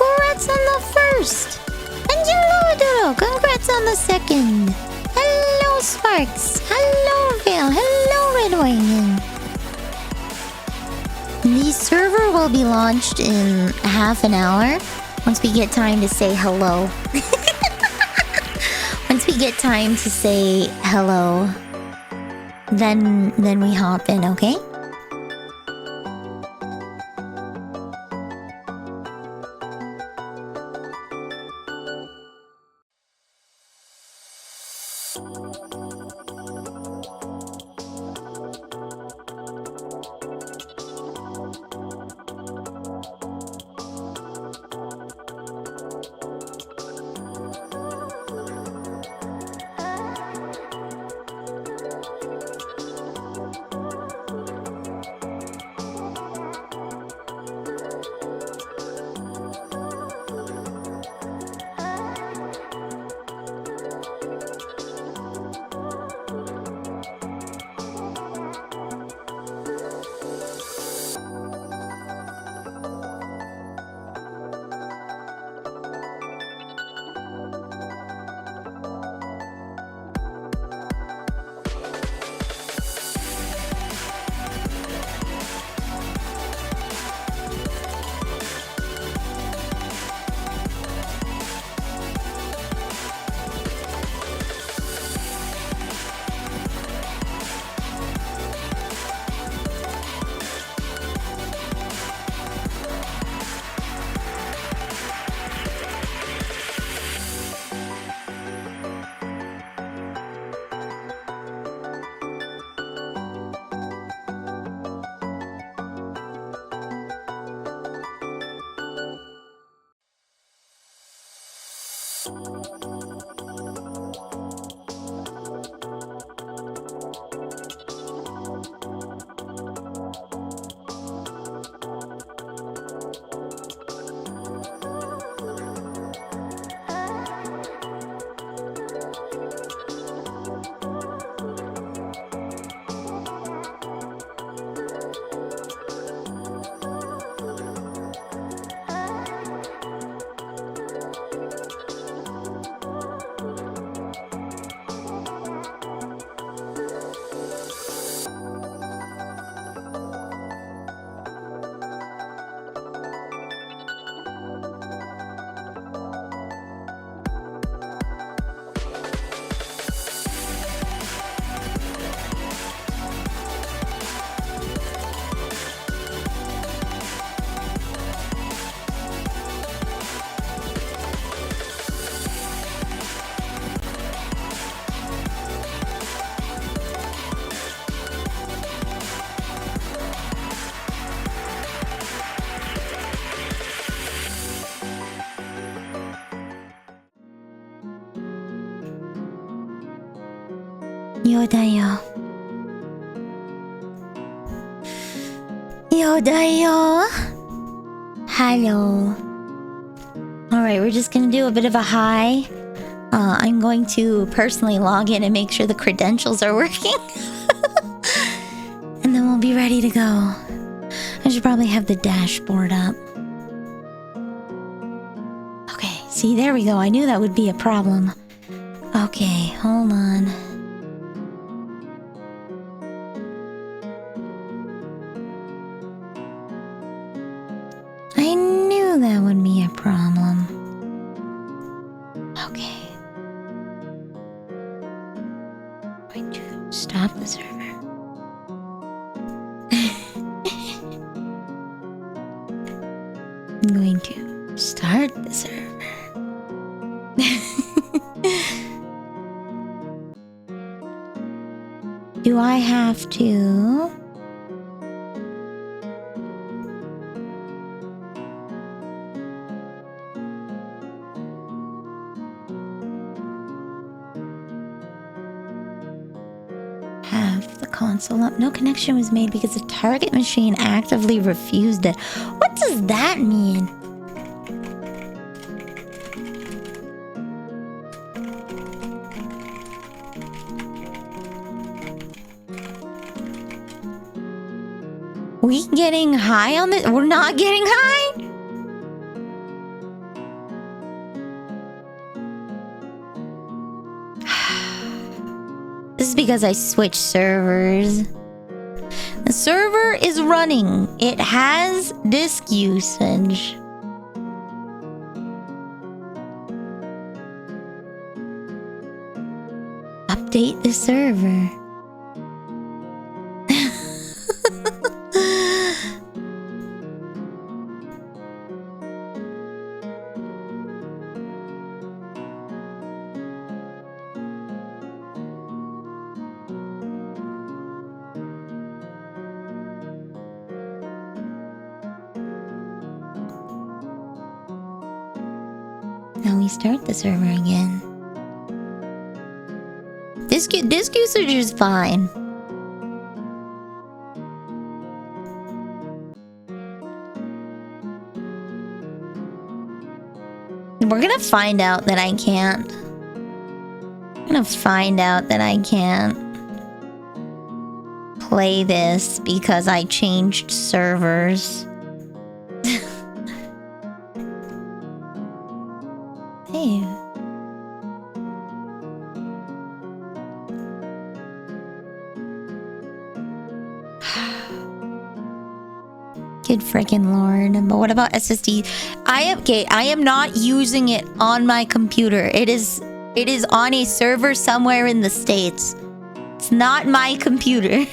Congrats on the first! And hello, Dodo! Congrats on the second! Hello, Sparks! Hello, Vale! Hello, Red Wing! The server will be launched in half an hour once we get time to say hello. Once we get time to say hello, then we hop in, okay? Yodayo. Yodayo. Hello. Alright, we're just gonna do a bit of a hi. I'm going to personally log in and make sure the credentials are working. And then we'll be ready to go. I should probably have the dashboard up. Okay, see, there we go. I knew that would be a problem. Okay, hold on. I knew that would be a problem. Okay. Going to stop the server. I'm going to start the server. Do I have to? Have the console up. No connection was made because the target machine actively refused it. What does that mean? We getting high on this? We're not getting high? This is because I switched servers. The server is running. It has disk usage. Update the server. Now we start the server again. Disk usage is fine. We're gonna find out that I can't. I'm gonna find out that I can't play this because I changed servers. Hey. Good freaking lord. But what about SSD? I am not using it on my computer. It is on a server somewhere in the States. It's not my computer.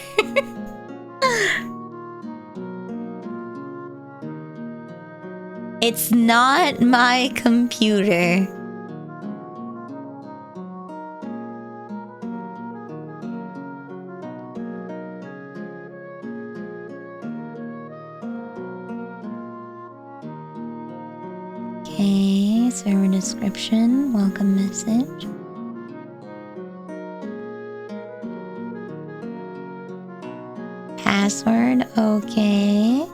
It's not my computer. Okay, server description, welcome message. Password, okay.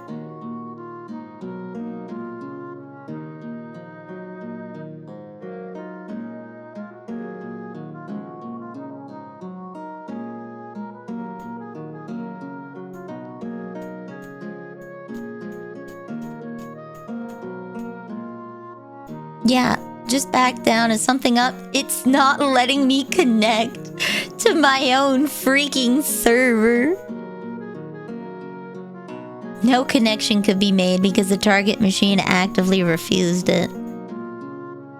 Yeah, just back down. Is something up? It's not letting me connect to my own freaking server. No connection could be made because the target machine actively refused it.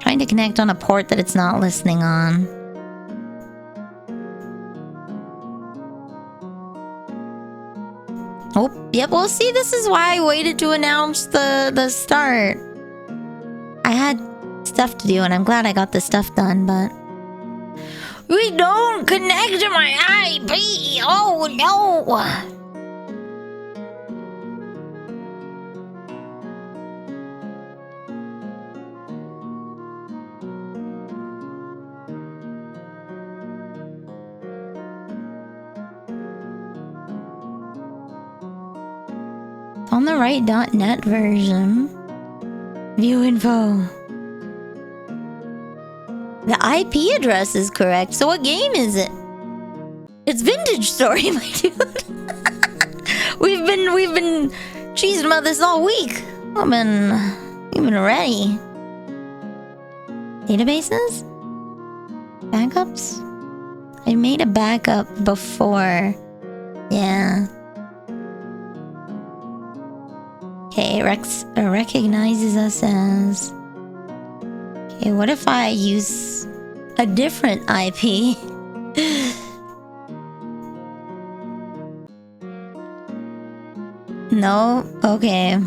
Trying to connect on a port that it's not listening on. Oh, yep, well see, this is why I waited to announce the start. I had stuff to do and I'm glad I got this stuff done, but... We don't connect to my IP! Oh no! On the right .net version. View info. The IP address is correct. So what game is it? It's Vintage Story, my dude. we've been cheesing about this all week. We've been ready. Databases? Backups? I made a backup before. Yeah. Okay, Rex recognizes us as... Okay, what if I use a different IP? No? Okay.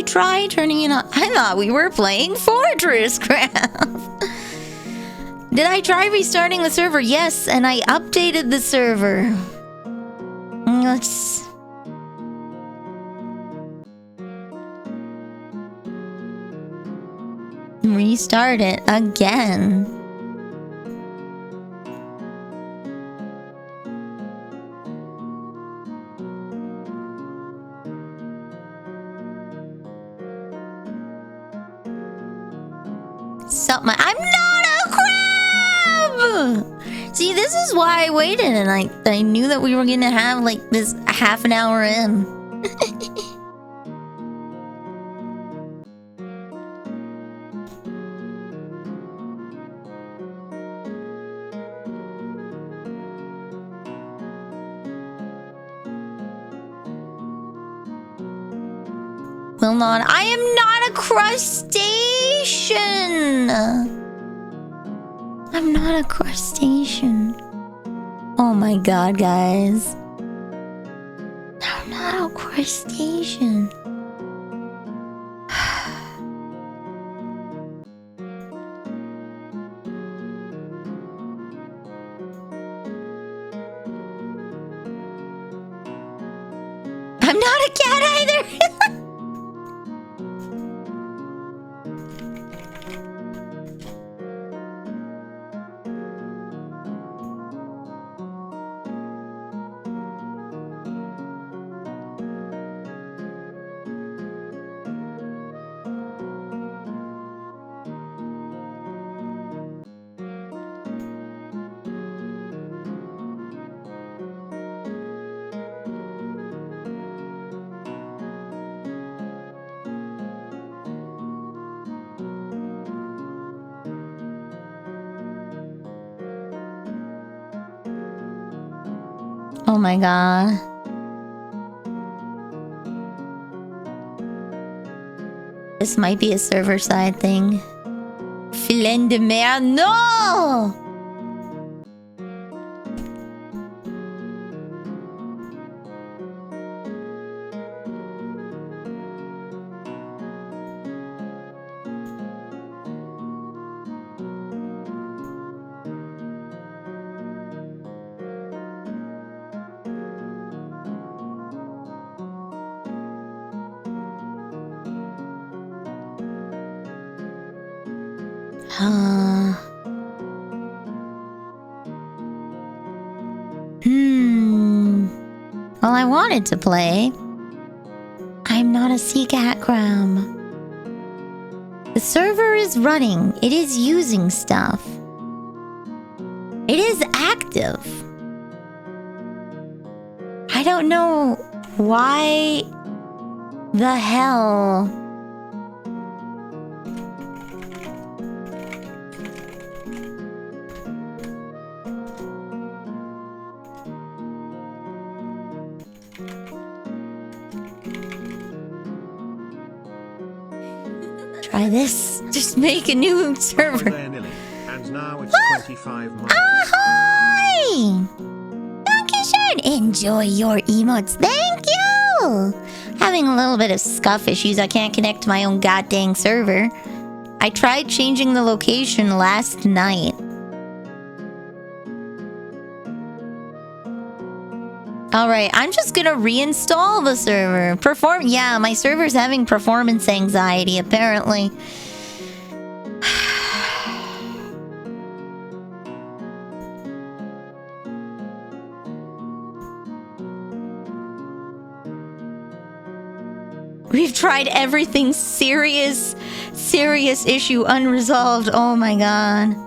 you try turning it on? I thought we were playing Fortress Craft. Did I try restarting the server? Yes, and I updated the server. Let's... restart it again. I'm not a crab! See, this is why I waited, and I knew that we were gonna have like this half an hour in. Will not. I am not a crustacean. I'm not a crustacean. Oh my god, guys. I'm not a crustacean. I'm not a cat either. Oh my god. This might be a server side thing. Filet de mer, no! Well, I wanted to play. I'm not a sea cat cram. The server is running. It is using stuff. It is active. I don't know why the hell. Try this. Just make a new server. And now it's 25 months. Ahoy! Dankeschön! Enjoy your emotes. Thank you! Having a little bit of scuff issues. I can't connect to my own goddamn server. I tried changing the location last night. Alright, I'm just gonna reinstall the server. Yeah, my server's having performance anxiety, apparently. We've tried everything. Serious issue unresolved. Oh my god.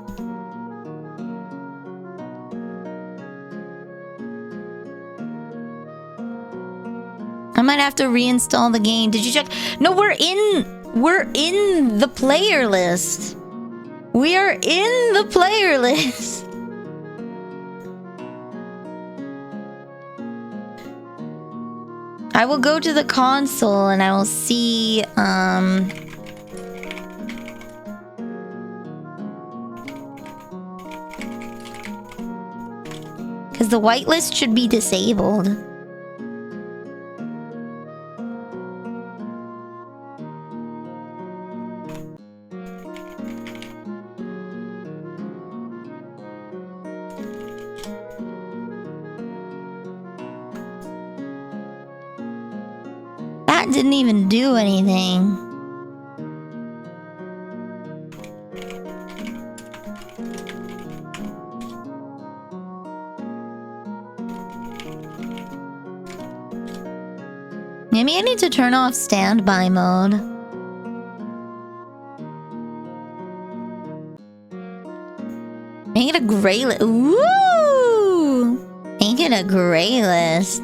I might have to reinstall the game. Did you check? No, we're in the player list. We are in the player list. I will go to the console and I will see because the whitelist should be disabled. didn't even do anything. Maybe I need to turn off standby mode. Make it a gray list. Woo! Make it a gray list.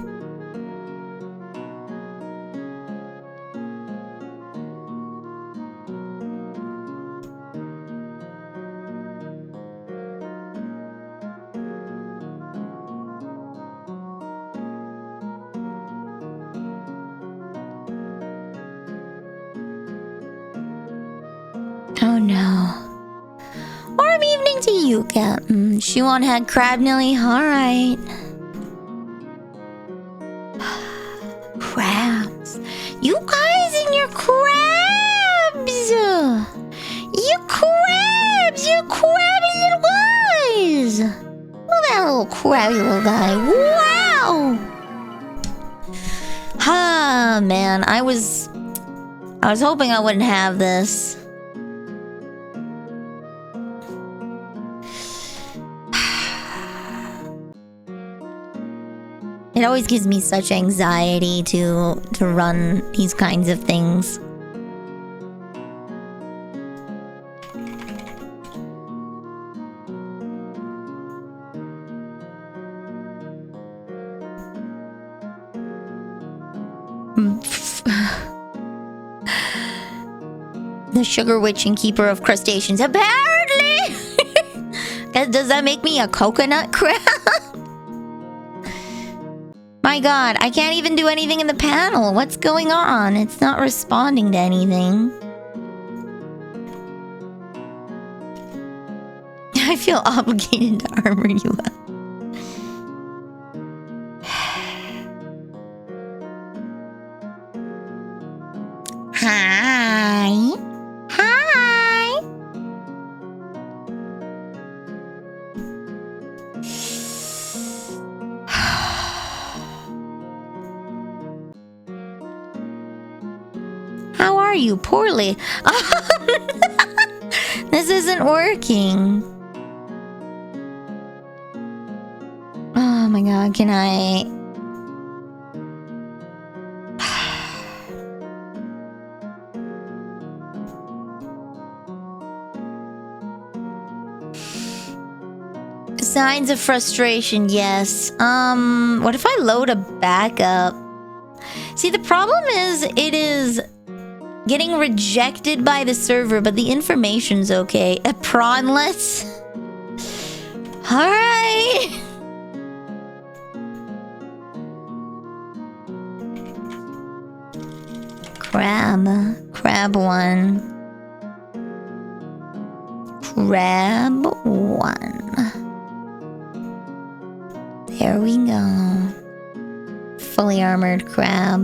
Oh no. Warm evening to you, Captain. Shuon had crab nilly. Alright. Crabs. You guys and your crabs! You crabs! You crabby little guys! Look at that little crabby little guy. Wow! Ah, man. I was hoping I wouldn't have this. It always gives me such anxiety to run these kinds of things. The sugar witch and keeper of crustaceans. Apparently! Does that make me a coconut crab? My god, I can't even do anything in the panel. What's going on? It's not responding to anything. I feel obligated to armor you up. Hi. Hi. How are you? Poorly. This isn't working. Oh my god, can I... Signs of frustration, yes. What if I load a backup? See, the problem is, it is getting rejected by the server, but the information's okay. Prawnlets? Alright! Crab one. Crab one. There we go. Fully armored crab.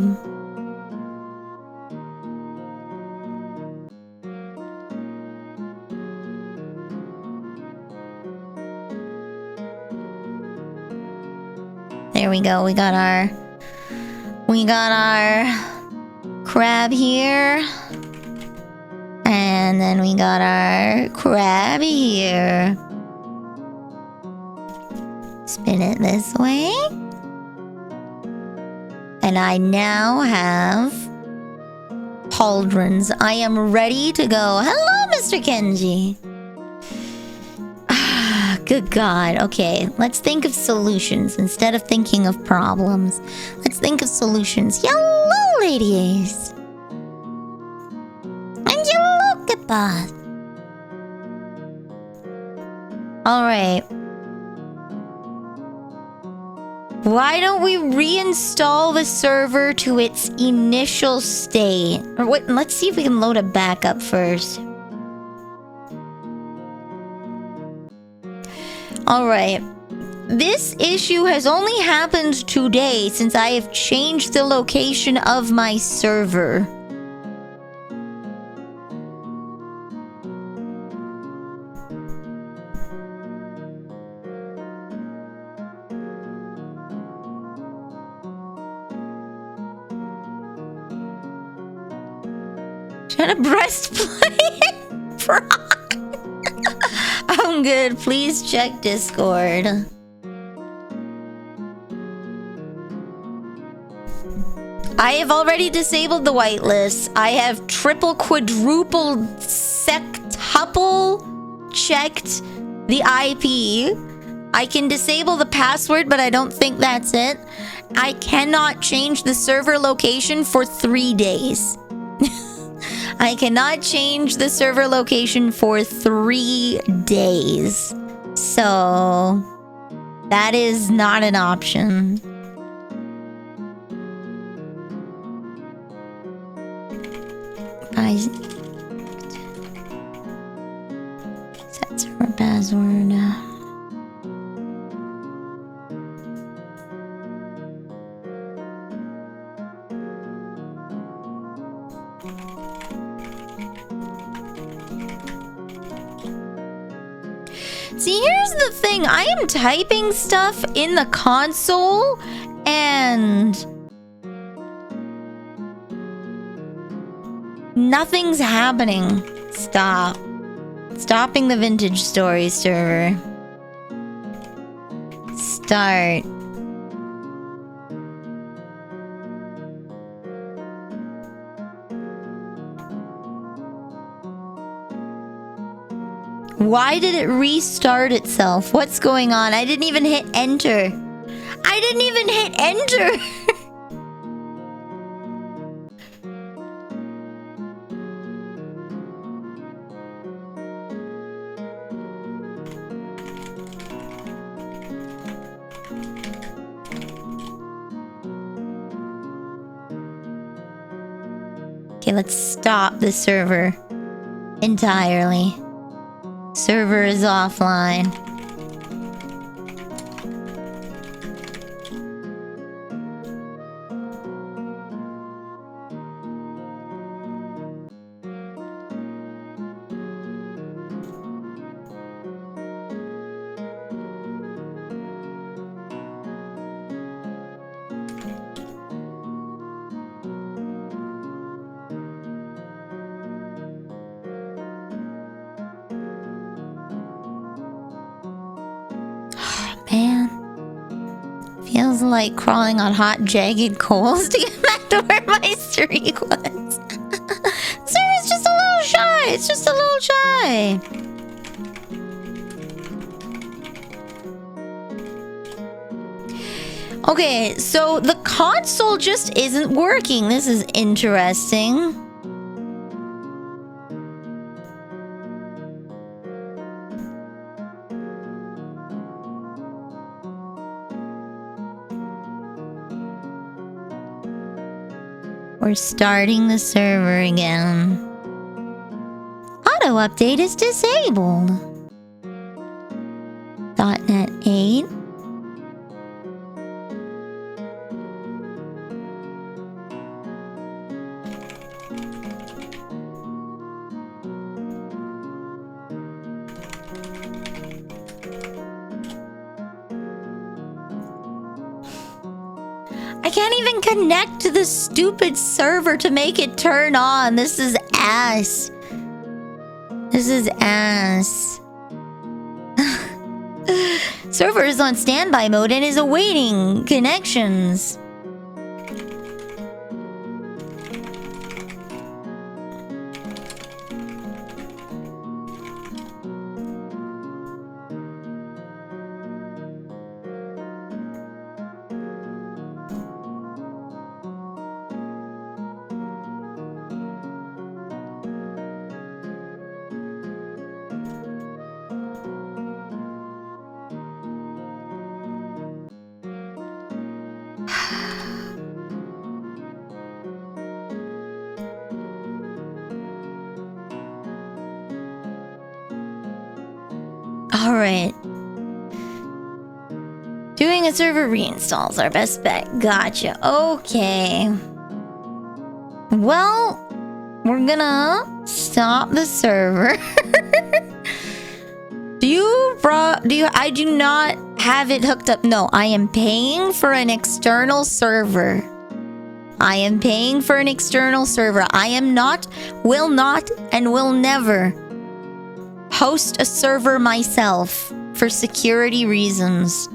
There we go. We got our crab here. And then we got our crab here. Spin it this way. And I now have pauldrons. I am ready to go. Hello, Mr. Kenji. Good God. Okay, let's think of solutions instead of thinking of problems. Let's think of solutions. Hello, ladies. And hello, goodbye. Alright. Why don't we reinstall the server to its initial state? Or what? Let's see if we can load a backup first. Alright. This issue has only happened today since I have changed the location of my server. Trying to breastplate. I'm good. Please check Discord. I have already disabled the whitelist. I have triple, quadruple, sextuple checked the IP. I can disable the password, but I don't think that's it. I cannot change the server location for 3 days. I cannot change the server location for 3 days. So that is not an option. Set server password. See, here's the thing. I am typing stuff in the console and nothing's happening. Stop. Stopping the vintage story server. Start. Why did it restart itself? What's going on? I didn't even hit enter. I didn't even hit enter. Okay, let's stop the server entirely. Server is offline. Feels like crawling on hot, jagged coals to get back to where my streak was. Server's just a little shy. It's just a little shy. Okay, so the console just isn't working. This is interesting. We're starting the server again. Auto update is disabled. .NET 8. I can't even connect to the stupid server to make it turn on. This is ass. This is ass. Server is on standby mode and is awaiting connections. Alright. Doing a server reinstall is our best bet. Gotcha. Okay. Well, we're gonna stop the server. I do not have it hooked up. No, I am paying for an external server. I am paying for an external server. I am not, will not, and will never host a server myself for security reasons.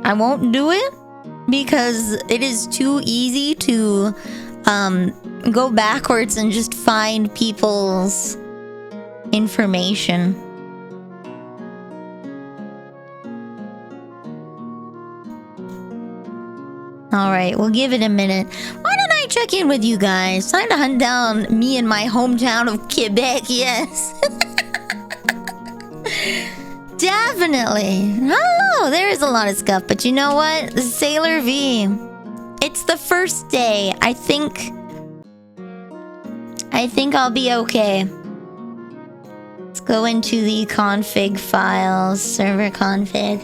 I won't do it because it is too easy to go backwards and just find people's information. Alright, we'll give it a minute. Why don't I check in with you guys? Time to hunt down me in my hometown of Quebec, yes. Definitely. Oh, there is a lot of scuff, but you know what? Sailor V. It's the first day. I think I'll be okay. Let's go into the config files. Server config.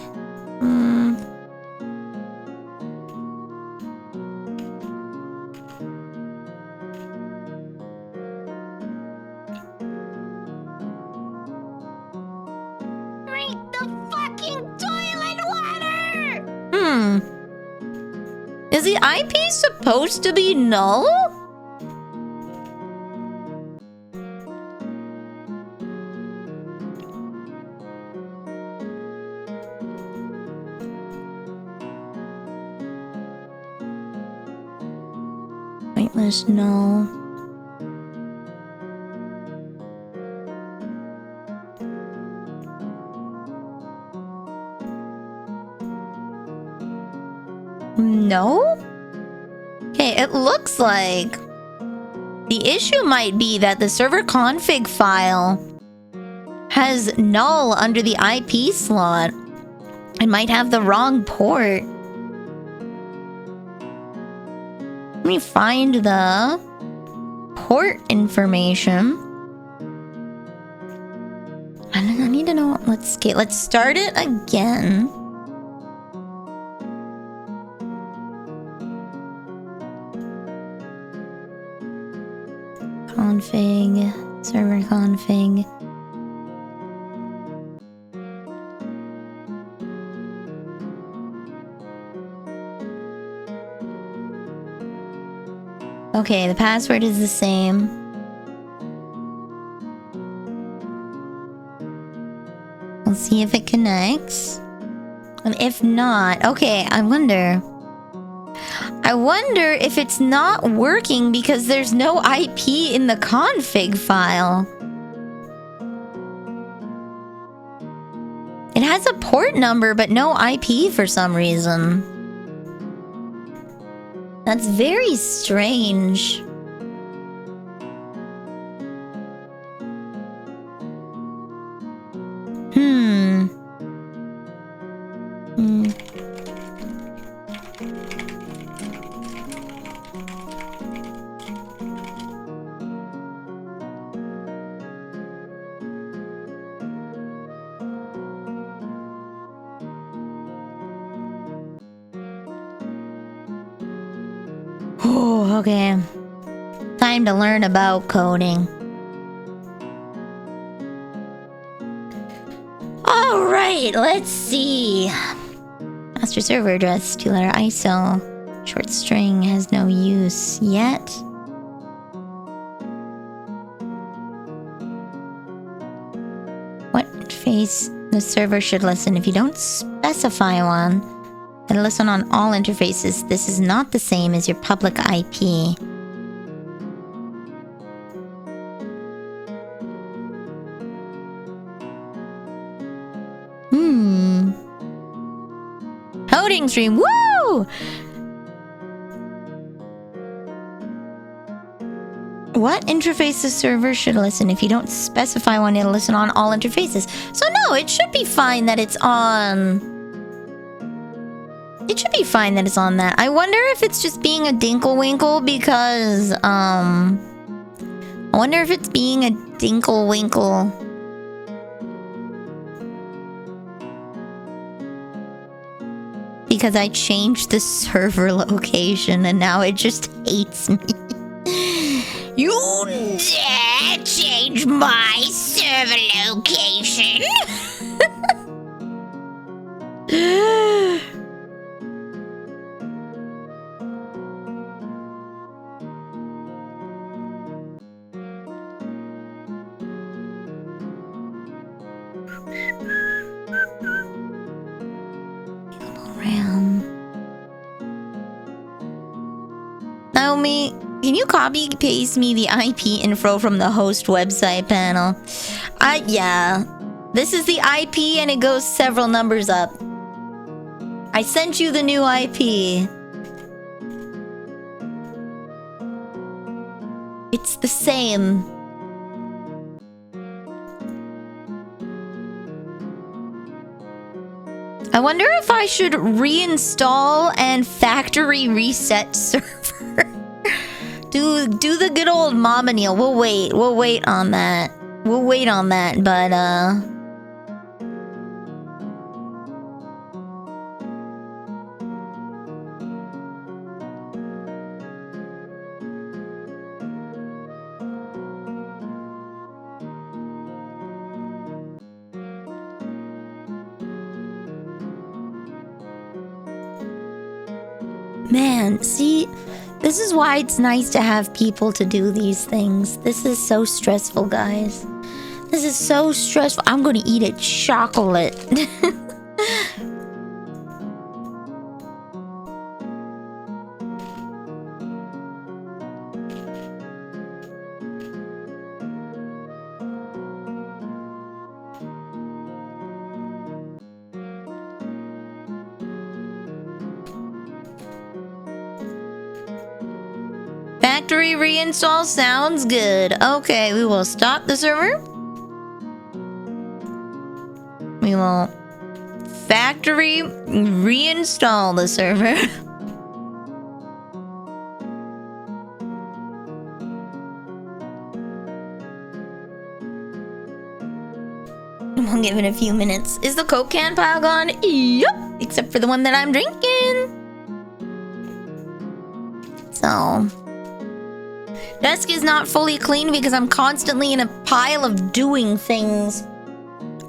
Is the IP supposed to be null? Pointless null. No? Okay, it looks like the issue might be that the server config file has null under the IP slot. It might have the wrong port. Let me find the port information. I need to know. Let's start it again. Config, server config. Okay, the password is the same. We'll see if it connects. And if not, okay, I wonder if it's not working because there's no IP in the config file. It has a port number, but no IP for some reason. That's very strange. Oh, okay. Time to learn about coding. Alright, let's see. Master server address, 2-letter ISO. Short string has no use yet. What interface the server should listen? If you don't specify one, then listen on all interfaces. This is not the same as your public IP. Coding stream, woo! What interface the server should listen? If you don't specify one, it'll listen on all interfaces. So no, it should be fine that it's on... It should be fine that it's on that. I wonder if it's just being a dinkle-winkle because, I wonder if it's being a dinkle-winkle. because I changed the server location and now it just hates me. You dare change my server location? Naomi, can you copy paste me the IP info from the host website panel? Yeah. This is the IP and it goes several numbers up. I sent you the new IP. It's the same. I wonder if I should reinstall and factory reset server. Do the good old Mama Neil. We'll wait on that. We'll wait on that, but man, see, this is why it's nice to have people to do these things. This is so stressful, guys. This is so stressful. I'm gonna eat a chocolate. Factory reinstall sounds good. Okay, we will stop the server. We will factory reinstall the server. We'll give it a few minutes. Is the Coke can pile gone? Yup, except for the one that I'm drinking. So... desk is not fully clean because I'm constantly in a pile of doing things.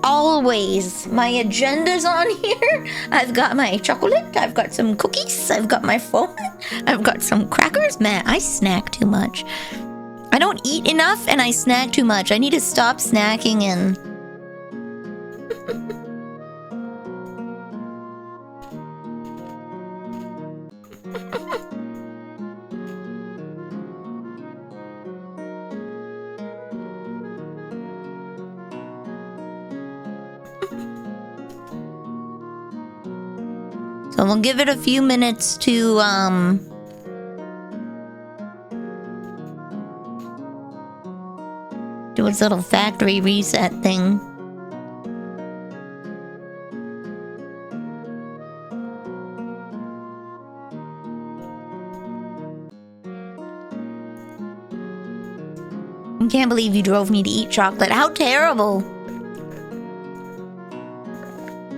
Always. My agenda's on here. I've got my chocolate. I've got some cookies. I've got my phone. I've got some crackers. Man, I snack too much. I don't eat enough and I snack too much. I need to stop snacking and... So we'll give it a few minutes to, do its little factory reset thing. I can't believe you drove me to eat chocolate. How terrible.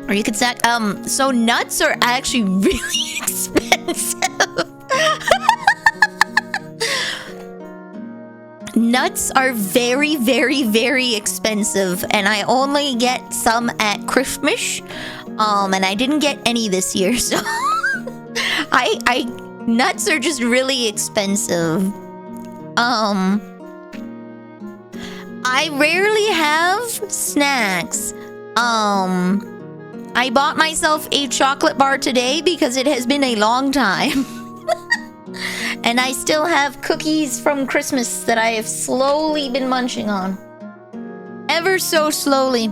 Or you could say, so nuts are actually really expensive. Nuts are very, very, very expensive. And I only get some at Christmas. And I didn't get any this year, so... nuts are just really expensive. I rarely have snacks. I bought myself a chocolate bar today because it has been a long time. And I still have cookies from Christmas that I have slowly been munching on. Ever so slowly.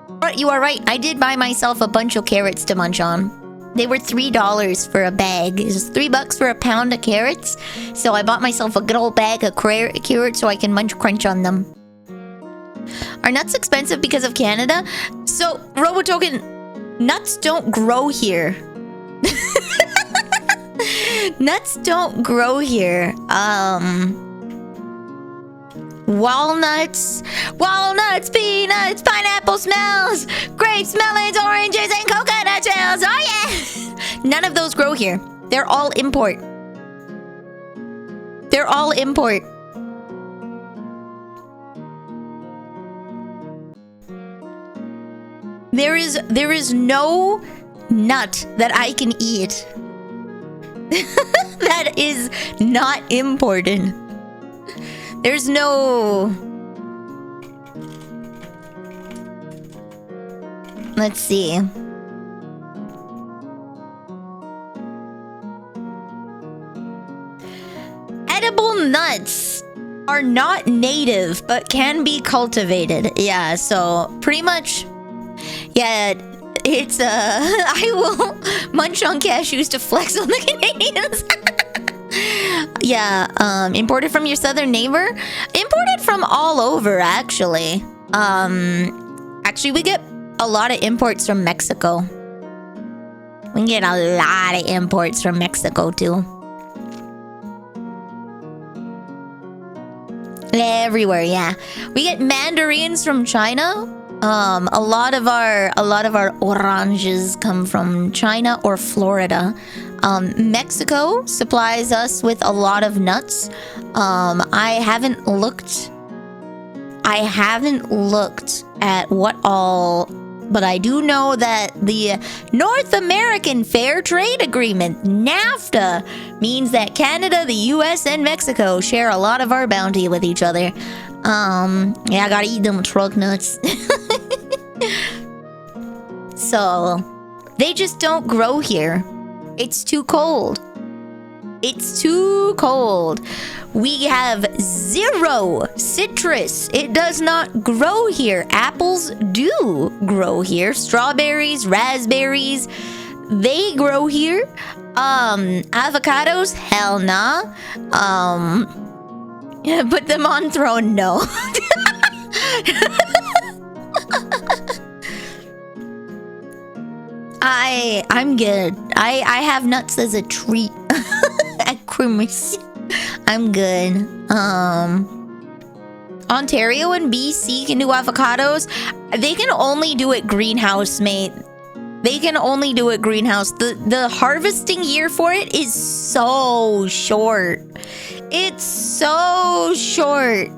But you are right, I did buy myself a bunch of carrots to munch on. They were $3 for a bag. It was $3 for a pound of carrots. So I bought myself a good old bag of carrots so I can crunch on them. Are nuts expensive because of Canada? So, Robotoken, nuts don't grow here. Nuts don't grow here. Walnuts, peanuts, pineapple smells, grapes, melons, oranges, and coconut shells. Oh yeah! none of those grow here. They're all import. They're all import. There is no nut that I can eat that is not imported. There's no... Let's see. Edible nuts are not native but can be cultivated. Yeah, so pretty much, yeah, it's I will munch on cashews to flex on the Canadians. Yeah, imported from your southern neighbor? Imported from all over, actually. Actually, we get a lot of imports from Mexico. We get a lot of imports from Mexico, too. Everywhere, yeah. We get mandarins from China. A lot of our oranges come from China or Florida. Mexico supplies us with a lot of nuts. I haven't looked at what all, but I do know that the North American Fair Trade Agreement, NAFTA, means that Canada, the US, and Mexico share a lot of our bounty with each other. Yeah, I gotta eat them truck nuts. So, they just don't grow here. It's too cold. It's too cold. We have 0 citrus. It does not grow here. Apples do grow here. Strawberries, raspberries, they grow here. Avocados, hell nah. Put them on throne, no. I'm good. I have nuts as a treat at Christmas. I'm good. Ontario and BC can do avocados. They can only do it greenhouse, mate. They can only do it greenhouse. The harvesting year for it is so short. It's so short.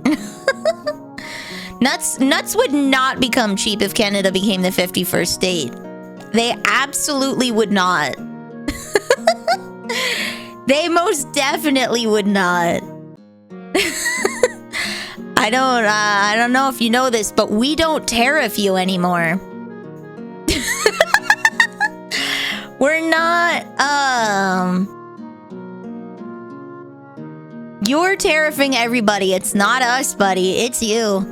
Nuts would not become cheap if Canada became the 51st state. They absolutely would not. They most definitely would not. I don't know if you know this, but we don't tariff you anymore. We're not, you're tariffing everybody. It's not us, buddy. It's you.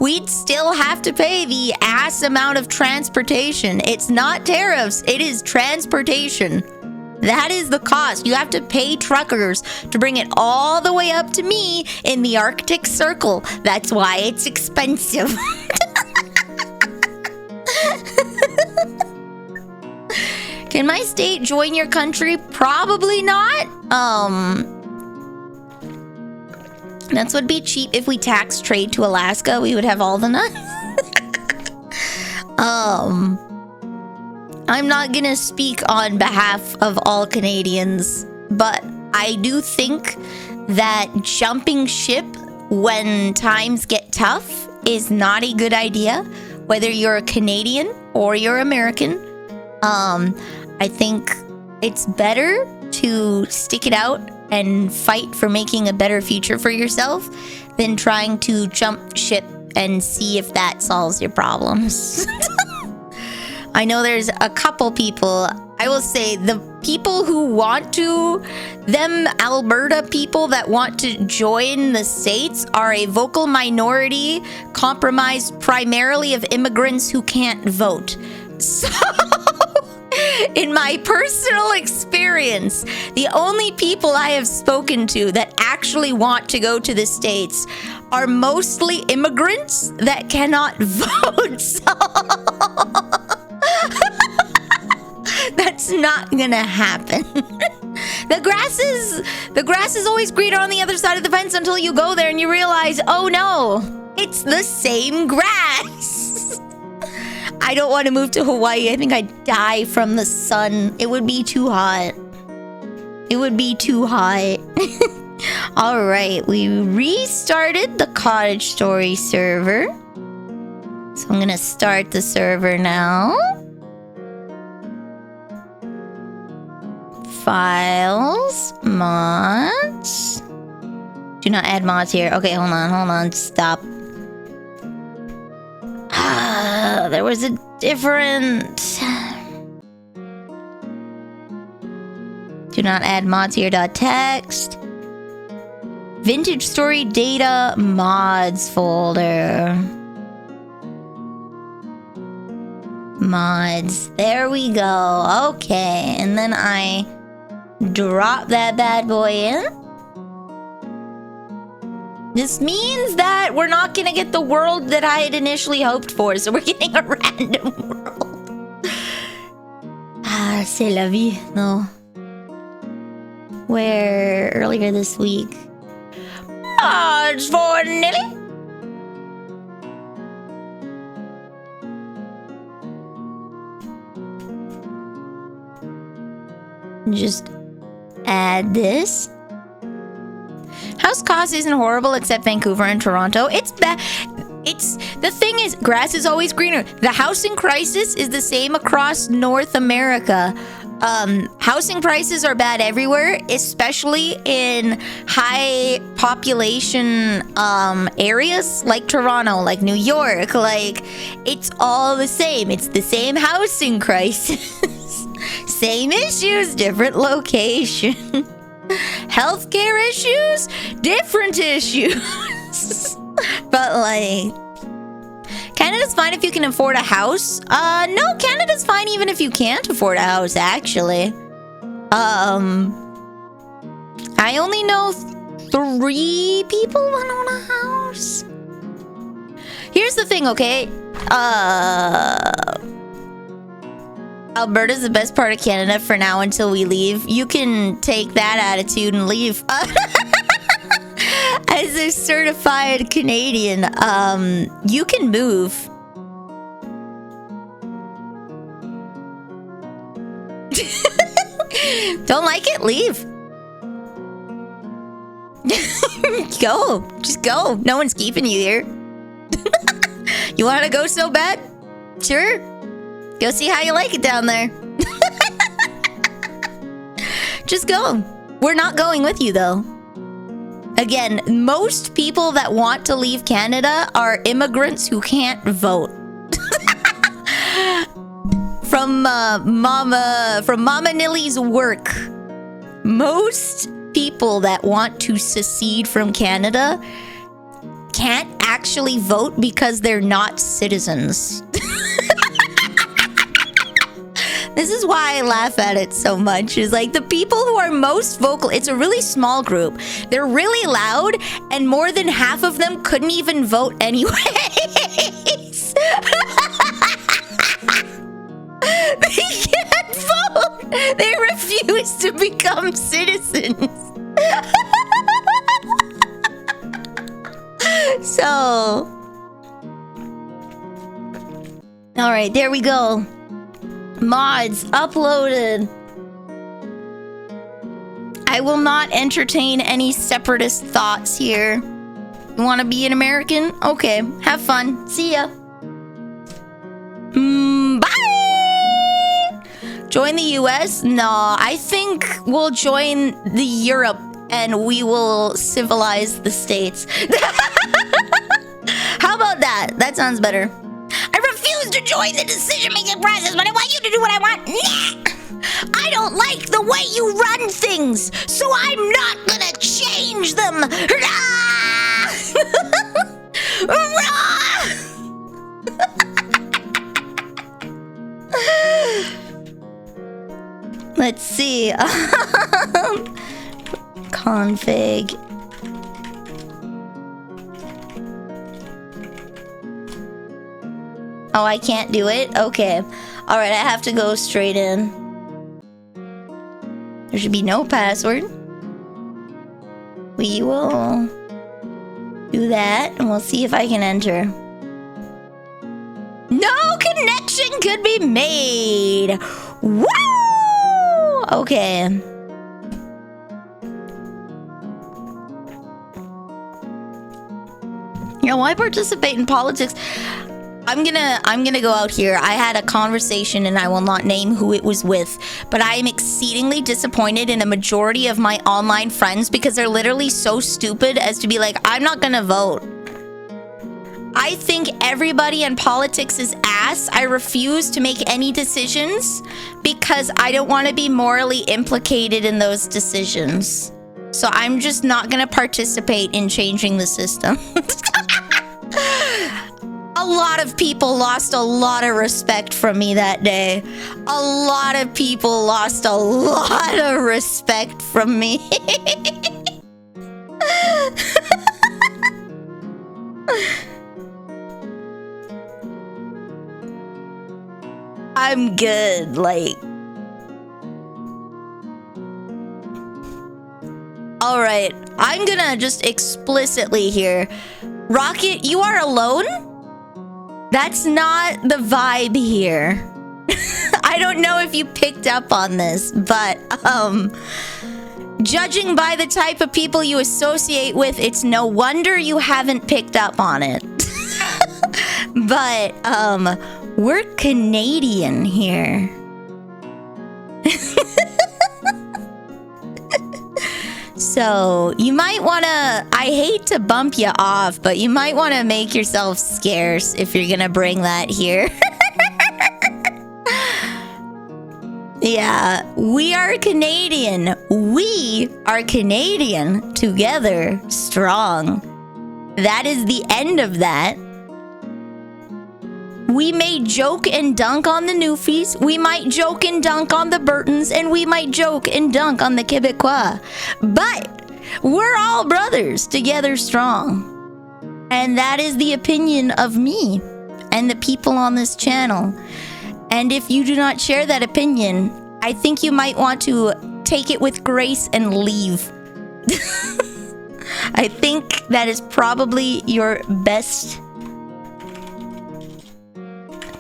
We'd still have to pay the ass amount of transportation. It's not tariffs. It is transportation. That is the cost. You have to pay truckers to bring it all the way up to me in the Arctic Circle. That's why it's expensive. Can my state join your country? Probably not. Nuts would be cheap if we tax trade to Alaska. We would have all the nuts. I'm not gonna speak on behalf of all Canadians, but I do think that jumping ship when times get tough is not a good idea, whether you're a Canadian or you're American. I think it's better to stick it out and fight for making a better future for yourself than trying to jump ship and see if that solves your problems. I know there's a couple people, I will say the people who want to, them Alberta people that want to join the States are a vocal minority comprised primarily of immigrants who can't vote. So, in my personal experience, the only people I have spoken to that actually want to go to the States are mostly immigrants that cannot vote. So that's not gonna happen. The grass is always greener on the other side of the fence until you go there and you realize, oh no, it's the same grass. I don't want to move to Hawaii. I think I'd die from the sun. It would be too hot. It would be too hot. All right, we restarted the cottage story server. So I'm gonna start the server now. Files, mods. Do not add mods here. Okay, hold on, stop. There was a different... Do not add mods here. Text. Vintage story data mods folder. Mods. There we go. Okay, and then I drop that bad boy in. This means that we're not gonna get the world that I had initially hoped for, so we're getting a random world. Ah, c'est la vie, no. Where earlier this week. Mods for Nilly. Just add this. House cost isn't horrible except Vancouver and Toronto. It's bad. It's the thing is, grass is always greener. The housing crisis is the same across North America. Housing prices are bad everywhere, especially in high population areas like Toronto, like New York. Like, it's all the same. It's the same housing crisis. Same issues, different location. Healthcare issues, different issues. But like, Canada's fine if you can afford a house. No, Canada's fine even if you can't afford a house, actually. I only know 3 people that own a house. Here's the thing, okay? Alberta's the best part of Canada for now until we leave. You can take that attitude and leave. As a certified Canadian, you can move. Don't like it? Leave. Go. Just go. No one's keeping you here. You want to go so bad? Sure. Go see how you like it down there. Just go. We're not going with you, though. Again, most people that want to leave Canada are immigrants who can't vote. From Mama Nilly's work, most people that want to secede from Canada can't actually vote because they're not citizens. This is why I laugh at it so much. Is like the people who are most vocal, it's a really small group. They're really loud, and more than half of them couldn't even vote anyways. They can't vote. They refuse to become citizens. So, all right, there we go. Mods uploaded. I will not entertain any separatist thoughts here. You want to be an American? Okay, have fun. See ya. Bye! Join the US? No, I think we'll join the Europe and we will civilize the States. How about that? That sounds better. I refuse to join the decision-making process, but I want you to do what I want. Nah! I don't like the way you run things, so I'm not gonna change them. Let's see. Config. Oh, I can't do it? Okay. Alright, I have to go straight in. There should be no password. We will do that, and we'll see if I can enter. No connection could be made. Woo! Okay. You know, why participate in politics? I'm gonna go out here. I had a conversation, and I will not name who it was with, but I am exceedingly disappointed in a majority of my online friends because they're literally so stupid as to be like, I'm not gonna vote. I think everybody in politics is ass. I refuse to make any decisions because I don't want to be morally implicated in those decisions. So I'm just not gonna participate in changing the system. A lot of people lost a lot of respect from me that day. A lot of people lost a lot of respect from me. I'm good, like... Alright, I'm gonna just explicitly here. Rocket, you are alone? That's not the vibe here. I don't know if you picked up on this, but judging by the type of people you associate with, it's no wonder you haven't picked up on it. But we're Canadian here. So you might want to, I hate to bump you off, but you might want to make yourself scarce if you're going to bring that here. Yeah, we are Canadian. We are Canadian together, strong. That is the end of that. We may joke and dunk on the Newfies, we might joke and dunk on the Burtons, and we might joke and dunk on the Quebecois. But we're all brothers, together strong. And that is the opinion of me and the people on this channel. And if you do not share that opinion, I think you might want to take it with grace and leave. I think that is probably your best...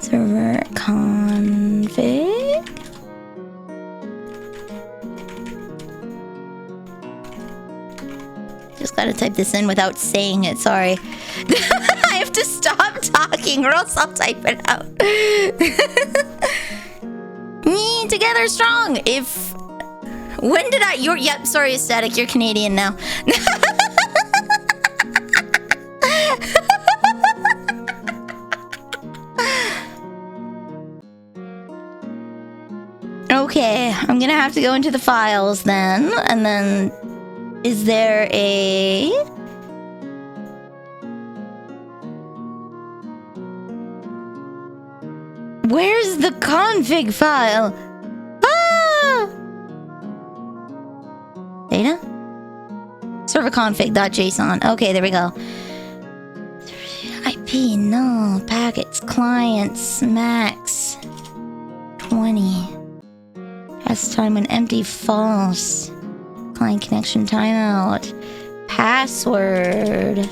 server config. Just gotta type this in without saying it, sorry. I have to stop talking or else I'll type it out. Together strong. If... when did I... you're... yep, sorry, Static, you're Canadian now. Okay, I'm gonna have to go into the files then, and then is there a... where's the config file? Ah! Data? Serverconfig.json. Okay, there we go. IP, no. Packets, clients, max. 20. Test time when empty, false. Client connection timeout. Password.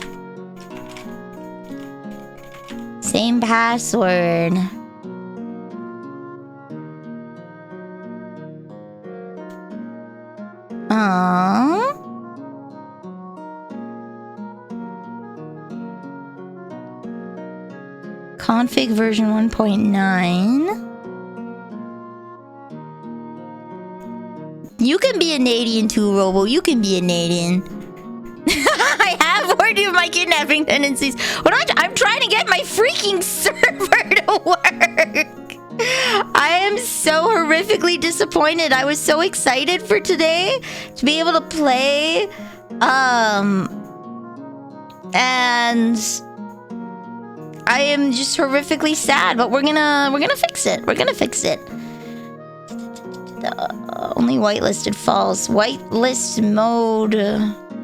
Same password. Config version 1.9. You can be a Canadian too, Robo. You can be a Canadian. I have warned you of my kidnapping tendencies. I'm trying to get my freaking server to work. I am so horrifically disappointed. I was so excited for today to be able to play. And I am just horrifically sad, but we're gonna fix it. We're gonna fix it. Only whitelisted false. Whitelist mode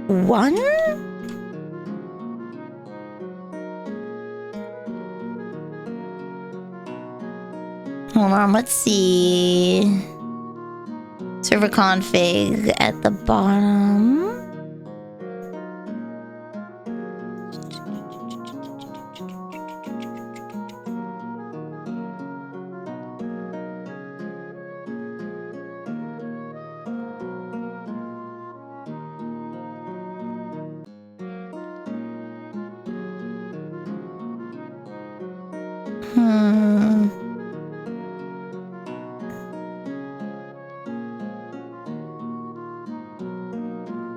1? Hold on, let's see. Server config at the bottom.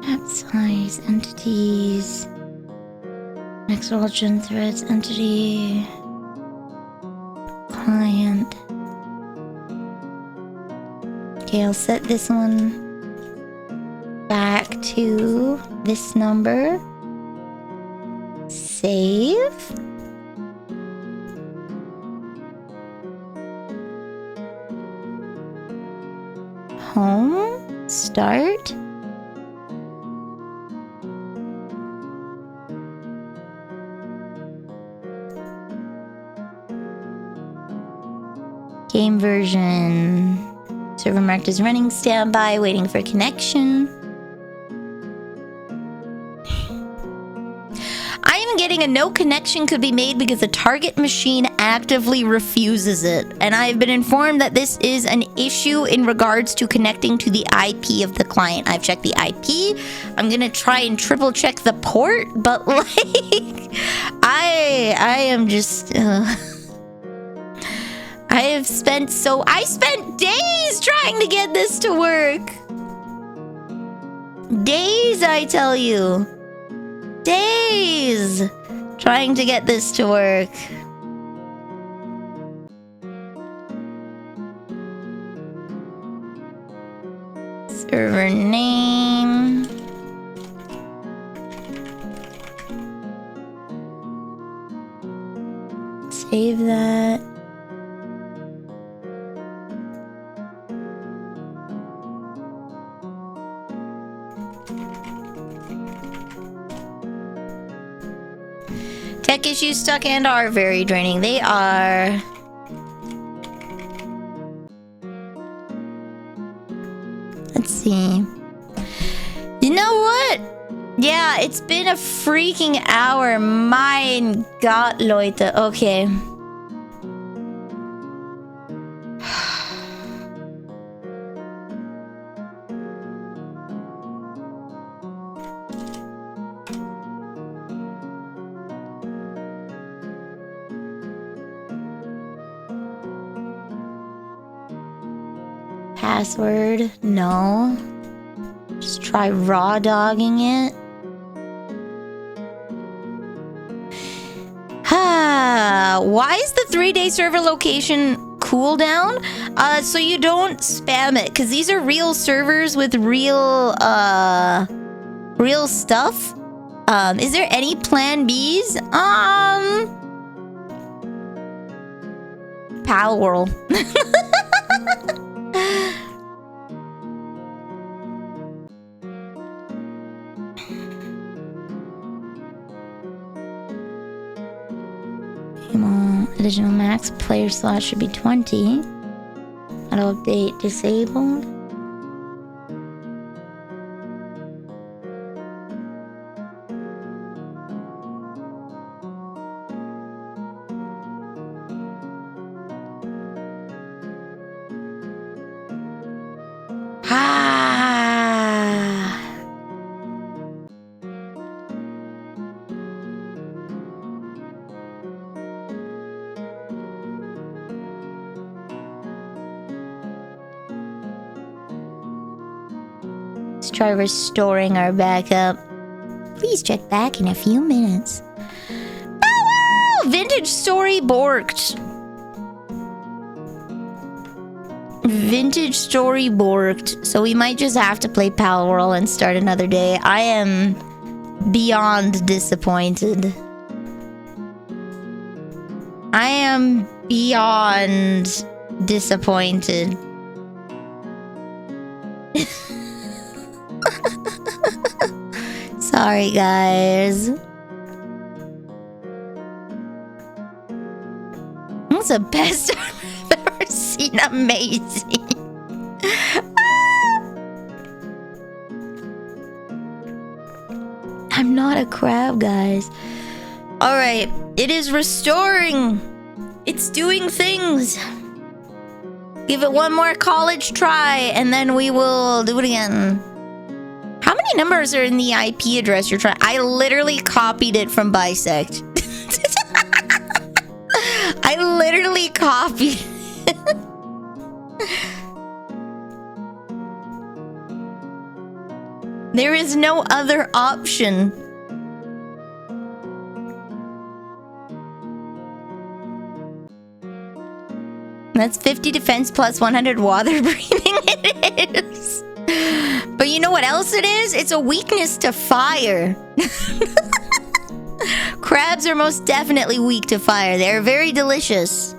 App size, entities. Next origin threads, entity. Client. Okay, I'll set this one back to this number. Save. Home. Start. Game version. Server marked as running standby, waiting for connection. I am getting a no connection could be made because the target machine actively refuses it. And I have been informed that this is an issue in regards to connecting to the IP of the client. I've checked the IP. I'm gonna try and triple check the port, but like, I am just... I spent days trying to get this to work. Days, I tell you. Days trying to get this to work. Server name. Save that. Tech issues stuck and are very draining. They are. Let's see. You know what? Yeah, it's been a freaking hour. Mein Gott, Leute. Okay. Password, no. Just try raw dogging it. Why is the 3-day server location cooldown? So you don't spam it, because these are real servers with real stuff. Is there any plan Bs? Palworld. Additional max player slot should be 20. Auto update disabled. Try restoring our backup. Please check back in a few minutes. Oh, vintage story Borked. Vintage story Borked. So we might just have to play Palworld and start another day. I am beyond disappointed. I am beyond disappointed. Sorry, guys. That's the best I've ever seen. Amazing. I'm not a crab, guys. Alright, it is restoring. It's doing things. Give it one more college try, and then we will do it again. How many numbers are in the IP address you're trying? I literally copied it from Bisect. I literally copied. There is no other option. That's 50 defense plus 100 water breathing. It is. But you know what else it is? It's a weakness to fire. Crabs are most definitely weak to fire. They're very delicious.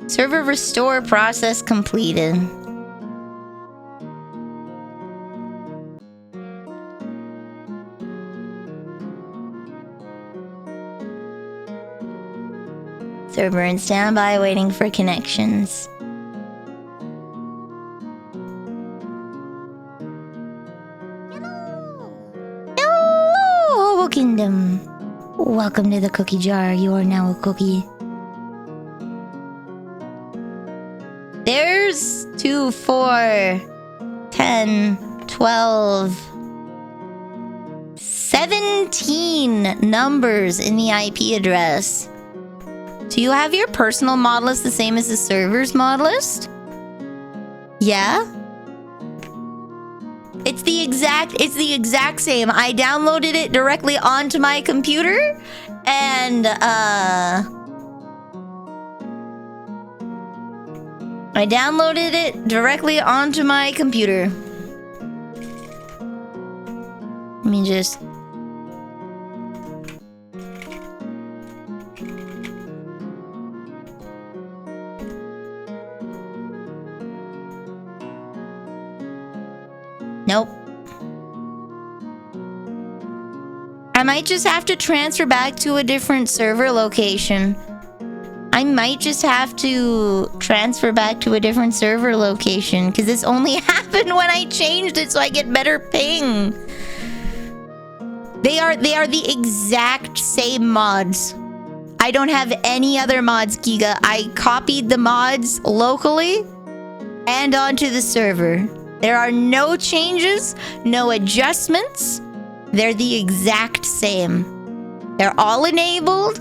Server restore process completed. Server in standby waiting for connections. Hello, Kingdom. Welcome to the cookie jar. You are now a cookie. There's 2, 4, 10, 12, 17 numbers in the IP address. Do you have your personal mod list the same as the server's mod list? Yeah? It's the exact same. I downloaded it directly onto my computer and I downloaded it directly onto my computer. Let me just... Nope. I might just have to transfer back to a different server location. I might just have to transfer back to a different server location because this only happened when I changed it so I get better ping. They are the exact same mods. I don't have any other mods, Giga. I copied the mods locally and onto the server. There are no changes, no adjustments. They're the exact same. They're all enabled.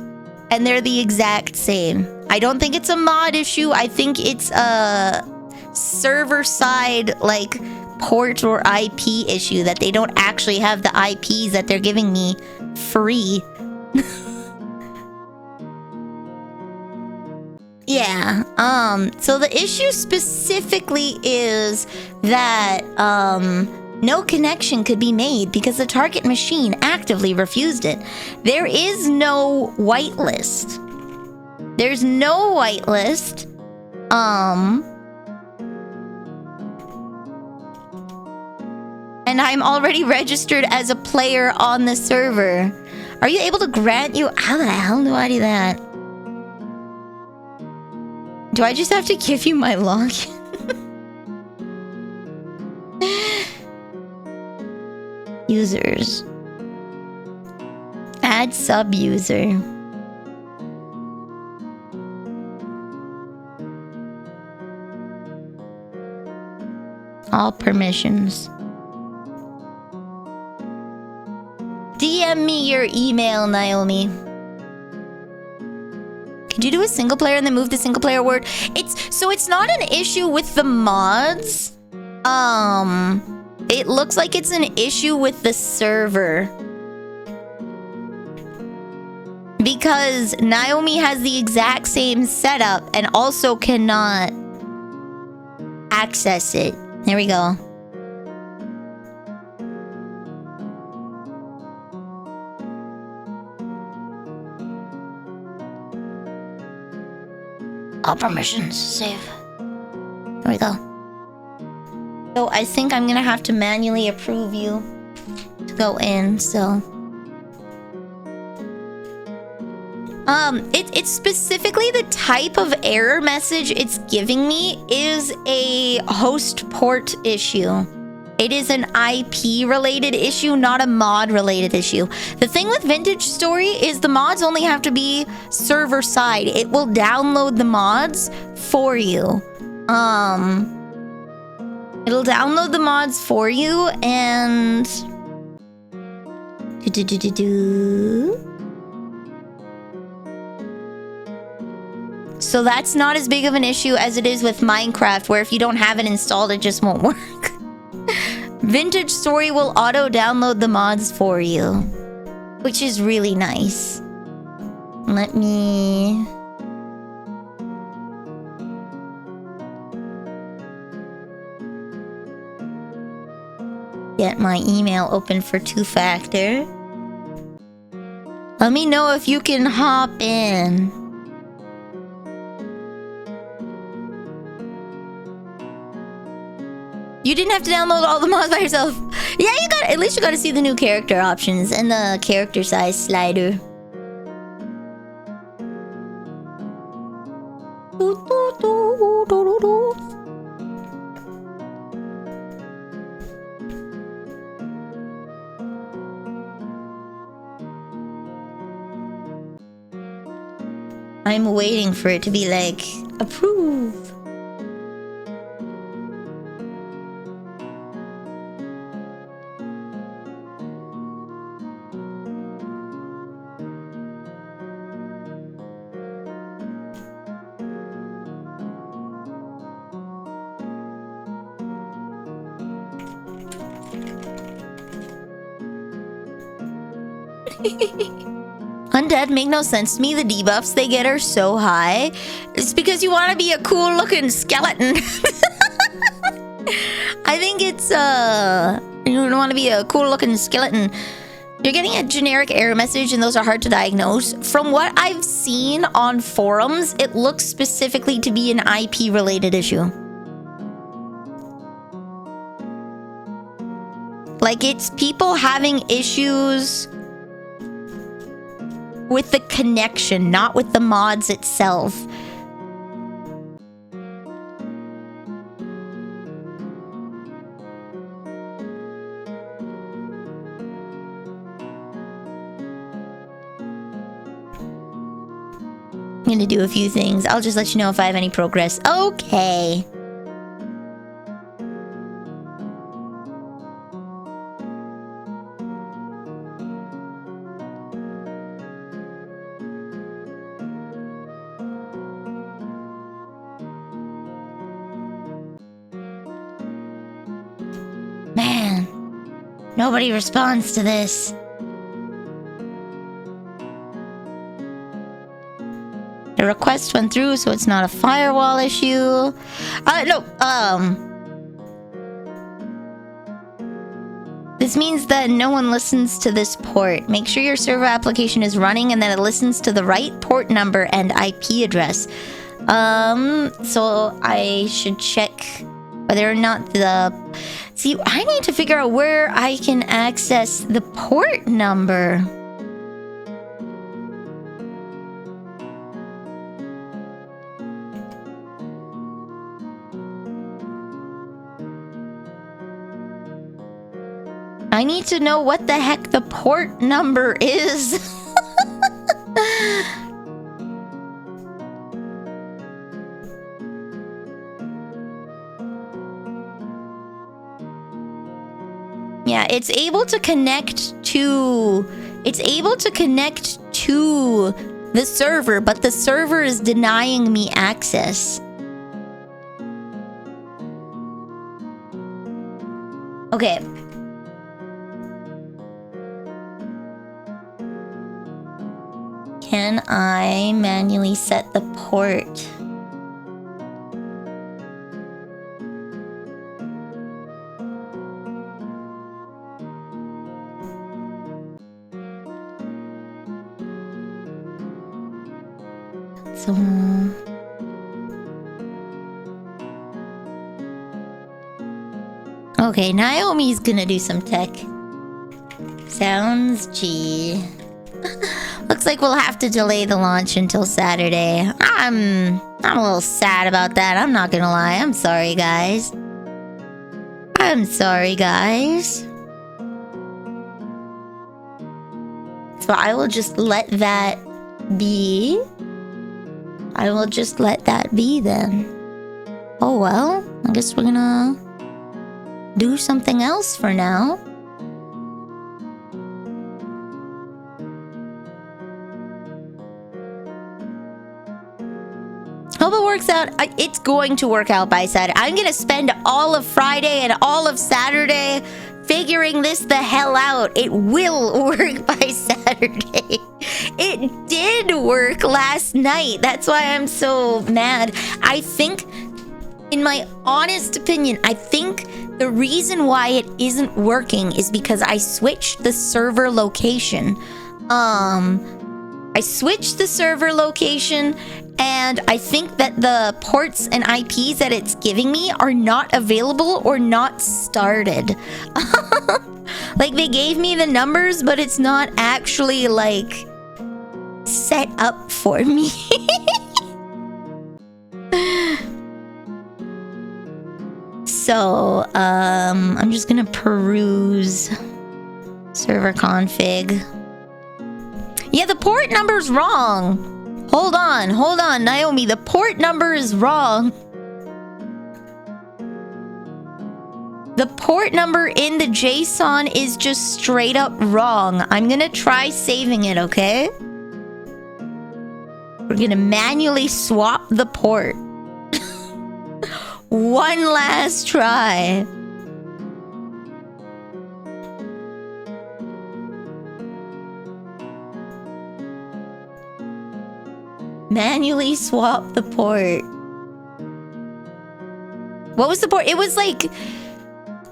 And they're the exact same. I don't think it's a mod issue. I think it's a server side, like, port or IP issue that they don't actually have the IPs that they're giving me free. Yeah. So the issue specifically is that, no connection could be made because the target machine actively refused it. There is no whitelist. There's no whitelist. And I'm already registered as a player on the server. Are you able to grant you... How the hell do I do that? Do I just have to give you my login? Users. Add sub-user. All permissions. DM me your email, Naomi. Could you do a single player and then move the single player word? It's not an issue with the mods. It looks like it's an issue with the server. Because Naomi has the exact same setup and also cannot access it. There we go. All permissions. Save. There we go. So I think I'm gonna have to manually approve you to go in, so... It's specifically the type of error message it's giving me is a host port issue. It is an IP related issue, not a mod related issue. The thing with Vintage Story is the mods only have to be server side. It will download the mods for you. It'll download the mods for you and... So that's not as big of an issue as it is with Minecraft, where if you don't have it installed, it just won't work. Vintage Story will auto-download the mods for you, which is really nice. Let me... get my email open for two-factor. Let me know if you can hop in. You didn't have to download all the mods by yourself. Yeah, you got. At least you got to see the new character options and the character size slider. I'm waiting for it to be like, approve. Undead make no sense to me. The debuffs they get are so high. It's because you want to be a cool looking skeleton. I think it's you don't want to be a cool looking skeleton. You're getting a generic error message and those are hard to diagnose. From what I've seen on forums, it looks specifically to be an IP related issue. Like it's people having issues with the connection, not with the mods itself. I'm gonna do a few things. I'll just let you know if I have any progress. Okay. Nobody responds to this. The request went through, so it's not a firewall issue. This means that no one listens to this port. Make sure your server application is running and that it listens to the right port number and IP address. So I should check whether or not the... See, I need to figure out where I can access the port number. I need to know what the heck the port number is. Yeah, it's able to connect to the server, but the server is denying me access. Okay. Can I manually set the port? Okay, Naomi's gonna do some tech. Sounds G. Looks like we'll have to delay the launch until Saturday. I'm a little sad about that. I'm not gonna lie. I'm sorry, guys. So I will just let that be. then. Oh well, I guess we're gonna do something else for now. Hope it works out. It's going to work out by Saturday. I'm gonna spend all of Friday and all of Saturday figuring this the hell out. It will work by Saturday. It did work last night. That's why I'm so mad. I think, in my honest opinion, I think the reason why it isn't working is because I switched the server location. I switched the server location, and I think that the ports and IPs that it's giving me are not available or not started. Like, they gave me the numbers, but it's not actually, like, set up for me. So, I'm just gonna peruse server config. Yeah, the port number's wrong. Hold on, Naomi. The port number is wrong. The port number in the JSON is just straight up wrong. I'm gonna try saving it, okay? We're gonna manually swap the port. One last try. Manually swap the port. What was the port? It was like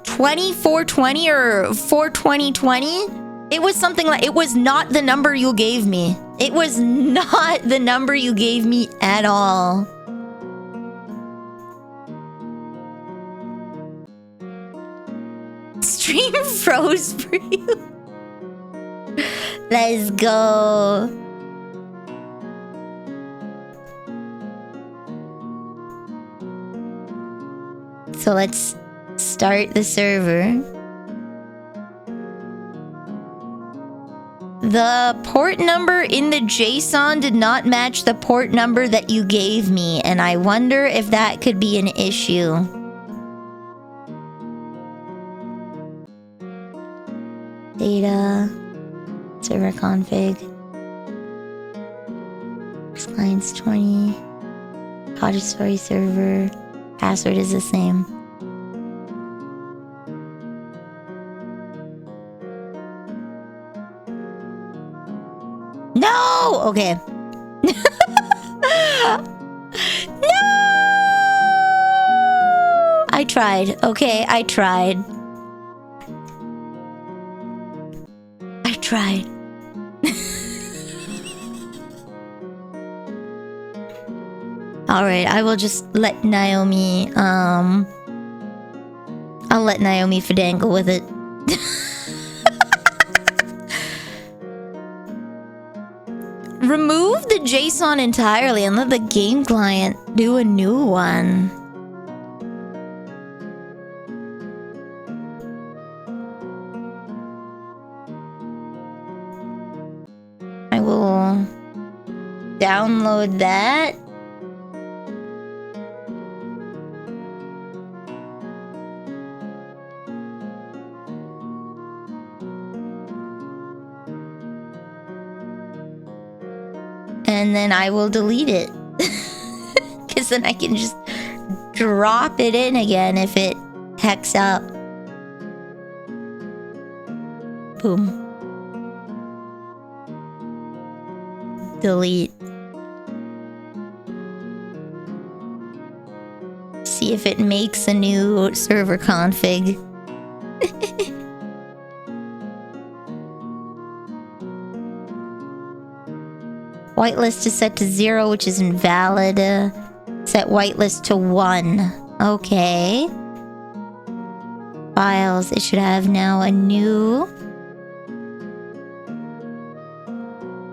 2420 or 42020. It was something like, it was not the number you gave me. It was not the number you gave me at all. Stream froze for you. Let's go. So let's start the server. The port number in the JSON did not match the port number that you gave me, and I wonder if that could be an issue. Data, server config, clients 20, cottage story server, password is the same. No! Okay. No! I tried. Okay, I tried. I tried. Alright, I will just let Naomi, I'll let Naomi finagle with it. Remove the JSON entirely and let the game client do a new one. I will download that. And then I will delete it. Because then I can just drop it in again if it hacks up. Boom. Delete. See if it makes a new server config. Whitelist is set to 0, which is invalid. Set whitelist to 1. Okay. Files. It should have now a new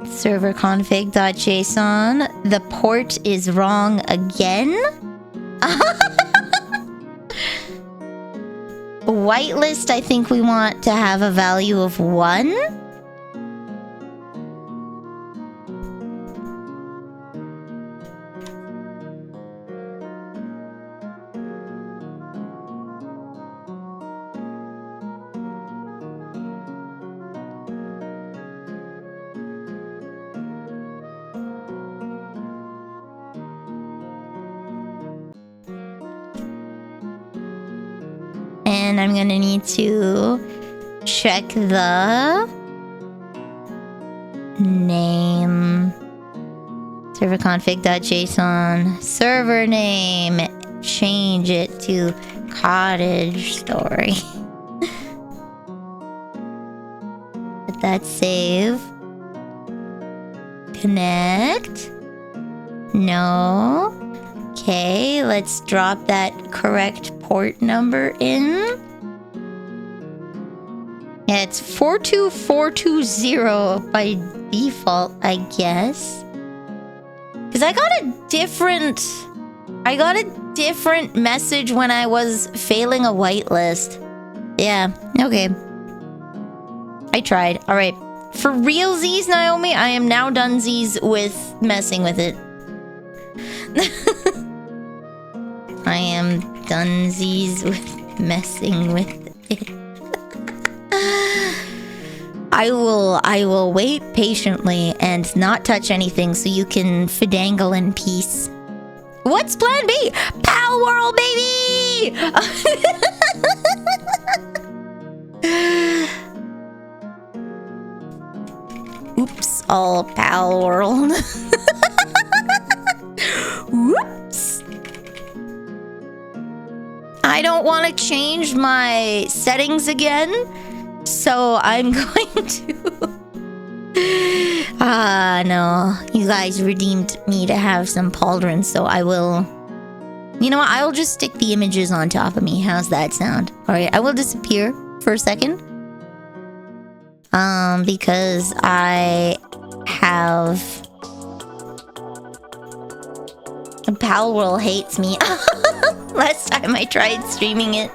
server config.json. The port is wrong again. Whitelist, I think we want to have a value of 1. and I'm gonna need to check the name. Server config.json. Server name. Change it to cottage story. Let that save. Connect. No. Okay, let's drop that correct port number in. Yeah, it's 42420 by default, I guess. Because I got a different message when I was failing a whitelist. Yeah, okay. I tried. Alright. For realsies, Naomi, I am now donesies with messing with it. I am donesies with messing with it. I will wait patiently and not touch anything so you can fidangle in peace. What's plan B? Palworld, baby! Oops, all Palworld. Whoops. I don't want to change my settings again, so I'm going to... no. You guys redeemed me to have some pauldrons, so I will... You know what? I will just stick the images on top of me. How's that sound? Alright, I will disappear for a second. Because I have... Palworld hates me. Last time I tried streaming it.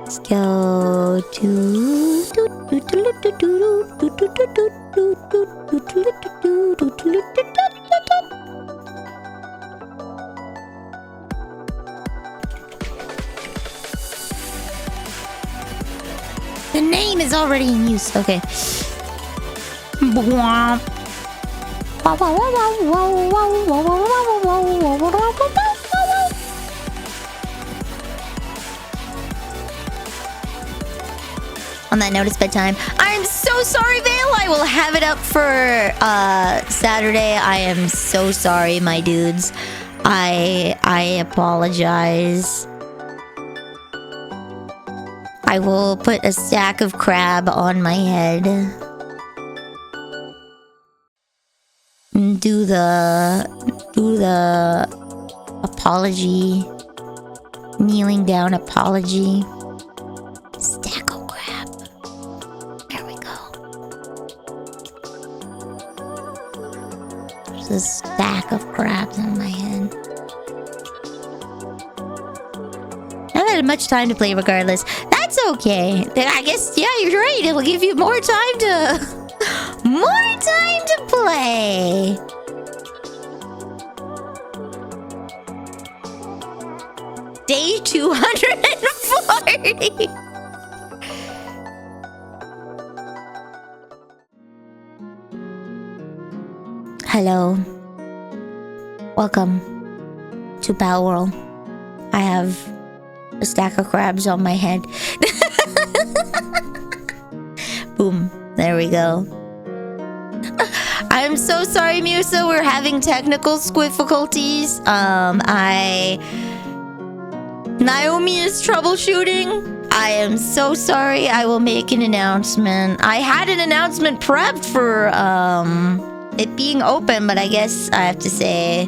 Let's go to... The name is already in use. Okay. On that note, it's bedtime. I'm so sorry, Vale. I will have it up for Saturday. I am so sorry, my dudes. I apologize. I will put a stack of crab on my head. Do the apology. Kneeling down apology. Stack of crab. There we go. There's a stack of crabs on my head. I haven't had much time to play regardless. That's okay. I guess, yeah, you're right. It'll give you more time to... more time to play. Day 240. Hello. Welcome to Palworld. I have a stack of crabs on my head. Boom. There we go. I'm so sorry, Musa. We're having technical difficulties. Naomi is troubleshooting. I am so sorry. I will make an announcement. I had an announcement prepped for it being open, but I guess I have to say...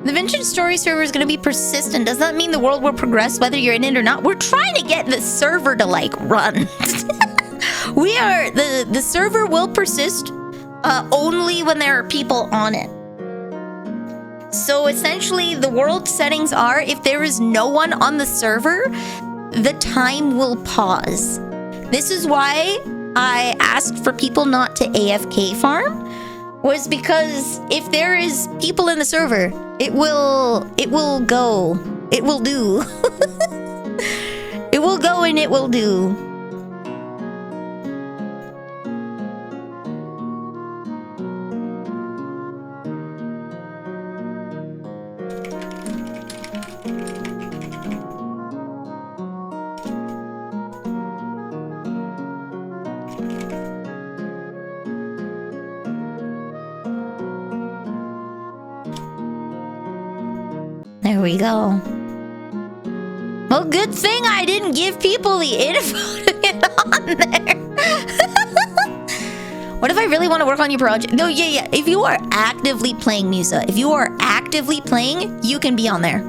The vintage story server is going to be persistent. Does that mean the world will progress whether you're in it or not? We're trying to get the server to like run. We are the server will persist only when there are people on it. So essentially the world settings are if there is no one on the server, the time will pause. This is why I asked for people not to AFK farm, was because if there is people in the server, it will go. It will do. It will go and it will do. There we go. Well, good thing I didn't give people the info to get on there. What if I really want to work on your project? No, yeah. If you are actively playing Musa, if you are actively playing, you can be on there.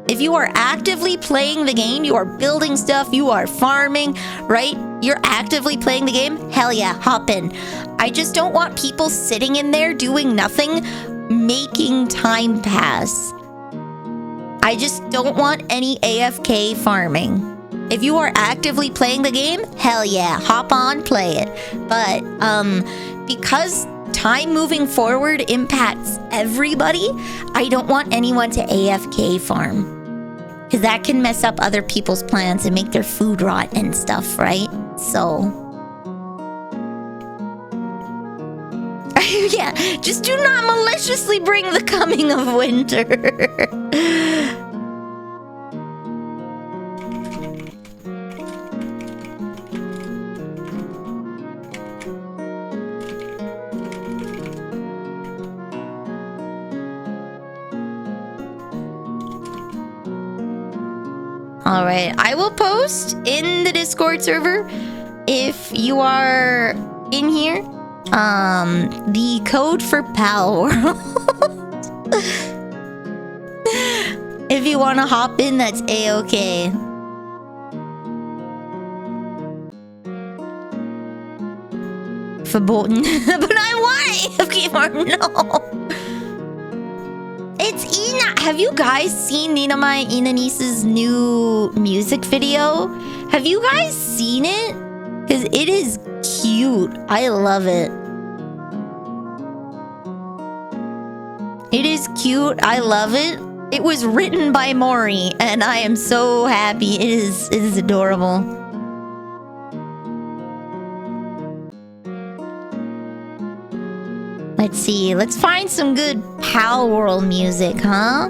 If you are actively playing the game, you are building stuff, you are farming, right? You're actively playing the game, hell yeah, hop in. I just don't want people sitting in there doing nothing, making time pass. I just don't want any AFK farming. If you are actively playing the game, hell yeah, hop on, play it. But because time moving forward impacts everybody, I don't want anyone to AFK farm. Because that can mess up other people's plans and make their food rot and stuff, right? So... yeah, just do not maliciously bring the coming of winter. All right, I will post in the Discord server if you are in here. The code for Palworld. If you want to hop in, that's A-okay. Verboten. But I want AFK farm, no. It's Ina. Have you guys seen Ninamai Inanise's new music video? Have you guys seen it? Because it is cute. I love it. It is cute. I love it. It was written by Mori, and I am so happy. It is adorable. Let's see. Let's find some good Palworld music, huh?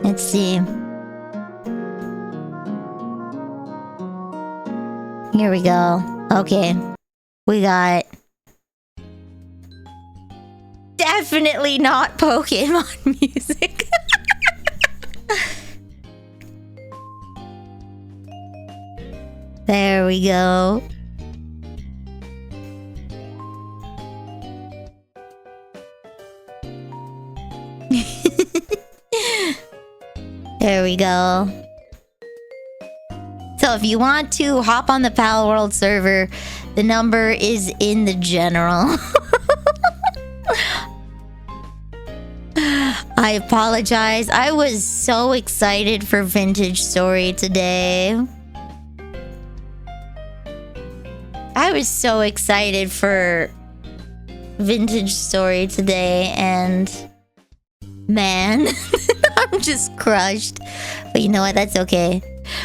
Let's see. Here we go. Okay. We got... definitely not Pokemon music. There we go. There we go. So if you want to hop on the Palworld server, the number is in the general. I apologize. I was so excited for Vintage Story today. I was so excited for Vintage Story today, and man, I'm just crushed. But you know what? That's okay.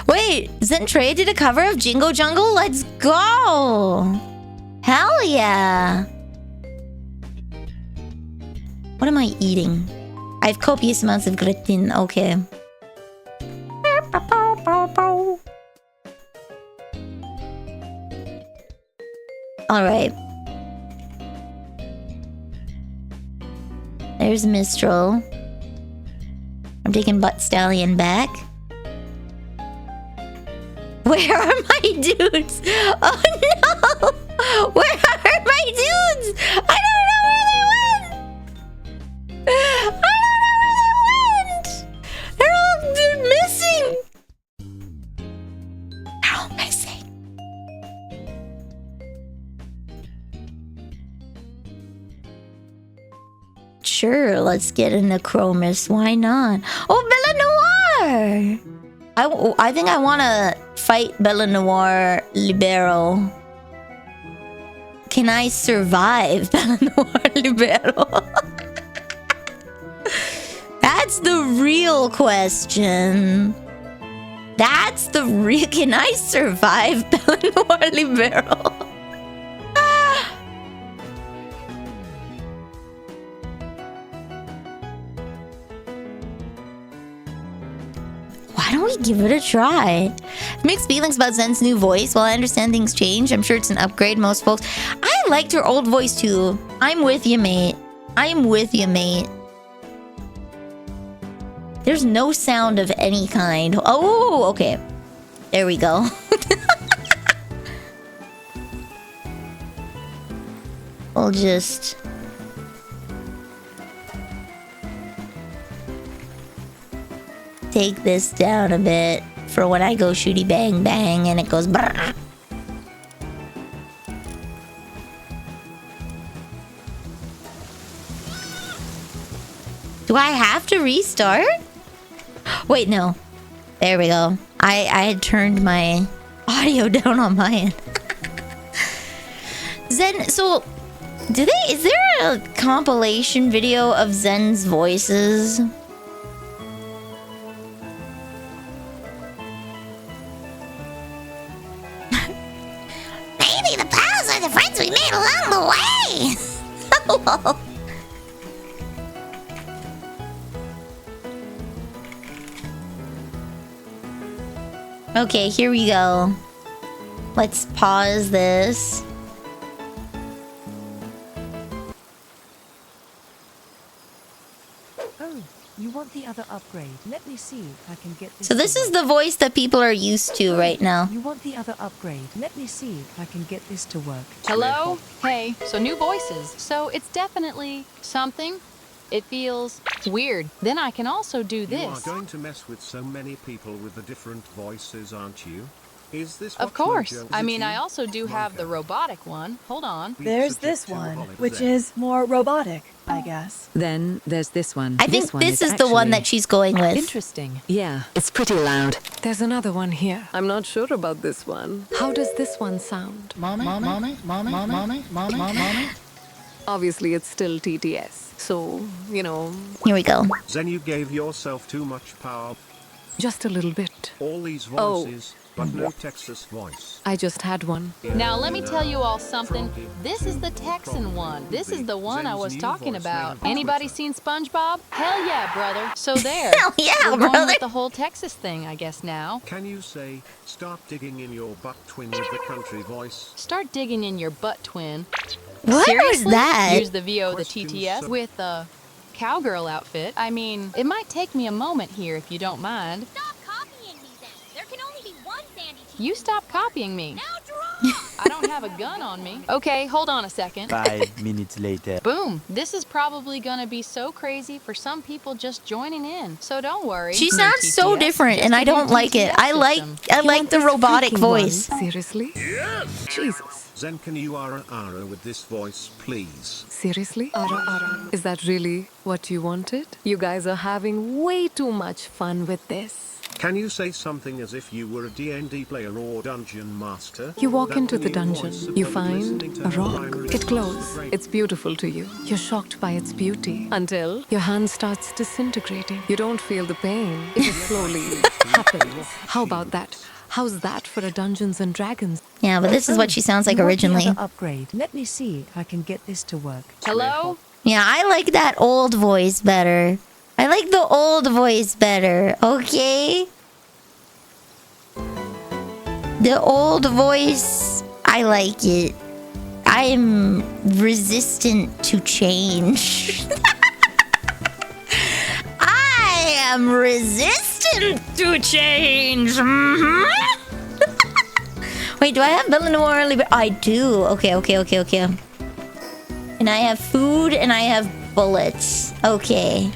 Wait, Zentrey did a cover of Jingo Jungle? Let's go! Hell yeah! What am I eating? I have copious amounts of gluten. Okay. Alright. There's Mistral. I'm taking Butt Stallion back. Where are my dudes? Oh no! Where are my dudes? I don't know where they went! I don't know where they went! They're all missing! They're all missing. Sure, let's get into Chromis. Why not? Oh, Bella Noir! I think I want to fight Bella Noir Libero. Can I survive Bella Noir Libero? That's the real question. That's the real... Can I survive Bella Noir Libero? Why don't we give it a try? Mixed feelings about Zen's new voice. While I understand things change, I'm sure it's an upgrade. Most folks... I liked her old voice too. I'm with you, mate. I'm with you, mate. There's no sound of any kind. Oh, okay. There we go. We'll just... take this down a bit for when I go shooty bang bang and it goes brrr. Do I have to restart? Wait, no. There we go. I had turned my audio down on my end. Zen, so is there a compilation video of Zen's voices? Maybe the pals are the friends we made along the way. Hello. Okay, here we go. Let's pause this. Oh, you want the other upgrade? Let me see if I can get this. So this is the voice that people are used to right now. You want the other upgrade? Let me see if I can get this to work. Hello? Hey, so new voices. So it's definitely something. It feels weird. Then I can also do this. You are going to mess with so many people with the different voices, aren't you? Is this Of what course. Mojo I is mean, you? I also do have the robotic one. Hold on. There's this one, which is more robotic, I guess. Then there's this one. I think this is the one that she's going with. Interesting. Yeah, it's pretty loud. There's another one here. I'm not sure about this one. How does this one sound? Mommy, mommy, mommy, mommy, mommy, mommy, mommy. Obviously, it's still TTS. So, you know. Here we go. Zen, you gave yourself too much power. Just a little bit. All these voices, but no Texas voice. I just had one. Now let me tell you all something. This is the Texan one. This is the one I was talking about. Anybody seen SpongeBob? Hell yeah, brother. So there. Hell yeah, We're brother. going with the whole Texas thing, I guess now. Can you say, start digging in your butt twin with the country voice? Start digging in your butt twin. What Seriously? was that? Use the VO, the TTS with a cowgirl outfit. I mean, it might take me a moment here if you don't mind. Stop copying me then. There can only be one Sandy T. You stop copying me. Now draw. I don't have a gun on me. Okay, hold on a second. 5 minutes later. Boom. This is probably gonna be so crazy for some people just joining in. So don't worry. She No sounds so TTS, different, just and a I don't new like it. TTS I system. like the robotic voice. Seriously? Yes! Jesus. Zen, can you ara with this voice, please? Seriously? Is that really what you wanted? You guys are having way too much fun with this. Can you say something as if you were a D&D player or dungeon master? You walk That into the new dungeon, voice you of find listening to a her rock. pirate It glows. voice. It's beautiful to you. You're shocked by its beauty until your hand starts disintegrating. You don't feel the pain. It just slowly happens. How about that? How's that for a Dungeons and Dragons? Yeah, but this is what she sounds like You want the originally. other upgrade? Let me see if I can get this to work. Hello? Yeah, I like that old voice better. I like the old voice better, okay? The old voice, I like it. I am resistant to change. I am resistant to change. Wait, do I have Bellinor? I do. Okay. And I have food and I have bullets. Okay.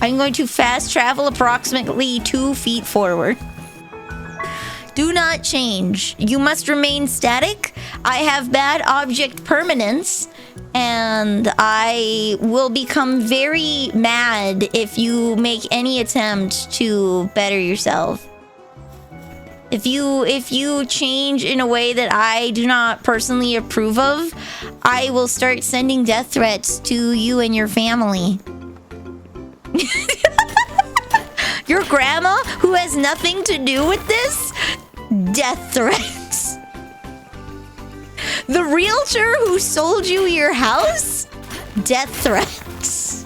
I'm going to fast travel approximately 2 feet forward. Do not change. You must remain static. I have bad object permanence. And I will become very mad if you make any attempt to better yourself. If you change in a way that I do not personally approve of, I will start sending death threats to you and your family. Your grandma, who has nothing to do with this, death threats. The realtor who sold you your house, death threats.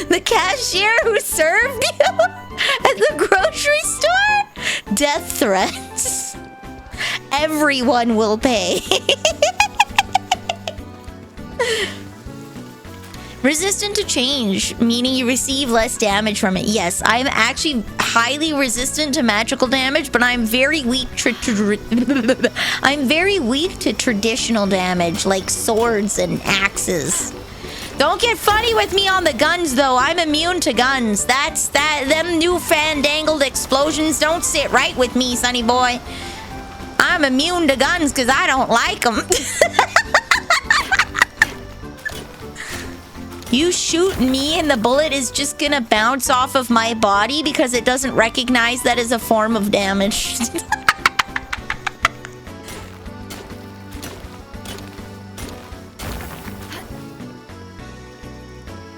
The cashier who served you at the grocery store, death threats. Everyone will pay. Resistant to change, meaning you receive less damage from it. Yes, I'm actually highly resistant to magical damage, but I'm very weak I'm very weak to traditional damage, like swords and axes. Don't get funny with me on the guns, though. I'm immune to guns. Them new fandangled explosions don't sit right with me, sonny boy. I'm immune to guns because I don't like them. You shoot me and the bullet is just gonna bounce off of my body because it doesn't recognize that as a form of damage.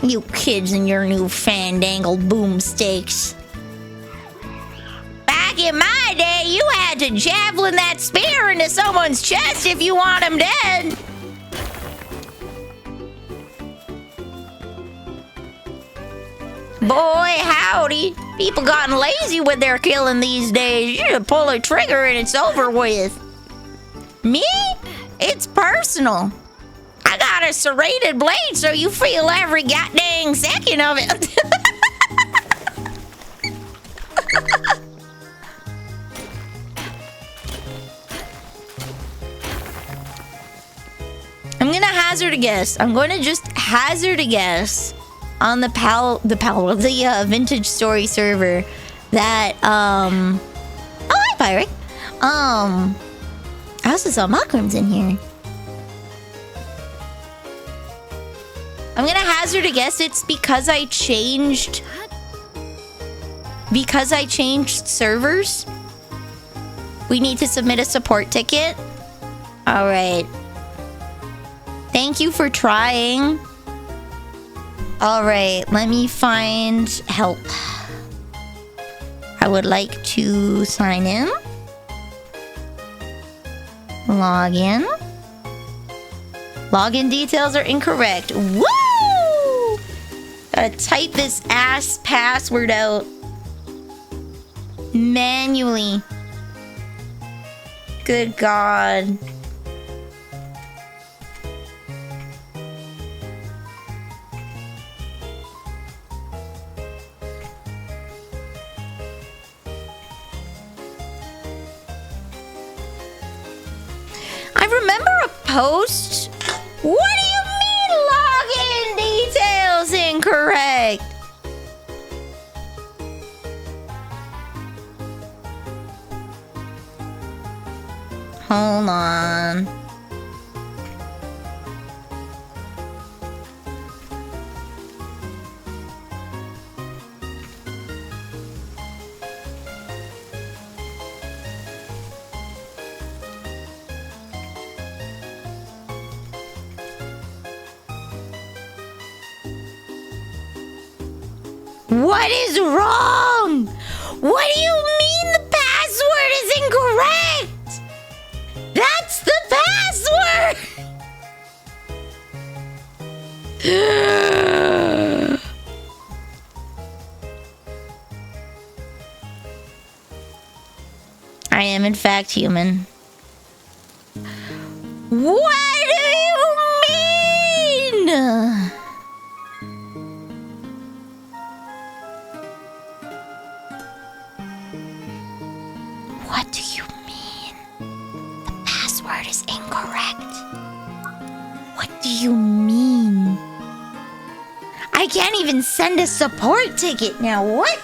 You kids and your new fandangled boomsticks. Back in my day, you had to javelin that spear into someone's chest if you want them dead. Boy, howdy. People gotten lazy with their killing these days. You just pull a trigger and it's over with. Me? It's personal. I got a serrated blade so you feel every goddamn second of it. I'm gonna hazard a guess. I'm going to just hazard a guess on the Vintage Story server that oh, hi Pyric. I also saw Mockram's in here. I'm gonna hazard a guess it's because I changed servers. We need to submit a support ticket. All right. Thank you for trying. All right, let me find help. I would like to sign in. Log in. Login details are incorrect. Woo! Gotta type this ass password out manually. Good God. I remember a post. What do you mean login details incorrect? Hold on. What is wrong? What do you mean the password is incorrect? That's the password! I am in fact human. What do you mean? What do you mean? password is incorrect. What do you mean? I can't even send a support ticket now. What?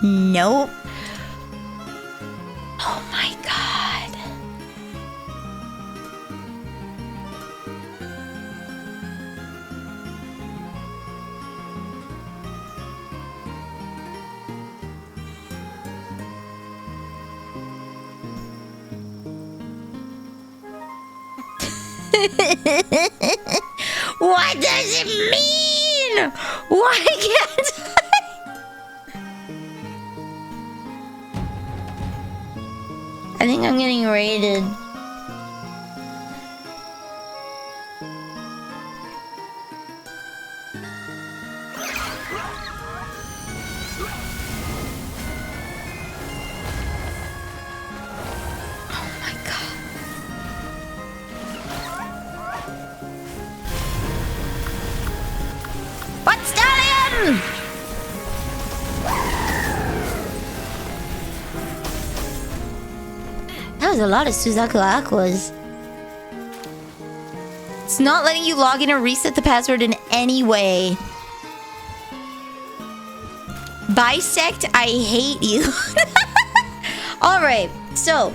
Nope. Oh my god. What does it mean? Why can't I? I think I'm getting raided. Oh my god. What stallion? That was a lot of Suzaku Aquas. It's not letting you log in or reset the password in any way. Bisect, I hate you. Alright, so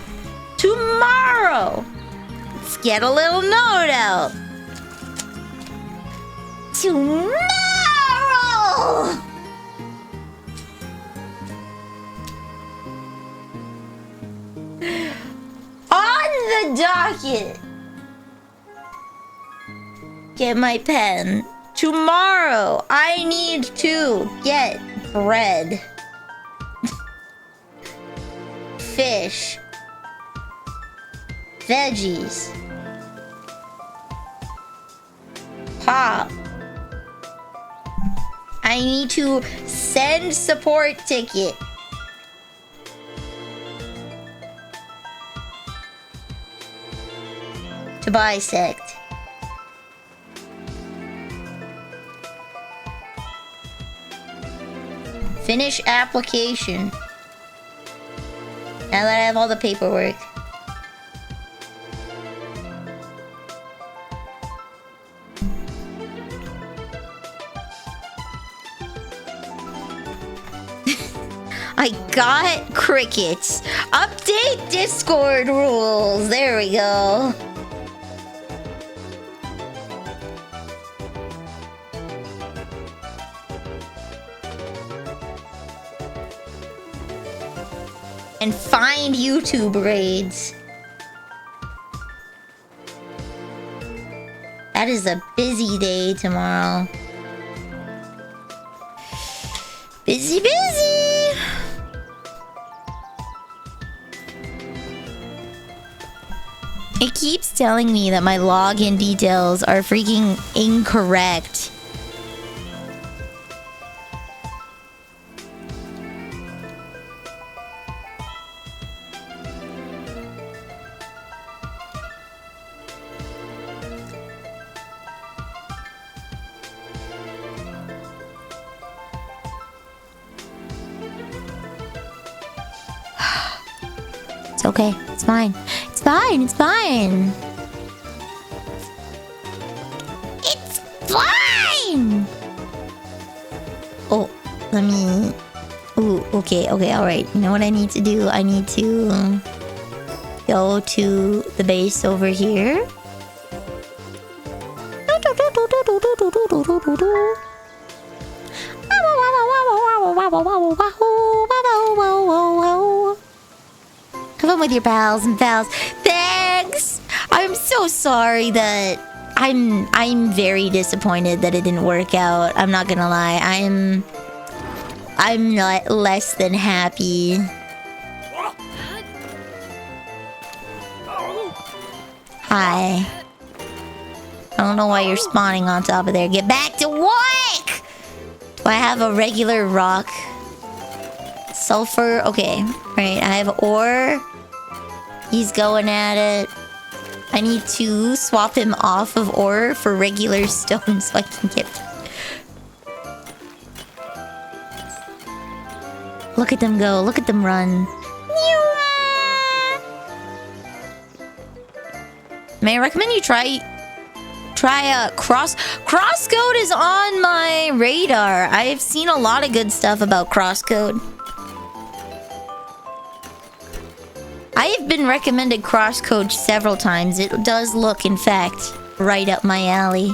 tomorrow, let's get a little note out. Tomorrow! On the docket. Get my pen. Tomorrow, I need to get bread. Fish. Veggies. Pop. I need to send support ticket. To bisect. Finish application. Now that I have all the paperwork. I got crickets. Update Discord rules. There we go. And find YouTube raids. That is a busy day tomorrow. Busy, busy. It keeps telling me that my login details are freaking incorrect. It's okay. It's fine. It's fine. It's fine. It's fine! Oh, let me... Ooh, okay, alright. You know what I need to do? I need to... go to the base over here. Have fun with your pals and pals. Thanks! I'm so sorry that... I'm very disappointed that it didn't work out. I'm not gonna lie. I'm not less than happy. Hi. I don't know why you're spawning on top of there. Get back to work! Do I have a regular rock? Sulfur. Okay. Alright, I have ore. He's going at it. I need to swap him off of ore for regular stone so I can get... Look at them go. Look at them run. May I recommend you try crosscode is on my radar. I've seen a lot of good stuff about crosscode. I have been recommended crosscode several times. It does look, in fact, right up my alley.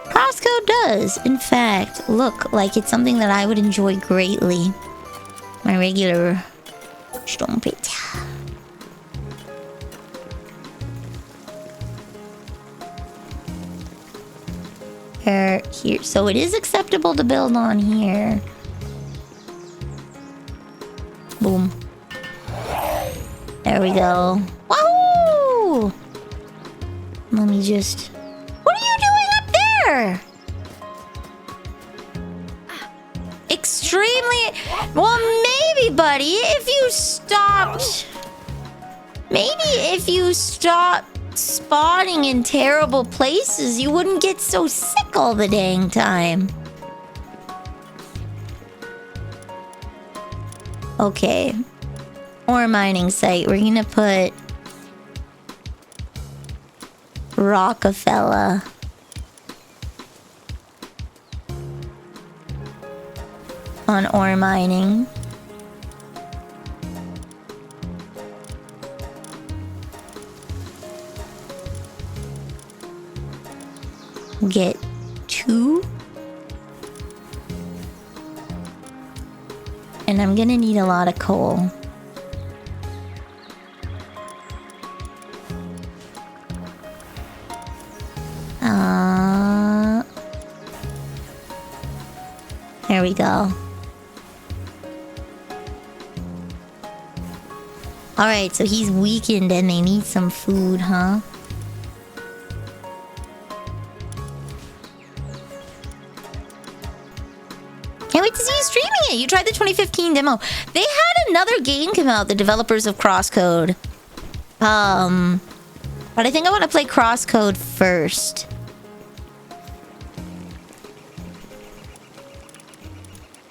Crosscode does, in fact, look like it's something that I would enjoy greatly. My regular stone pit. Here, so it is acceptable to build on here. Boom. There we go. Wahoo! Let me just... What are you doing up there? Extremely... Well, maybe, buddy, if you stopped... Maybe if you stopped spawning in terrible places, you wouldn't get so sick all the dang time. Okay. Ore mining site. We're gonna put... Rockefeller. On ore mining. Get 2. And I'm gonna need a lot of coal. There we go. Alright, so he's weakened and they need some food, huh? Can't wait to see you streaming it! You tried the 2015 demo. They had another game come out, the developers of Crosscode. But I think I want to play Crosscode first.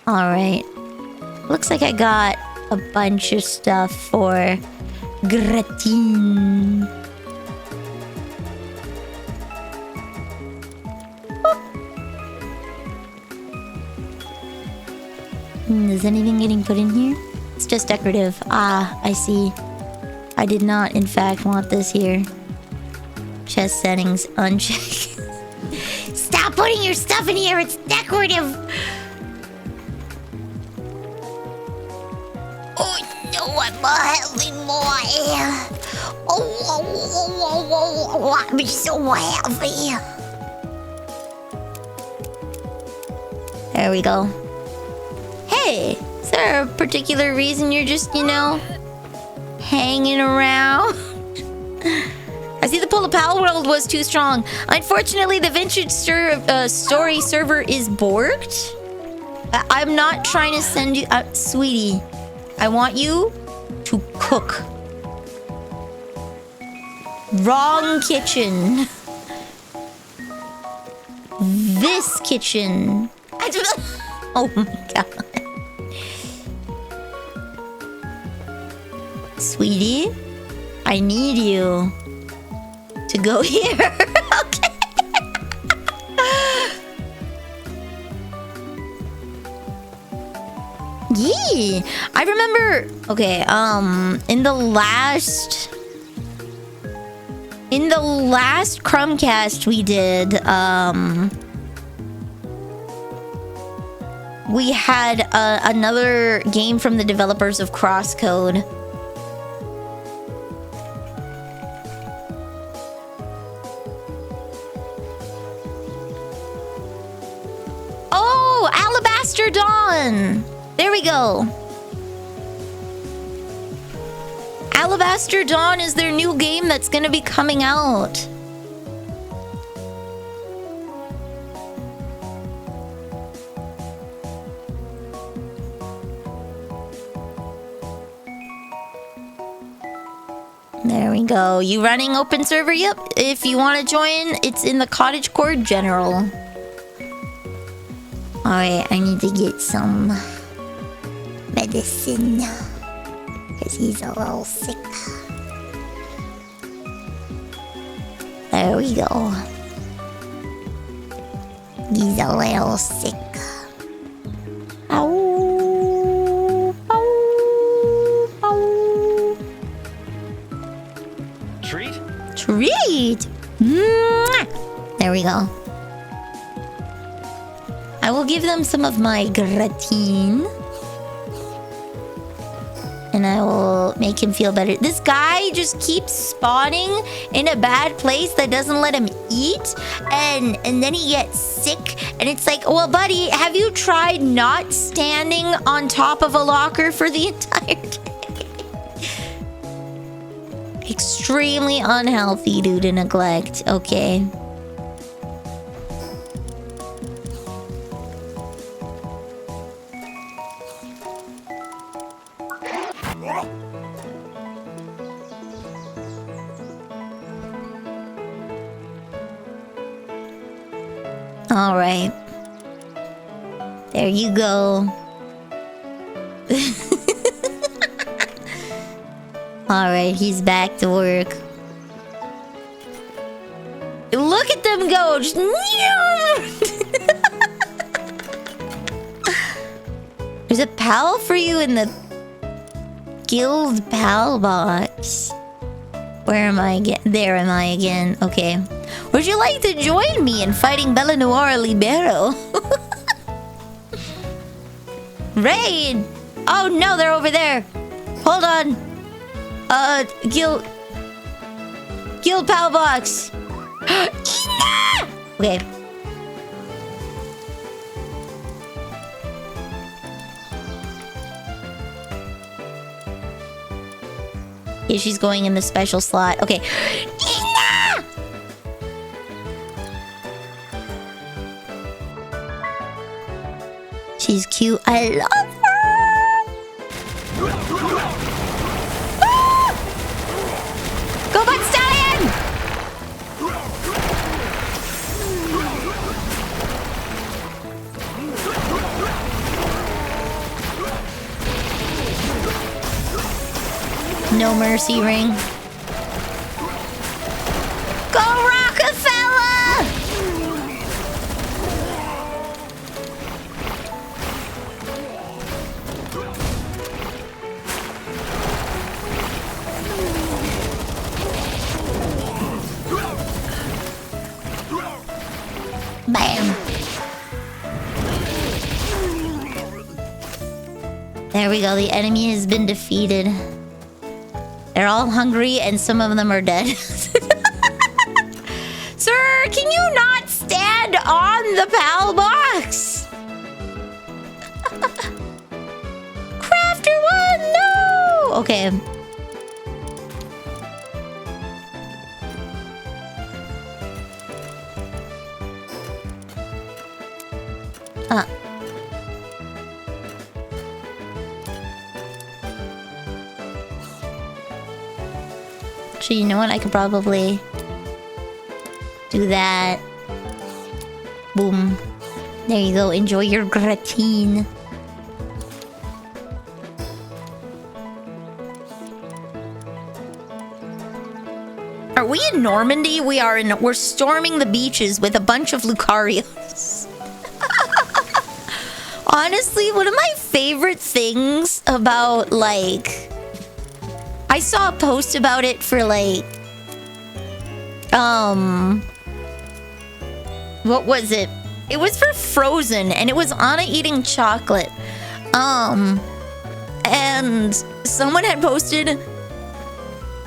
Alright. Looks like I got a bunch of stuff for gratin. Is anything getting put in here? It's just decorative. Ah, I see. I did not, in fact, want this here. Chest settings unchecked. Stop putting your stuff in here! It's decorative! Oh no, I'm having more air. Oh, I'm so heavy. There we go. Hey, is there a particular reason you're just, you know, hanging around? I see the pull of Palworld was too strong. Unfortunately, the vintage story server is borked. I'm not trying to send you... sweetie, I want you to cook. Wrong kitchen. This kitchen. Oh my god. Sweetie, I need you to go here. Okay. Yee. I remember, okay, in the last Crumbcast we did, we had another game from the developers of Crosscode. Oh, Alabaster Dawn! There we go. Alabaster Dawn is their new game that's gonna be coming out. There we go. You running open server? Yep. If you want to join, it's in the Cottagecore General. Alright, I need to get some medicine. Because he's a little sick. There we go. He's a little sick. Ow. Ow. Ow. Treat? Treat! Mwah! There we go. I will give them some of my gratine. And I will make him feel better. This guy just keeps spawning in a bad place that doesn't let him eat. And then he gets sick. And it's like, well, buddy, have you tried not standing on top of a locker for the entire day? Extremely unhealthy due to neglect. Okay. All right. There you go. All right, he's back to work. Look at them go. Just There's a pal for you in the guild pal box. Where am I again? There am I again. Okay. Would you like to join me in fighting Bella Noir Libero? Raid! Oh no, they're over there. Hold on. Guild pal box. Okay. Yeah, she's going in the special slot. Okay. She's cute. I love her. Ah! Go Butt Stallion! No mercy ring. Go Rockefeller! Bam! There we go, the enemy has been defeated. They're all hungry and some of them are dead. Sir, can you not stand on the PAL box? Crafter 1, no! Okay. Actually, you know what? I could probably do that. Boom. There you go. Enjoy your gratine. Are we in Normandy? We're storming the beaches with a bunch of Lucarios. Honestly, one of my favorite things about, like... I saw a post about it for, like... What was it? It was for Frozen, and it was Anna eating chocolate. And someone had posted...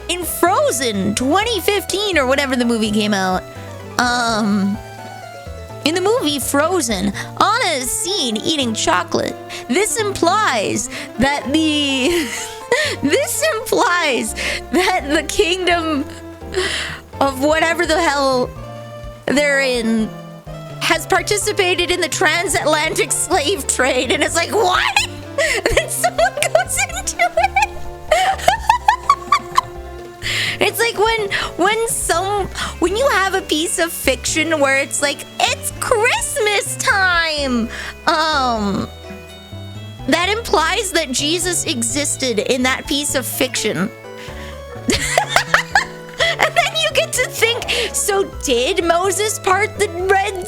In Frozen 2015, or whatever the movie came out, In the movie Frozen, Anna is seen eating chocolate. This implies that the kingdom of whatever the hell they're in has participated in the transatlantic slave trade, and it's like, what? And then someone goes into it. It's like when you have a piece of fiction where it's like, it's Christmas time. That implies that Jesus existed in that piece of fiction. And then you get to think, so did Moses part the Red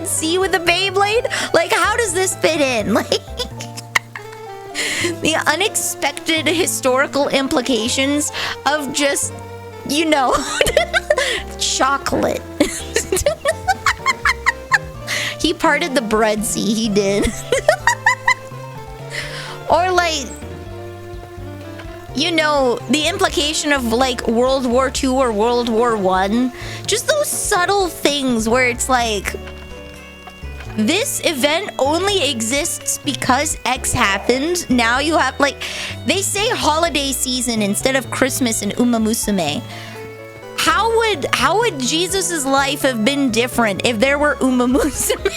Sea with a Beyblade? Like, how does this fit in? Like, the unexpected historical implications of just, you know, chocolate. He parted the Red Sea, he did. Or like, you know, the implication of like World War II or World War I. Just those subtle things where it's like, this event only exists because X happened. Now you have, like, they say holiday season instead of Christmas in Uma Musume. How would Jesus's life have been different if there were Uma Musume?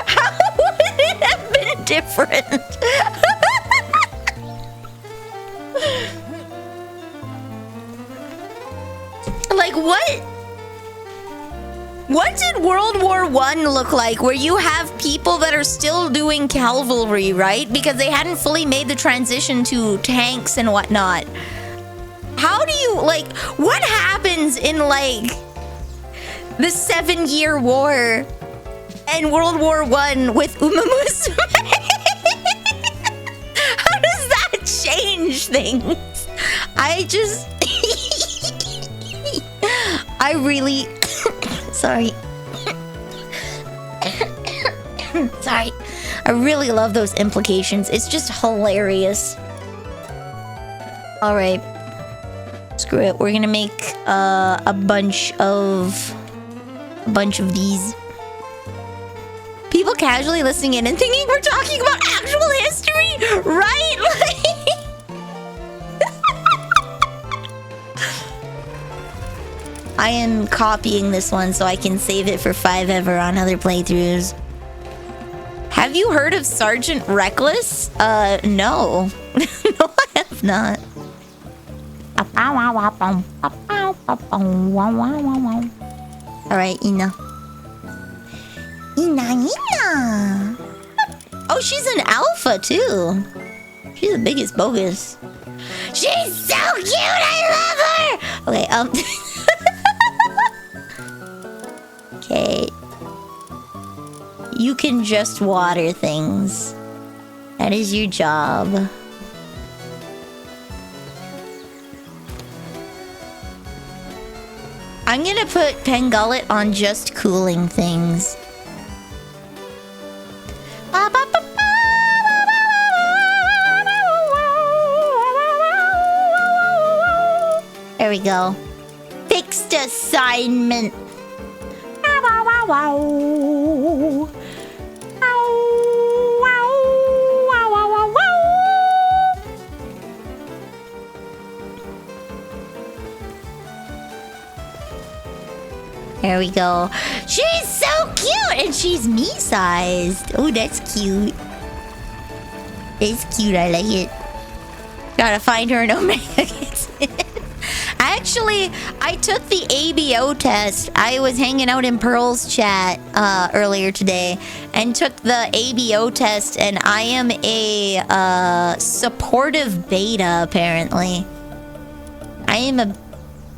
How would it have been different? Like, what did World War I look like, where you have people that are still doing cavalry, right? Because they hadn't fully made the transition to tanks and whatnot. How do you, like, what happens in, like, the 7-Year War and World War I with Uma Musume? How does that change things? I really... Sorry. Sorry. I really love those implications. It's just hilarious. Alright. Screw it. We're gonna make a bunch of these. People casually listening in and thinking we're talking about actual history, right? Like... I am copying this one so I can save it for 5 ever on other playthroughs. Have you heard of Sergeant Reckless? No. No, I have not. Alright, Ina. Ina. Oh, she's an alpha too. She's the biggest bogus. She's so cute, I love her! Okay, Okay. You can just water things. That is your job. I'm gonna put Pengullet on just cooling things. There we go. Fixed assignment. There we go. She's so cute, and she's me-sized. Oh, that's cute. It's cute. I like it. Gotta find her in Omega. Actually, I took the ABO test. I was hanging out in Pearl's chat earlier today and took the ABO test, and I am a supportive beta, apparently. I am a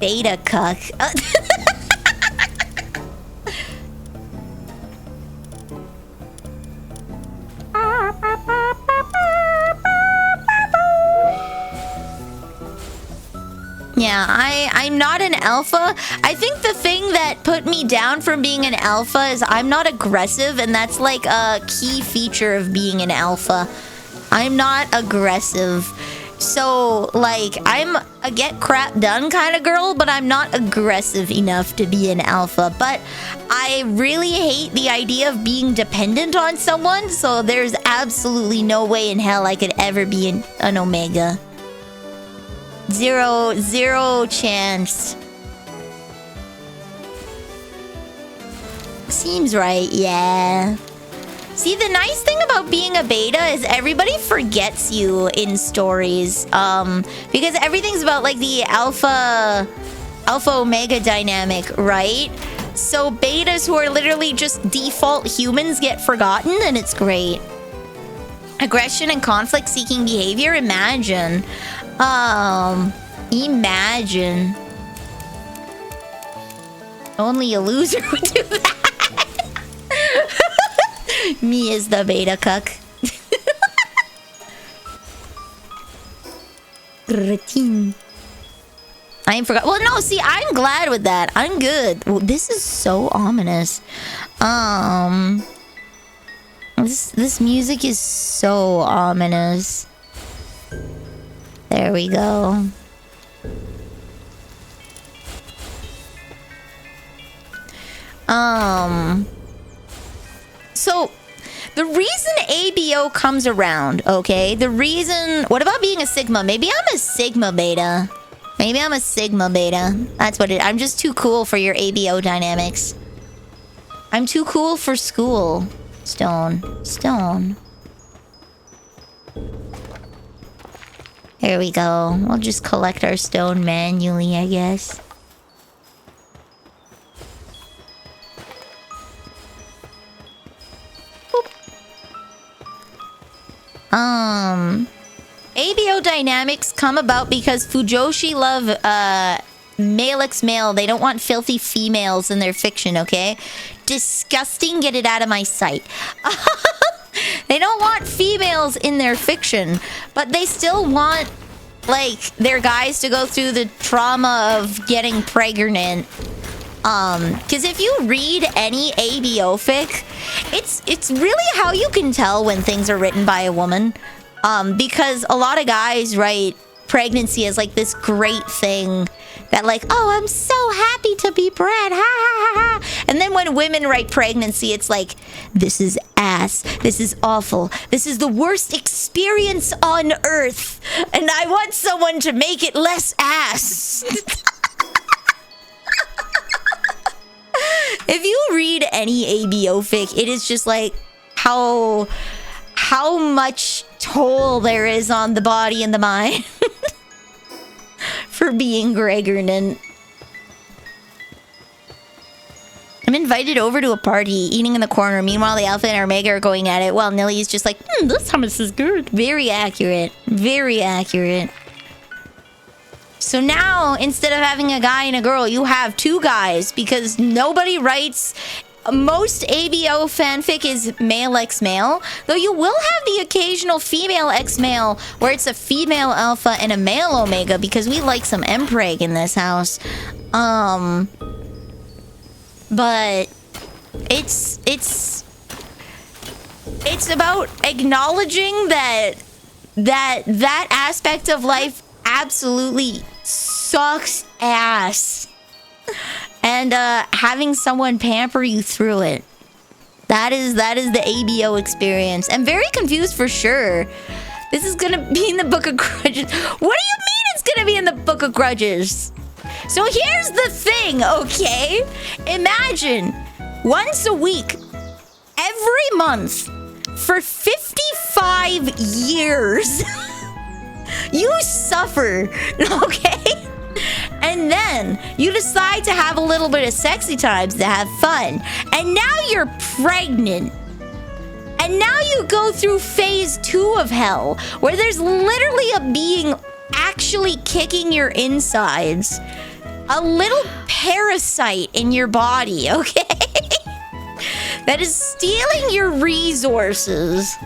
beta cuck. Yeah, I'm not an alpha. I think the thing that put me down from being an alpha is I'm not aggressive, and that's like a key feature of being an alpha. I'm not aggressive. So, like, I'm a get crap done kind of girl, but I'm not aggressive enough to be an alpha. But I really hate the idea of being dependent on someone, so there's absolutely no way in hell I could ever be an omega. Zero chance. Seems right, yeah. See, the nice thing about being a beta is everybody forgets you in stories. Because everything's about like the alpha omega dynamic, right? So betas who are literally just default humans get forgotten, and it's great. Aggression and conflict seeking behavior, imagine. Imagine. Only a loser would do that. Me is the beta cuck. I ain't forgot. Well, no, see, I'm glad with that. I'm good. Well, this is so ominous. This music is so ominous. There we go. So, the reason ABO comes around, okay? The reason... What about being a Sigma? Maybe I'm a Sigma beta. Maybe I'm a Sigma beta. That's what it... I'm just too cool for your ABO dynamics. I'm too cool for school. Stone. Here we go. We'll just collect our stone manually, I guess. ABO dynamics come about because Fujoshi love male x male. They don't want filthy females in their fiction, okay? Disgusting, get it out of my sight. They don't want females in their fiction, but they still want, like, their guys to go through the trauma of getting pregnant. Because if you read any ABO fic, it's really how you can tell when things are written by a woman. Because a lot of guys write pregnancy as like this great thing that like, oh, I'm so happy to be bred, ha ha ha ha. And then when women write pregnancy, it's like, this is ass, this is awful, this is the worst experience on earth, and I want someone to make it less ass. If you read any ABO fic, it is just like how much toll there is on the body and the mind for being Gregornant. I'm invited over to a party, eating in the corner. Meanwhile, the Alpha and Omega are going at it. While Nilly is just like, this hummus is good. Very accurate. Very accurate. So now, instead of having a guy and a girl, you have two guys because nobody writes... Most ABO fanfic is male x male, though you will have the occasional female x male where it's a female alpha and a male omega because we like some mpreg in this house. But it's about acknowledging that aspect of life absolutely sucks ass. And having someone pamper you through it. That is the ABO experience. I'm very confused for sure. This is gonna be in the Book of Grudges. What do you mean it's gonna be in the Book of Grudges? So here's the thing, okay? Imagine once a week, every month, for 55 years, you suffer, okay? And then you decide to have a little bit of sexy times to have fun. And now you're pregnant. And now you go through phase 2 of hell, where there's literally a being actually kicking your insides. A little parasite in your body, okay? That is stealing your resources.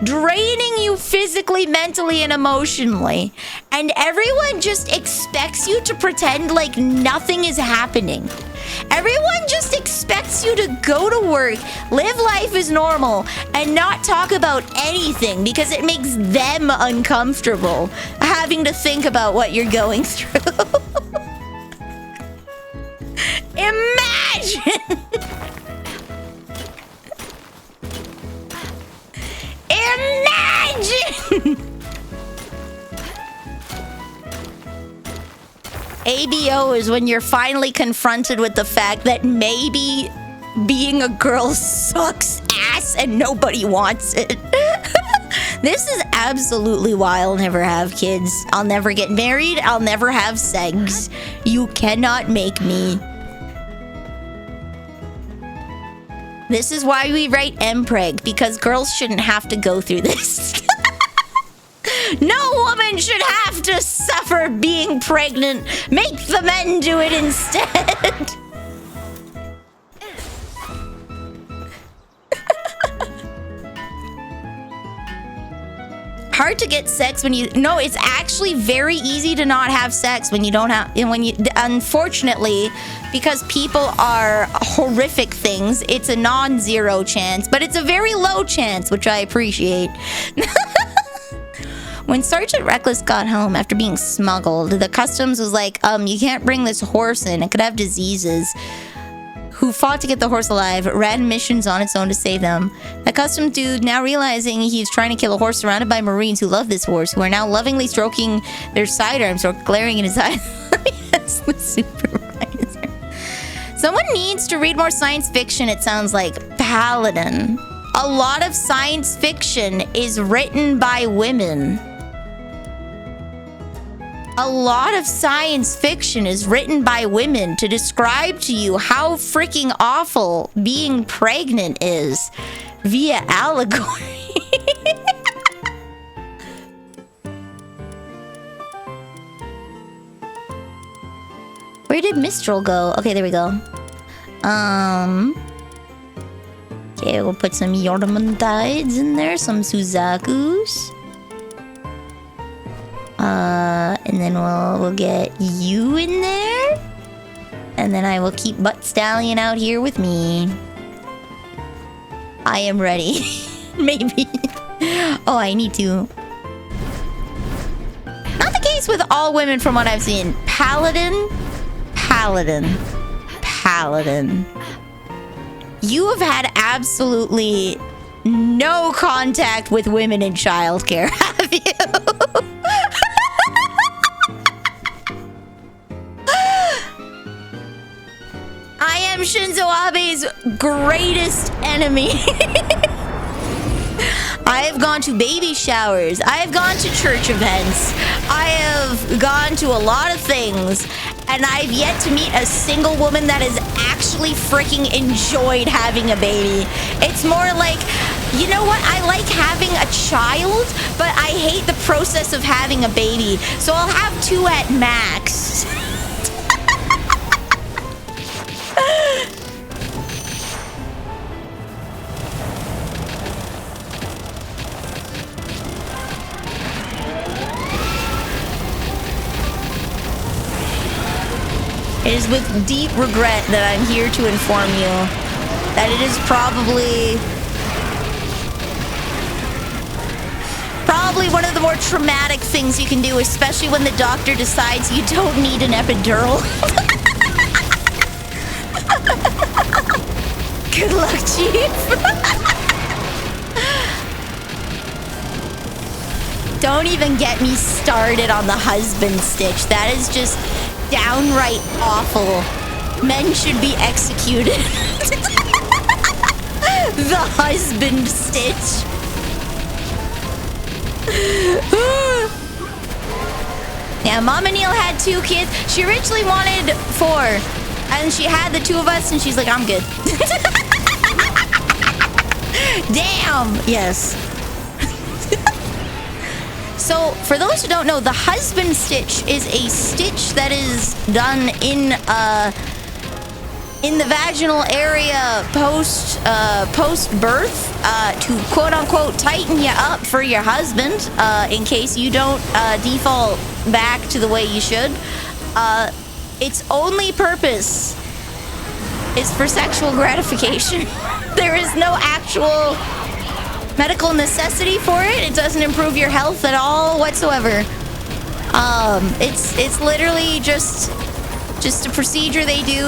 Draining you physically, mentally, and emotionally. And everyone just expects you to pretend like nothing is happening. Everyone just expects you to go to work, live life as normal, and not talk about anything because it makes them uncomfortable. having to think about what you're going through. Imagine! Imagine! ABO is when you're finally confronted with the fact that maybe being a girl sucks ass and nobody wants it. This is absolutely why I'll never have kids. I'll never get married. I'll never have sex. You cannot make me. This is why we write mpreg, because girls shouldn't have to go through this. No woman should have to suffer being pregnant. Make the men do it instead. Hard to get sex when you... No, it's actually very easy to not have sex when you don't have... Unfortunately, because people are horrific things, it's a non-zero chance, but it's a very low chance, which I appreciate. When Sergeant Reckless got home after being smuggled, the customs was like, you can't bring this horse in. It could have diseases. Who fought to get the horse alive, ran missions on its own to save them. The customs dude, now realizing he's trying to kill a horse, surrounded by Marines who love this horse, who are now lovingly stroking their sidearms or glaring in his eyes. Yes, the supervisor. Someone needs to read more science fiction, it sounds like. Paladin. A lot of science fiction is written by women. A lot of science fiction is written by women to describe to you how freaking awful being pregnant is via allegory. Where did Mistral go? Okay, there we go. Okay, we'll put some Yordamontides in there, some Suzakus. And then we'll get you in there. And then I will keep Butt Stallion out here with me. I am ready. Maybe. Oh, I need to. Not the case with all women from what I've seen. Paladin. Paladin. Paladin. You have had absolutely no contact with women in childcare, have you? I am Shinzo Abe's greatest enemy. I have gone to baby showers. I have gone to church events. I have gone to a lot of things. And I've yet to meet a single woman that has actually freaking enjoyed having a baby. It's more like, you know what? I like having a child, but I hate the process of having a baby. So I'll have 2 at max. It is with deep regret that I'm here to inform you that it is probably one of the more traumatic things you can do, especially when the doctor decides you don't need an epidural. Good luck, Chief. Don't even get me started on the husband stitch. That is just downright awful. Men should be executed. The husband stitch. Yeah, Mama Neil had 2 kids. She originally wanted 4. And she had the 2 of us, and she's like, I'm good. Damn! Yes. So, for those who don't know, the husband stitch is a stitch that is done in the vaginal area post-birth to quote-unquote tighten you up for your husband in case you don't default back to the way you should. Its only purpose is for sexual gratification. There is no actual medical necessity for it. It doesn't improve your health at all whatsoever. It's literally just a procedure they do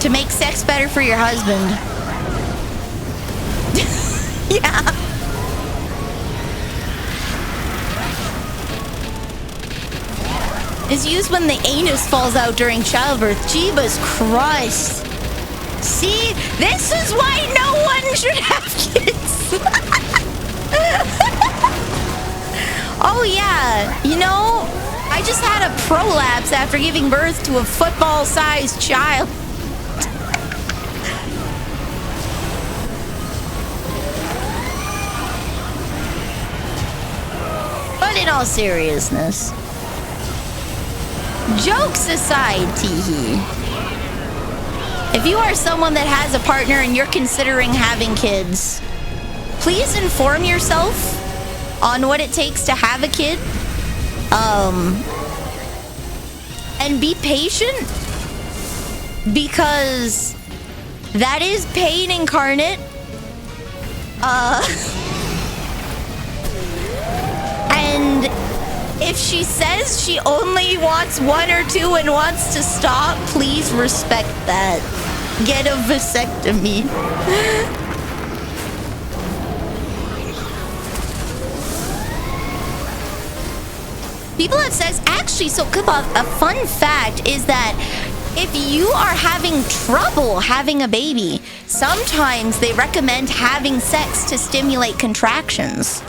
to make sex better for your husband. Yeah. Is used when the anus falls out during childbirth. Jeebus Christ. See, this is why no one should have kids. Oh yeah, you know, I just had a prolapse after giving birth to a football-sized child. But in all seriousness, jokes aside, teehee, if you are someone that has a partner and you're considering having kids, please inform yourself on what it takes to have a kid. And be patient, because that is pain incarnate. And if she says she only wants one or two and wants to stop, please respect that. Get a vasectomy. People have said, actually, so a fun fact is that if you are having trouble having a baby, sometimes they recommend having sex to stimulate contractions.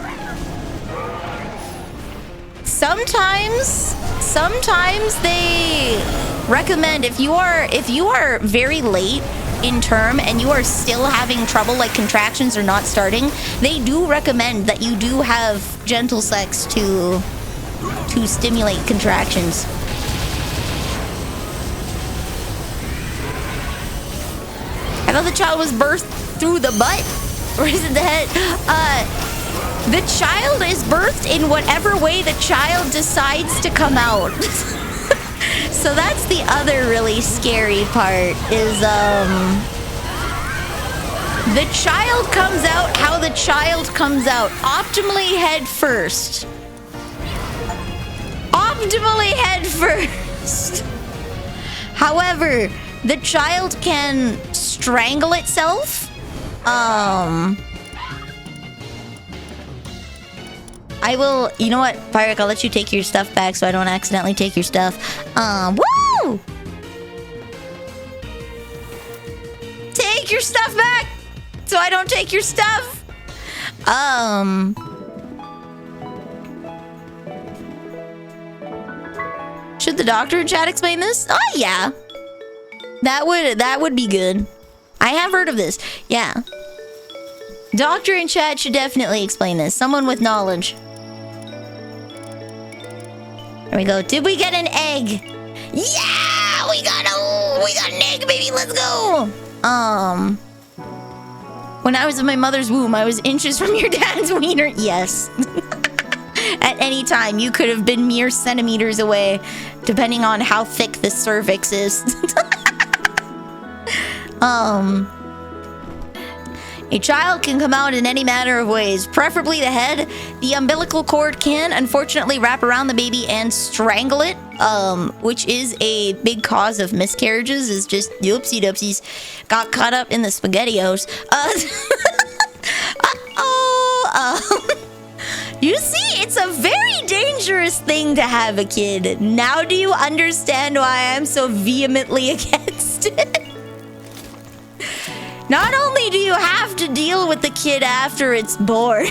Sometimes they recommend if you are very late in term and you are still having trouble, like contractions are not starting, they do recommend that you do have gentle sex to stimulate contractions. I thought the child was birthed through the butt, or is it the head? The child is birthed in whatever way the child decides to come out. So that's the other really scary part, is the child comes out how the child comes out, optimally head first. Optimally head first. However, the child can strangle itself. I will, you know what, Pyric, I'll let you take your stuff back so I don't accidentally take your stuff. Woo! Take your stuff back so I don't take your stuff. Should the doctor in chat explain this? Oh yeah. That would be good. I have heard of this. Yeah. Doctor in chat should definitely explain this. Someone with knowledge. There we go. Did we get an egg? Yeah! We got an egg, baby. Let's go. When I was in my mother's womb, I was inches from your dad's wiener. Yes. At any time, you could have been mere centimeters away, depending on how thick the cervix is. A child can come out in any manner of ways, preferably the head. The umbilical cord can, unfortunately, wrap around the baby and strangle it, which is a big cause of miscarriages, is just oopsie doopsies. Got caught up in the SpaghettiOs. You see, it's a very dangerous thing to have a kid. Now do you understand why I'm so vehemently against it? Not only do you have to deal with the kid after it's born,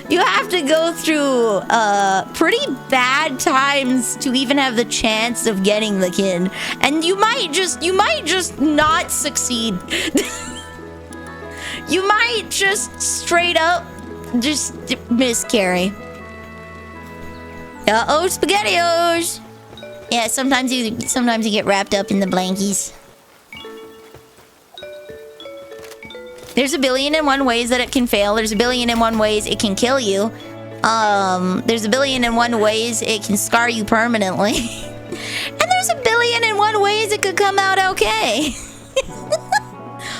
you have to go through pretty bad times to even have the chance of getting the kid. And you might just not succeed. You might just straight up just miscarry. Uh-oh, SpaghettiOs. Yeah, sometimes you get wrapped up in the blankies. There's a billion and one ways that it can fail. There's a billion and one ways it can kill you. There's a billion and one ways it can scar you permanently. And there's a billion and one ways it could come out okay.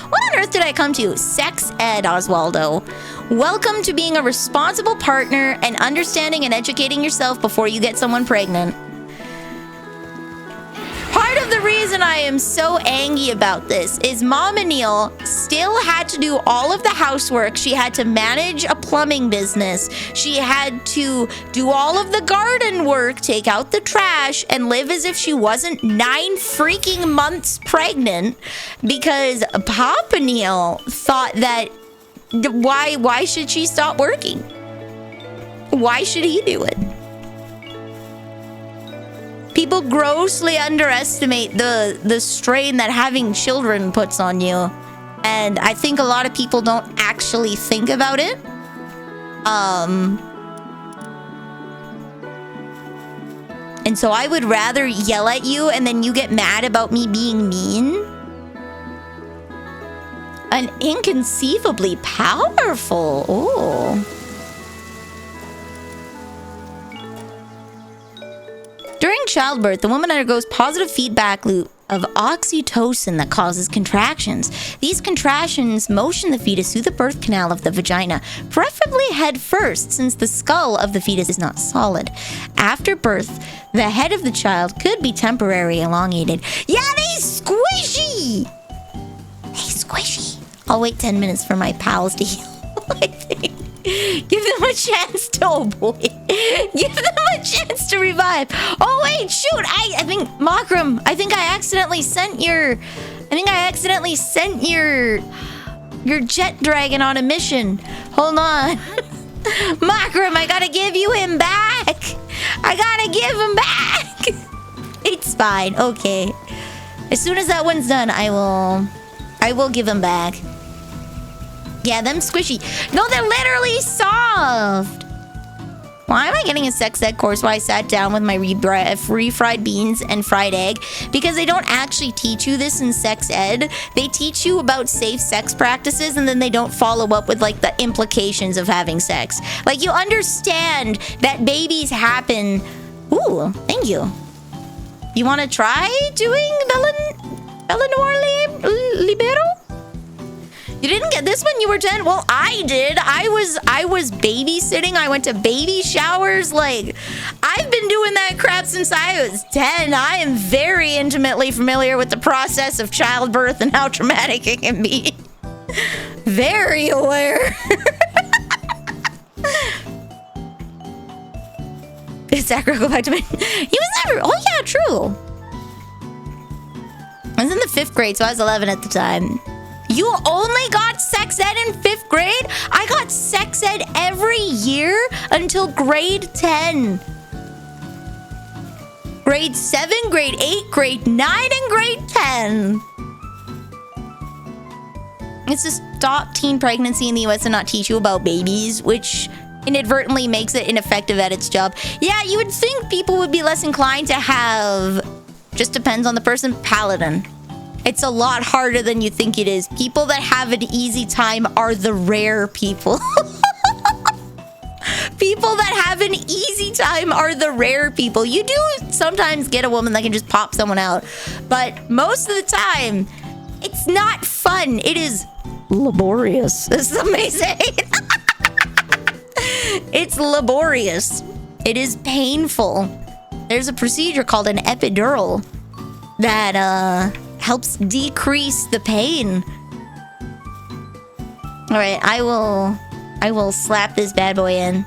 What on earth did did I come to? Sex ed, Oswaldo. Welcome to being a responsible partner and understanding and educating yourself before you get someone pregnant. Part of the reason I am so angry about this is Mom and Neil still had to do all of the housework. She had to manage a plumbing business. She had to do all of the garden work, take out the trash, and live as if she wasn't 9 freaking months pregnant because Papa Neil thought that why should she stop working? Why should he do it? People grossly underestimate the strain that having children puts on you. And I think a lot of people don't actually think about it. And so I would rather yell at you and then you get mad about me being mean. And inconceivably powerful. Oh. During childbirth, the woman undergoes positive feedback loop of oxytocin that causes contractions. These contractions motion the fetus through the birth canal of the vagina, preferably head first, since the skull of the fetus is not solid. After birth, the head of the child could be temporarily elongated. Yeah, they squishy! They squishy. I'll wait 10 minutes for my pals to heal, I think. Give them a chance to, oh boy. Give them a chance to revive. Oh wait, shoot, I think, Makram, I think I accidentally sent your jet dragon on a mission. Hold on. Makram, I gotta give you him back. I gotta give him back. It's fine, okay. As soon as that one's done, I will give him back. Yeah, them squishy. No, they're literally soft. Why am I getting a sex ed course while I sat down with my refried beans and fried egg? Because they don't actually teach you this in sex ed. They teach you about safe sex practices and then they don't follow up with like the implications of having sex. Like you understand that babies happen. Ooh, thank you. You want to try doing Bellanor Libero? You didn't get this when you were 10? Well, I did. I was babysitting. I went to baby showers. Like, I've been doing that crap since I was 10. I am very intimately familiar with the process of childbirth and how traumatic it can be. Very aware. Did Sakura go back to me? He was never. Oh, yeah, true. I was in the 5th grade, so I was 11 at the time. You only got sex ed in 5th grade? I got sex ed every year until grade 10. Grade 7, grade 8, grade 9, and grade 10. It's to stop teen pregnancy in the US and not teach you about babies, which inadvertently makes it ineffective at its job. Yeah, you would think people would be less inclined to have, just depends on the person, Paladin. It's a lot harder than you think it is. People that have an easy time are the rare people. People that have an easy time are the rare people. You do sometimes get a woman that can just pop someone out. But most of the time, it's not fun. It is laborious. This is amazing. It's laborious. It is painful. There's a procedure called an epidural that, helps decrease the pain. All right, I will slap this bad boy in.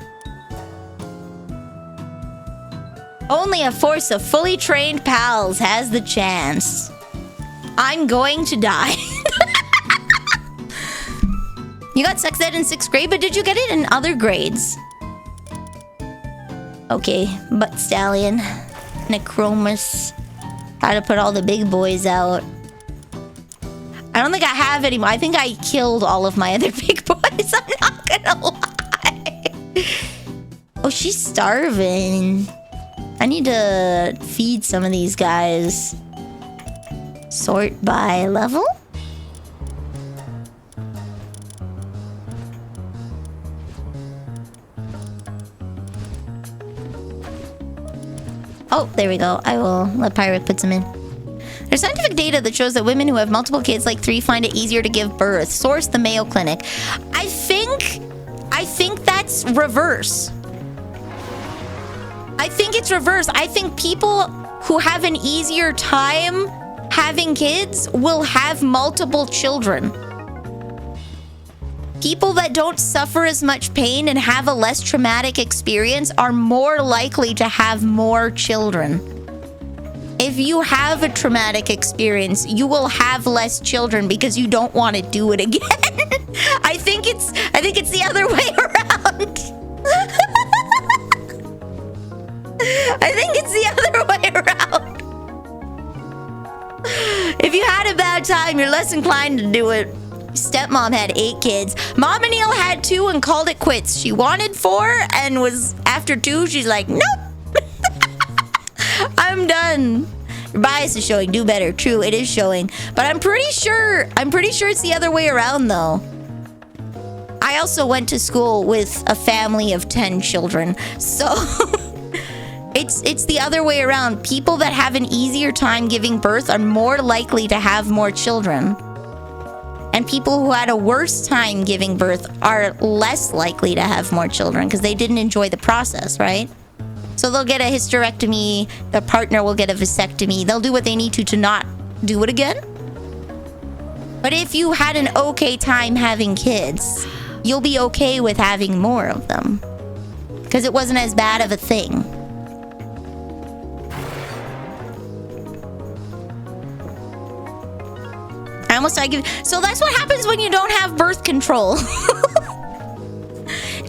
Only a force of fully trained pals has the chance. I'm going to die. You got sex ed in 6th grade, but did you get it in other grades? Okay, butt stallion, Necromus. How to put all the big boys out. I don't think I have anymore. I think I killed all of my other big boys. I'm not gonna lie. Oh, she's starving. I need to feed some of these guys. Sort by level? Oh, there we go. I will let Pirate put some in. There's scientific data that shows that women who have multiple kids, like 3, find it easier to give birth. Source: the Mayo Clinic. I think that's reverse. I think it's reverse. I think people who have an easier time having kids will have multiple children. People that don't suffer as much pain and have a less traumatic experience are more likely to have more children. If you have a traumatic experience, you will have less children because you don't want to do it again. I think it's the other way around. I think it's the other way around. If you had a bad time, you're less inclined to do it. Stepmom had 8 kids. Mom and Neil had 2 and called it quits. She wanted 4 and was after 2, she's like, nope. I'm done. Your bias is showing. Do better. True, it is showing. But I'm pretty sure it's the other way around though. I also went to school with a family of 10 children. So it's the other way around. People that have an easier time giving birth are more likely to have more children. And people who had a worse time giving birth are less likely to have more children because they didn't enjoy the process, right? So they'll get a hysterectomy, their partner will get a vasectomy. They'll do what they need to not do it again. But if you had an okay time having kids, you'll be okay with having more of them because it wasn't as bad of a thing. So that's what happens when you don't have birth control.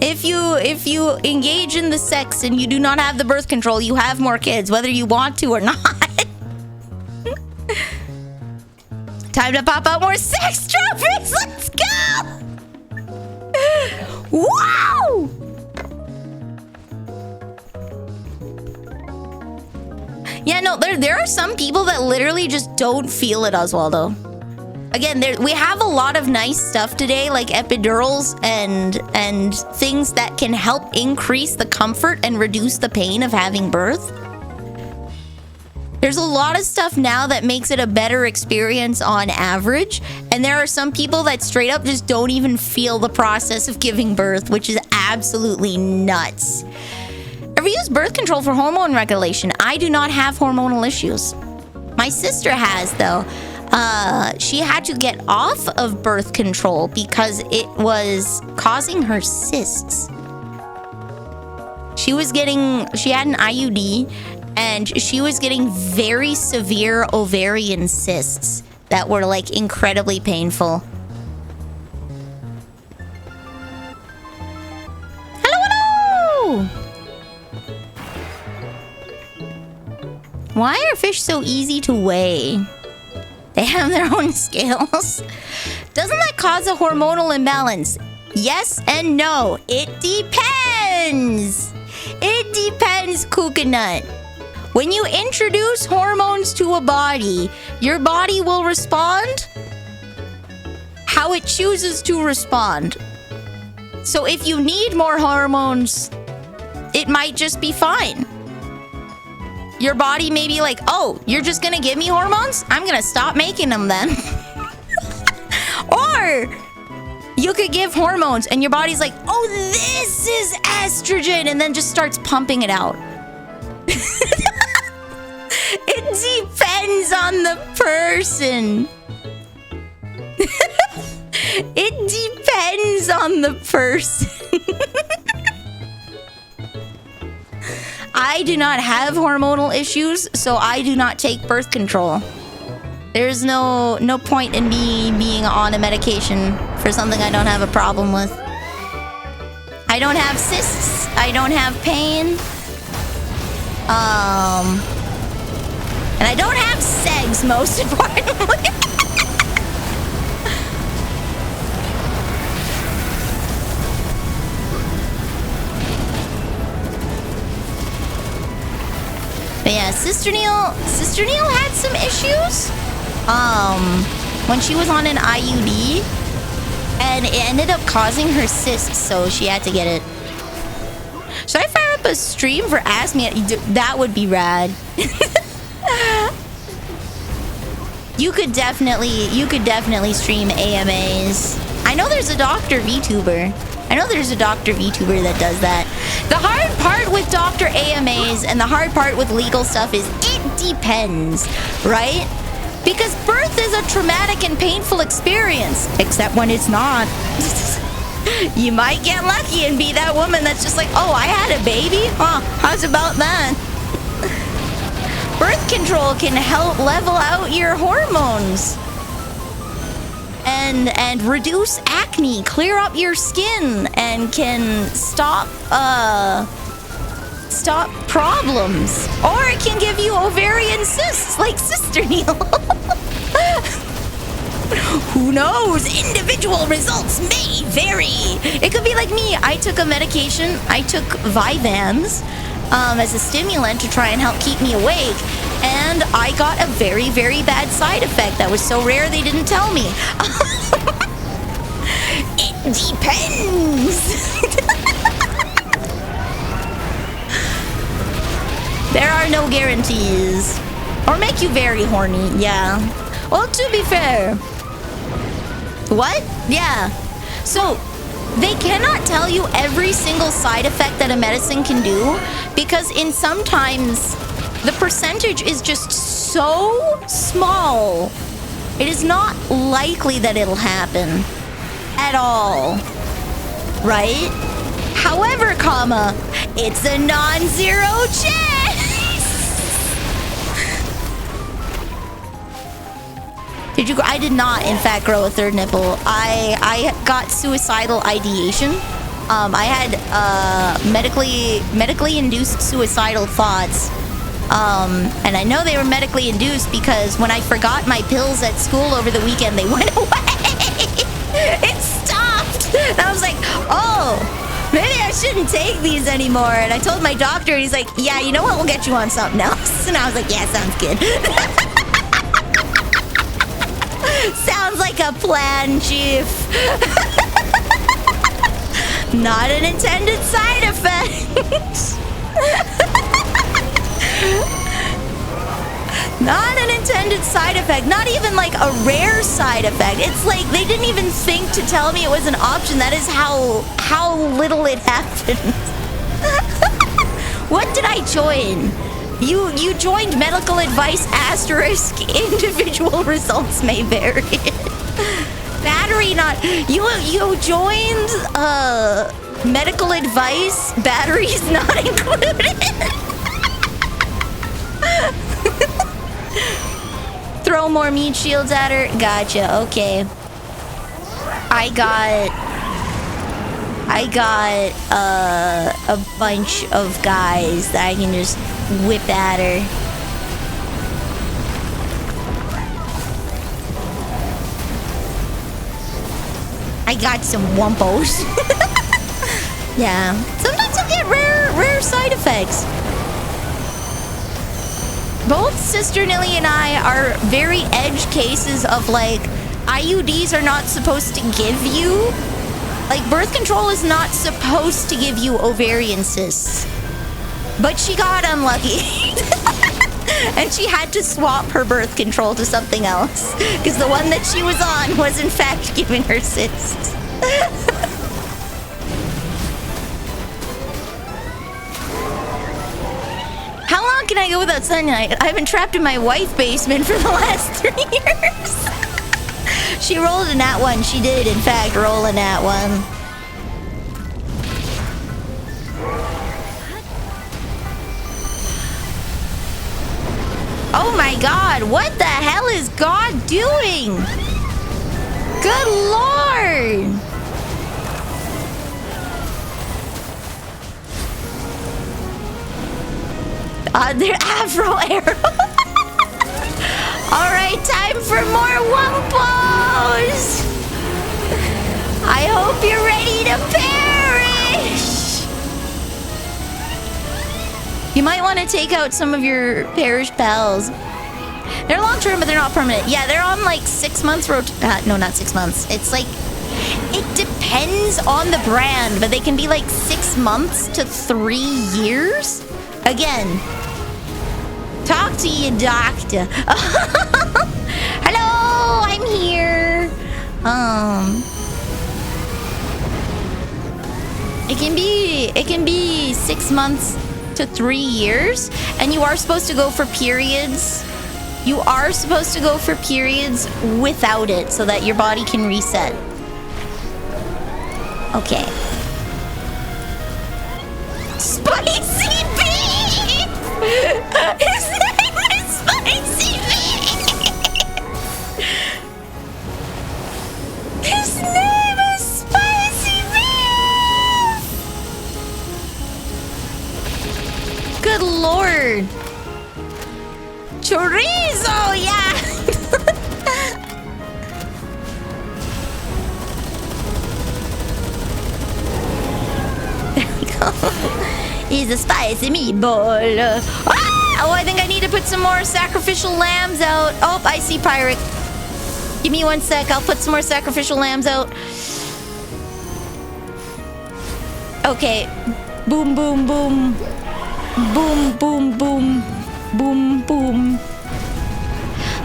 If you engage in the sex and you do not have the birth control, you have more kids, whether you want to or not. Time to pop out more sex trophies. Let's go! Wow! Yeah, no, there are some people that literally just don't feel it, Oswaldo. Again, we have a lot of nice stuff today, like epidurals and things that can help increase the comfort and reduce the pain of having birth. There's a lot of stuff now that makes it a better experience on average, and there are some people that straight up just don't even feel the process of giving birth, which is absolutely nuts. Ever use birth control for hormone regulation? I do not have hormonal issues. My sister has, though. She had to get off of birth control because it was causing her cysts. She had an IUD and she was getting very severe ovarian cysts that were like incredibly painful. Hello! Why are fish so easy to weigh? They have their own scales. Doesn't that cause a hormonal imbalance? Yes and no. It depends. It depends, coconut. When you introduce hormones to a body, your body will respond how it chooses to respond. So if you need more hormones, it might just be fine. Your body may be like, oh, you're just gonna give me hormones? I'm gonna stop making them then. Or you could give hormones and your body's like, oh, this is estrogen, and then just starts pumping it out. It depends on the person. It depends on the person. I do not have hormonal issues, so I do not take birth control. There's no point in me being on a medication for something I don't have a problem with. I don't have cysts. I don't have pain. And I don't have segs, most importantly. But yeah, Sister Neil had some issues. When she was on an IUD, and it ended up causing her cysts, so she had to get it. Should I fire up a stream for Ask Me? That would be rad. You could definitely stream AMAs. I know there's a Dr. VTuber. That does that. The hard part with Dr. AMAs and the hard part with legal stuff is it depends, right? Because birth is a traumatic and painful experience, except when it's not. You might get lucky and be that woman that's just like, oh, I had a baby? Huh, how's about that? Birth control can help level out your hormones. And reduce acne, clear up your skin, and can stop problems. Or it can give you ovarian cysts, like Sister Neil. Who knows? Individual results may vary. It could be like me. I took a medication. I took Vyvanse as a stimulant to try and help keep me awake. And I got a very, very bad side effect that was so rare they didn't tell me. It depends. There are no guarantees. Or make you very horny, yeah. Well, to be fair. What? Yeah. So, they cannot tell you every single side effect that a medicine can do, because sometimes the percentage is just so small. It is not likely that it'll happen at all. Right? However, it's a non-zero chance. I did not, in fact, grow a third nipple. I got suicidal ideation. I had medically induced suicidal thoughts. And I know they were medically induced because when I forgot my pills at school over the weekend, they went away. It stopped. And I was like, oh, maybe I shouldn't take these anymore. And I told my doctor, and he's like, yeah, you know what? We'll get you on something else. And I was like, yeah, sounds good. Sounds like a plan, Chief. Not an intended side effect. Not an intended side effect. Not even like a rare side effect. It's like they didn't even think to tell me it was an option. That is how little it happened. What did I join? You joined medical advice asterisk. Individual results may vary. Battery not. You joined medical advice. Batteries not included. Throw more meat shields at her. Gotcha. Okay. I got a bunch of guys that I can just whip at her. I got some wumpos. Yeah. Sometimes you get rare side effects. Both Sister Nilly and I are very edge cases of like IUDs are not supposed to give you. Like birth control is not supposed to give you ovarian cysts. But she got unlucky. And she had to swap her birth control to something else. Because the one that she was on was in fact giving her cysts. How long can I go without sunlight? I've been trapped in my wife basement for the last 3 years. She rolled a nat 1. She did, in fact, roll a nat 1. Oh my god, what the hell is God doing? Good lord! They're Afro Arrow. Alright, time for more Wumpos! I hope you're ready to perish! You might want to take out some of your perished pals. They're long-term, but they're not permanent. Yeah, they're on like 6 months no, not 6 months. It's like... It depends on the brand, but they can be like 6 months to 3 years. Again, talk to your doctor. Hello, It can be 6 months to 3 years, and you are supposed to go for periods. You are supposed to go for periods without it so that your body can reset. Okay. Spicy beef! His name is Spicy beef! His name is Spicy beef! Good lord. Chorizo, yeah! He's a spicy meatball. Ah! Oh, I think I need to put some more sacrificial lambs out. Oh, I see Pirate. Give me 1 sec. I'll put some more sacrificial lambs out. Okay. Boom, boom, boom. Boom, boom, boom. Boom, boom.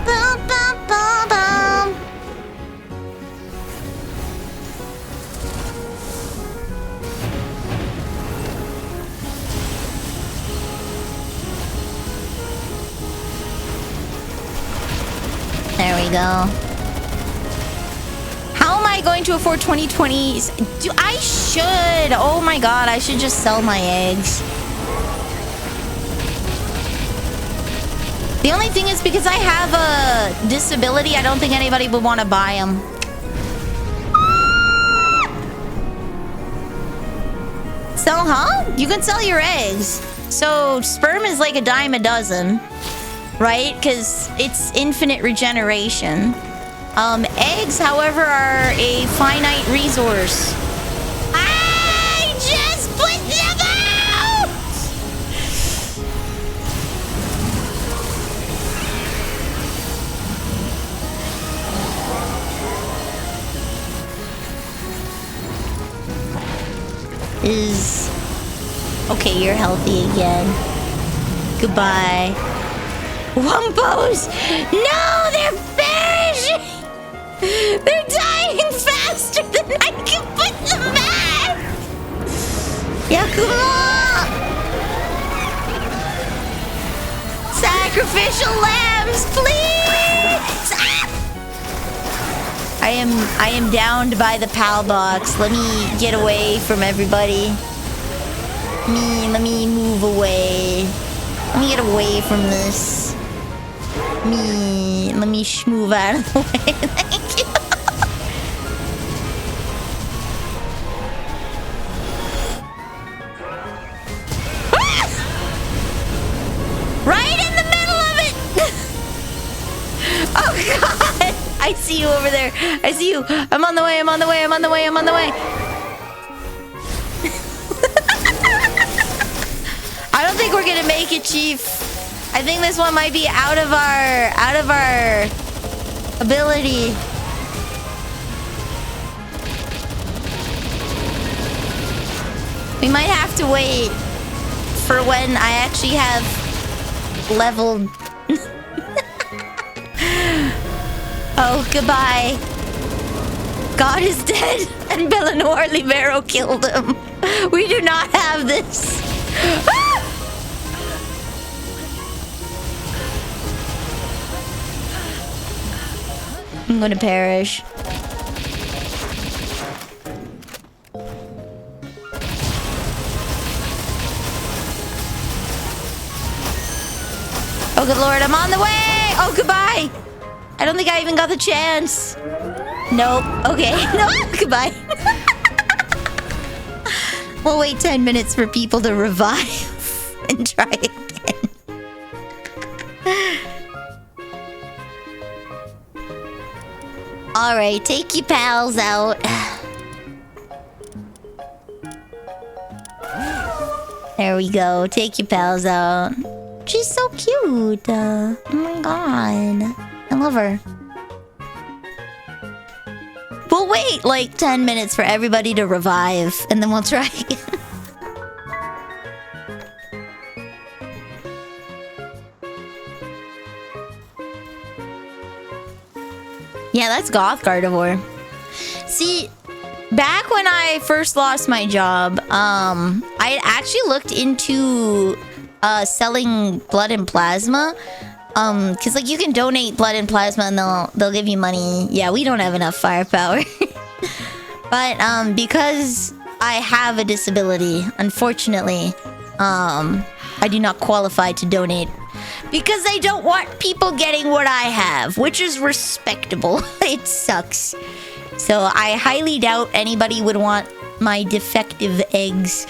Boom, boom, boom, boom. There we go. How am I going to afford 2020s? I should. Oh my god, I should just sell my eggs. The only thing is because I have a disability, I don't think anybody would want to buy them. Sell, huh? You can sell your eggs. So sperm is like $10 a dozen. Right? Because it's infinite regeneration. Eggs, however, are a finite resource. I just put them out! Okay, you're healthy again. Goodbye. Wumpos! No, they're perishing! They're dying faster than I can put them back! Yakumo! Sacrificial lambs, please! Ah! I am downed by the PAL box. Let me get away from everybody. Let me move away. Let me get away from this. Let me move out of the way. Thank you. Ah! Right in the middle of it. Oh god! I see you over there. I see you. I'm on the way. I'm on the way. I'm on the way. I'm on the way. I don't think we're gonna make it, Chief. I think this one might be out of our ability. We might have to wait for when I actually have leveled. Oh, goodbye. God is dead, and Bellanor Libero killed him. We do not have this. Ah! I'm gonna perish. Oh, good lord, I'm on the way! Oh, goodbye! I don't think I even got the chance. Nope. Okay. No, goodbye. We'll wait 10 minutes for people to revive and try again. Alright, take your pals out. There we go. Take your pals out. She's so cute. Oh my god. I love her. We'll wait like 10 minutes for everybody to revive, and then we'll try again. Yeah, that's Goth Gardevoir. See, back when I first lost my job, I actually looked into selling blood and plasma. Cause like you can donate blood and plasma and they'll give you money. Yeah, we don't have enough firepower. But because I have a disability, unfortunately, I do not qualify to donate. Because I don't want people getting what I have, which is respectable. It sucks. So I highly doubt anybody would want my defective eggs.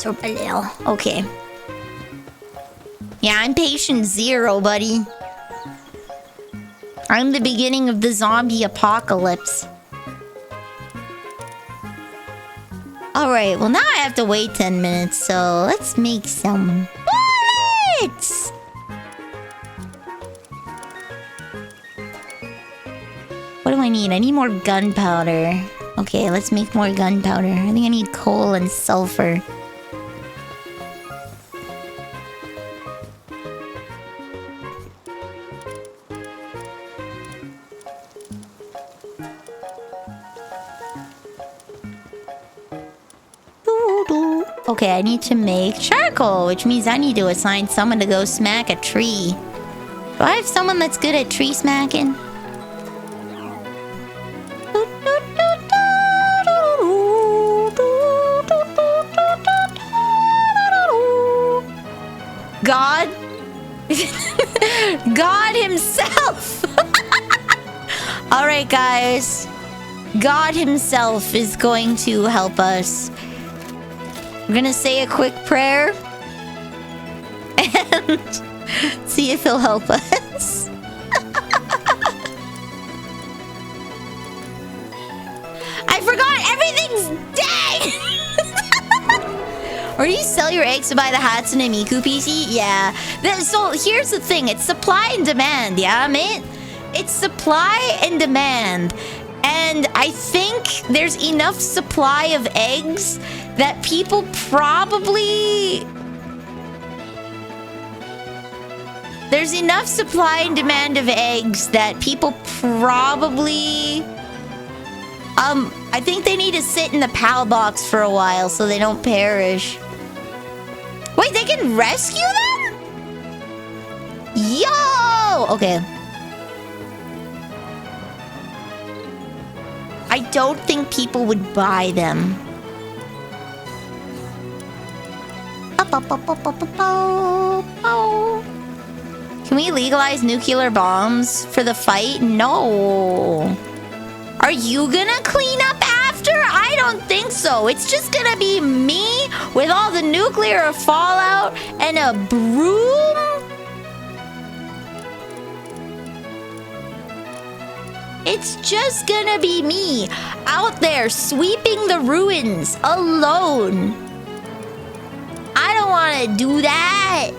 Okay. Yeah, I'm patient 0, buddy. I'm the beginning of the zombie apocalypse. Alright, well now I have to wait 10 minutes, so let's make some bullets! What do I need? I need more gunpowder. Okay, let's make more gunpowder. I think I need coal and sulfur. Okay, I need to make charcoal, which means I need to assign someone to go smack a tree. Do I have someone that's good at tree smacking? God? God himself! Alright, guys. God himself is going to help us. We're gonna say a quick prayer and see if he'll help us. I forgot everything's dead! Or do you sell your eggs to buy the Hatsune Miku PC? Yeah. So here's the thing, it's supply and demand, yeah, mate? It's supply and demand. And I think there's enough supply of eggs that people probably... There's enough supply and demand of eggs that people probably... I think they need to sit in the PAL box for a while so they don't perish. Wait, they can rescue them? Yo! Okay. I don't think people would buy them. Can we legalize nuclear bombs for the fight? No. Are you gonna clean up after? I don't think so. It's just gonna be me with all the nuclear fallout and a broom. It's just gonna be me out there sweeping the ruins alone. I don't want to do that.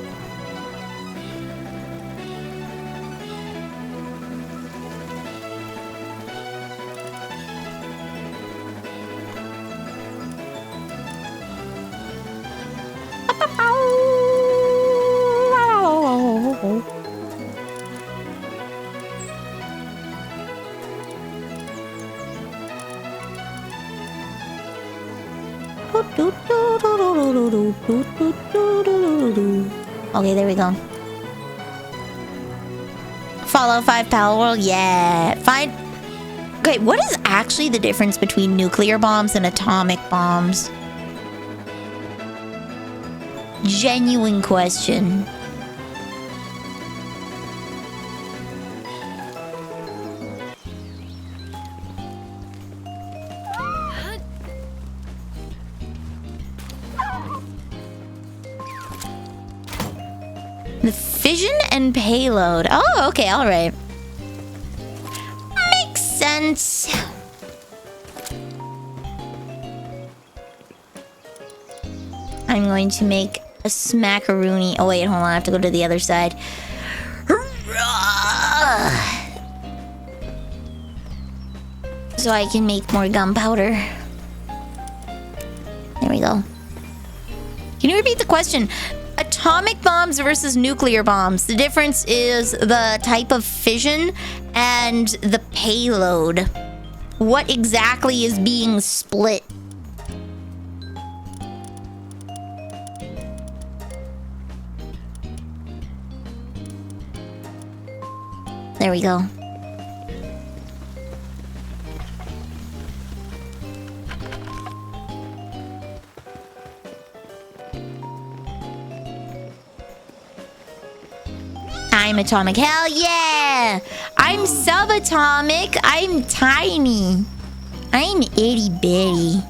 Okay, there we go. Fallout 5 Palworld, yeah. Fine. Okay, what is actually the difference between nuclear bombs and atomic bombs? Genuine question. The fission and payload. Oh, okay, all right. Makes sense. I'm going to make a smackaroonie. Oh, wait, hold on. I have to go to the other side. So I can make more gunpowder. There we go. Can you repeat the question? atomic bombs versus nuclear bombs. The difference is the type of fission and the payload. What exactly is being split? There we go. I'm atomic. Hell yeah! I'm subatomic. I'm tiny. I'm itty bitty.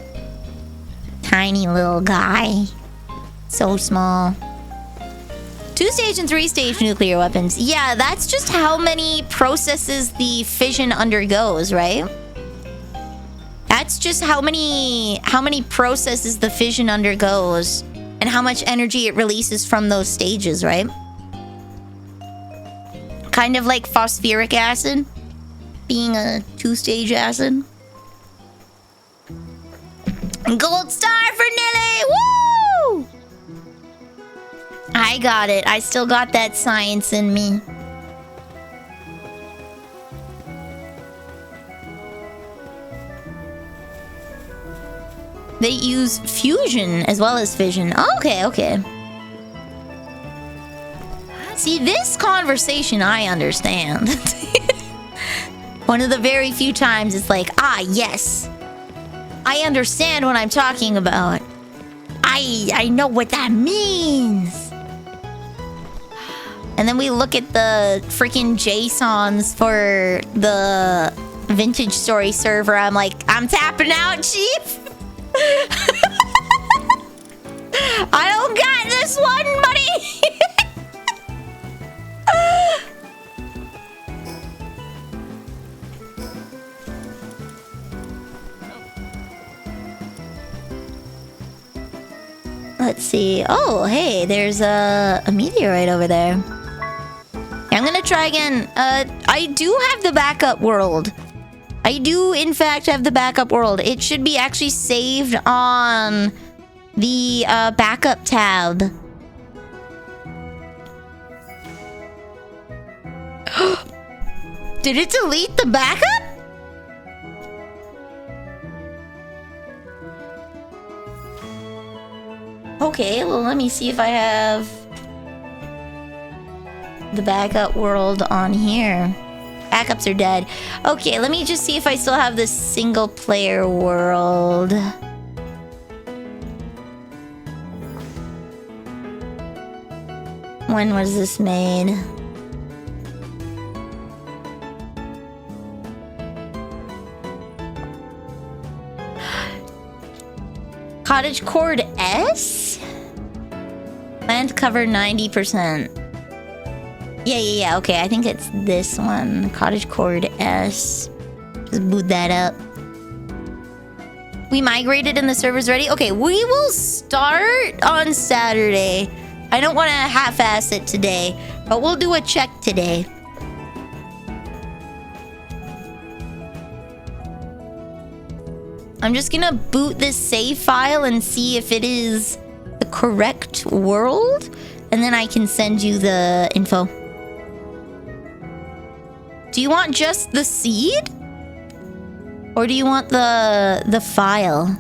Tiny little guy. So small. 2-stage and 3-stage nuclear weapons. Yeah, that's just how many processes the fission undergoes, right? That's just how many processes the fission undergoes and how much energy it releases from those stages, right? Kind of like phosphoric acid being a 2-stage acid. Gold star for Nilly! Woo! I got it. I still got that science in me. They use fusion as well as fission. Okay, okay. See, this conversation I understand. One of the very few times it's like, ah, yes. I understand what I'm talking about. I know what that means. And then we look at the freaking JSONs for the Vintage Story server. I'm like, I'm tapping out, chief. I don't got this one, buddy. Let's see. Oh, hey, there's a meteorite over there. I'm gonna try again. I do have the backup world. I do, in fact, have the backup world. It should be actually saved on the backup tab. Did it delete the backup? Okay, well, let me see if I have the backup world on here. Backups are dead. Okay, let me just see if I still have the single player world. When was this made? Cottage Cord S? Land cover 90%. Yeah, okay, I think it's this one. Cottage Cord S. Just boot that up. We migrated and the server's ready? Okay, we will start on Saturday. I don't want to half-ass it today, but we'll do a check today. I'm just gonna boot this save file and see if it is the correct world, and then I can send you the info. Do you want just the seed? Or do you want the file?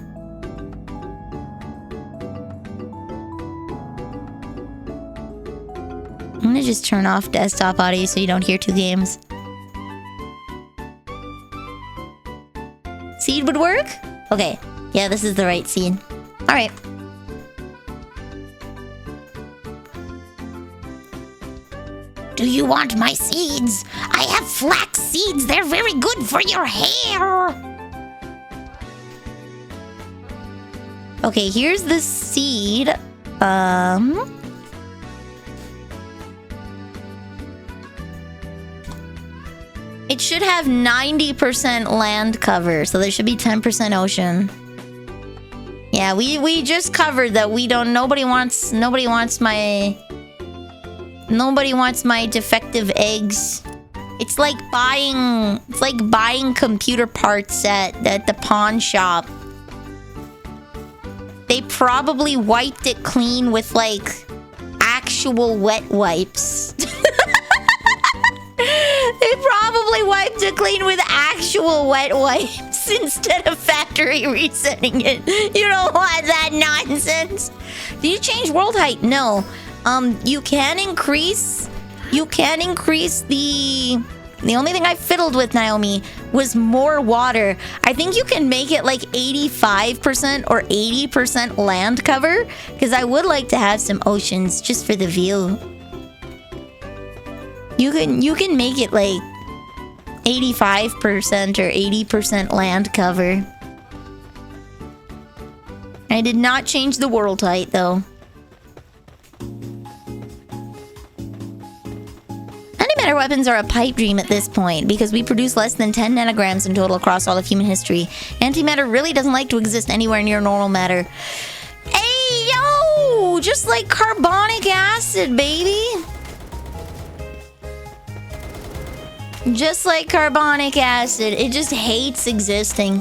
I'm gonna just turn off desktop audio so you don't hear two games. Seed would work? Okay. Yeah, this is the right seed. Alright. Do you want my seeds? I have flax seeds. They're very good for your hair. Okay, here's the seed. It should have 90% land cover, so there should be 10% ocean. Yeah, we just covered that. We don't. Nobody wants my defective eggs. It's like buying computer parts at the pawn shop. They probably wiped it clean with like actual wet wipes. They probably wiped it clean with actual wet wipes instead of factory resetting it. You don't want that nonsense. Did you change world height? No. You can increase the only thing I fiddled with, Naomi, was more water. I think you can make it like 85% or 80% land cover, because I would like to have some oceans just for the view. You can make it like 85% or 80% land cover. I did not change the world height though. Antimatter weapons are a pipe dream at this point because we produce less than 10 nanograms in total across all of human history. Antimatter really doesn't like to exist anywhere near normal matter. Hey yo! Just like carbonic acid, baby! Just like carbonic acid, it just hates existing.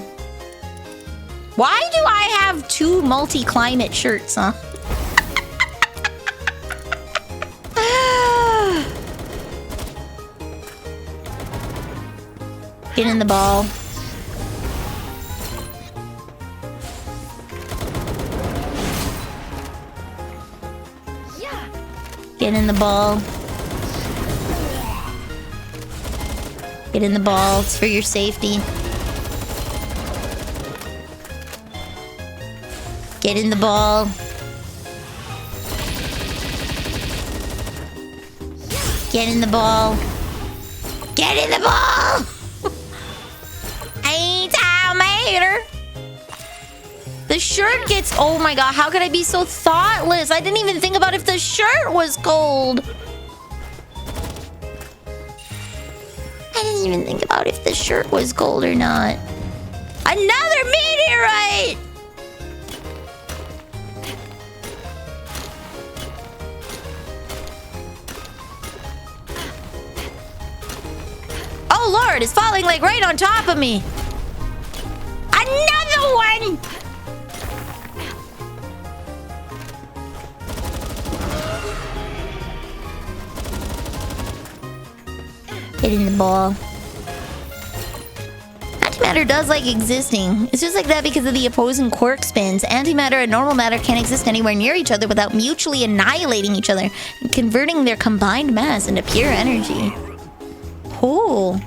Why do I have 2 multi-climate shirts, huh? Get in the ball. Get in the ball. Get in the ball. It's for your safety. Get in the ball. Get in the ball. Get in the ball! Antimatter! The shirt gets... Oh my god, how could I be so thoughtless? I didn't even think about if the shirt was cold. I didn't even think about if the shirt was cold or not. Another meteorite! Oh lord, it's falling like right on top of me. Another one! Get in the ball. Antimatter does like existing. It's just like that because of the opposing quark spins. Antimatter and normal matter can't exist anywhere near each other without mutually annihilating each other and converting their combined mass into pure energy. Cool.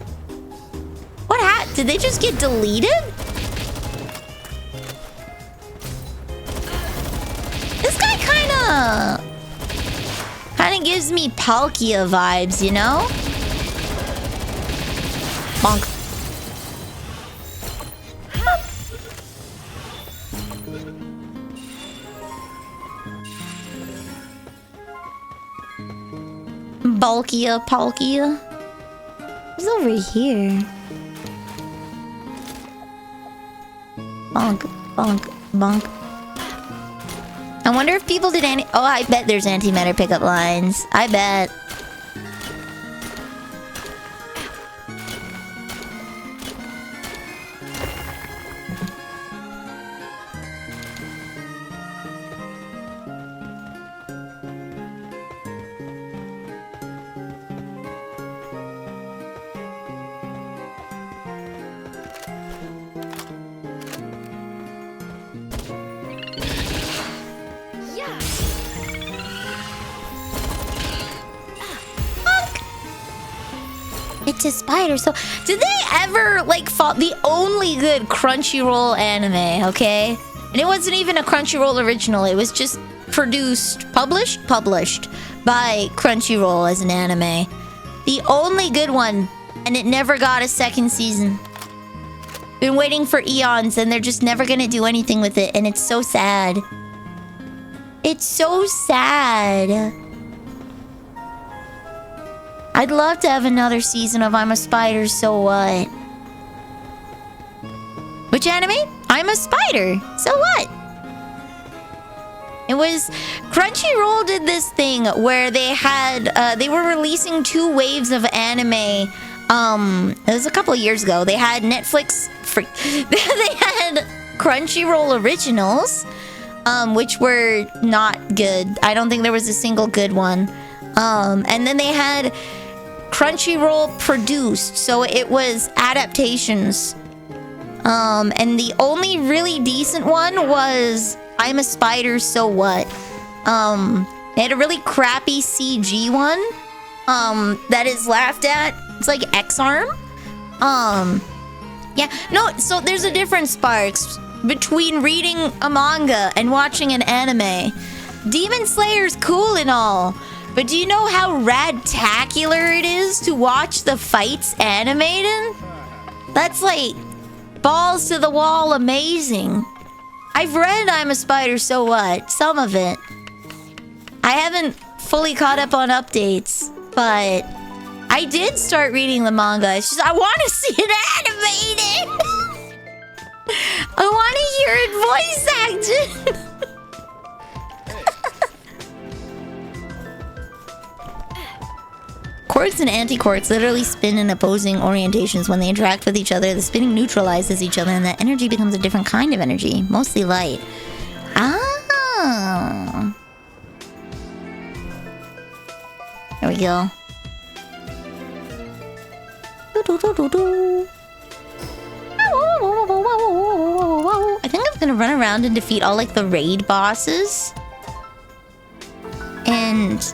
What happened? Did they just get deleted? This guy kinda gives me Palkia vibes, you know? Bonk. Balkia, Palkia. He's over here. Bonk, bonk, bonk. I wonder if people did any... Oh, I bet there's antimatter pickup lines. I bet. It's a spider. So, did they ever like fall? The only good Crunchyroll anime, okay? And it wasn't even a Crunchyroll original. It was just published by Crunchyroll as an anime. The only good one, and it never got a second season. Been waiting for eons, and they're just never gonna do anything with it, and it's so sad. It's so sad. I'd love to have another season of I'm a Spider, so what? Which anime? I'm a Spider, so what? It was... Crunchyroll did this thing where they had... they were releasing 2 waves of anime. It was a couple of years ago. They had Netflix... they had Crunchyroll originals. which were not good. I don't think there was a single good one. And then they had Crunchyroll produced, so it was adaptations. And the only really decent one was I'm a Spider, So What? They had a really crappy CG one, that is laughed at. It's like X-Arm. Yeah, no, so there's a difference, Sparks, between reading a manga and watching an anime. Demon Slayer's cool and all, but do you know how radtacular it is to watch the fights animated? That's like balls to the wall amazing. I've read I'm a Spider, So What? Some of it. I haven't fully caught up on updates, but I did start reading the manga. It's just I want to see it animated. I want to hear it voice acted. Quarks and anti-quarks literally spin in opposing orientations. When they interact with each other, the spinning neutralizes each other and the energy becomes a different kind of energy, mostly light. Ah. There we go. I think I'm gonna run around and defeat all like the raid bosses. And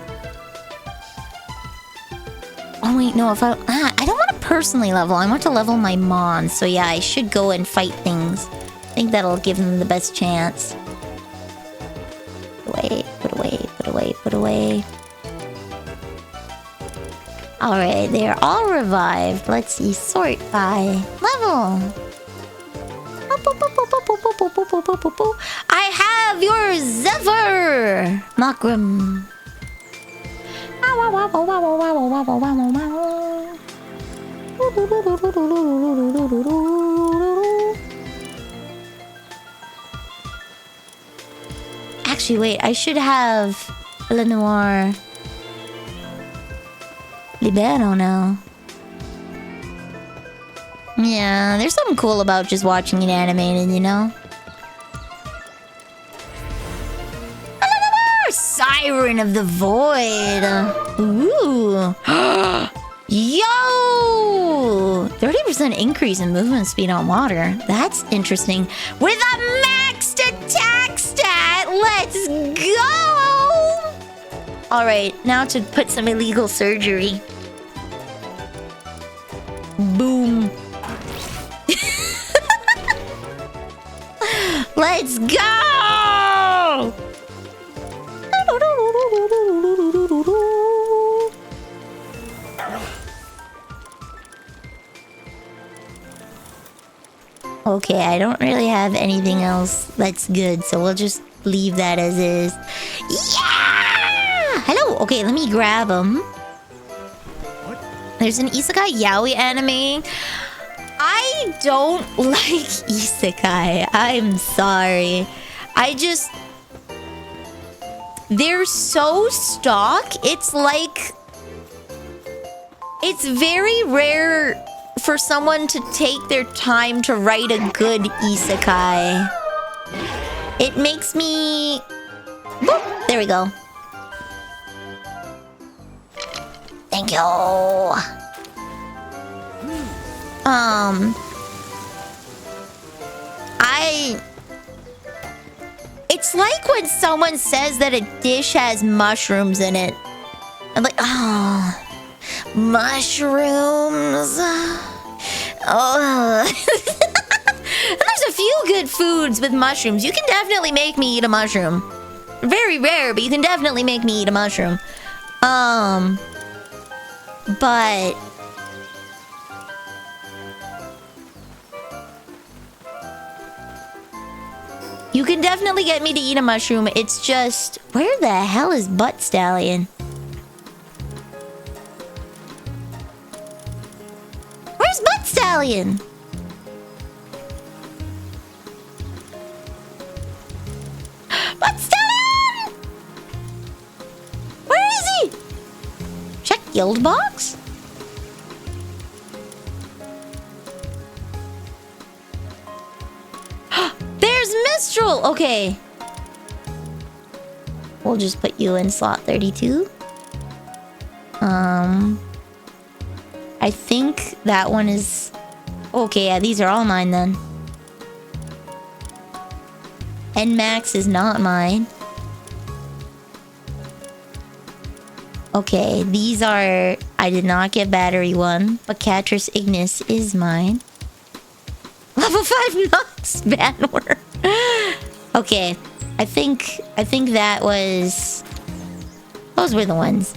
oh wait, no, if I don't want to personally level. I want to level my Mon. So yeah, I should go and fight things. I think that'll give them the best chance. Put away, put away, put away, put away. Alright, they're all revived. Let's see, sort by level. I have your Zephyr! Makram. Actually, wait, I should have Lenoir Libero now. Yeah, there's something cool about just watching it animated, you know? Siren of the Void. Ooh. Yo! 30% increase in movement speed on water. That's interesting. With a maxed attack stat! Let's go! Alright, now to put some illegal surgery. Boom. Let's go! Okay, I don't really have anything else that's good, so we'll just leave that as is. Yeah! Hello! Okay, let me grab him. What? There's an Isekai Yaoi anime. I don't like Isekai. I'm sorry. They're so stock. It's like... It's very rare for someone to take their time to write a good isekai. It makes me... Boop, there we go. Thank you. It's like when someone says that a dish has mushrooms in it. I'm like, oh... Mushrooms. Oh. There's a few good foods with mushrooms. You can definitely make me eat a mushroom. Very rare, but you can definitely make me eat a mushroom. But you can definitely get me to eat a mushroom. It's just, where the hell is Butt Stallion? Where's Butt Stallion? Butt Stallion! Where is he? Check guild box? There's Mistral! Okay. We'll just put you in slot 32. I think that one is... Okay, yeah, these are all mine then. NMAX is not mine. Okay, these are... I did not get battery 1, but Catrus Ignis is mine. Level 5 Nox Banner. Okay, I think that was... Those were the ones.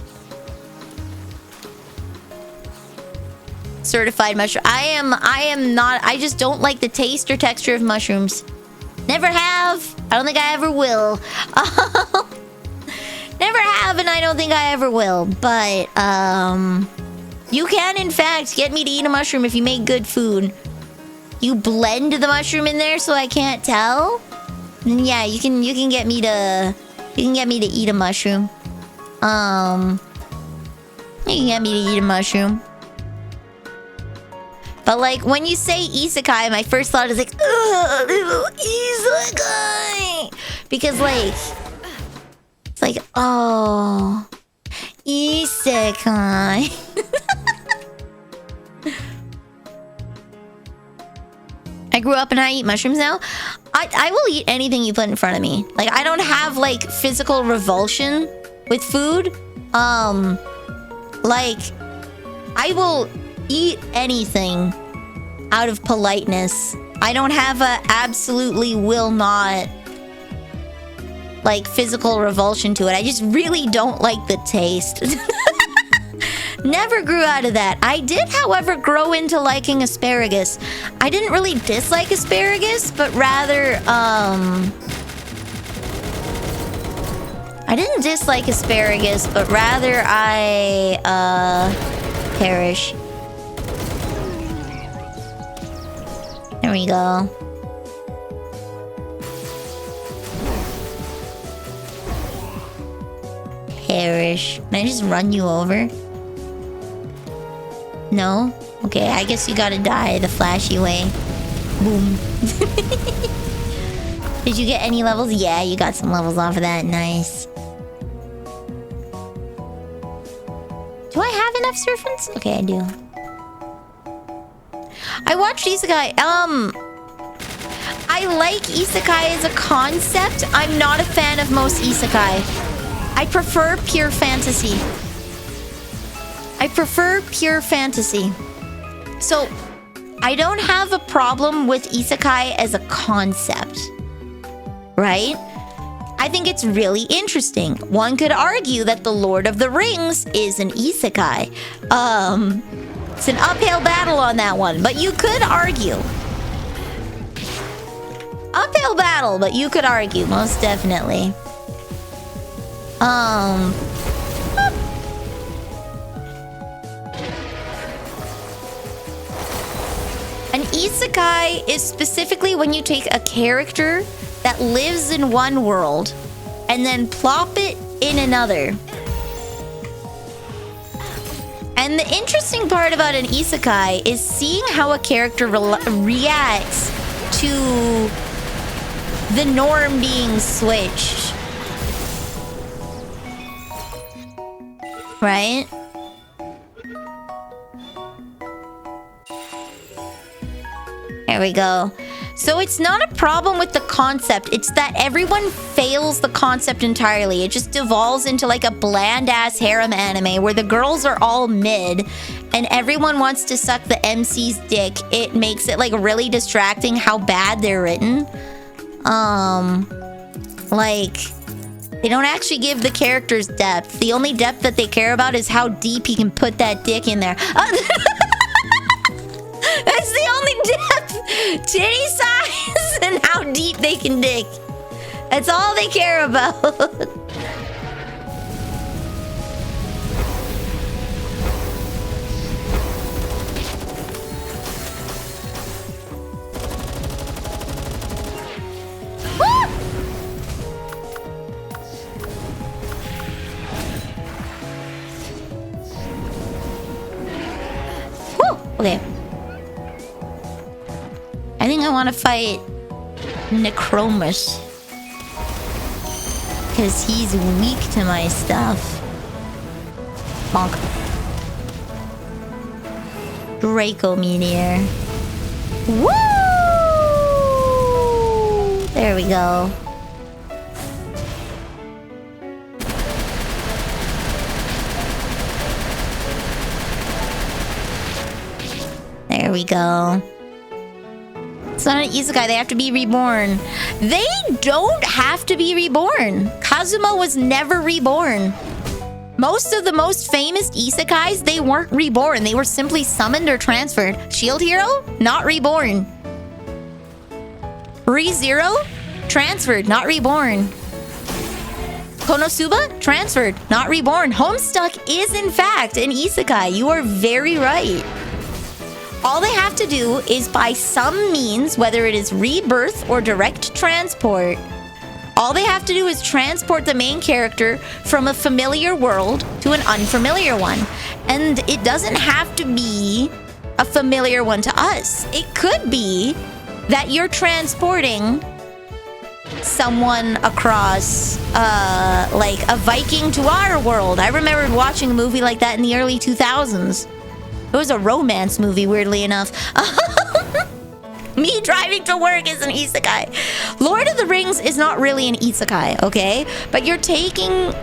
Certified mushroom. I am not... I just don't like the taste or texture of mushrooms. Never have. I don't think I ever will. Never have, and I don't think I ever will. But, you can, in fact, get me to eat a mushroom if you make good food. You blend the mushroom in there so I can't tell? Then yeah, you can get me to... You can get me to eat a mushroom. You can get me to eat a mushroom. But like, when you say isekai, my first thought is like, ugh, isekai! Because like... It's like, oh... Isekai. I grew up and I eat mushrooms now. I will eat anything you put in front of me. Like, I don't have, like, physical revulsion with food. Like, I will eat anything out of politeness. I don't have a absolutely will not, like, physical revulsion to it. I just really don't like the taste. Never grew out of that. I did, however, grow into liking asparagus. I didn't really dislike asparagus, but rather, I didn't dislike asparagus, but rather I, perish. There we go. Perish. Can I just run you over? No? Okay, I guess you gotta die the flashy way. Boom. Did you get any levels? Yeah, you got some levels off of that. Nice. Do I have enough servants? Okay, I do. I watched Isekai. I like Isekai as a concept. I'm not a fan of most Isekai. I prefer pure fantasy. I prefer pure fantasy. So, I don't have a problem with isekai as a concept. Right? I think it's really interesting. One could argue that The Lord of the Rings is an isekai. It's an uphill battle on that one, but you could argue. Uphill battle, but you could argue, most definitely. An isekai is specifically when you take a character that lives in one world and then plop it in another. And the interesting part about an isekai is seeing how a character reacts to the norm being switched. Right? There we go. So it's not a problem with the concept. It's that everyone fails the concept entirely. It just devolves into like a bland-ass harem anime where the girls are all mid and everyone wants to suck the MC's dick. It makes it like really distracting how bad they're written. Like, they don't actually give the characters depth. The only depth that they care about is how deep he can put that dick in there. That's the only depth. Titty size and how deep they can dig. That's all they care about. Woo! Okay. I think I want to fight Necromus. because he's weak to my stuff. Bonk. Draco Meteor. Woo! There we go. There we go. It's not an isekai, they have to be reborn. They don't have to be reborn. Kazuma was never reborn. Most of the most famous isekais, they weren't reborn. They were simply summoned or transferred. Shield Hero? Not reborn. ReZero? Transferred, not reborn. Konosuba? Transferred, not reborn. Homestuck is in fact an isekai. You are very right. All they have to do is by some means, whether it is rebirth or direct transport, all they have to do is transport the main character from a familiar world to an unfamiliar one. And it doesn't have to be a familiar one to us. It could be that you're transporting someone across, like a Viking to our world. I remember watching a movie like that in the early 2000s. It was a romance movie, weirdly enough. Me driving to work is an isekai. Lord of the Rings is not really an isekai, okay? But you're taking...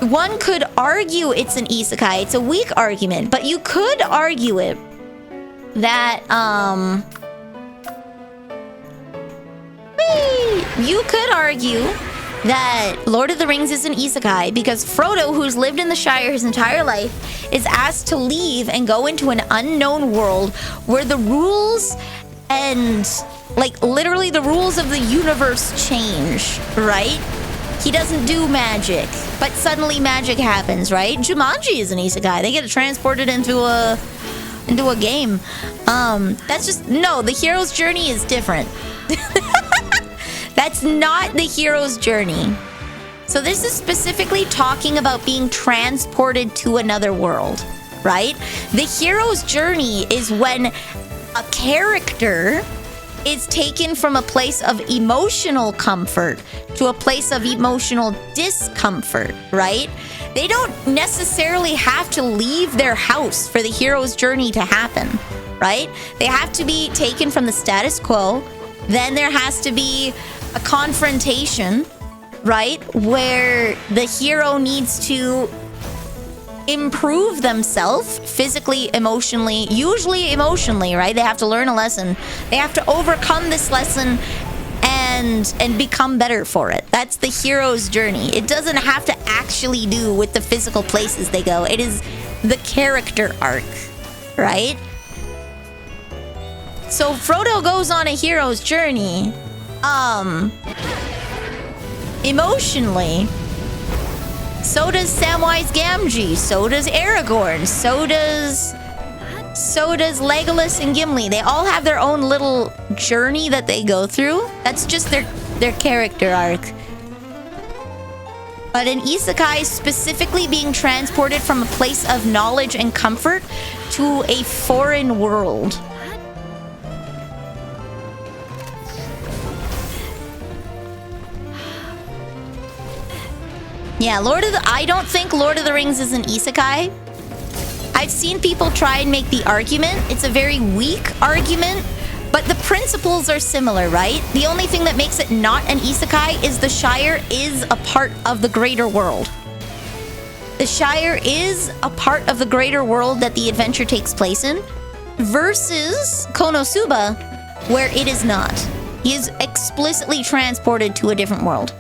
One could argue it's an isekai. It's a weak argument. But you could argue it that, you could argue that Lord of the Rings is an isekai because Frodo, who's lived in the Shire his entire life, is asked to leave and go into an unknown world where the rules and, like, literally the rules of the universe change, right? He doesn't do magic, but suddenly magic happens, right? Jumanji is an isekai. They get transported into a game. That's just... No, the hero's journey is different. That's not the hero's journey. So this is specifically talking about being transported to another world, right? The hero's journey is when a character is taken from a place of emotional comfort to a place of emotional discomfort, right? They don't necessarily have to leave their house for the hero's journey to happen, right? They have to be taken from the status quo. Then there has to be a confrontation, right? Where the hero needs to improve themselves physically, emotionally, usually emotionally, right? They have to learn a lesson. They have to overcome this lesson and become better for it. That's the hero's journey. It doesn't have to actually do with the physical places they go. It is the character arc, right? So Frodo goes on a hero's journey, emotionally. So does Samwise Gamgee. So does Aragorn. So does Legolas and Gimli. They all have their own little journey that they go through. That's just their character arc. But an isekai is specifically being transported from a place of knowledge and comfort to a foreign world. Yeah, I don't think Lord of the Rings is an isekai. I've seen people try and make the argument. It's a very weak argument, but the principles are similar, right? The only thing that makes it not an isekai is the Shire is a part of the greater world. The Shire is a part of the greater world that the adventure takes place in, versus Konosuba, where it is not. He is explicitly transported to a different world.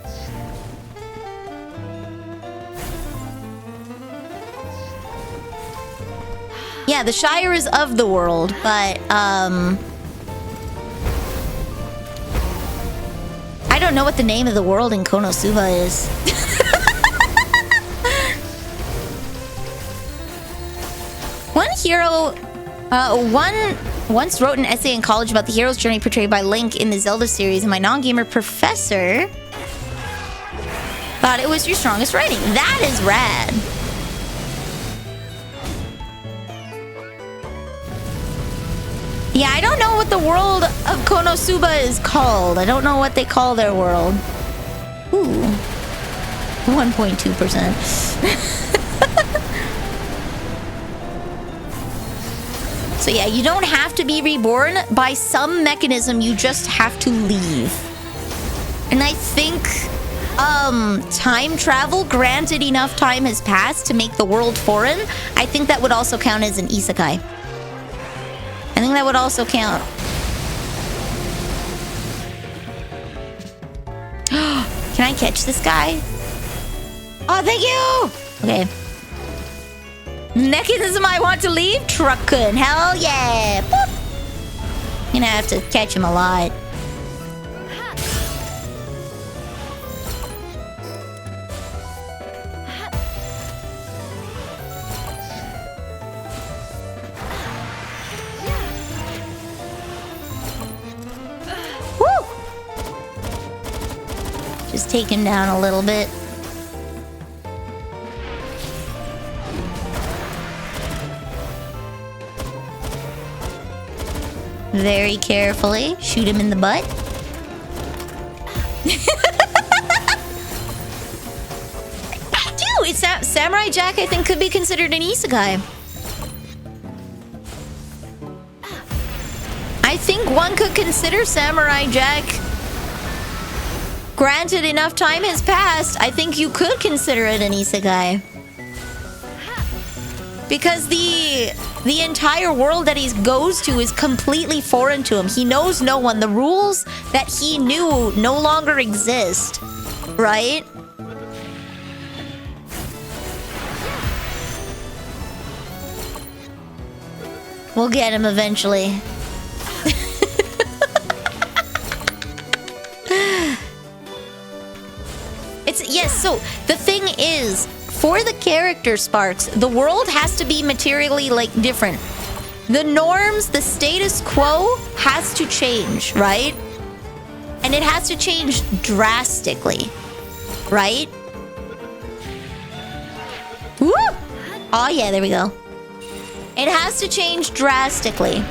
Yeah, the Shire is of the world, but, I don't know what the name of the world in Konosuba is. One hero, once wrote an essay in college about the hero's journey portrayed by Link in the Zelda series, and my non-gamer professor thought it was your strongest writing. That is rad. Yeah, I don't know what the world of Konosuba is called. I don't know what they call their world. Ooh. 1.2%. So yeah, you don't have to be reborn. By some mechanism, you just have to leave. And I think time travel, granted enough time has passed to make the world foreign, I think that would also count as an isekai. I think that would also count. Can I catch this guy? Oh, thank you! Okay. Mechanism I want to leave? Truckun. Hell yeah! Boop. I'm gonna have to catch him a lot. Woo! Just take him down a little bit. Very carefully. Shoot him in the butt. Dude, it's Samurai Jack, I think, could be considered an isekai. I think one could consider Samurai Jack. Granted, enough time has passed, I think you could consider it an isekai. Because the entire world that he goes to is completely foreign to him. He knows no one. The rules that he knew no longer exist. Right? We'll get him eventually. Yes, so the thing is, for the character sparks, the world has to be materially, like, different. The norms, the status quo has to change, right? And it has to change drastically, right? Woo! Oh yeah, there we go. It has to change drastically.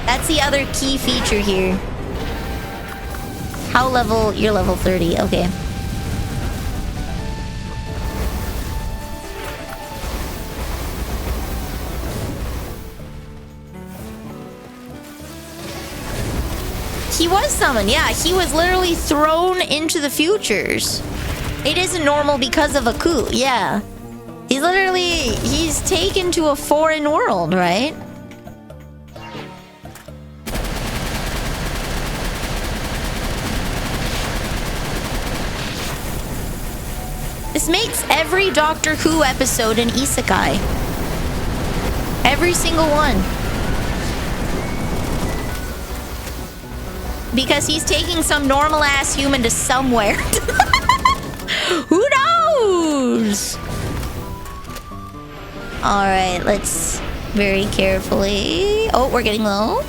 That's the other key feature here. How level? You're level 30, okay. He was summoned, yeah. He was literally thrown into the futures. It isn't normal because of a coup, yeah. He's taken to a foreign world, right? This makes every Doctor Who episode an isekai. Every single one. Because he's taking some normal-ass human to somewhere. Who knows? Alright, let's very carefully... Oh, we're getting low.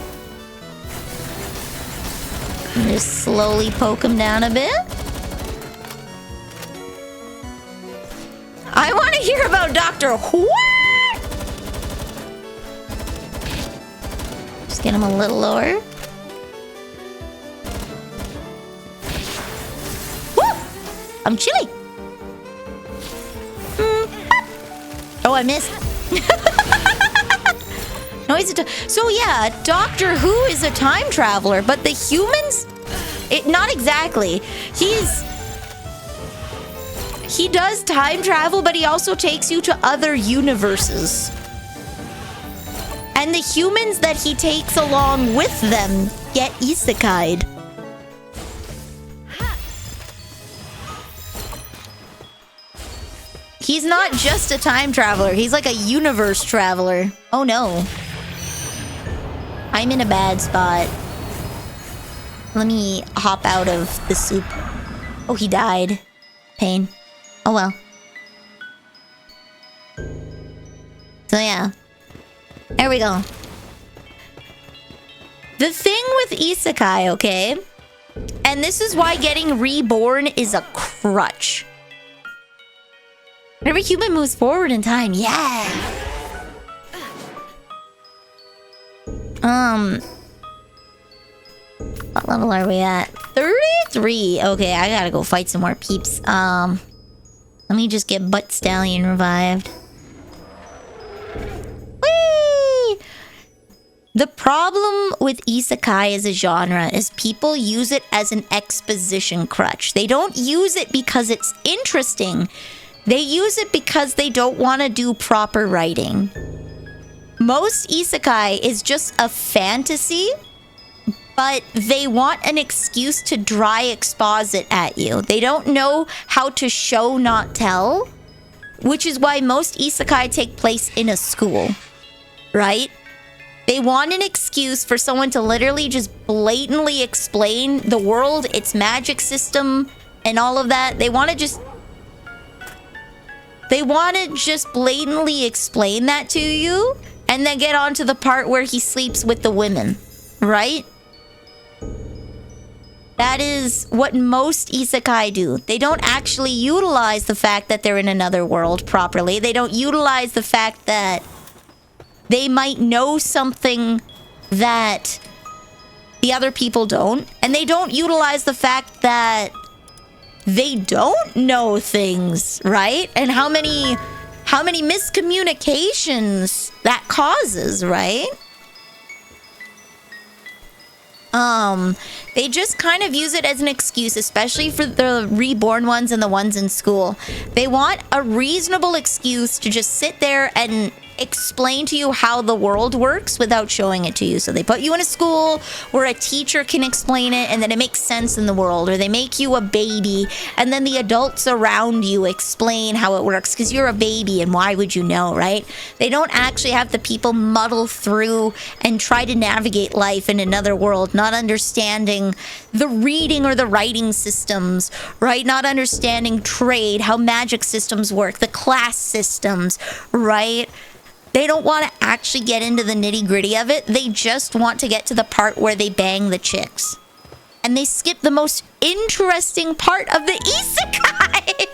Just slowly poke him down a bit. I want to hear about Dr. What? Just get him a little lower. I'm chilly. Oh, I missed. No, he's so yeah, Doctor Who is a time traveler, but the humans, not exactly. He does time travel, but he also takes you to other universes. And the humans that he takes along with them get isekai'd. He's not just a time traveler. He's like a universe traveler. Oh no. I'm in a bad spot. Let me hop out of the soup. Oh, he died. Pain. Oh well. So yeah. There we go. The thing with isekai, okay? And this is why getting reborn is a crutch. Every human moves forward in time. Yeah. What level are we at? 33. Okay, I gotta go fight some more peeps. Let me just get Butt Stallion revived. Whee! The problem with isekai as a genre is people use it as an exposition crutch. They don't use it because it's interesting. They use it because they don't want to do proper writing. Most isekai is just a fantasy, but they want an excuse to dry exposit at you. They don't know how to show, not tell, which is why most isekai take place in a school, right? They want an excuse for someone to literally just blatantly explain the world, its magic system, and all of that. They want to just blatantly explain that to you and then get on to the part where he sleeps with the women, right? That is what most isekai do. They don't actually utilize the fact that they're in another world properly. They don't utilize the fact that they might know something that the other people don't. And they don't utilize the fact that they don't know things, right? And how many miscommunications that causes, right? They just kind of use it as an excuse, especially for the reborn ones and the ones in school. They want a reasonable excuse to just sit there and explain to you how the world works without showing it to you. So they put you in a school where a teacher can explain it and then it makes sense in the world, or they make you a baby and then the adults around you explain how it works because you're a baby and why would you know, right? They don't actually have the people muddle through and try to navigate life in another world, not understanding the reading or the writing systems, right? Not understanding trade, how magic systems work, the class systems, right? They don't want to actually get into the nitty-gritty of it. They just want to get to the part where they bang the chicks. And they skip the most interesting part of the isekai.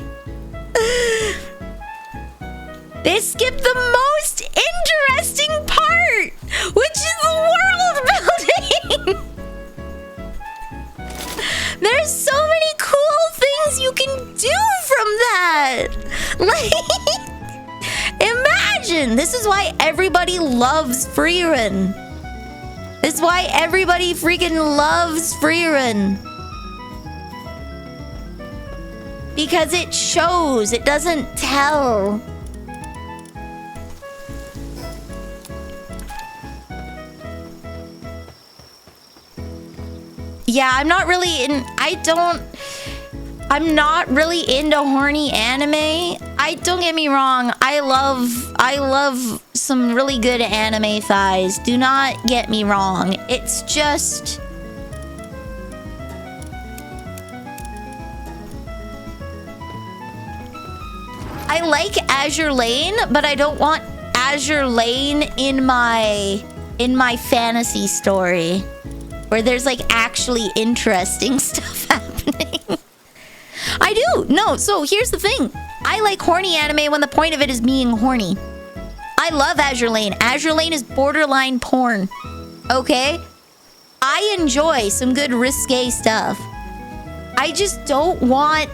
They skip the most interesting part, which is the world building. There's so many cool things you can do from that. Like... Imagine! This is why everybody loves Frieren. This is why everybody freaking loves Frieren. Because it shows, it doesn't tell. Yeah, I'm not really into horny anime. Don't get me wrong. I love some really good anime thighs. Do not get me wrong. It's just... I like Azure Lane, but I don't want Azure Lane in my fantasy story where there's like actually interesting stuff happening. I do. No, so here's the thing. I like horny anime when the point of it is being horny. I love Azure Lane. Azure Lane is borderline porn. Okay? I enjoy some good risque stuff. I just don't want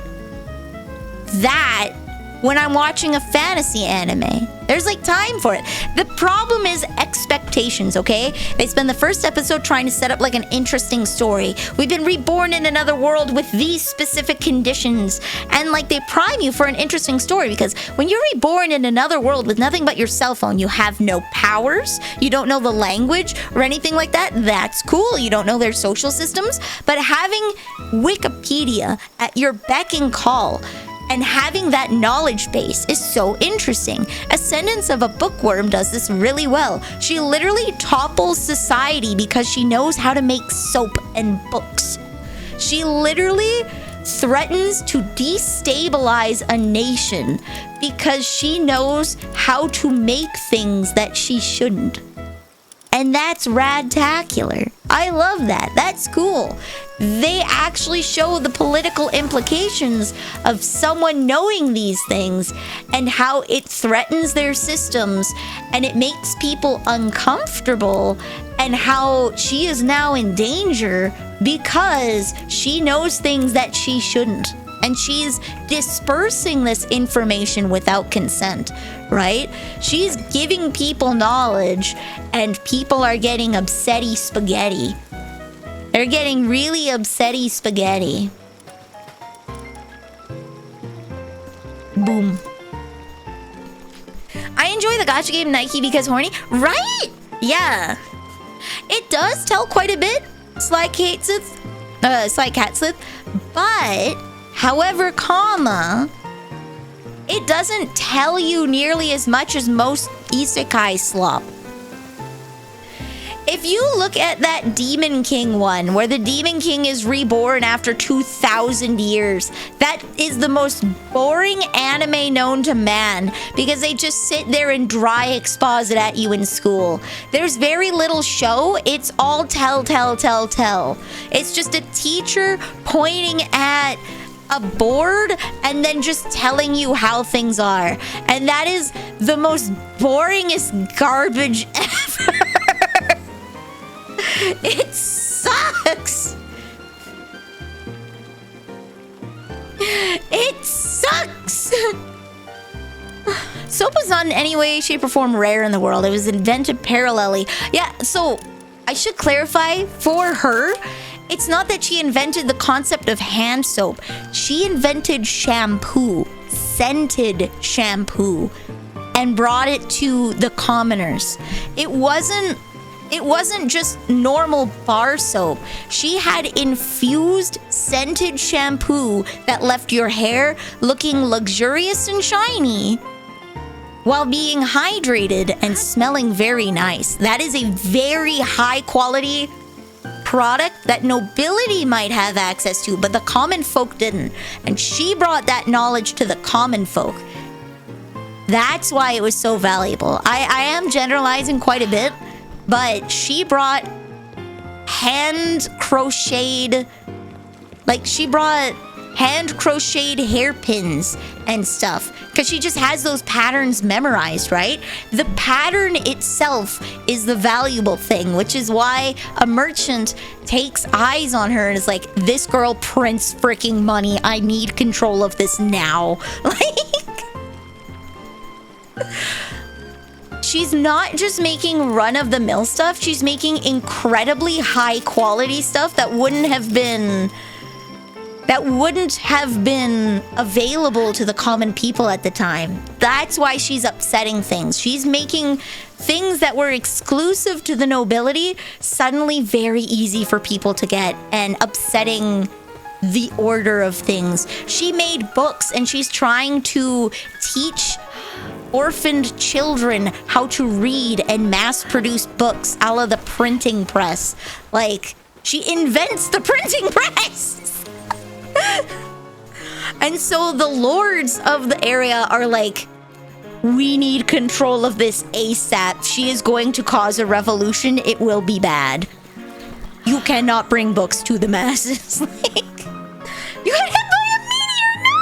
that when I'm watching a fantasy anime. There's like time for it. The problem is expectations, okay? They spend the first episode trying to set up like an interesting story. We've been reborn in another world with these specific conditions. And like they prime you for an interesting story because when you're reborn in another world with nothing but your cell phone, you have no powers, you don't know the language or anything like that. That's cool. You don't know their social systems. But having Wikipedia at your beck and call and having that knowledge base is so interesting. Ascendance of a Bookworm does this really well. She literally topples society because she knows how to make soap and books. She literally threatens to destabilize a nation because she knows how to make things that she shouldn't. And that's radtacular. I love that. That's cool. They actually show the political implications of someone knowing these things and how it threatens their systems and it makes people uncomfortable and how she is now in danger because she knows things that she shouldn't. and she's dispersing this information without consent, right? She's giving people knowledge, and people are getting upsetty spaghetti. They're getting really upsetty spaghetti. Boom. I enjoy the gacha game Nike because horny. Right? Yeah. It does tell quite a bit, Sly Catslith, but, however, it doesn't tell you nearly as much as most isekai slop. If you look at that Demon King one, where the Demon King is reborn after 2,000 years, that is the most boring anime known to man, because they just sit there and dry exposit at you in school. There's very little show. It's all tell. It's just a teacher pointing at a board and then just telling you how things are. And that is the most boringest garbage ever. It sucks. It sucks. Soap was not in any way, shape, or form rare in the world. It was invented parallelly. Yeah, so I should clarify for her, it's not that she invented the concept of hand soap. She invented shampoo, scented shampoo, and brought it to the commoners. It wasn't just normal bar soap. She had infused scented shampoo that left your hair looking luxurious and shiny while being hydrated and smelling very nice. That is a very high quality product that nobility might have access to, but the common folk didn't. And she brought that knowledge to the common folk. That's why it was so valuable. I am generalizing quite a bit, but she brought hand crocheted hairpins and stuff, because she just has those patterns memorized, right? The pattern itself is the valuable thing, which is why a merchant takes eyes on her and is like, this girl prints freaking money. I need control of this now. She's not just making run-of-the-mill stuff. She's making incredibly high-quality stuff that wouldn't have been available to the common people at the time. That's why she's upsetting things. She's making things that were exclusive to the nobility suddenly very easy for people to get, and upsetting the order of things. She made books, and she's trying to teach orphaned children how to read and mass-produce books a la the printing press. Like, she invents the printing press! And so the lords of the area are like, we need control of this ASAP. She is going to cause a revolution. It will be bad. You cannot bring books to the masses. Like, you got hit by a meteor, no!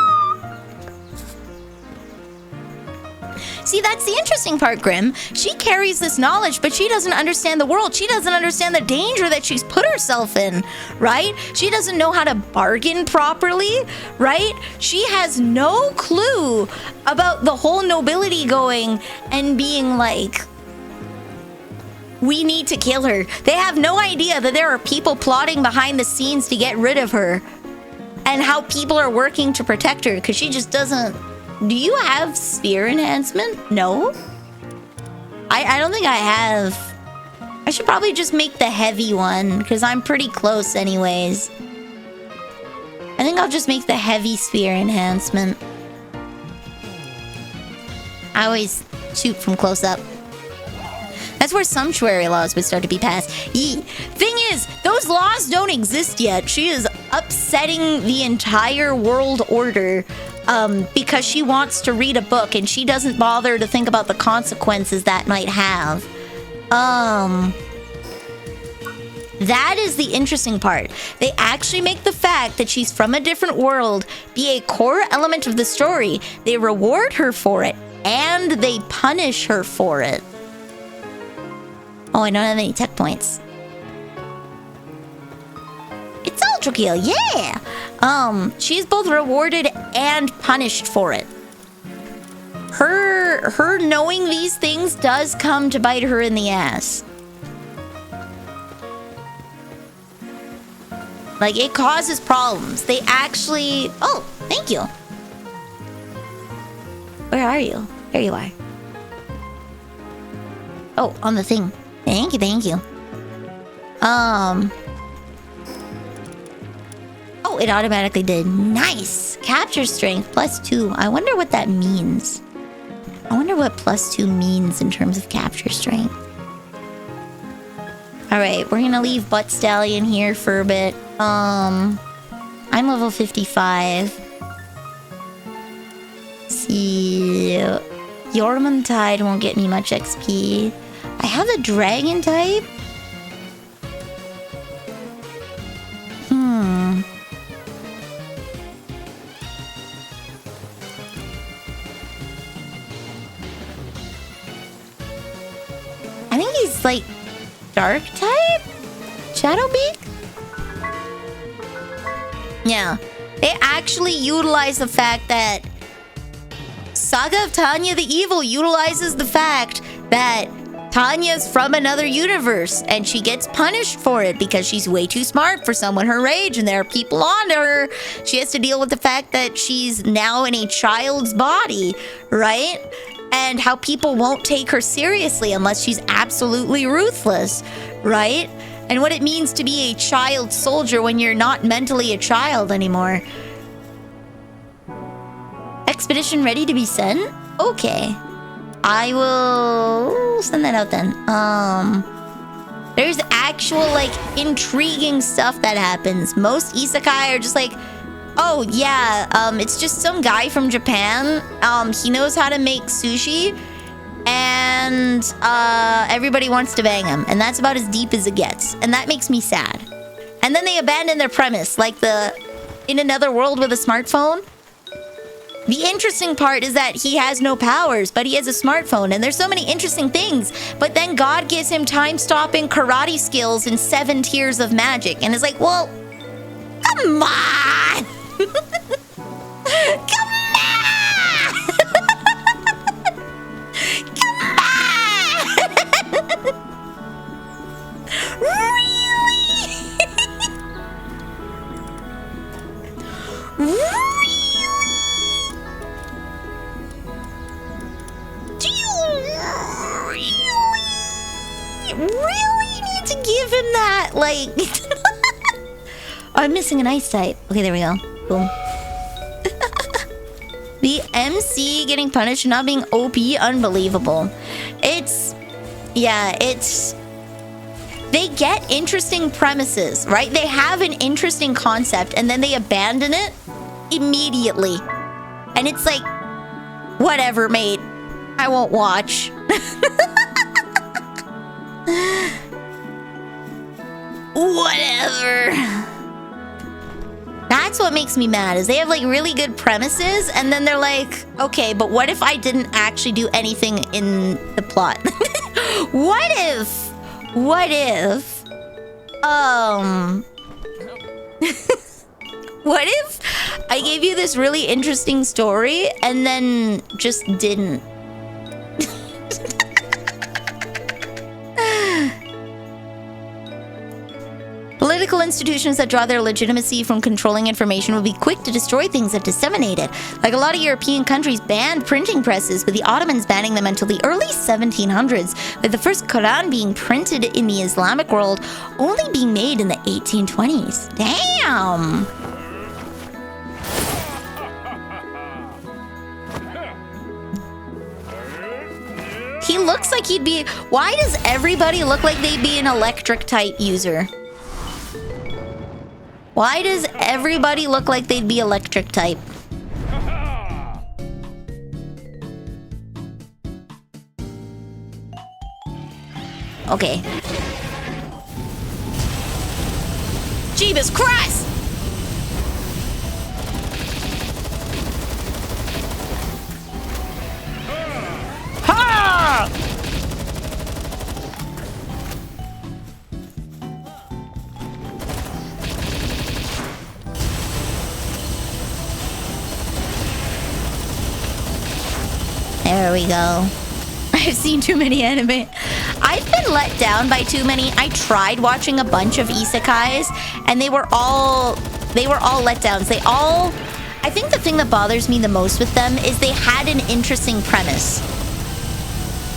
See, that's the interesting part, Grim. She carries this knowledge, but she doesn't understand the world. She doesn't understand the danger that she's put herself in, right? She doesn't know how to bargain properly, right? She has no clue about the whole nobility going and being like, we need to kill her. They have no idea that there are people plotting behind the scenes to get rid of her, and how people are working to protect her, because she just doesn't... Do you have sphere enhancement? No? I don't think I have. I should probably just make the heavy one, because I'm pretty close anyways. I think I'll just make the heavy sphere enhancement. I always shoot from close up. That's where sumptuary laws would start to be passed. Thing is, those laws don't exist yet. She is upsetting the entire world order because she wants to read a book and she doesn't bother to think about the consequences that might have. That is the interesting part. They actually make the fact that she's from a different world be a core element of the story. They reward her for it, and they punish her for it. Oh, I don't have any tech points. It's Ultra Kill, yeah! She's both rewarded and punished for it. Her knowing these things does come to bite her in the ass. Like, it causes problems. They actually... Oh, thank you. Where are you? There you are. Oh, on the thing. Thank you, thank you. Oh, it automatically did. Nice! Capture strength +2. I wonder what that means. I wonder what +2 means in terms of capture strength. Alright, we're gonna leave Butt Stallion here for a bit. I'm level 55. Let's see... Yormantide won't get me much XP. I have a Dragon type? I think he's like dark type? Shadowbeak? Yeah. They actually utilize the fact that Saga of Tanya the Evil utilizes the fact that Tanya's from another universe and she gets punished for it because she's way too smart for someone her age and there are people on her. She has to deal with the fact that she's now in a child's body, right? And how people won't take her seriously unless she's absolutely ruthless, right? And what it means to be a child soldier when you're not mentally a child anymore. Expedition ready to be sent? Okay. I will send that out then. There's actual, like, intriguing stuff that happens. Most isekai are just like, oh, yeah, it's just some guy from Japan. He knows how to make sushi. And, everybody wants to bang him. And that's about as deep as it gets. And that makes me sad. And then they abandon their premise. Like in another world with a smartphone. The interesting part is that he has no powers, but he has a smartphone. And there's so many interesting things. But then God gives him time-stopping karate skills and 7 tiers of magic. And it's like, well, come on! Come on! Come on! Really? Really? Do you really need to give him that? Like... Oh, I'm missing an ice type. Okay, there we go. Boom. The MC getting punished for not being OP, unbelievable. It's... Yeah, it's... They get interesting premises, right? They have an interesting concept, and then they abandon it immediately. And it's like, whatever, mate. I won't watch. Whatever. That's what makes me mad, is they have like really good premises and then they're like, okay, but what if I didn't actually do anything in the plot? What if what if I gave you this really interesting story and then just didn't? Political institutions that draw their legitimacy from controlling information will be quick to destroy things that disseminate it. Like a lot of European countries banned printing presses, with the Ottomans banning them until the early 1700s, with the first Quran being printed in the Islamic world only being made in the 1820s. Damn! He looks like he'd be... Why does everybody look like they'd be an electric type user? Why does everybody look like they'd be electric type? Okay. Jeebus Christ! Ha! There we go. I've seen too many anime. I've been let down by too many. I tried watching a bunch of isekais, and they were all letdowns. I think the thing that bothers me the most with them is they had an interesting premise.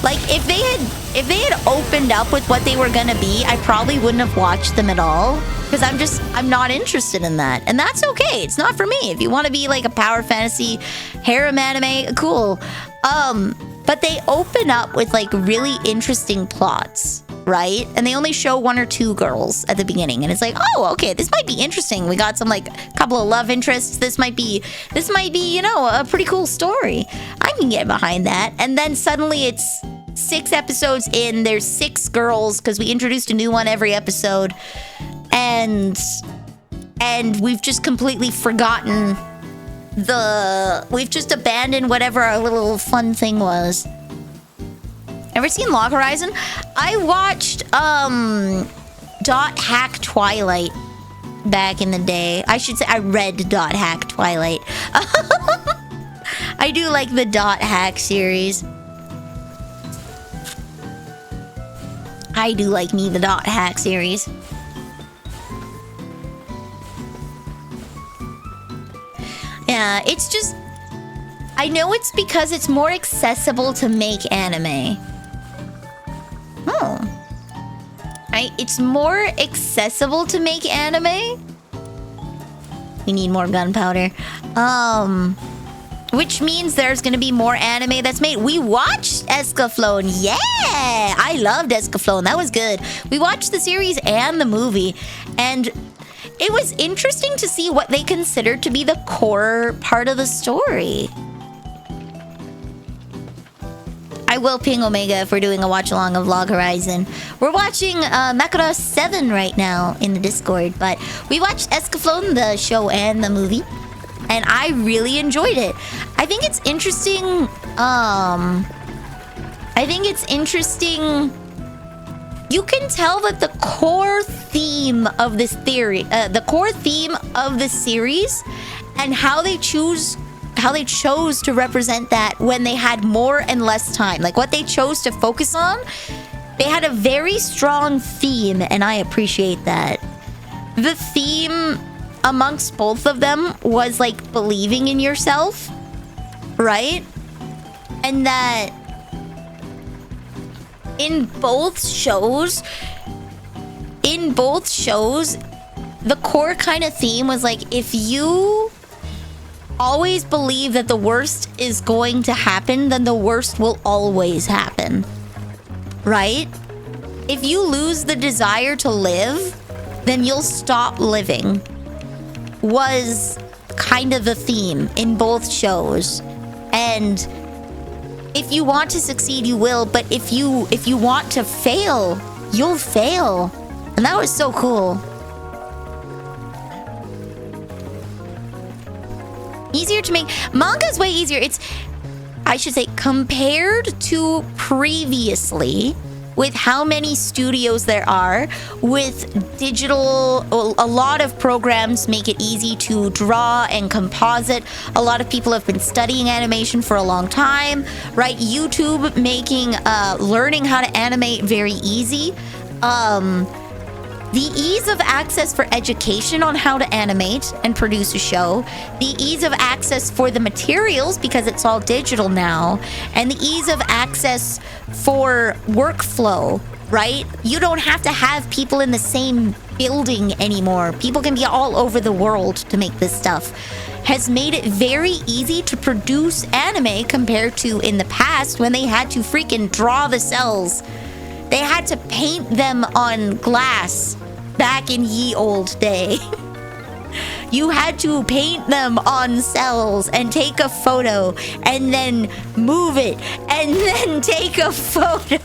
Like, if they had opened up with what they were gonna be, I probably wouldn't have watched them at all. Because I'm not interested in that. And that's okay. It's not for me. If you want to be like a power fantasy harem anime, cool. But they open up with like really interesting plots, right? And they only show 1 or 2 girls at the beginning. And it's like, oh, okay, this might be interesting. We got some like couple of love interests. This might be, you know, a pretty cool story. I can get behind that. And then suddenly it's 6 episodes in, there's 6 girls because we introduced a new one every episode. And we've just completely forgotten we've just abandoned whatever our little fun thing was. Ever seen Log Horizon? I watched Dot Hack Twilight back in the day. I should say I read Dot Hack Twilight. I do like the Dot Hack series. I do like me the Dot Hack series. Yeah, it's just... I know it's because it's more accessible to make anime. Oh. It's more accessible to make anime? We need more gunpowder. Which means there's gonna be more anime that's made. We watched Escaflowne. Yeah! I loved Escaflowne. That was good. We watched the series and the movie. And... it was interesting to see what they considered to be the core part of the story. I will ping Omega if we're doing a watch-along of Log Horizon. We're watching Makara 7 right now in the Discord, but we watched Escaflowne, the show and the movie, and I really enjoyed it. I think it's interesting... You can tell that the core theme of this series, and how they chose to represent that when they had more and less time, like what they chose to focus on, they had a very strong theme, and I appreciate that. The theme amongst both of them was like believing in yourself, right? And that in both shows, the core kind of theme was like, if you always believe that the worst is going to happen, then the worst will always happen. Right? If you lose the desire to live, then you'll stop living. Was kind of the theme in both shows. And if you want to succeed, you will, but if you want to fail, you'll fail. And that was so cool. Easier to make. Manga is way easier. It's, I should say, compared to previously, with how many studios there are, with digital, a lot of programs make it easy to draw and composite. A lot of people have been studying animation for a long time, right? YouTube making learning how to animate very easy. The ease of access for education on how to animate and produce a show, the ease of access for the materials because it's all digital now, and the ease of access for workflow, right? You don't have to have people in the same building anymore. People can be all over the world to make this stuff. Has made it very easy to produce anime compared to in the past when they had to freaking draw the cells. They had to paint them on glass back in ye old day. You had to paint them on cells and take a photo and then move it and then take a photo.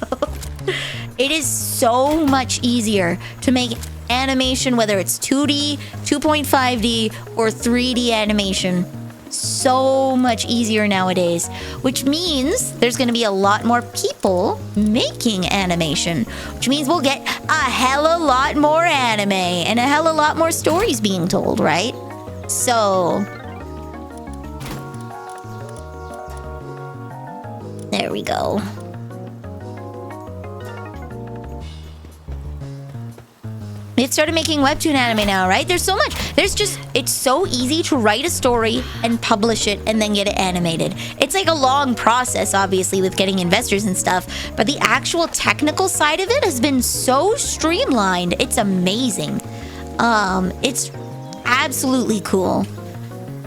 It is so much easier to make animation, whether it's 2D, 2.5D, or 3D animation. So much easier nowadays, which means there's going to be a lot more people making animation, which means we'll get a hella lot more anime and a hella lot more stories being told, right? So there There we go. It started making webtoon anime now, right? There's so much. It's so easy to write a story and publish it and then get it animated. It's like a long process, obviously, with getting investors and stuff, but the actual technical side of it has been so streamlined. It's amazing. It's absolutely cool.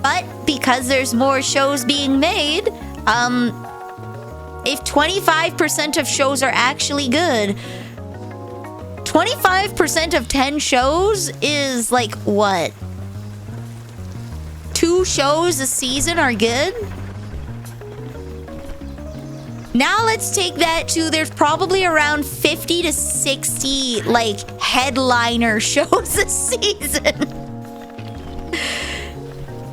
But because there's more shows being made, if 25% of shows are actually good, 25% of 10 shows is like what? 2 shows a season are good? Now let's take that to there's probably around 50 to 60 like headliner shows a season.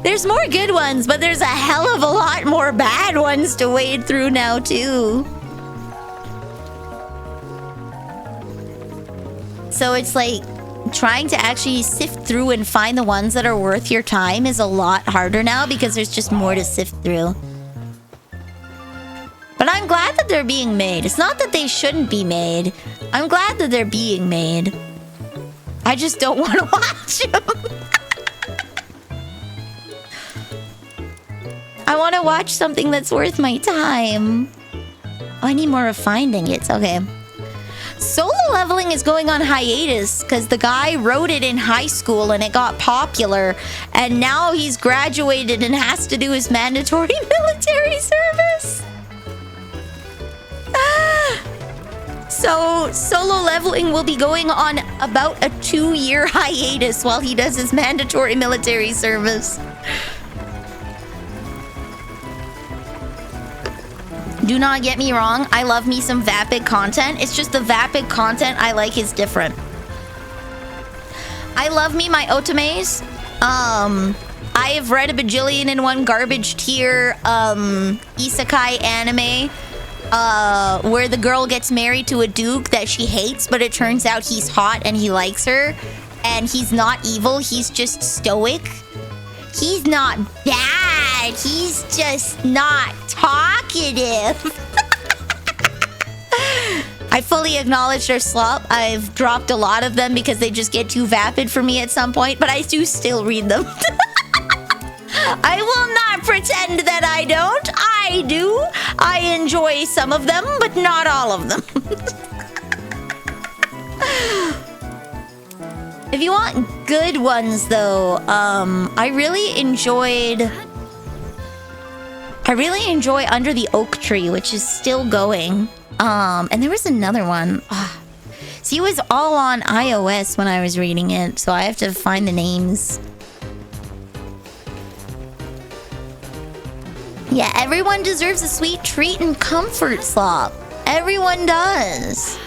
There's more good ones, but there's a hell of a lot more bad ones to wade through now too. So it's like trying to actually sift through and find the ones that are worth your time is a lot harder now because there's just more to sift through. But I'm glad that they're being made. It's not that they shouldn't be made. I'm glad that they're being made. I just don't want to watch them. I want to watch something that's worth my time. Oh, I need more refined ingots. Okay. Solo leveling is going on hiatus because the guy wrote it in high school and it got popular, and now he's graduated and has to do his mandatory military service. So solo leveling will be going on about a 2-year hiatus while he does his mandatory military service. Do not get me wrong, I love me some Vapid content. It's just the Vapid content I like is different. I love me my otames. I have read a bajillion and one garbage tier isekai anime where the girl gets married to a duke that she hates, but it turns out he's hot and he likes her. And he's not evil, he's just stoic. He's not bad, he's just not talkative. I fully acknowledge their slop. I've dropped a lot of them because they just get too vapid for me at some point, but I do still read them. I will not pretend that I don't. I do. I enjoy some of them, but not all of them. If you want good ones, though, I really enjoy Under the Oak Tree, which is still going. And there was another one. See, it was all on iOS when I was reading it, so I have to find the names. Yeah, everyone deserves a sweet treat and comfort slop. Everyone does.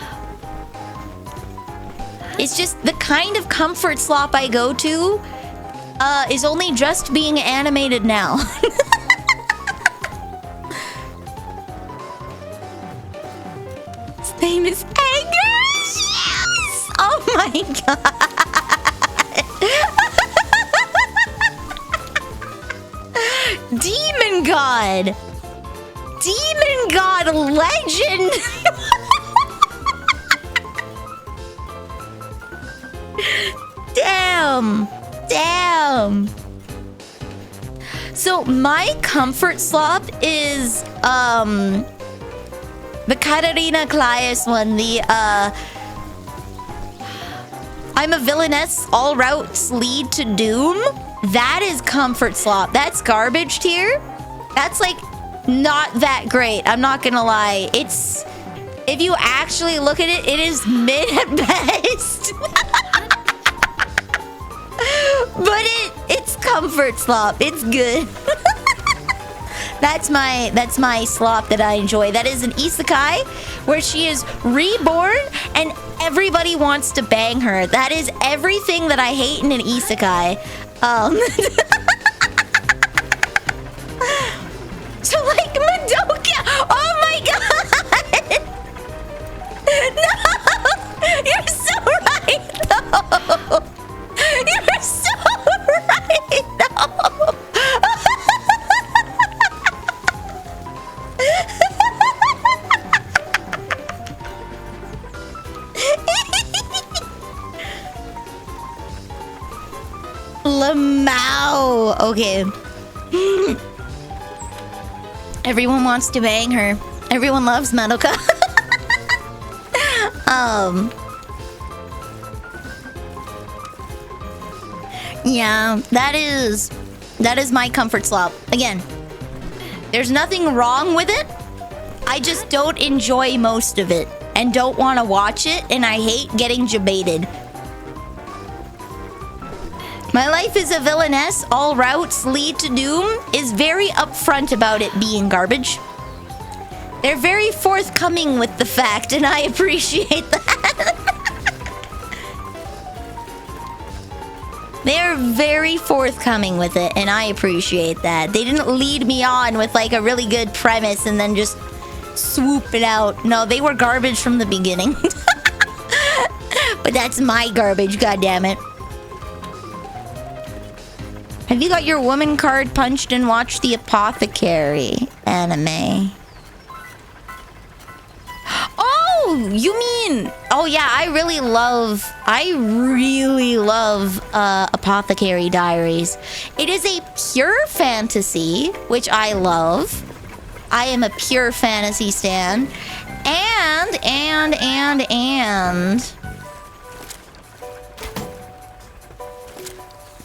It's just the kind of comfort slop I go to is only just being animated now. His name is Angus! Yes! Oh my god! Demon God! Demon God legend! Damn. So my comfort slop is the Katarina Claes one, the I'm a villainess, all routes lead to doom. That is comfort slop. That's garbage tier. That's like not that great. I'm not gonna lie. It's, if you actually look at it, it is mid at best. But it's comfort slop. It's good. That's my slop that I enjoy. That is an isekai where she is reborn and everybody wants to bang her. That is everything that I hate in an isekai. So like Madoka. Oh my god. No. You're so right though. You're so right though. Mao. Okay. Everyone wants to bang her. Everyone loves Madoka. Yeah, that is my comfort slop. Again, there's nothing wrong with it. I just don't enjoy most of it and don't want to watch it, and I hate getting jebaited. My life is a villainess, all routes lead to doom, is very upfront about it being garbage. They're very forthcoming with the fact, and I appreciate that. They're very forthcoming with it, and I appreciate that. They didn't lead me on with like a really good premise and then just swoop it out. No, they were garbage from the beginning. But that's my garbage, goddammit. Have you got your woman card punched and watched the Apothecary anime? Oh, you mean... Oh yeah, I really love Apothecary Diaries. It is a pure fantasy, which I love. I am a pure fantasy stan. And...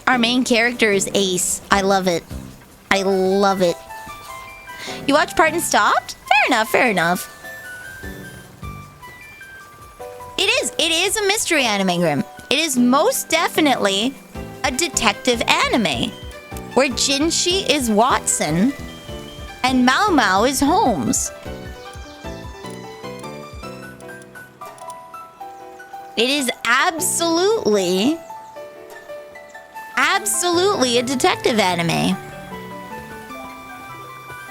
Our main character is Ace. I love it. I love it. You watched part and stopped? Fair enough, fair enough. It is a mystery anime, Grim. It is most definitely a detective anime, where Jinshi is Watson and Mao Mao is Holmes. It is absolutely a detective anime.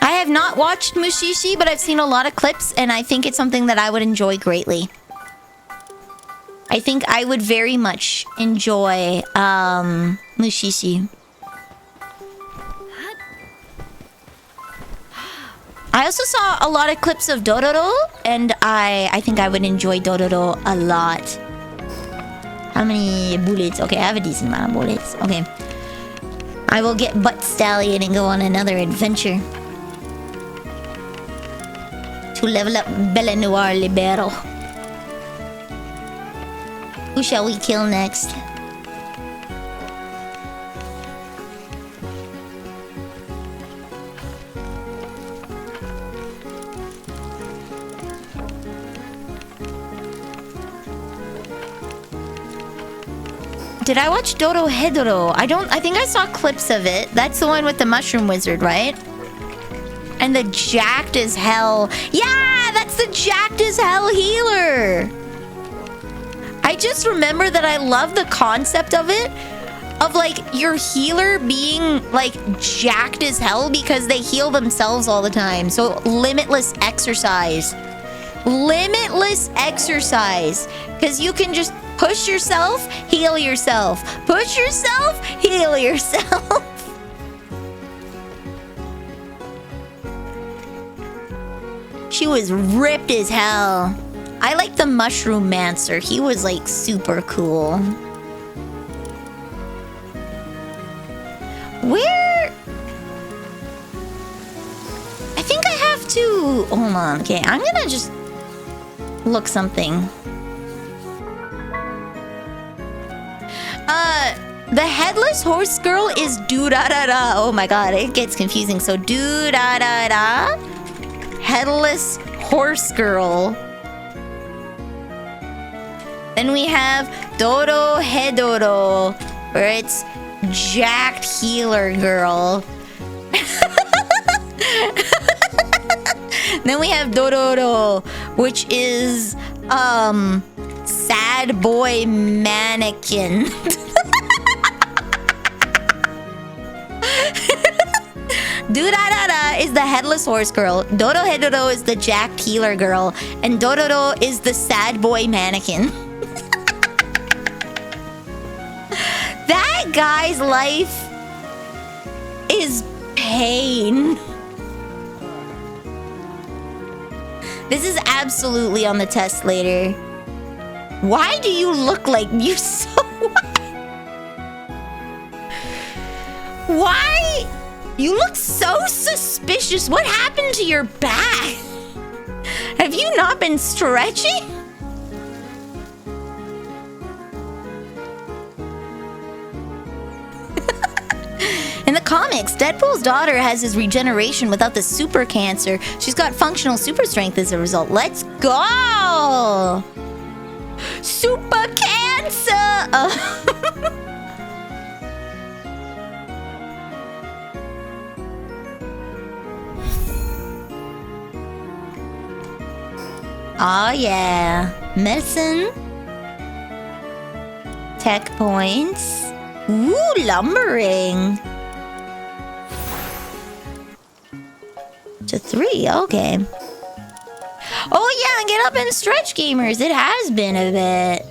I have not watched Mushishi, but I've seen a lot of clips, and I think it's something that I would enjoy greatly. I think I would very much enjoy Mushishi. I also saw a lot of clips of Dororo, and I think I would enjoy Dororo a lot. How many bullets? Okay, I have a decent amount of bullets. Okay. I will get Butt Stallion and go on another adventure. To level up Bella Noir Libero. Who shall we kill next? Did I watch Doro Hedoro? I think I saw clips of it. That's the one with the mushroom wizard, right? And the jacked as hell. Yeah, that's the jacked as hell healer. I just remember that I love the concept of it. Of like your healer being like jacked as hell because they heal themselves all the time. So limitless exercise. Limitless exercise. Because you can just push yourself, heal yourself. Push yourself, heal yourself. She was ripped as hell. I like the Mushroom Mancer. He was like super cool. Where? I think I have to... Hold on. Okay, I'm gonna just look something. The Headless Horse Girl is do-da-da-da. Oh my god, it gets confusing. So do-da-da-da. Headless Horse Girl. Then we have Doro Hedoro, where it's jacked healer girl. Then we have Dororo, which is sad boy mannequin. Do-da-da-da is the Headless Horse Girl. Doro Hedoro is the jacked healer girl. And Dororo is the sad boy mannequin. That guy's life is pain. This is absolutely on the test later. Why do you look like you so... Why? You look so suspicious. What happened to your back? Have you not been stretching? In the comics, Deadpool's daughter has his regeneration without the super cancer. She's got functional super strength as a result. Let's go! Super cancer! Oh yeah. Medicine. Tech points. Ooh, lumbering. To 3, okay. Oh yeah, get up and stretch, gamers. It has been a bit.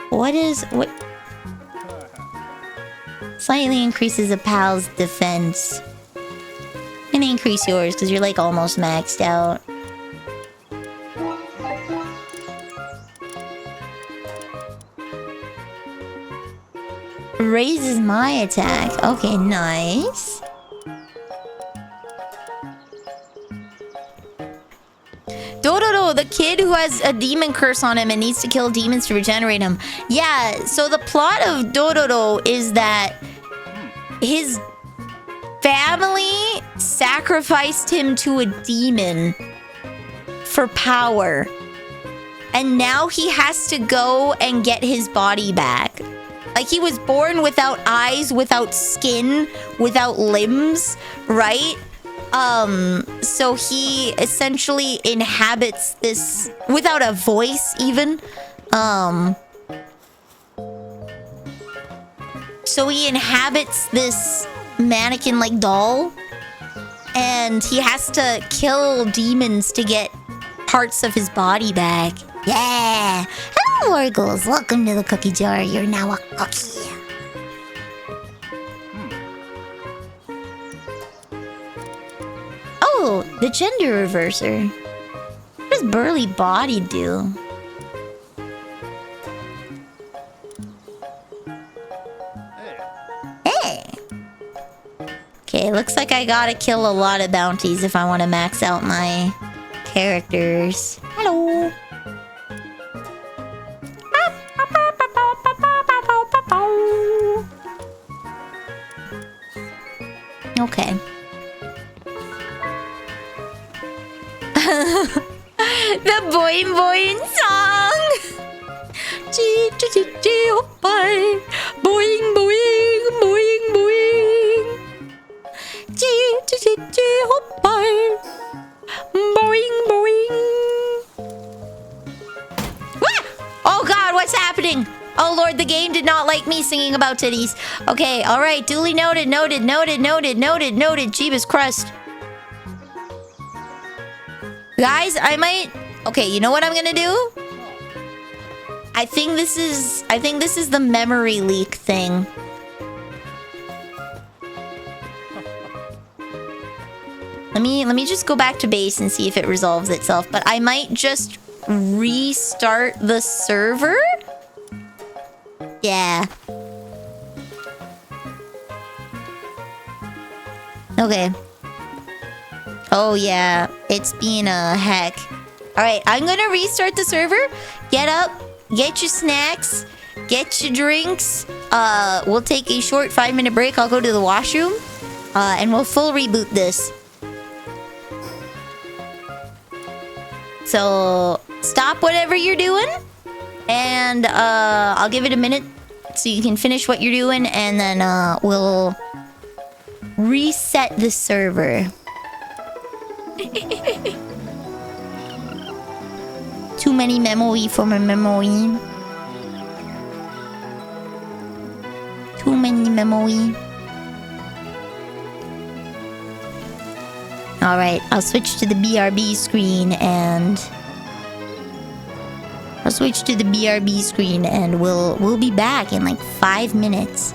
What? Slightly increases a pal's defense. I'm gonna increase yours because you're like almost maxed out. Raises my attack. Okay, nice. Dododo, the kid who has a demon curse on him and needs to kill demons to regenerate him. Yeah, so the plot of Dododo is that his family sacrificed him to a demon for power. And now he has to go and get his body back. Like, he was born without eyes, without skin, without limbs, right? So he essentially inhabits this without a voice even. So he inhabits this mannequin-like doll, and he has to kill demons to get parts of his body back. Yeah! Hello, Orgles. Welcome to the cookie jar. You're now a cookie. Oh, the gender reverser. What does burly body do? Hey! Okay, looks like I gotta kill a lot of bounties if I want to max out my characters. Hello! Okay. The Boing Boing song! Gee, gee, gee, gee, oh, bye. Boing, boing, boing, boing. Gee, gee, gee, gee, oh, bye. Boing, boing. Wah! Oh god, what's happening? Oh lord, the game did not like me singing about titties. Okay, alright, duly noted, noted, noted, noted, noted, noted. Jeebus crust. Guys, I might... Okay, you know what I'm gonna do? I think this is the memory leak thing. Let me just go back to base and see if it resolves itself. But I might just restart the server? Yeah. Okay. Oh yeah, it's being a heck. Alright, I'm gonna restart the server. Get up, get your snacks, get your drinks. We'll take a short 5-minute break. I'll go to the washroom. And we'll full reboot this. So, stop whatever you're doing. And I'll give it a minute so you can finish what you're doing. And then we'll reset the server. Too many memory for my memory. Too many memory. Alright, I'll switch to the BRB screen and... we'll be back in like 5 minutes.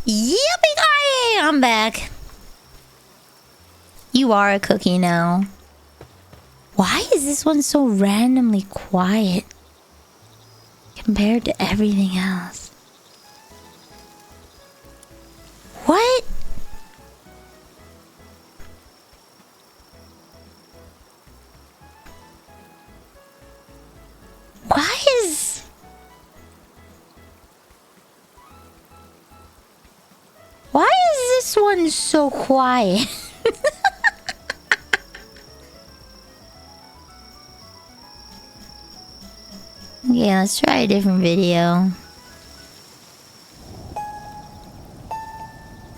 Yippee-ki-yay! I'm back. You are a cookie now. Why is this one so randomly quiet compared to everything else? What? Why is... Why is this one so quiet? Okay, let's try a different video.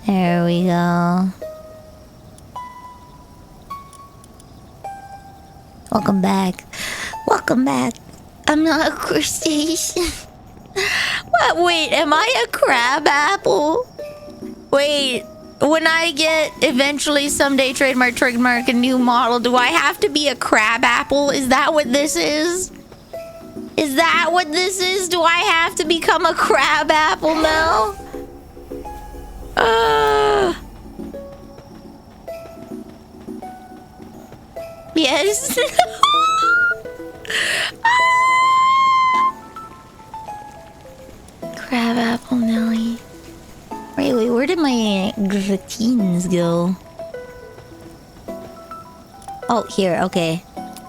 There we go. Welcome back. Welcome back. I'm not a crustacean. What? Wait, am I a crab apple? Wait, when I get eventually someday trademark a new model, do I have to be a crab apple? Is that what this is? Is that what this is? Do I have to become a crab apple now? Yes. Crab apple Nelly. Wait, where did my gratines go? Oh, here, okay.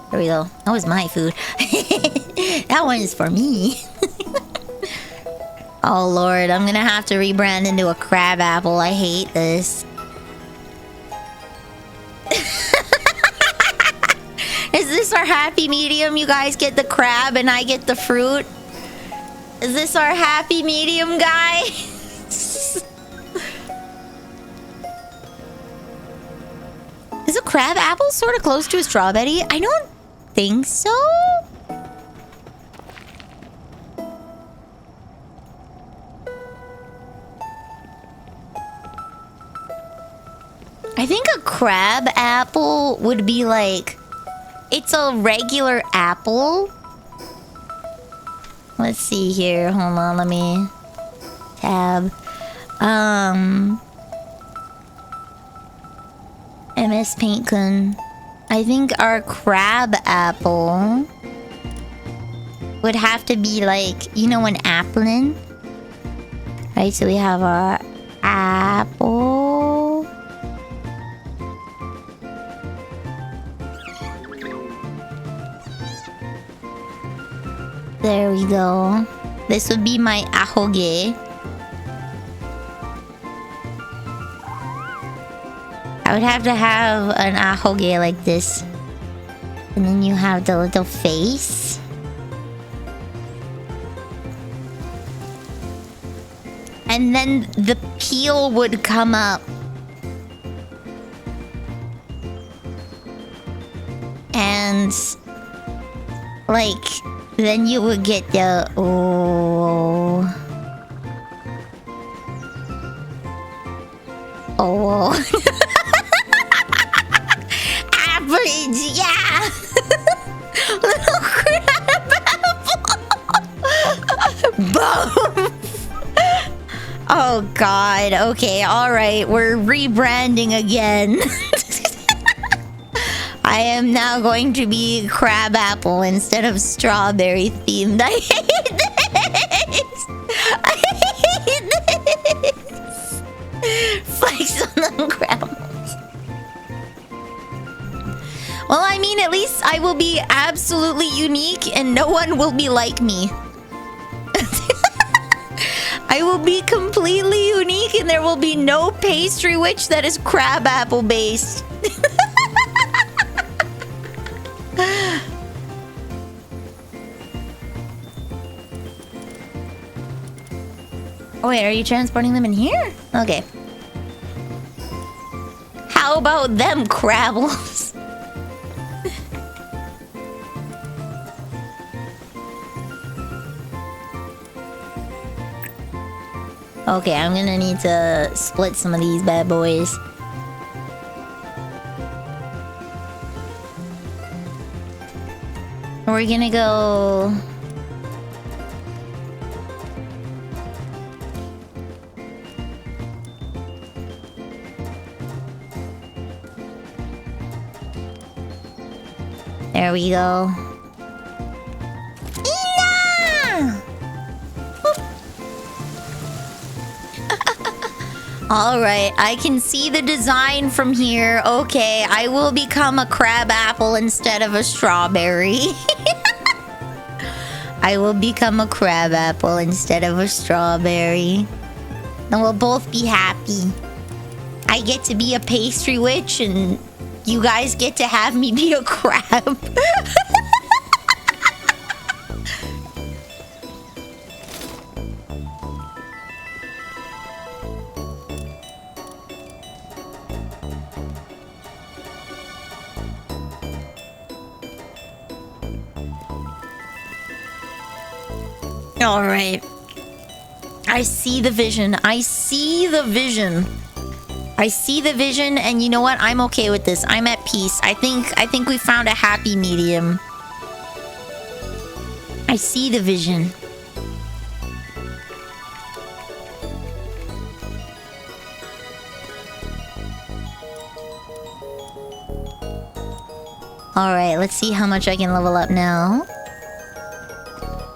There we go. That was my food. That one is for me. Oh lord, I'm gonna have to rebrand into a crab apple. I hate this. Is this our happy medium? You guys get the crab and I get the fruit? Is this our happy medium, guy? Is a crab apple sort of close to a strawberry? I don't think so. I think a crab apple would be like... It's a regular apple. Let's see here. Hold on, let me... Tab. MS Paintcon. I think our crab apple would have to be like, you know, an applin? Right, so we have our apple. There we go. This would be my ahoge. I would have to have an ahoge like this. And then you have the little face. And then the peel would come up. And... like... then you would get the... oh... oh... average, yeah! Little crab apple! Boom! Oh god, okay, alright, we're rebranding again. I am now going to be crab apple instead of strawberry themed. I hate this! I hate this! Flex on them crab apples. Well, I mean, at least I will be absolutely unique and no one will be like me. I will be completely unique and there will be no pastry witch that is crab apple based. Oh wait, are you transporting them in here? Okay. How about them crabbles? Okay, I'm gonna need to split some of these bad boys. We're gonna go... There we go. Ina! Alright, I can see the design from here. Okay, I will become a crab apple instead of a strawberry. I will become a crab apple instead of a strawberry. And we'll both be happy. I get to be a pastry witch and you guys get to have me be a crab. All right. I see the vision. I see the vision. I see the vision, and you know what? I'm okay with this. I'm at peace. I think we found a happy medium. I see the vision. All right, let's see how much I can level up now.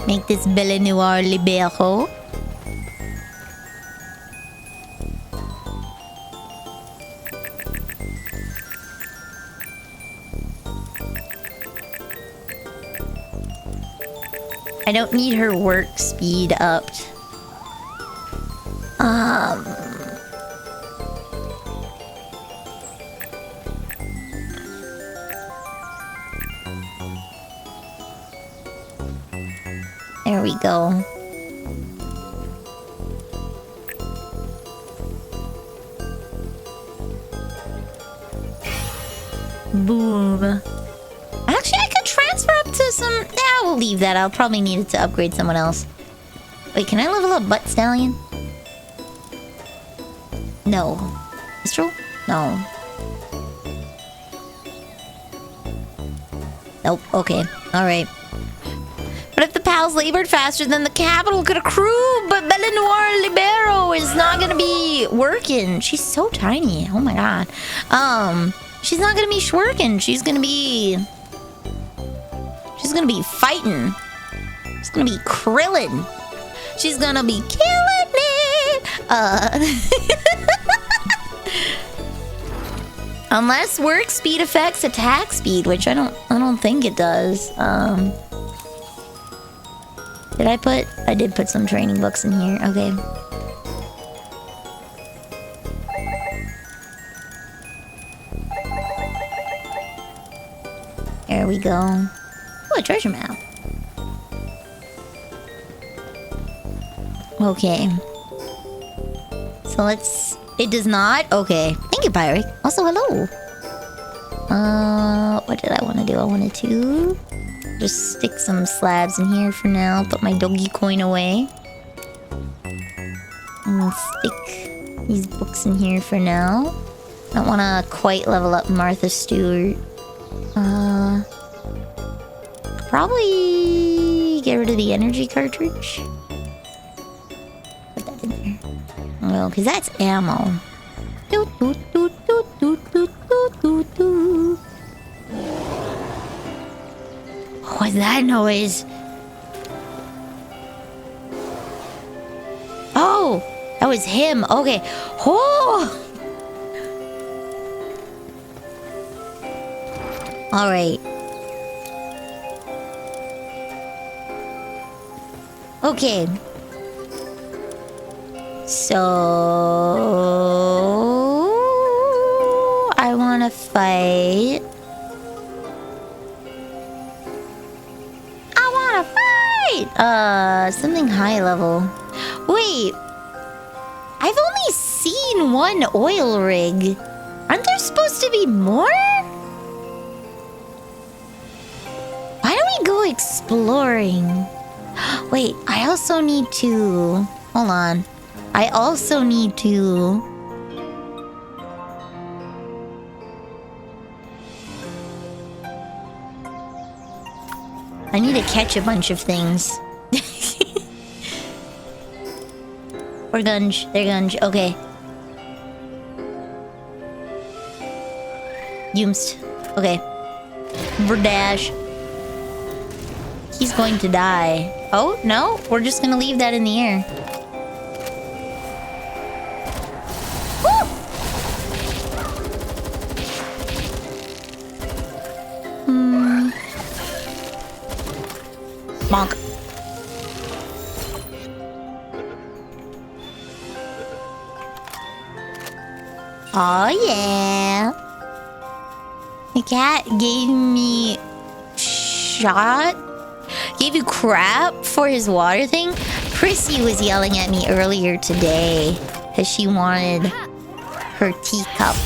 Make this Belle Noire Libero. I don't need her work speed upped. There we go. Boom. Actually, I could transfer up to some... Yeah, we'll leave that. I'll probably need it to upgrade someone else. Wait, can I level up Butt Stallion? No. Is true? No. Nope. Okay. Alright. But if the pals labored faster, then the capital could accrue. But Belle Noire Libero is not gonna be working. She's so tiny. Oh my god. She's not gonna be working. She's gonna be fighting. She's gonna be Krillin. She's gonna be killing it. Unless work speed affects attack speed, which I don't think it does. I did put some training books in here. Okay. There we go. Oh, a treasure map. Okay. So let's... It does not? Okay. Thank you, Pyric. Also, hello. What did I want to do? I wanted to... just stick some slabs in here for now. Put my doggy coin away. And stick these books in here for now. Don't want to quite level up Martha Stewart. Probably get rid of the energy cartridge. Put that in there. Well, because that's ammo. Doot, doot, doot, doot, doot, doot, doot, doot, doot. What's that noise? Oh! That was him. Okay. Oh! Alright. Okay. So... I want to fight... something high level. Wait. I've only seen one oil rig. Aren't there supposed to be more? Why don't we go exploring? Wait, I also need to... Hold on. I also need to... I need to catch a bunch of things. Or gunge. They're gunge. Okay. Yumst. Okay. Verdash. He's going to die. Oh, no. We're just gonna leave that in the air. Woo! Bonk. Oh, yeah. The cat gave me shot? Gave you crap for his water thing? Prissy was yelling at me earlier today because she wanted her teacup.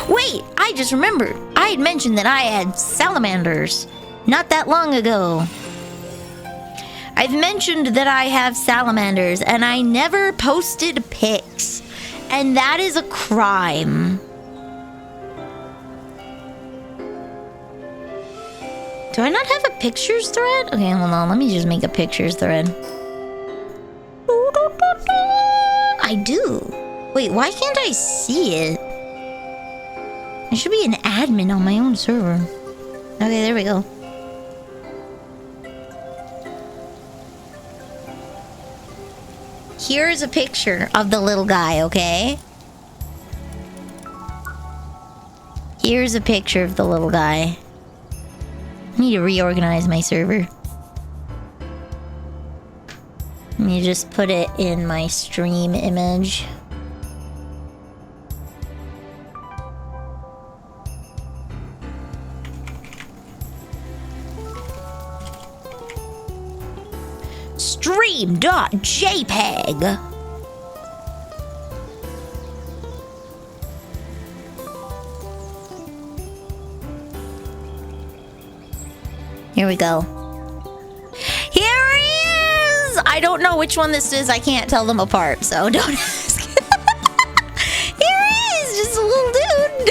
Wait, I just remembered. I had mentioned that I had salamanders not that long ago. I've mentioned that I have salamanders and I never posted pics. And that is a crime. Do I not have a pictures thread? Okay, hold on. Let me just make a pictures thread. I do. Wait, why can't I see it? I should be an admin on my own server. Okay, there we go. Here's a picture of the little guy, okay? Here's a picture of the little guy. I need to reorganize my server. Let me just put it in my stream image. Stream.jpg. Here we go. Here he is! I don't know which one this is. I can't tell them apart, so don't ask. Here he is! Just a little dude.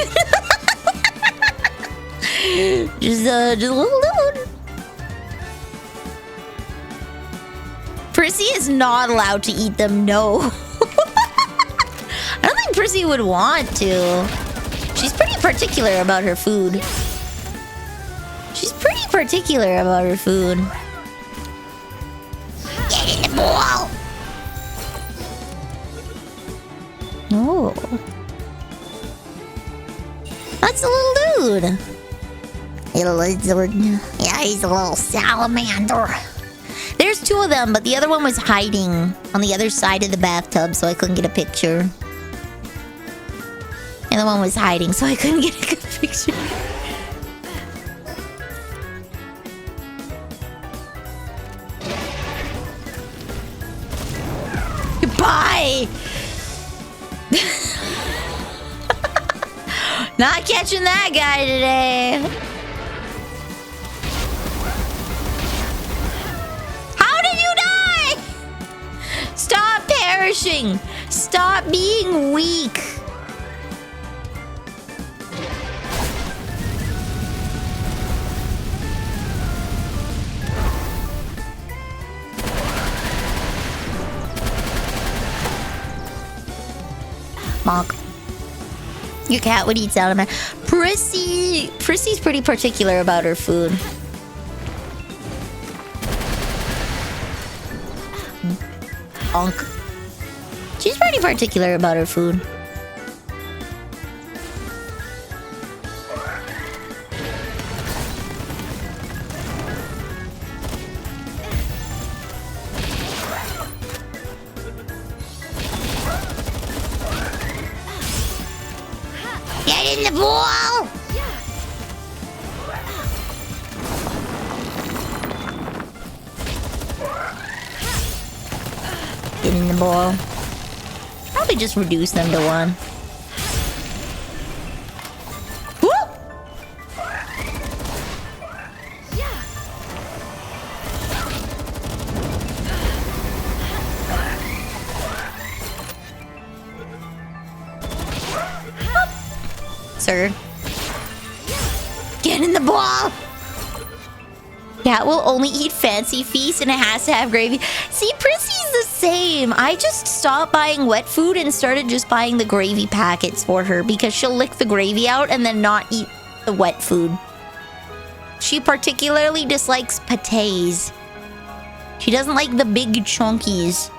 just a little dude. Prissy is not allowed to eat them, no. I don't think Prissy would want to. She's pretty particular about her food. She's pretty particular about her food. Get in the ball! Oh. That's a little dude. Yeah, he's a little salamander. There's two of them, but the other one was hiding on the other side of the bathtub, so I couldn't get a picture. The other one was hiding, so I couldn't get a good picture. Goodbye! Not catching that guy today. Stop perishing! Stop being weak! Bonk. Your cat would eat salamander. Prissy's pretty particular about her food. Bonk. She's pretty particular about her food. Get in the ball! Get in the ball. Probably just reduce them to one. Whoop! Sir. Get in the ball! Cat will only eat fancy feast and it has to have gravy. See, Prissy's the same. I just stopped buying wet food and started just buying the gravy packets for her because she'll lick the gravy out and then not eat the wet food. She particularly dislikes pâtés. She doesn't like the big chunkies.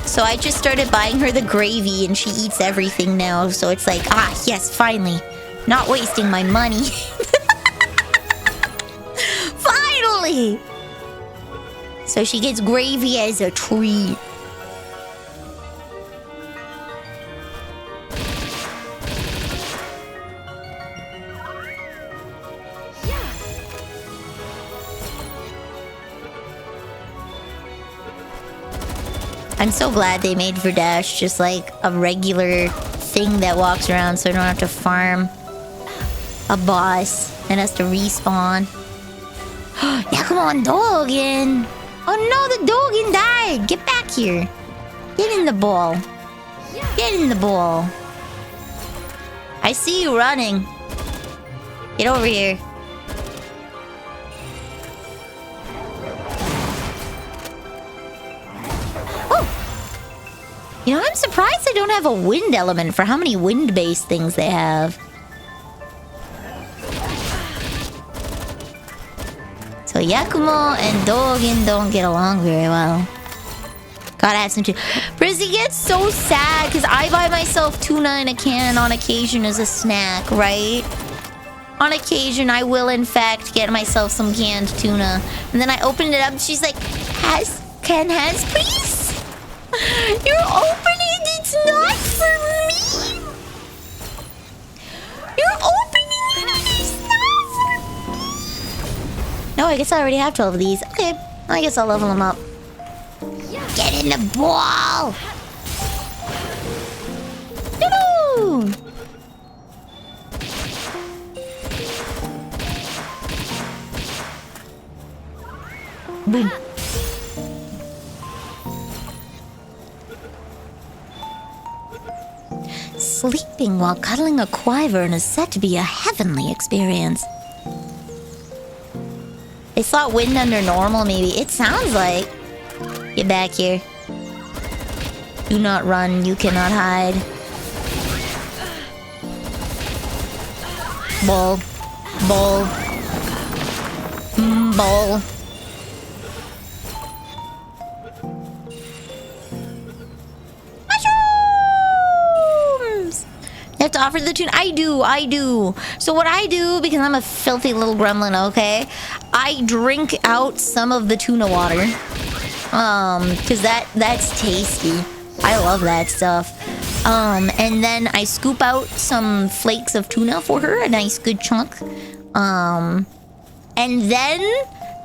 So I just started buying her the gravy and she eats everything now. So it's like, ah, yes, finally. Not wasting my money. Finally! So she gets gravy as a treat. I'm so glad they made Verdash just like a regular thing that walks around so I don't have to farm a boss and has to respawn. Yeah, come on, Dogen! Oh no, the Dogen died! Get back here! Get in the ball. Get in the ball. I see you running. Get over here. You know, I'm surprised they don't have a wind element for how many wind-based things they have. So Yakumo and Dogen don't get along very well. Gotta have some tuna. Brizzy gets so sad because I buy myself tuna in a can on occasion as a snack, right? On occasion, I will in fact get myself some canned tuna. And then I open it up and she's like, has, please? You're opening it, it's not for me! You're opening it, it's not for me! No, I guess I already have 12 of these. Okay, I guess I'll level them up. Get in the ball! Doo-doo! Boom. Sleeping while cuddling a Quiver is said to be a heavenly experience. They thought wind under normal, maybe. It sounds like. Get back here. Do not run. You cannot hide. Ball. Ball. Ball. You have to offer the tune. I do. So what I do, because I'm a filthy little gremlin, okay? I drink out some of the tuna water. Because that's tasty. I love that stuff. And then I scoop out some flakes of tuna for her, a nice good chunk. And then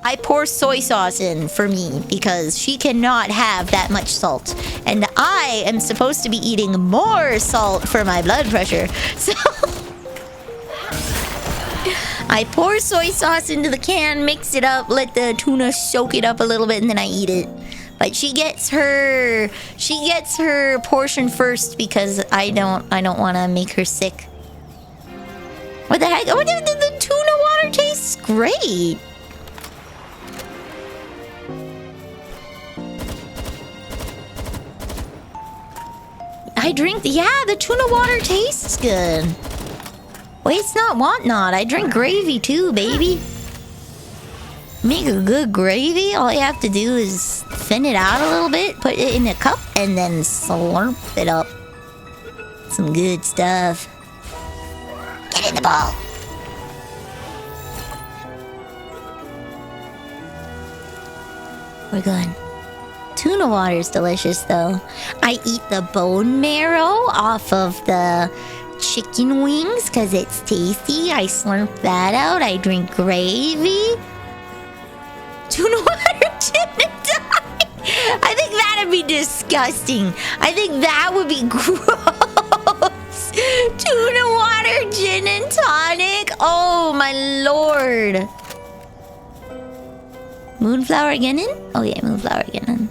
I pour soy sauce in for me because she cannot have that much salt. And I am supposed to be eating more salt for my blood pressure. So I pour soy sauce into the can, mix it up, let the tuna soak it up a little bit, and then I eat it. But she gets her portion first because I don't want to make her sick. What the heck? Oh, the tuna water tastes great. The tuna water tastes good. Waste not, want not. I drink gravy too, baby. Make a good gravy. All you have to do is thin it out a little bit, put it in a cup, and then slurp it up. Some good stuff. Get in the ball. We're good. Tuna water is delicious, though. I eat the bone marrow off of the chicken wings because it's tasty. I slurp that out. I drink gravy. Tuna water didn't die. I think that'd be disgusting. I think that would be gross. Tuna water, gin and tonic. Oh, my lord. Moonflower Genin? Oh yeah, Moonflower Genin.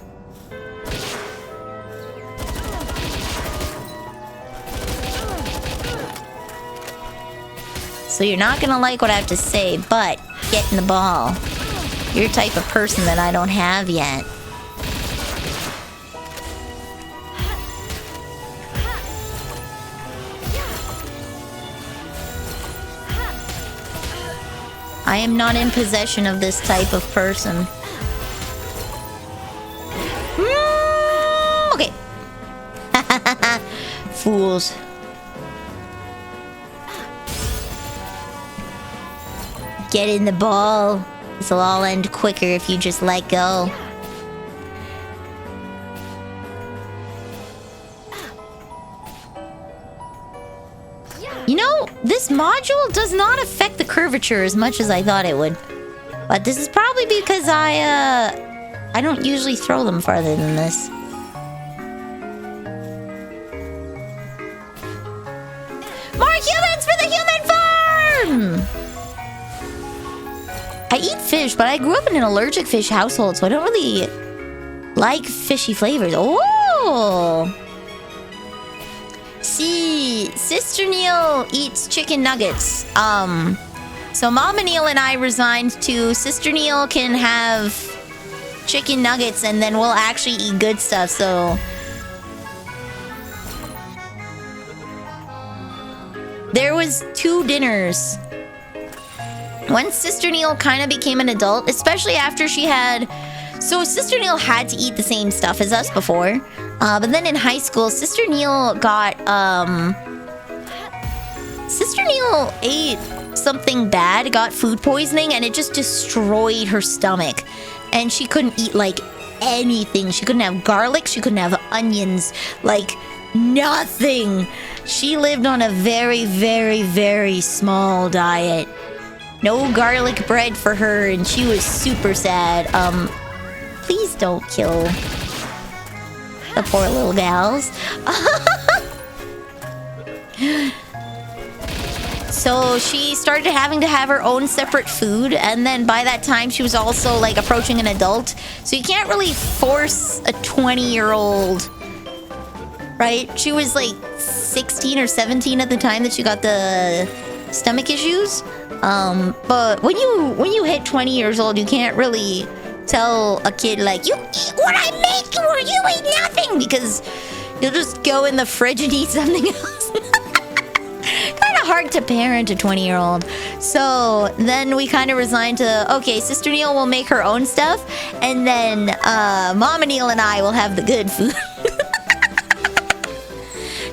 So you're not gonna like what I have to say, but get in the ball. You're a type of person that I don't have yet. I am not in possession of this type of person. Okay. Fools. Get in the ball. This will all end quicker if you just let go. You know, this module does not affect the curvature as much as I thought it would. But this is probably because I don't usually throw them farther than this. More humans for the human farm! I eat fish, but I grew up in an allergic fish household, so I don't really like fishy flavors. Oh! See, Sister Neil eats chicken nuggets. So Mama Neil and I resigned to Sister Neil can have chicken nuggets and then we'll actually eat good stuff, so... There was 2 dinners. Once Sister Neil kind of became an adult, especially after she had... So Sister Neil had to eat the same stuff as us before. But then in high school, Sister Neil got, Sister Neil ate something bad, got food poisoning, and it just destroyed her stomach. And she couldn't eat, like, anything. She couldn't have garlic, she couldn't have onions, like, nothing. She lived on a very, very, very small diet. No garlic bread for her, and she was super sad. Please don't kill the poor little gals. So she started having to have her own separate food, and then by that time she was also like approaching an adult. So you can't really force a 20-year-old, right? She was like 16 or 17 at the time that she got the stomach issues. But when you hit 20 years old, you can't really tell a kid like, you eat what I make or you eat nothing, because you'll just go in the fridge and eat something else. Kind of hard to parent a 20-year-old. So then we kind of resigned to, okay, Sister Neil will make her own stuff, and then Mama Neil and I will have the good food.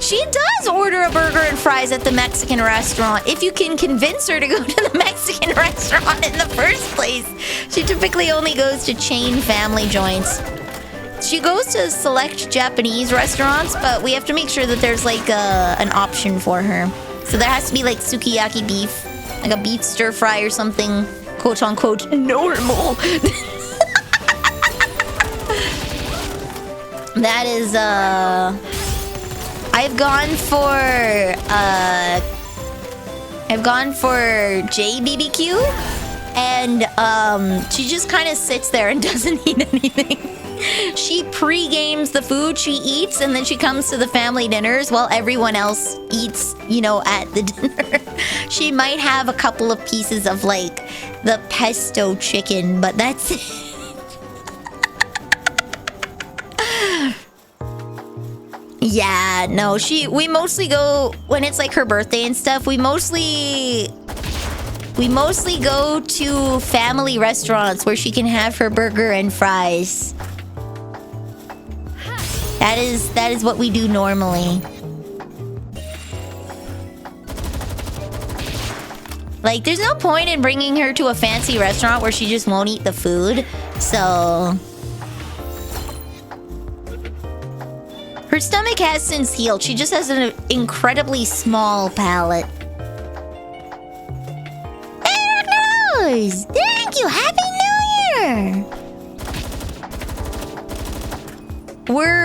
She does order a burger and fries at the Mexican restaurant. If you can convince her to go to the Mexican restaurant in the first place. She typically only goes to chain family joints. She goes to select Japanese restaurants, but we have to make sure that there's like an option for her. So there has to be like sukiyaki beef, like a beef stir fry or something, quote unquote, normal. That is, I've gone for JBBQ, and she just kind of sits there and doesn't eat anything. She pre-games the food she eats, and then she comes to the family dinners while everyone else eats, you know, at the dinner. She might have a couple of pieces of like the pesto chicken, but that's it. Yeah, no, we mostly go when it's like her birthday and stuff. We mostly go to family restaurants where she can have her burger and fries. That is what we do normally. Like, there's no point in bringing her to a fancy restaurant where she just won't eat the food. So her stomach has since healed. She just has an incredibly small palate. Hey, thank you! Happy New Year!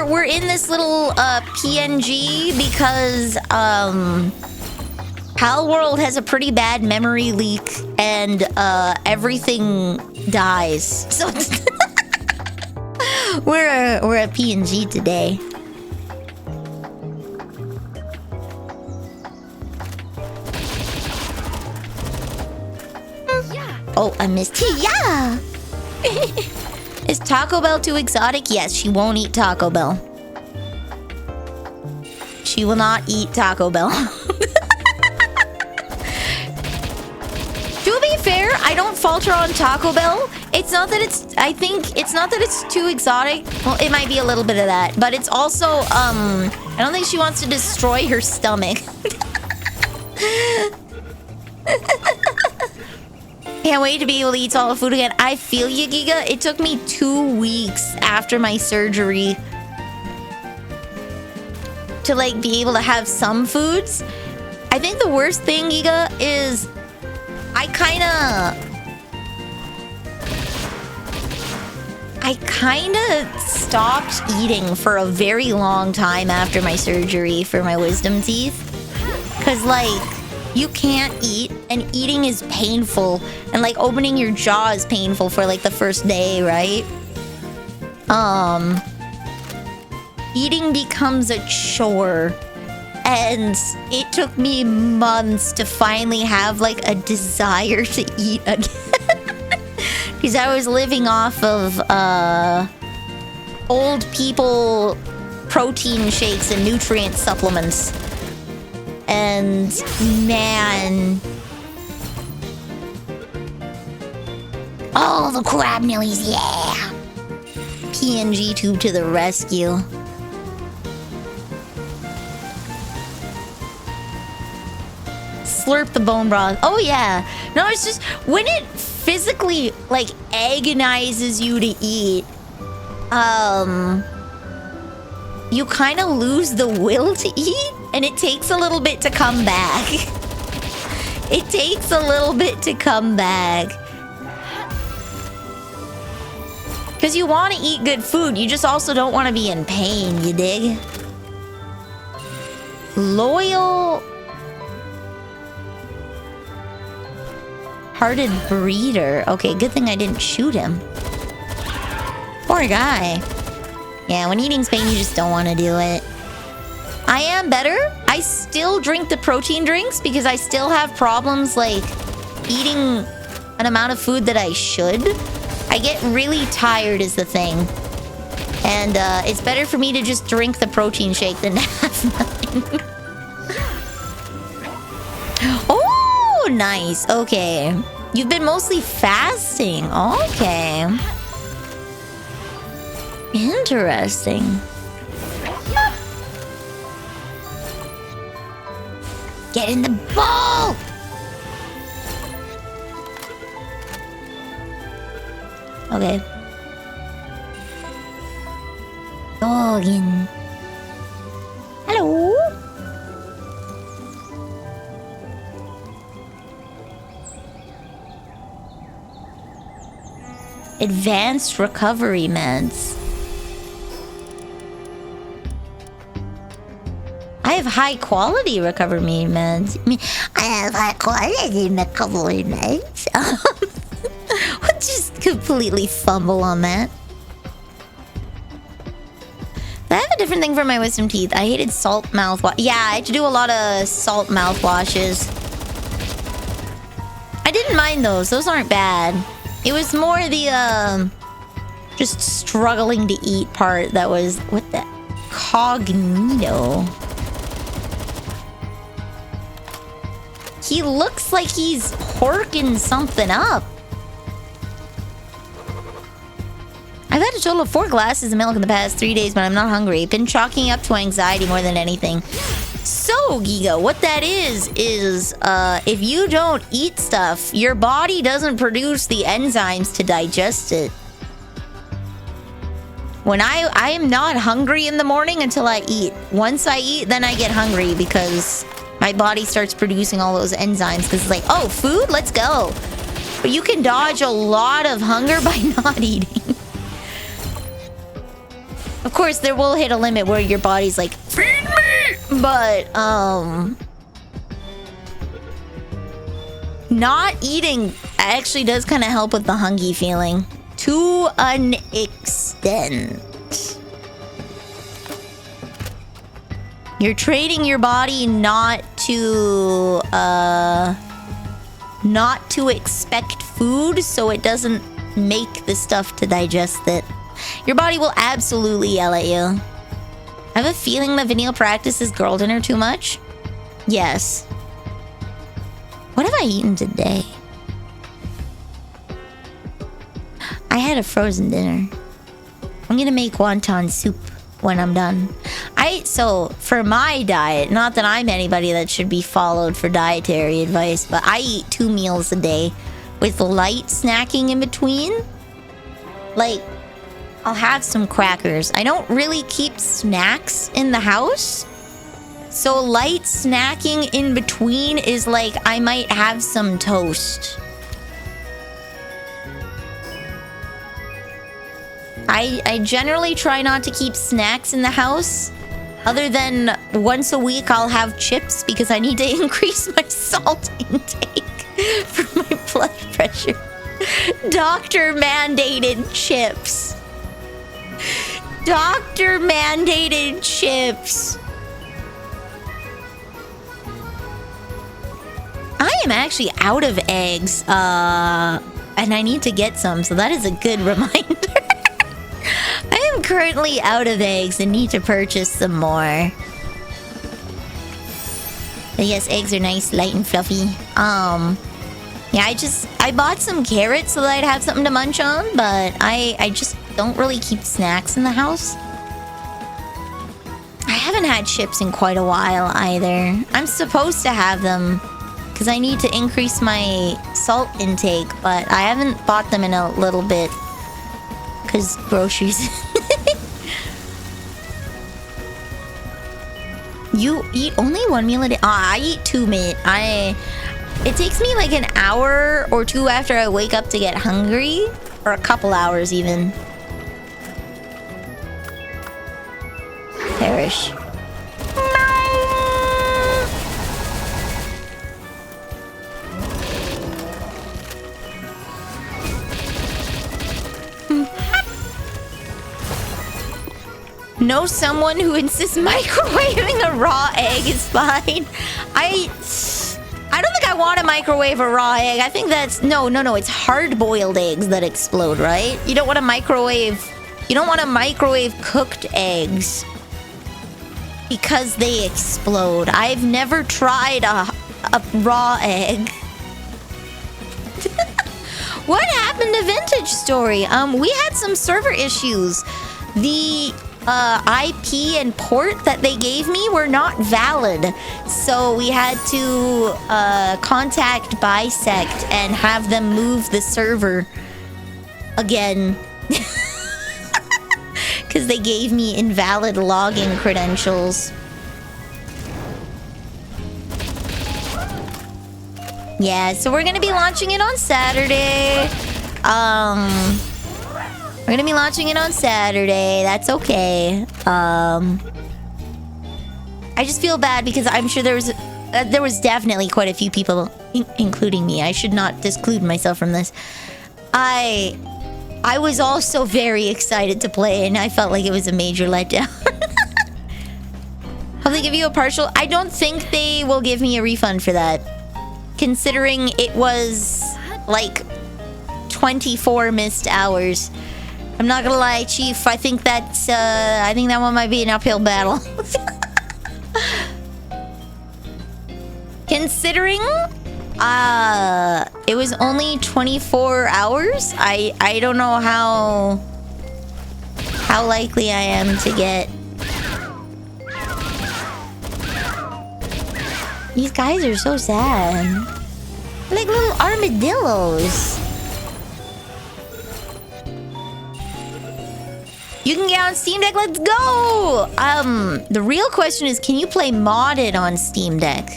We're in this little PNG because Palworld has a pretty bad memory leak and everything dies. So we're a PNG today. Oh, I missed. Yeah. Is Taco Bell too exotic? Yes, she won't eat Taco Bell. She will not eat Taco Bell. To be fair, I don't falter on Taco Bell. It's not that it's... I think it's not that it's too exotic. Well, it might be a little bit of that. But it's also, I don't think she wants to destroy her stomach. Can't wait to be able to eat solid food again. I feel you, Giga. It took me 2 weeks after my surgery to, like, be able to have some foods. I think the worst thing, Giga, is I kind of stopped eating for a very long time after my surgery for my wisdom teeth. Because, like, you can't eat, and eating is painful. And, like, opening your jaw is painful for, like, the first day, right? Eating becomes a chore. And it took me months to finally have, like, a desire to eat again. Because I was living off of, old people protein shakes and nutrient supplements. And, man... Oh, the crab nillies, yeah! PNG tube to the rescue. Slurp the bone broth. Oh, yeah. No, it's just... When it physically, like, agonizes you to eat, you kind of lose the will to eat, and it takes a little bit to come back. It takes a little bit to come back. Because you want to eat good food, you just also don't want to be in pain, you dig? Loyal... Hearted breeder. Okay, good thing I didn't shoot him. Poor guy. Yeah, when eating's pain, you just don't want to do it. I am better. I still drink the protein drinks because I still have problems, like, eating an amount of food that I should. I get really tired is the thing. And, it's better for me to just drink the protein shake than have nothing. Oh, nice. Okay. You've been mostly fasting. Okay. Interesting. Get in the bowl! Okay. Doggin. Hello? Advanced recovery meds. I have high quality recovery meds. I have high quality recovery meds. I'll just completely fumble on that. I have a different thing for my wisdom teeth. I hated salt mouthwash. Yeah, I had to do a lot of salt mouthwashes. I didn't mind those. Those aren't bad. It was more the, just struggling to eat part that was... What the... Cognito. He looks like he's porking something up. I've had a total of 4 glasses of milk in the past 3 days, but I'm not hungry. Been chalking up to anxiety more than anything. So, Giga, what that is if you don't eat stuff, your body doesn't produce the enzymes to digest it. When I am not hungry in the morning until I eat. Once I eat, then I get hungry because my body starts producing all those enzymes because it's like, oh, food? Let's go. But you can dodge a lot of hunger by not eating. Of course, there will hit a limit where your body's like, feed me! But, not eating actually does kind of help with the hungry feeling. To an extent. You're training your body not to expect food so it doesn't make the stuff to digest it. Your body will absolutely yell at you. I have a feeling that Vanille practices girl dinner too much. Yes. What have I eaten today? I had a frozen dinner. I'm gonna make wonton soup when I'm done. So for my diet, not that I'm anybody that should be followed for dietary advice, but I eat 2 meals a day with light snacking in between. Like, I'll have some crackers. I don't really keep snacks in the house. So light snacking in between is like I might have some toast. I generally try not to keep snacks in the house. Other than once a week I'll have chips because I need to increase my salt intake for my blood pressure. Doctor mandated chips. Doctor mandated chips. I am actually out of eggs, and I need to get some, so that is a good reminder. I am currently out of eggs and need to purchase some more. But yes, eggs are nice, light and fluffy. Yeah, I bought some carrots so that I'd have something to munch on, but I just don't really keep snacks in the house. I haven't had chips in quite a while either. I'm supposed to have them because I need to increase my salt intake, but I haven't bought them in a little bit because groceries. You eat only 1 meal a day? I eat 2 meat. It takes me like an hour or 2 after I wake up to get hungry, or a couple hours even. Perish. Know someone who insists microwaving a raw egg is fine. I don't think I want to microwave a raw egg. I think that's no. It's hard-boiled eggs that explode, right? You don't want to microwave. You don't want to microwave cooked eggs because they explode. I've never tried a raw egg. What happened to Vintage Story? We had some server issues. The IP and port that they gave me were not valid, so we had to contact Bisect and have them move the server again because they gave me invalid login credentials. Yeah, so we're gonna be launching it on Saturday. We're gonna be launching it on Saturday. That's okay. I just feel bad because I'm sure there was definitely quite a few people, including me. I should not disclude myself from this. I was also very excited to play, and I felt like it was a major letdown. Will they give you a partial? I don't think they will give me a refund for that, considering it was like 24 missed hours. I'm not gonna lie, Chief. I think that one might be an uphill battle. Considering it was only 24 hours, I don't know how likely I am to get. These guys are so sad. They're like little armadillos. You can get on Steam Deck, let's go! The real question is, can you play modded on Steam Deck?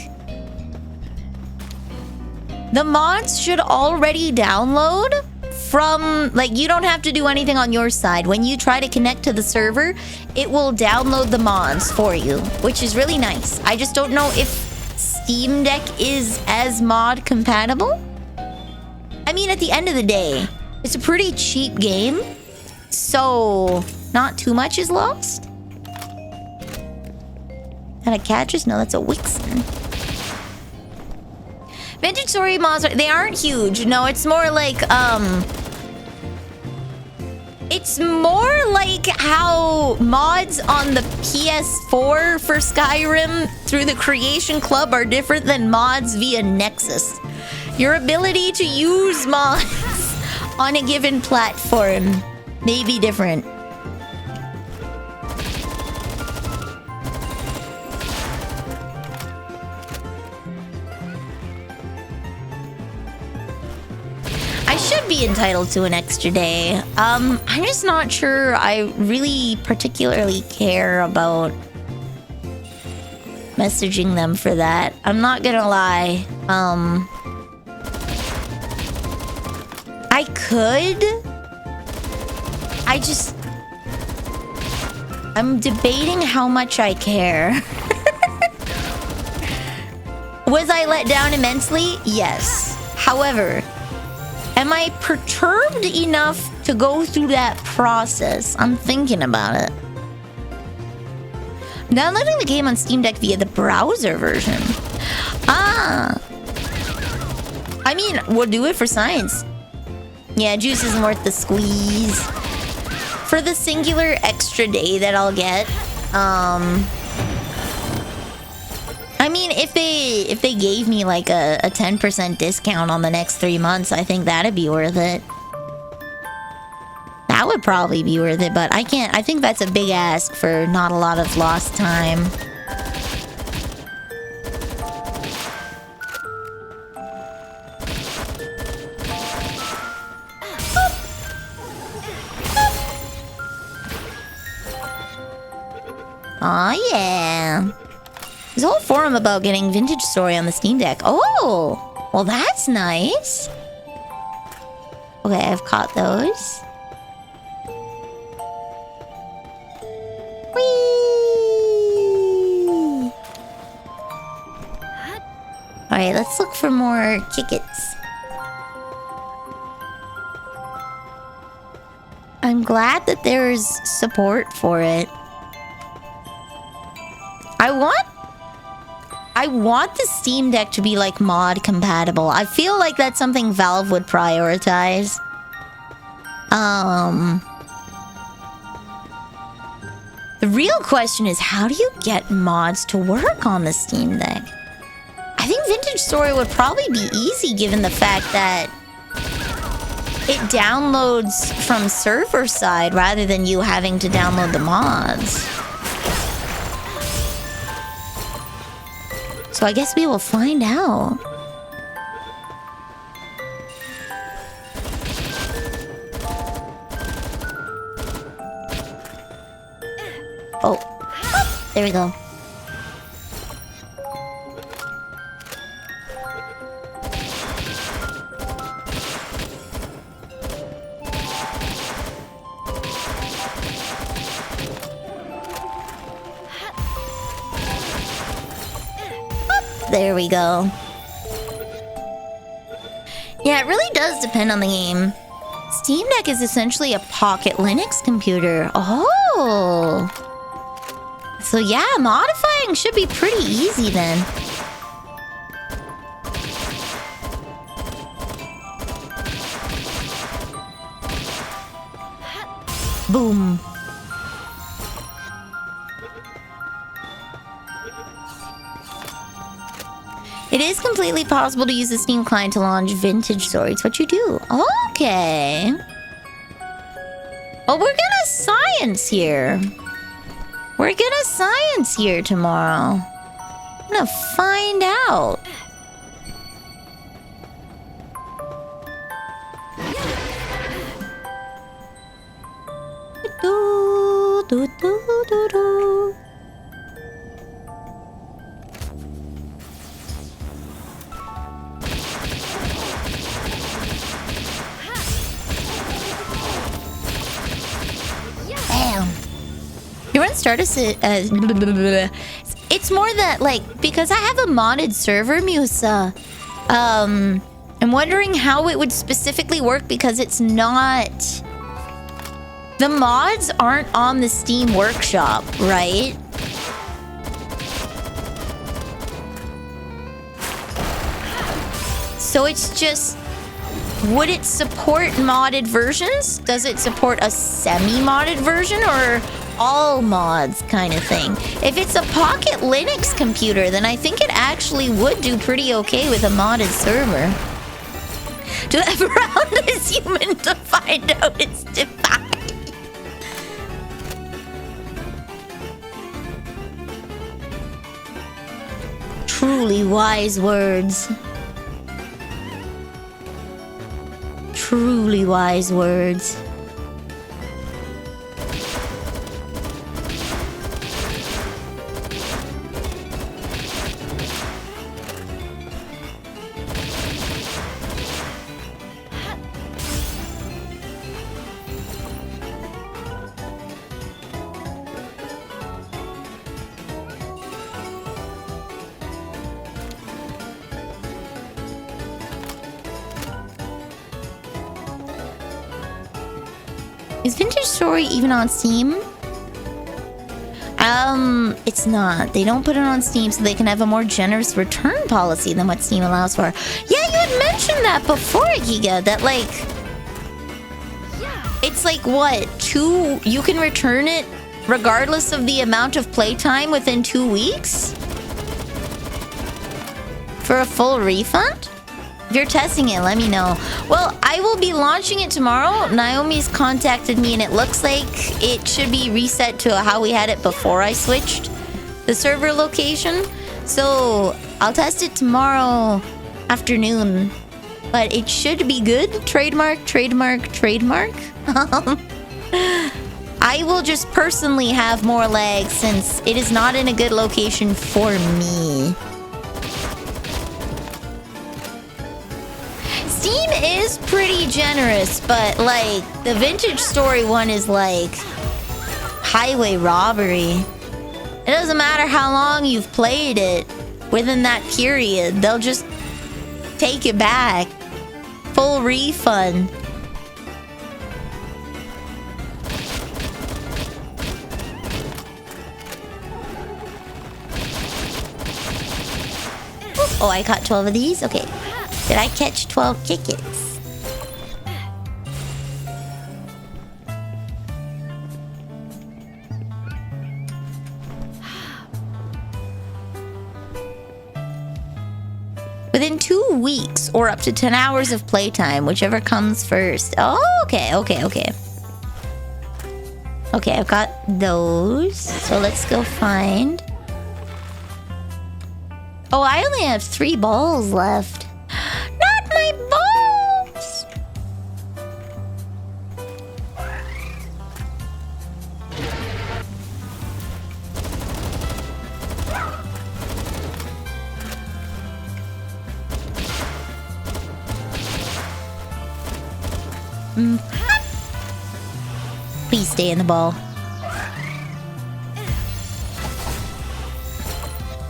The mods should already download from, like, you don't have to do anything on your side. When you try to connect to the server, it will download the mods for you, which is really nice. I just don't know if Steam Deck is as mod compatible. I mean, at the end of the day, it's a pretty cheap game, so not too much is lost. That a Catrice? No, that's a Wixen. Vintage Story mods, they aren't huge. No, it's more like, it's more like how mods on the PS4 for Skyrim through the Creation Club are different than mods via Nexus. Your ability to use mods on a given platform may be different. I should be entitled to an extra day. I'm just not sure I really particularly care about messaging them for that. I'm not gonna lie. I could. I'm debating how much I care. Was I let down immensely? Yes. However, am I perturbed enough to go through that process? I'm thinking about it. Downloading the game on Steam Deck via the browser version. Ah. I mean, we'll do it for science. Yeah, juice isn't worth the squeeze. For the singular extra day that I'll get, I mean, if they gave me like a 10% discount on the next 3 months, I think that'd be worth it. That would probably be worth it, but I think that's a big ask for not a lot of lost time. Aw, yeah. There's a whole forum about getting Vintage Story on the Steam Deck. Oh, well, that's nice. Okay, I've caught those. Whee! Alright, let's look for more tickets. I'm glad that there's support for it. I want the Steam Deck to be like mod compatible. I feel like that's something Valve would prioritize. The real question is, how do you get mods to work on the Steam Deck? I think Vintage Story would probably be easy given the fact that it downloads from server side rather than you having to download the mods. So I guess we will find out. Oh, there we go. There we go. Yeah, it really does depend on the game. Steam Deck is essentially a pocket Linux computer. Oh! So yeah, modifying should be pretty easy then. Boom. It is completely possible to use the Steam client to launch Vintage Story. It's what you do. Okay. Well, we're gonna science here. We're gonna science here tomorrow. I'm gonna find out. Do, do, do, do, do. Damn. You want to start us it's more that, like, because I have a modded server, Musa, I'm wondering how it would specifically work because it's not... The mods aren't on the Steam Workshop, right? So it's just... Would it support modded versions? Does it support a semi-modded version or all mods kind of thing? If it's a Pocket Linux computer, then I think it actually would do pretty okay with a modded server. to F around this human to find out it's divine. Truly wise words. Truly wise words. Is Vintage Story even on Steam? It's not. They don't put it on Steam so they can have a more generous return policy than what Steam allows for. Yeah, you had mentioned that before, Giga, that like... It's like, what, you can return it regardless of the amount of playtime within 2 weeks? For a full refund? If you're testing it, let me know. Well, I will be launching it tomorrow. Naomi's contacted me and it looks like it should be reset to how we had it before I switched the server location. So I'll test it tomorrow afternoon. But it should be good. Trademark, trademark, trademark. I will just personally have more lag since it is not in a good location for me. Steam is pretty generous, but like the Vintage Story one is like highway robbery. It doesn't matter how long you've played it. Within that period, they'll just take it back. Full refund. Oh, I caught 12 of these? Okay. Did I catch 12 tickets? Within 2 weeks or up to 10 hours of playtime, whichever comes first. Oh, okay, okay, okay. Okay, I've got those. So let's go find... Oh, I only have 3 balls left. Not my balls! Please stay in the ball.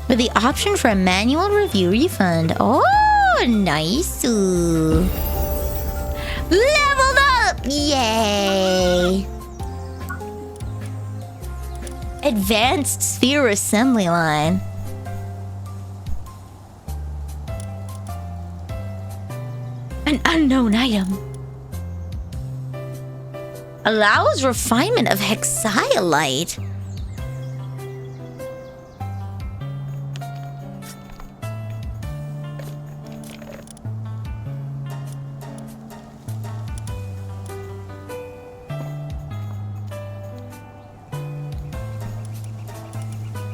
With the option for a manual review refund. Oh, nice. Ooh. Leveled up! Yay! Advanced sphere assembly line. An unknown item. Allows refinement of hexyolite.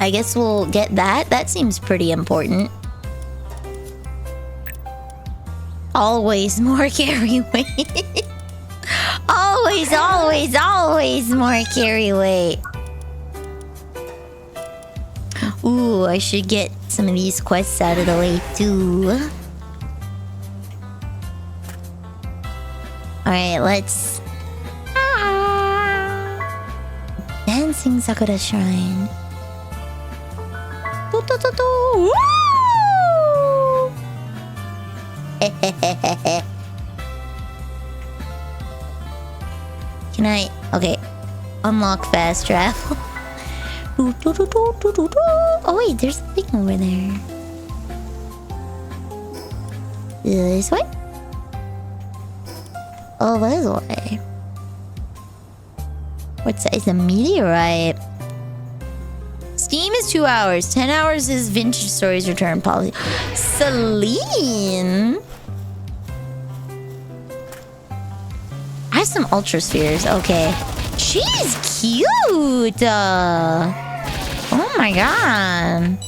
I guess we'll get that. That seems pretty important. Always more carry weight. Always, always, always more carry weight. Ooh, I should get some of these quests out of the way too. Alright, let's... Dancing Sakura Shrine. Woo! Can I... Okay. Unlock fast travel. Oh wait, there's a thing over there. This way? Oh, this way. What's that? It's a meteorite. Steam is 2 hours. 10 hours is Vintage Stories return policy. Celine? some ultra spheres. Okay. She's cute. Oh my god.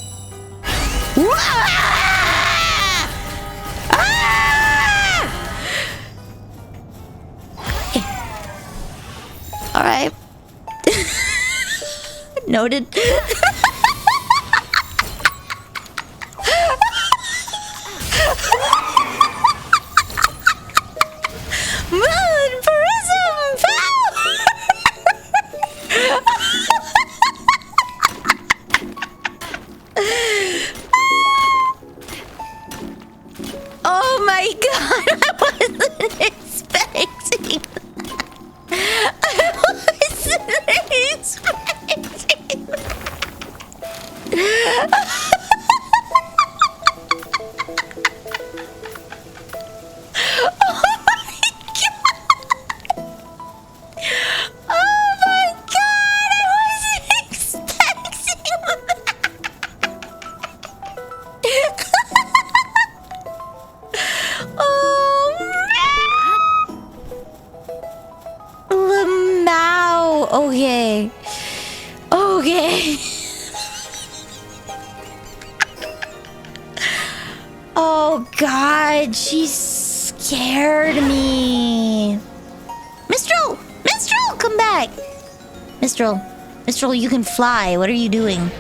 All right. Noted. Moon prism power. Oh my god! I wasn't expecting. I wasn't expecting. Oh my god, I wasn't expecting oh man. Lamau. Okay. Okay. Oh god, she scared me. Mistral! Mistral, come back! Mistral. Mistral, you can fly. What are you doing?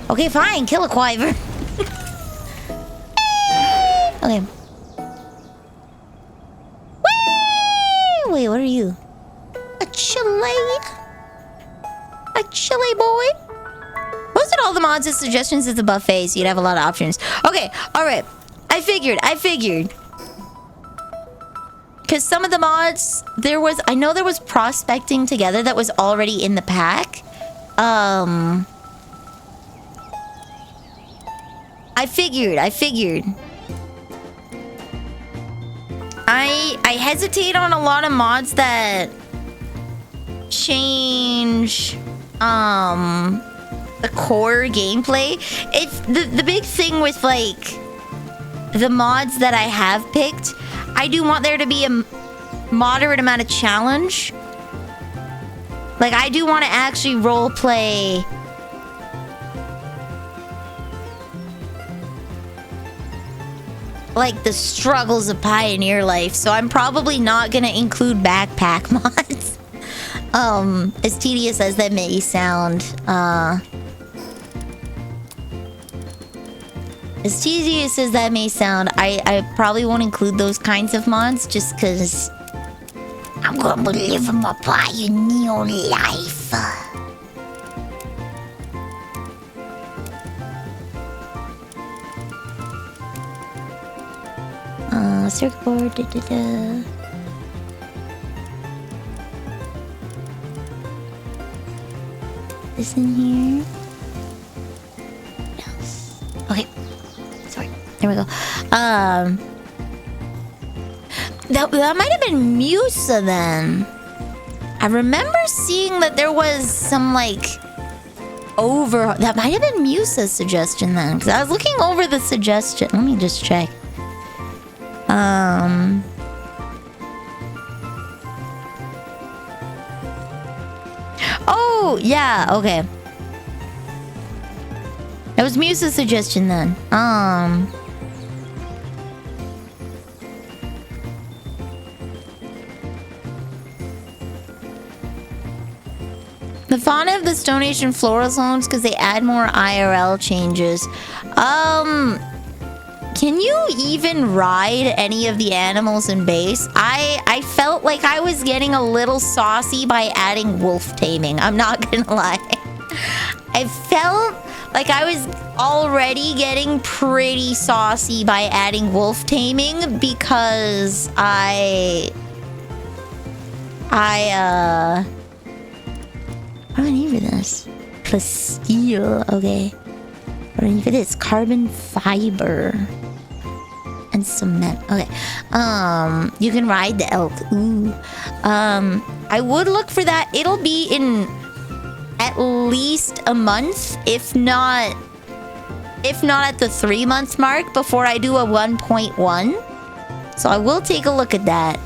Okay, fine. Kill a quiver. Okay. Whee! Wait, what are you? A chile? A chile boy? Posted all the mods as suggestions at the buffet, so you'd have a lot of options. Okay, alright. I figured. Because some of the mods, I know there was prospecting together that was already in the pack. I figured. I hesitate on a lot of mods that change the core gameplay. It's the big thing with like the mods that I have picked, I do want there to be a moderate amount of challenge. Like I do want to actually roleplay like the struggles of pioneer life, so I'm probably not gonna include backpack mods. As tedious as that may sound, I probably won't include those kinds of mods just because I'm gonna live my pioneer life. Circuit board, This in here. Yes. Okay. Sorry. There we go. That might have been Musa then. I remember seeing that there was some like that might have been Musa's suggestion then, because I was looking over the suggestion. Let me just check. Oh, yeah, okay. That was Musa's suggestion then. The fun of the Stone Age and Floral Zones because they add more IRL changes. Can you even ride any of the animals in base? I felt like I was getting a little saucy by adding wolf taming. I'm not gonna lie. I felt like I was already getting pretty saucy by adding wolf taming because what do I need for this? Plasteel, okay. What do I need for this? Carbon fiber. And cement. Okay. You can ride the elk. Ooh. I would look for that. It'll be in at least a month, if not at the 3-month mark before I do a 1.1. So I will take a look at that.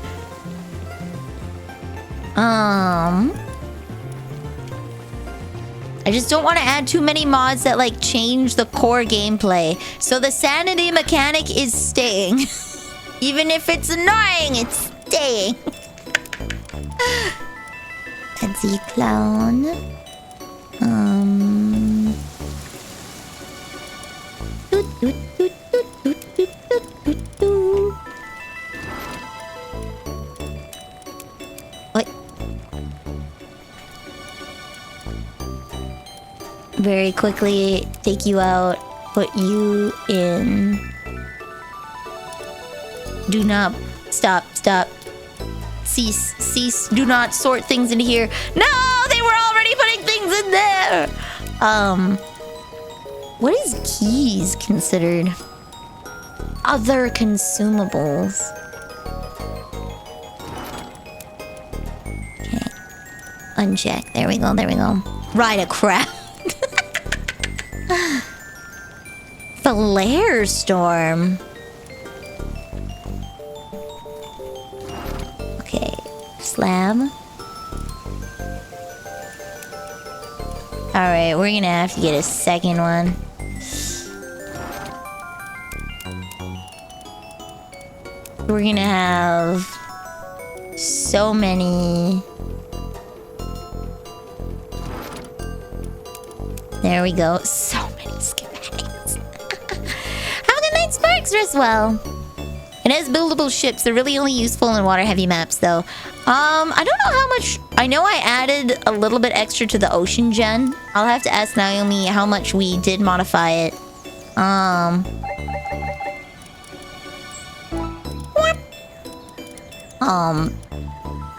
I just don't want to add too many mods that like change the core gameplay. So the sanity mechanic is staying. Even if it's annoying, it's staying. Etsy clown. What? Very quickly take you out, put you in. Do not stop. Cease. Do not sort things into here. No, they were already putting things in there. What is keys considered? Other consumables. Okay. Uncheck. There we go. Ride a crap. Flare storm. Okay. Slab. Alright, we're gonna have to get a second one. We're gonna have so many. There we go. So many schematics. Have a good night, Sparks. Rest well. It has buildable ships. They're really only useful in water-heavy maps, though. I don't know how much... I know I added a little bit extra to the ocean gen. I'll have to ask Naomi how much we did modify it.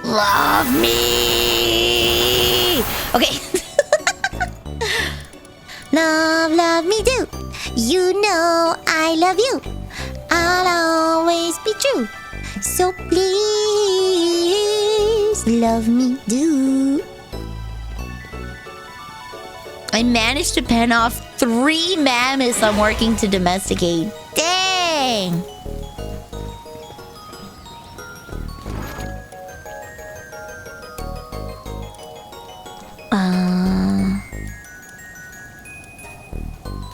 Love me! Okay. Love me do. You know I love you. I'll always be true. So please love me do. I managed to pen off 3 mammoths I'm working to domesticate. Dang!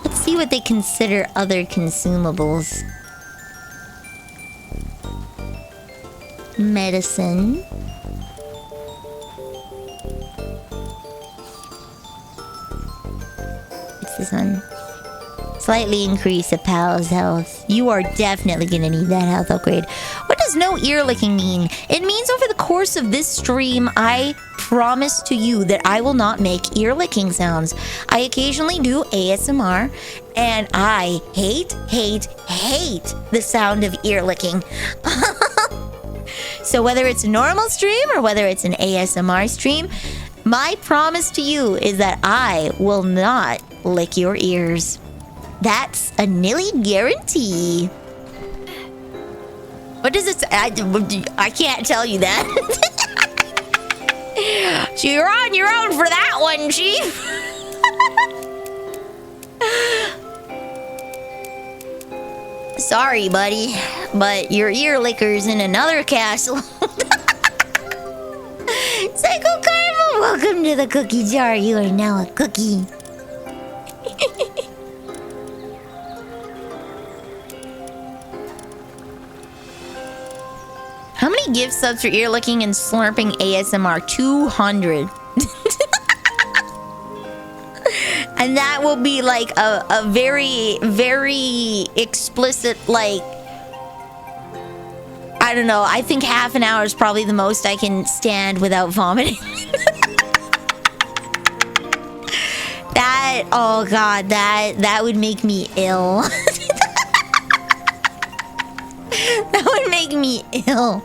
Let's see what they consider other consumables. Medicine. What's this one? Slightly increase a pal's health. You are definitely gonna need that health upgrade. What does no ear licking mean? It means over the course of this stream, I promise to you that I will not make ear licking sounds. I occasionally do ASMR, and I hate the sound of ear licking. So whether it's a normal stream or whether it's an ASMR stream, my promise to you is that I will not lick your ears. That's a nilly guarantee. What does it say? I can't tell you that. So you're on your own for that one, Chief. Sorry, buddy, but your ear licker's in another castle. Psycho Carnival, welcome to the cookie jar. You are now a cookie. How many gift subs for ear licking and slurping ASMR? 200. And that will be like a very, very explicit, like, I don't know, I think half an hour is probably the most I can stand without vomiting. That, oh god, that would make me ill. That would make me ill.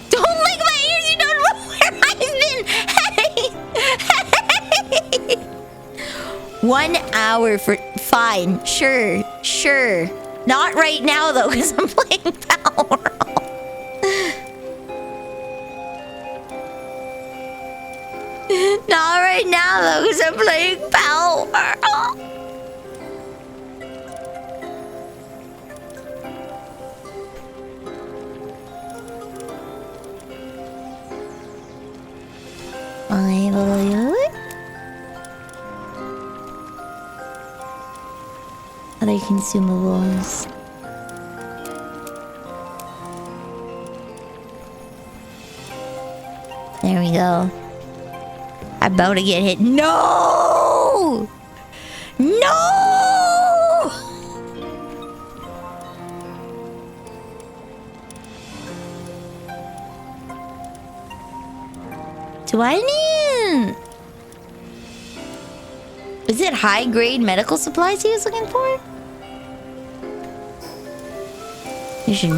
Don't lick my ears, you don't know where I've been. Hey! 1 hour for... Fine, sure. Not right now, though, because I'm playing Palworld. Not right now, though, because I'm playing Palworld. Other consumables. There we go. I'm about to get hit. No! No! Do I need... Is it high-grade medical supplies he was looking for? You should...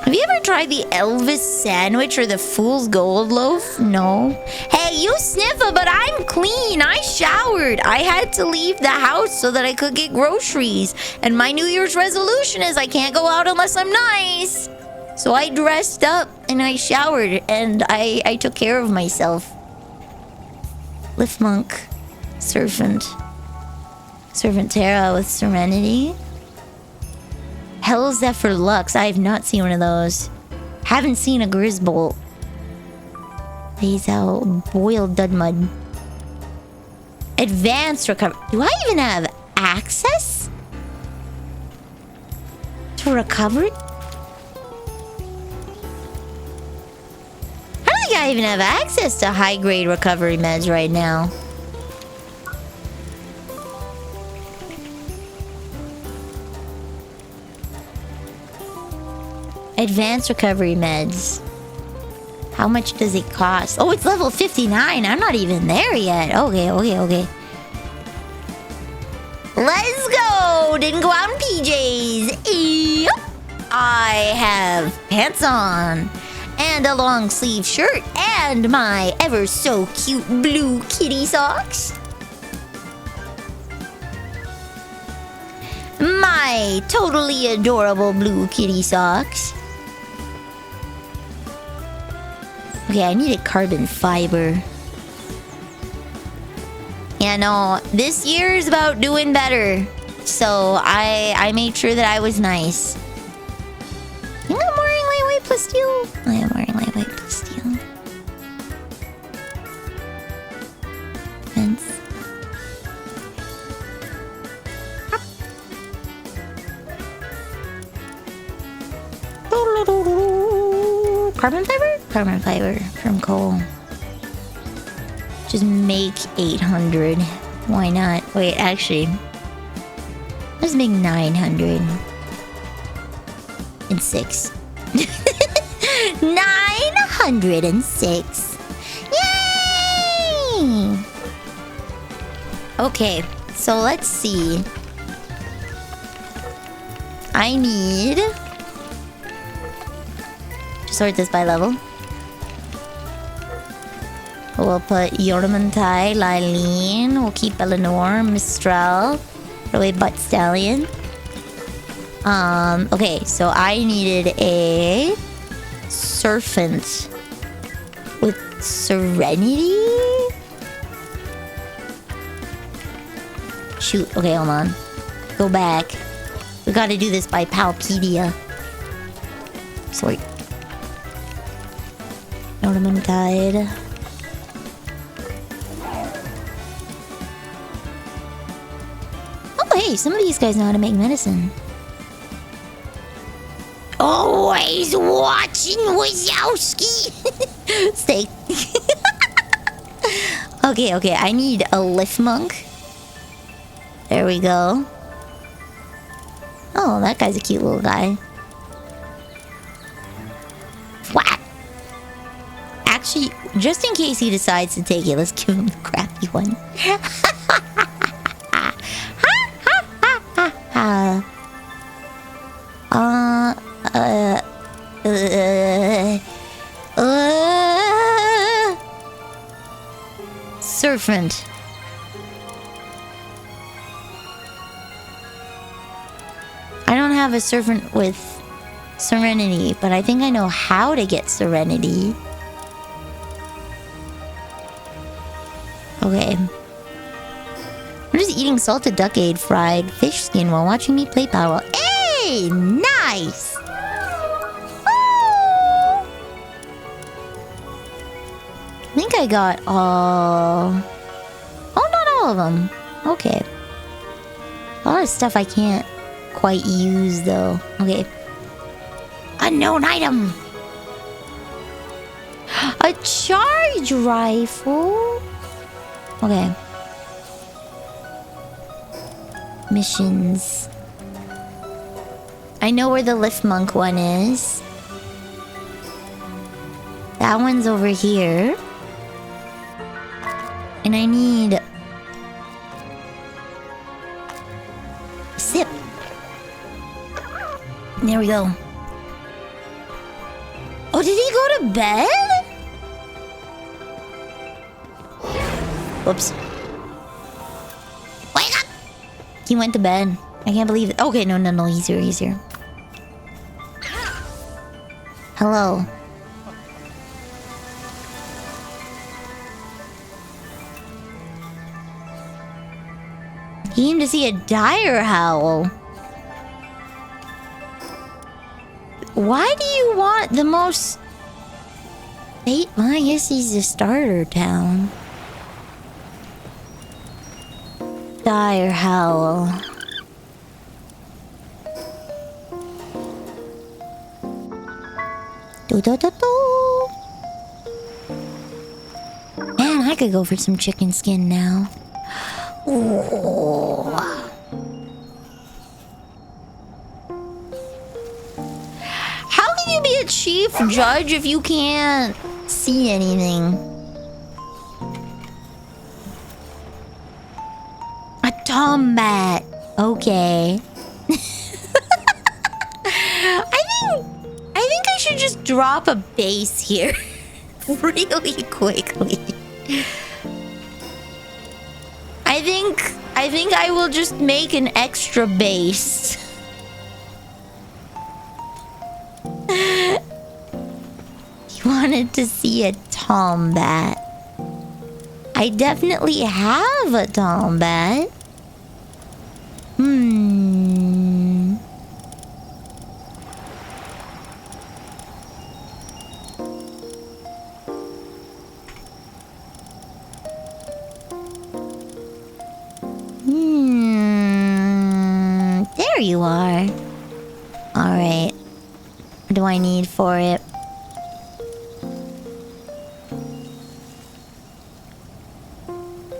Have you ever tried the Elvis sandwich or the Fool's Gold loaf? No. Hey, you sniffer, but I'm clean. I showered. I had to leave the house so that I could get groceries. And my New Year's resolution is I can't go out unless I'm nice. So I dressed up and I showered and I took care of myself. Lift Monk. Servant. Servant Terra with Serenity. Hell Zephyr Lux. I have not seen one of those. Haven't seen a Grizzbolt. Lays out Boiled Dudmud. Advanced Recovery. Do I even have access to recovery? I don't think I even have access to high-grade recovery meds right now. Advanced recovery meds. How much does it cost? Oh, it's level 59. I'm not even there yet. Okay. Let's go. Didn't go out in PJs. Yep. I have pants on. And a long sleeve shirt. And my ever so cute blue kitty socks. My totally adorable blue kitty socks. Okay, I needed carbon fiber. Yeah, no, this year is about doing better. So I made sure that I was nice. I think I'm wearing lightweight plus steel. I am wearing lightweight plus steel. Fence. Carbon fiber? Carbon fiber from coal. Just make 800. Why not? Wait, actually. Let's make 906. 906. Yay! Okay, so let's see. I need... Sort this by level. We'll put Yormantai, Lylene. We'll keep Eleanor, Mistral. Put away Butt Stallion. Okay, so I needed a Serpent with Serenity. Shoot, okay, hold on. Go back. We gotta do this by Palpedia. Sorry. Ornamentide. Oh, hey, some of these guys know how to make medicine. Always watching Wazowski. Steak. Okay, I need a Lift Monk. There we go. Oh, that guy's a cute little guy. Whack! Actually, just in case he decides to take it, let's give him the crappy one. Serpent. I don't have a serpent with Serenity, but I think I know how to get Serenity. Okay. I'm just eating salted duck-aid fried fish skin while watching me play Palworld. Hey! Nice! Woo! think I got all... Oh, not all of them. Okay. A lot of stuff I can't quite use, though. Okay. Unknown item! A charge rifle? Okay. Missions. I know where the lift monk one is. That one's over here. And I need... Sip. There we go. Oh, did he go to bed? Whoops. Wake up! He went to bed. I can't believe it. Okay, no, he's here. Hello. He came to see a dire howl. Why do you want the most... Well, I guess he's a starter town. Dire howl. Man, I could go for some chicken skin now. Ooh. How can you be a chief judge if you can't see anything? A tombat. Okay. I think I should just drop a base here really quickly. I think I will just make an extra base. You wanted to see a tombat. I definitely have a tombat. There you are. Alright. What do I need for it?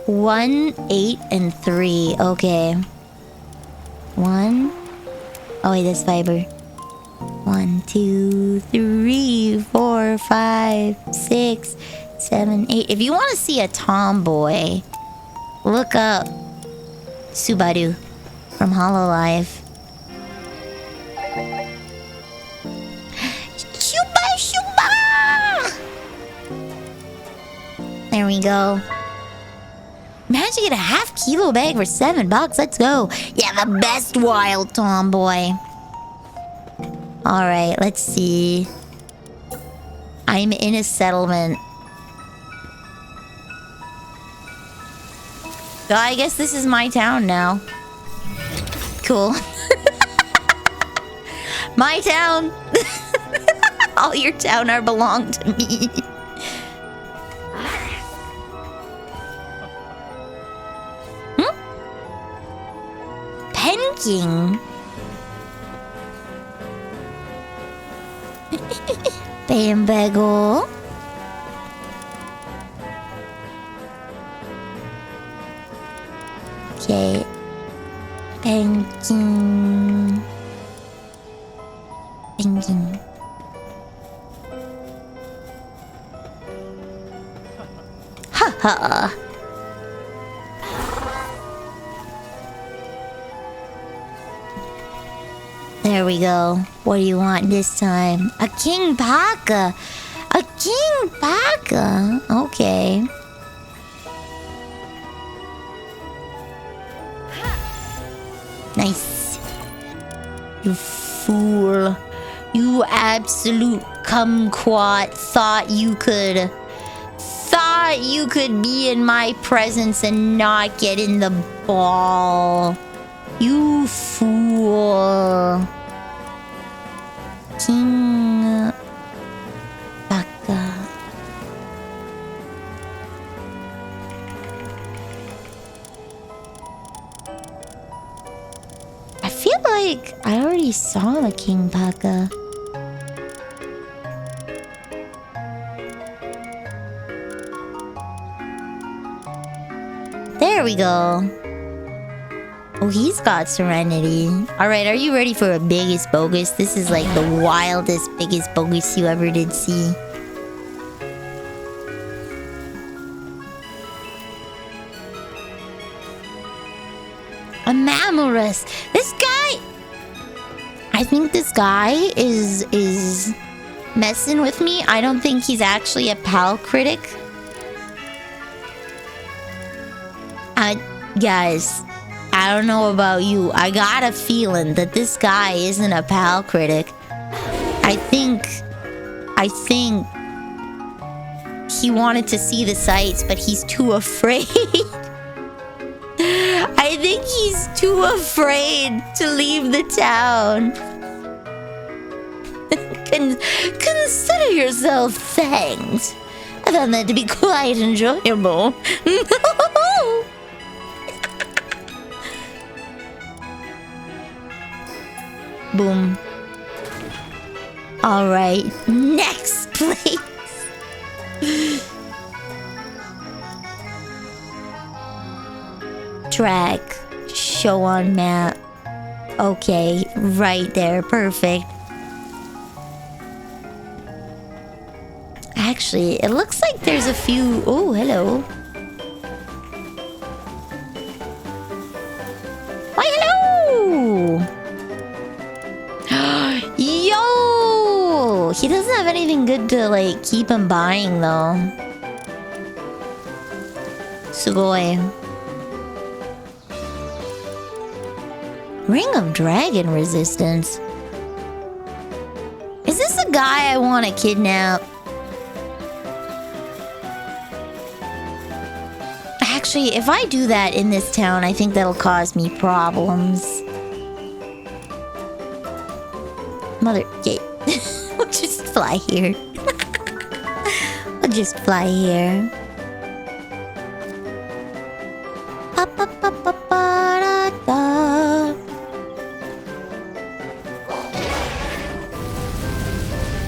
One, 8, and 3. Okay. 1. Oh wait, that's fiber. 1, 2, 3, 4, 5, 6, 7, 8. If you want to see a tomboy, look up Subaru from Hololive. Shuba! There we go. Managed to get a half-kilo bag for $7. Let's go. Yeah, the best wild tomboy. Alright, let's see. I'm in a settlement. So I guess this is my town now. Cool. My town. All your town are belong to me. Penking. Bambago. Okay. Penking. Penking. Haha. There we go. What do you want this time? A king paka. A king paka. Okay. Nice. You fool. You absolute kumquat. Thought you could be in my presence and not get in the ball. You fool. King Baka. like I already saw the King Paka. There we go. Oh, he's got Serenity. Alright, are you ready for a biggest bogus? This is like the wildest, biggest bogus you ever did see. A Mammorus. This guy... I think this guy is messing with me. I don't think he's actually a pal critic. Guys, I don't know about you. I got a feeling that this guy isn't a pal critic. I think he wanted to see the sights, but he's too afraid. I think he's too afraid to leave the town. Consider yourself thanked. I found that to be quite enjoyable. No! Boom. Alright, next place. Track. Show on map. Okay, right there. Perfect. Actually, it looks like there's a few... Oh, hello. Why, hello! Yo! He doesn't have anything good to, like, keep him buying, though. Sugoi. Ring of Dragon Resistance. Is this a guy I want to kidnap? Actually, if I do that in this town, I think that'll cause me problems. Mother... Yeah. We'll just fly here. We'll just fly here.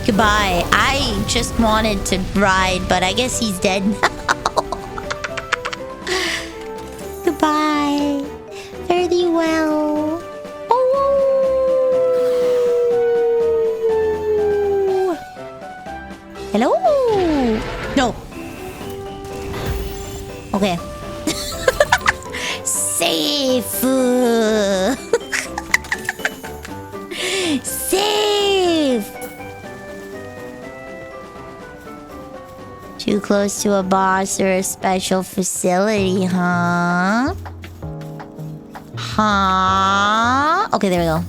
Goodbye. I just wanted to ride, but I guess he's dead now. Goodbye. Fare thee well. Oh. Hello. No. Okay. Safe. Safe. Too close to a boss or a special facility, huh? Huh? Okay, there we go.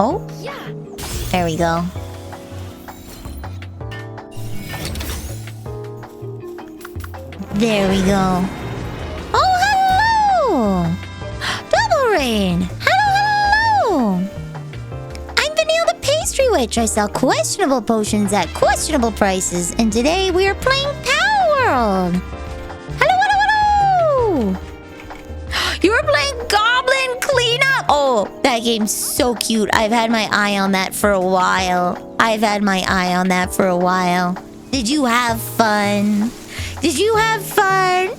Oh? There we go. There we go. Oh, hello! Double Rain! Hello! I'm Vanille the Pastry Witch. I sell questionable potions at questionable prices. And today we are playing Palworld. Hello, hello, hello! You were playing Goblin Cleanup? Oh, that game's so cute. I've had my eye on that for a while. Did you have fun? Did you have fun?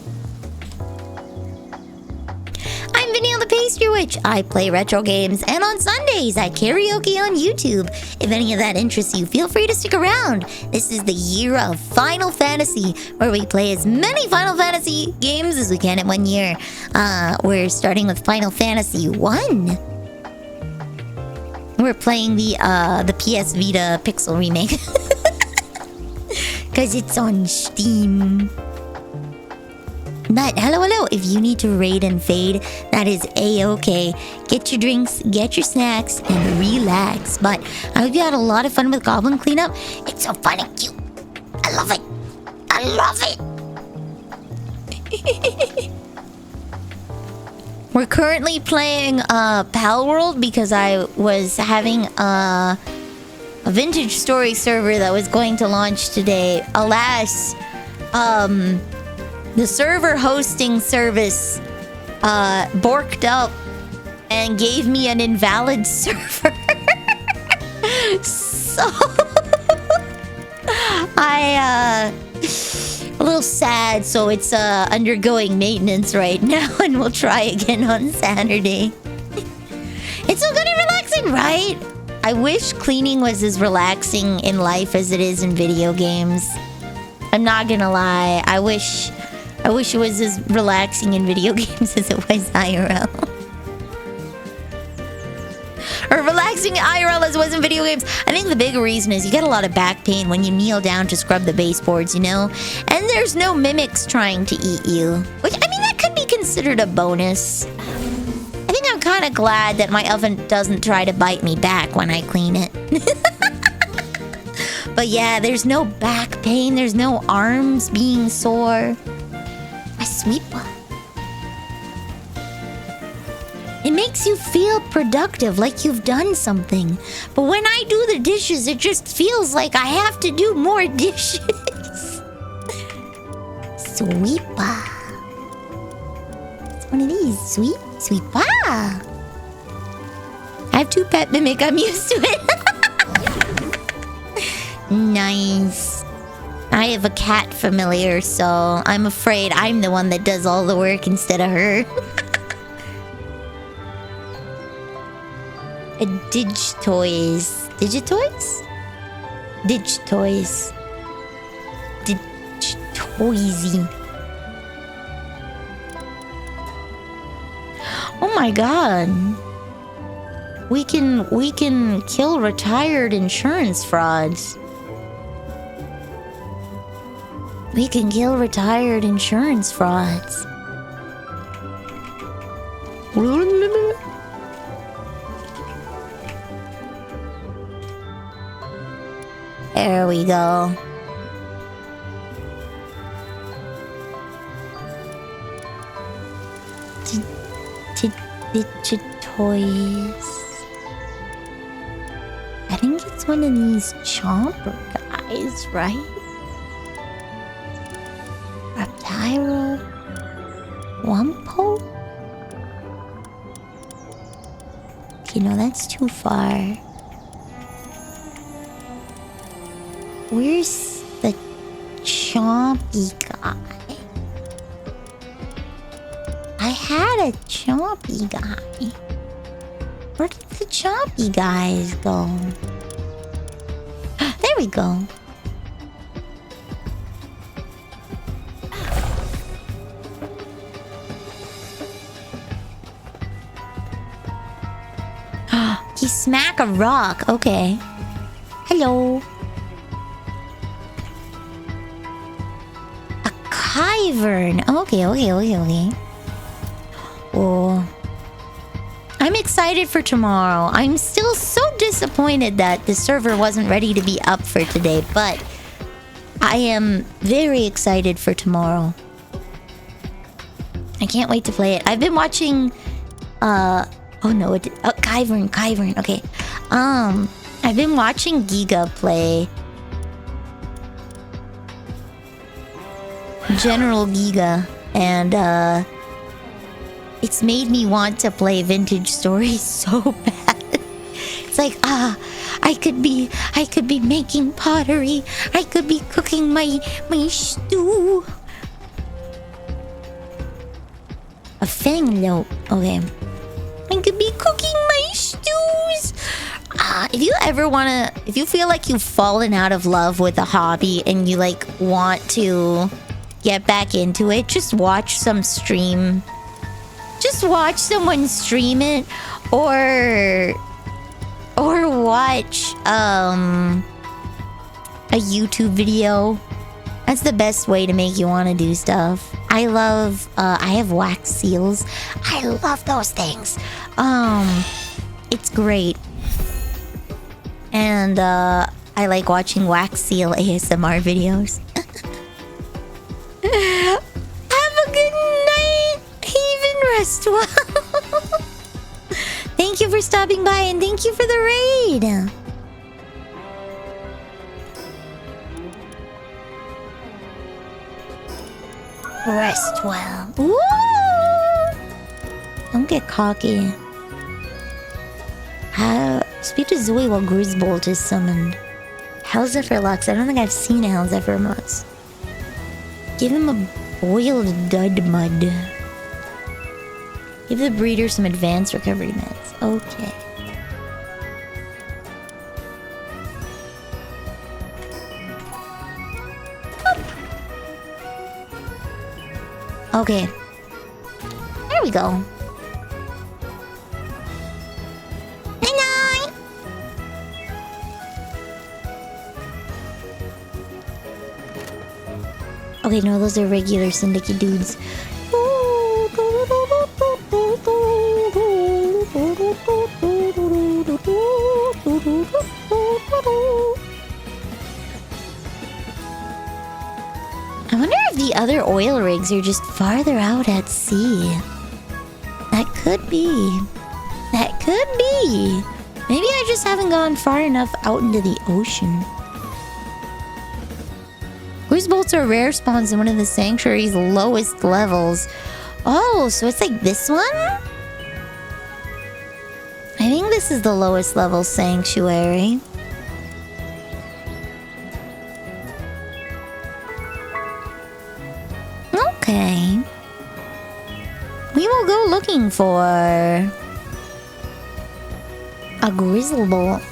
I'm Vanille the Pastry Witch. I play retro games, and on Sundays I karaoke on YouTube. If any of that interests you, feel free to stick around. This is the year of Final Fantasy, where we play as many Final Fantasy games as we can in 1 year. We're starting with Final Fantasy 1. We're playing the PS Vita Pixel remake. Because it's on Steam. But hello, hello. If you need to raid and fade, that is a-okay. Get your drinks, get your snacks, and relax. But I hope you had a lot of fun with Goblin Cleanup. It's so fun and cute. I love it. I love it. We're currently playing Palworld because I was having a vintage story server that was going to launch today. Alas, the server hosting service borked up and gave me an invalid server. So a little sad, so it's undergoing maintenance right now, and we'll try again on Saturday. It's so good and relaxing, right? I wish cleaning was as relaxing in life as it is in video games. I'm not gonna lie. I wish it was as relaxing in video games as it was IRL. Or relaxing IRL as it was in video games. I think the big reason is you get a lot of back pain when you kneel down to scrub the baseboards, you know? And there's no mimics trying to eat you. Which, I mean, that could be considered a bonus. I think I'm kind of glad that my oven doesn't try to bite me back when I clean it. But yeah, there's no back pain. There's no arms being sore. I sweep one. It makes you feel productive, like you've done something. But when I do the dishes, it just feels like I have to do more dishes. Sweepa. It's one of these. Sweepa. I have 2 pet mimic. I'm used to it. Nice. I have a cat familiar, so I'm afraid I'm the one that does all the work instead of her. A Digitoys. Digitoys? Digitoys. Digitoysy. Oh my god. We can kill retired insurance frauds. We can kill retired insurance frauds. There we go. Digitoys. I think it's one of these chomper guys, right? Reptile. Wumpo? Okay, no, that's too far. Where's the chompy guy? I had a chompy guy. Where did the chompy guys go? There we go. He smack a rock. Okay. Hello. A Kyvern. Okay. Oh. I'm excited for tomorrow. I'm still so disappointed that the server wasn't ready to be up for today, but I am very excited for tomorrow. I can't wait to play it. I've been watching Kyvern. Okay. I've been watching Giga play General Giga, and it's made me want to play Vintage Stories so bad. It's like, I could be making pottery. I could be cooking my stew. A fanglope. Okay. I could be cooking my stews. If you feel like you've fallen out of love with a hobby and you like want to get back into it, just watch some stream. Just watch someone stream it, or watch a YouTube video. That's the best way to make you want to do stuff. I have wax seals. I love those things. It's great. And I like watching wax seal ASMR videos. Have a good night. Haven, rest well. Thank you for stopping by, and thank you for the raid. Rest well. Woo! Don't get cocky. Speak to Zoe while Grisbolt is summoned. Hellzephyr Lux. I don't think I've seen a Hellzephyr Lux. Give him a boiled dud mud. Give the breeder some advanced recovery meds. Okay. Okay. There we go. Night-night! Okay, no, those are regular Syndicate dudes. I wonder if the other oil rigs are just farther out at sea. That could be. That could be. Maybe I just haven't gone far enough out into the ocean. Grisbolts are rare spawns in one of the sanctuary's lowest levels. Oh, so it's like this one? I think this is the lowest level sanctuary. Okay. We will go looking for a Grizzlebolt.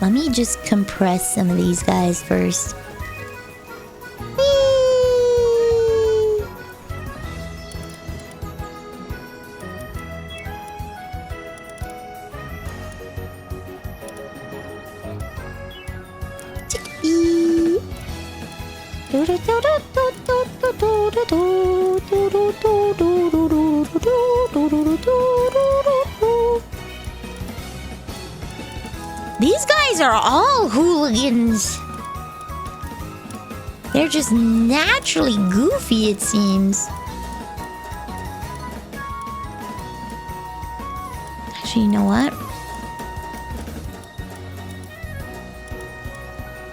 Let me just compress some of these guys first. Whee! Chickpea. These guys are all hooligans. They're just naturally goofy, it seems. Actually, you know what?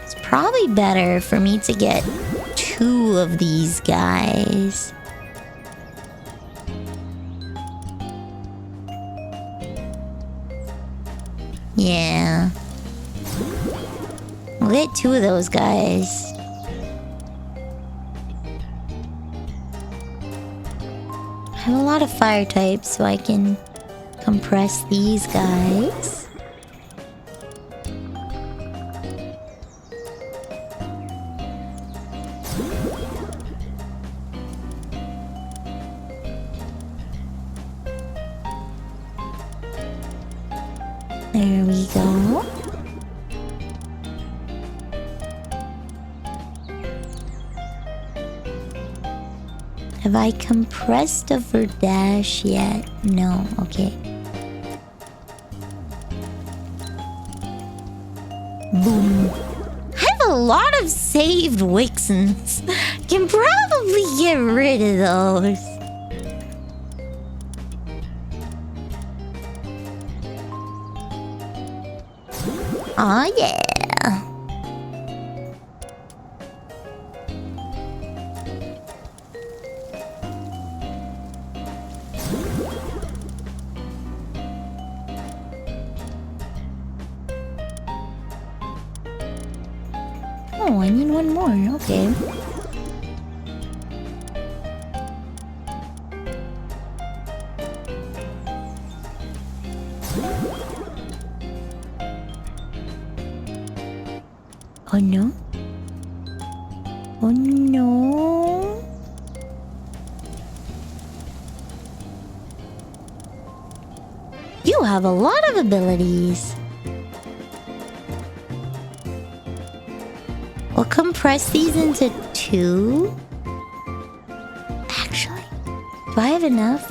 It's probably better for me to get 2 of these guys. Yeah. We'll get 2 of those guys. I have a lot of fire types, so I can compress these guys. There we go. Have I compressed a Verdash yet? No, okay. Boom. I have a lot of saved Wixens. Can probably get rid of those. Aw, yeah. Oh, I need one more. Okay. Oh no. Oh no. You have a lot of abilities. We'll compress these into 2. Actually, do I have enough?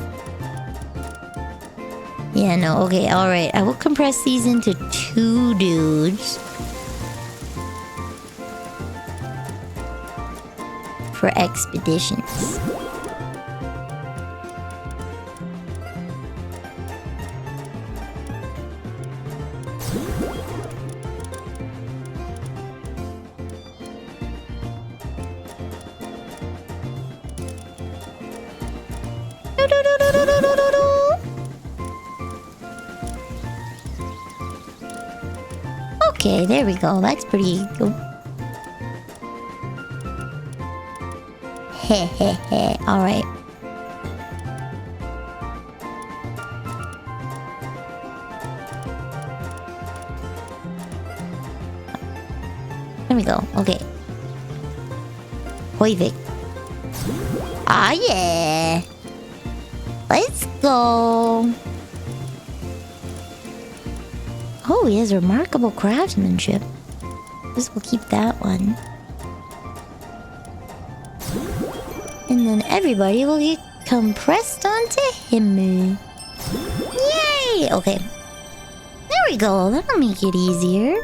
Yeah, no, okay, alright. I will compress these into 2 dudes. For expeditions. Okay, there we go. That's pretty good. Heh heh heh. Alright. There we go. Okay. Hoivik. Ah, yeah. Let's go. Oh, he has remarkable craftsmanship. Guess we'll keep that one. And then everybody will get compressed onto him. Yay! Okay. There we go. That'll make it easier.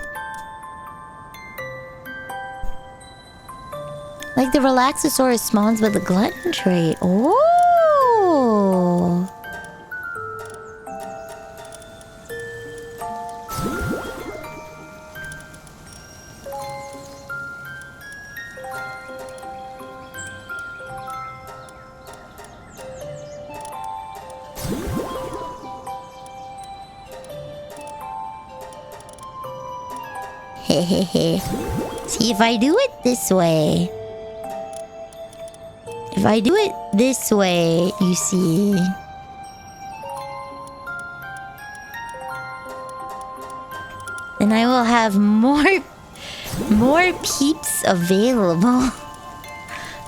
Like the Relaxosaurus spawns with the glutton trait. Oh! Hehehe. See, if I do it this way. If I do it this way, you see. Then I will have more peeps available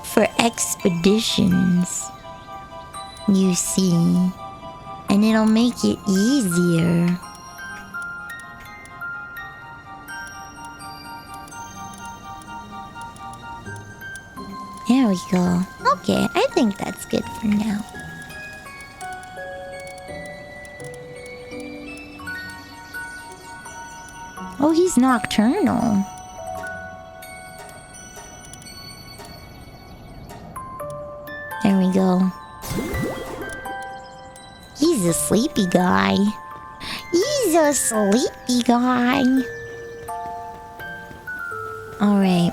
for expeditions. You see. And it'll make it easier. There we go. Okay, I think that's good for now. Oh, he's nocturnal. There we go. He's a sleepy guy. He's a sleepy guy. Alright.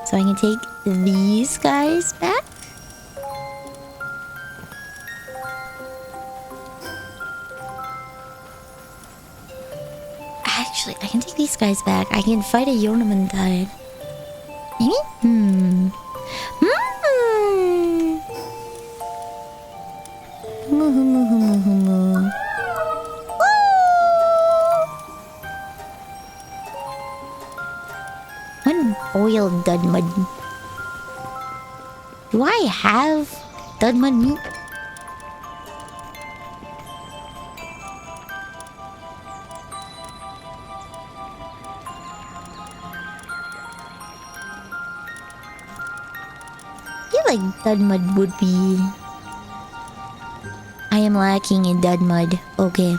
So I can take these guys back. Actually, I can take these guys back. I can fight a Yonamentide. Maybe? One boiled dud mud. Do I have dud mud meat? I feel like dud mud would be... I am lacking in dud mud. Okay.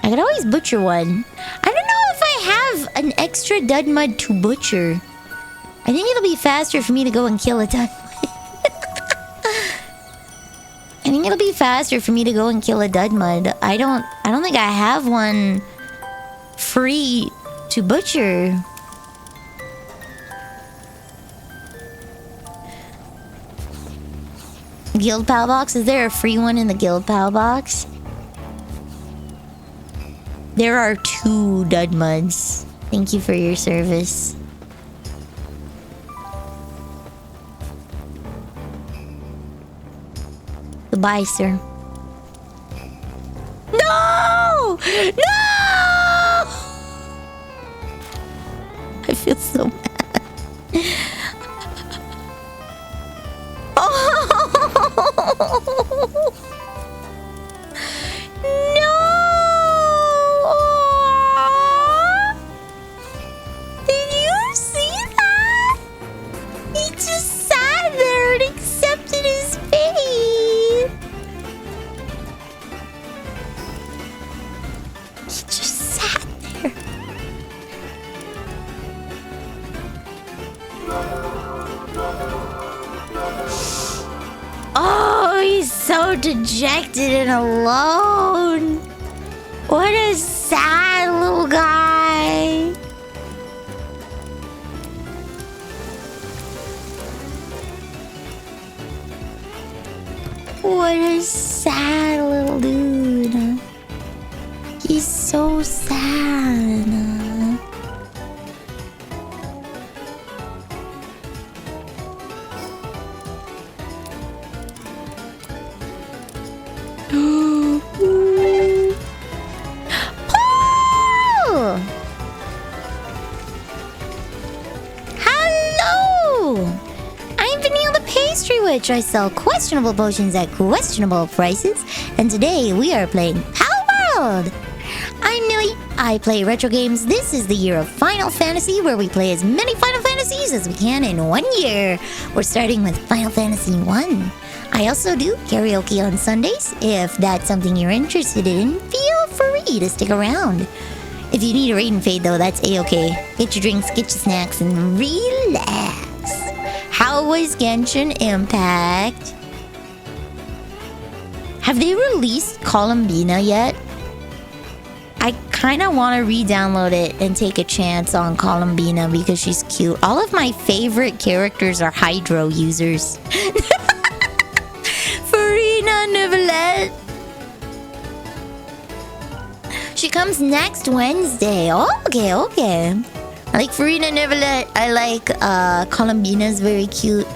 I could always butcher one. I don't know if I have an extra dud mud to butcher. I think it'll be faster for me to go and kill a dud mud. I think it'll be faster for me to go and kill a dud mud. I don't think I have one free to butcher. Guild Pal box? Is there a free one in the Guild Pal box? There are 2 dud muds. Thank you for your service. Goodbye, sir. No! No! I feel so bad. Oh! No! Did you see that? He just sat there and accepted his fate. He just sat there. Oh, he's so dejected and alone. What a sad little guy. What a sad little dude. He's so sad. Mystery Witch. I sell questionable potions at questionable prices. And today we are playing Palworld. I'm Millie. I play retro games. This is the year of Final Fantasy, where we play as many Final Fantasies as we can in 1 year. We're starting with Final Fantasy 1. I also do karaoke on Sundays. If that's something you're interested in, feel free to stick around. If you need a raid and fade though, that's a-okay. Get your drinks, get your snacks, and relax. How was Genshin Impact? Have they released Columbina yet? I kind of want to re-download it and take a chance on Columbina because she's cute. All of my favorite characters are Hydro users. Farina Neuvillette. She comes next Wednesday. Oh, okay. I like Farina Neuvillette. I like Columbina's very cute.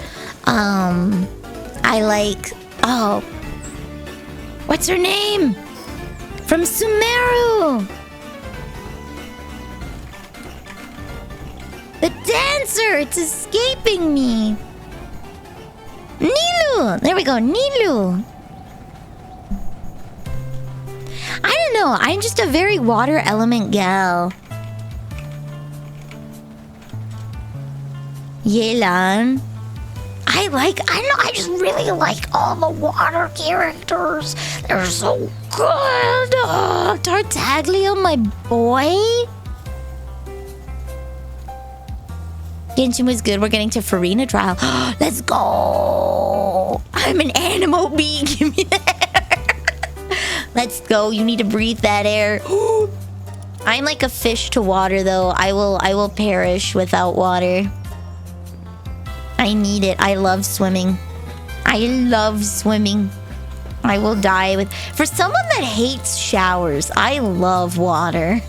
I like what's her name? From Sumeru. The dancer. It's escaping me. Nilou. There we go. Nilou. I don't know. I'm just a very water element gal. Yelan. I just really like all the water characters. They're so good. Tartaglia, my boy. Genshin was good. We're getting to Farina trial. Let's go. I'm an animal bee. Give me that. Let's go. You need to breathe that air. I'm like a fish to water, though. I will perish without water. I need it. I love swimming. I will die with... For someone that hates showers, I love water.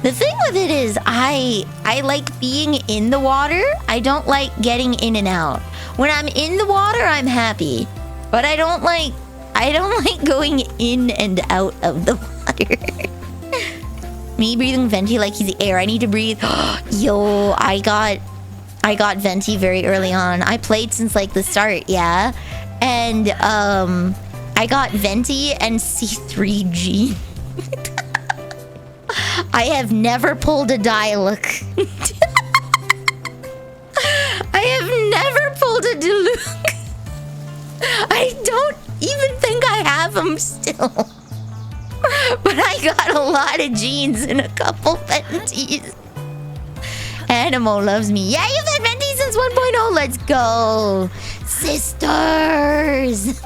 The thing with it is, I like being in the water. I don't like getting in and out. When I'm in the water, I'm happy. But I don't like going in and out of the water. Me breathing venti like he's air. I need to breathe. Yo, I got venti very early on. I played since like the start, yeah. And I got venti and C3G. I have never pulled a Dialog. I have never pulled a Diluc. I don't even think I have them still. But I got a lot of jeans and a couple ventis. Animo loves me. Yeah, you've had venti since 1.0. Let's go. Sisters.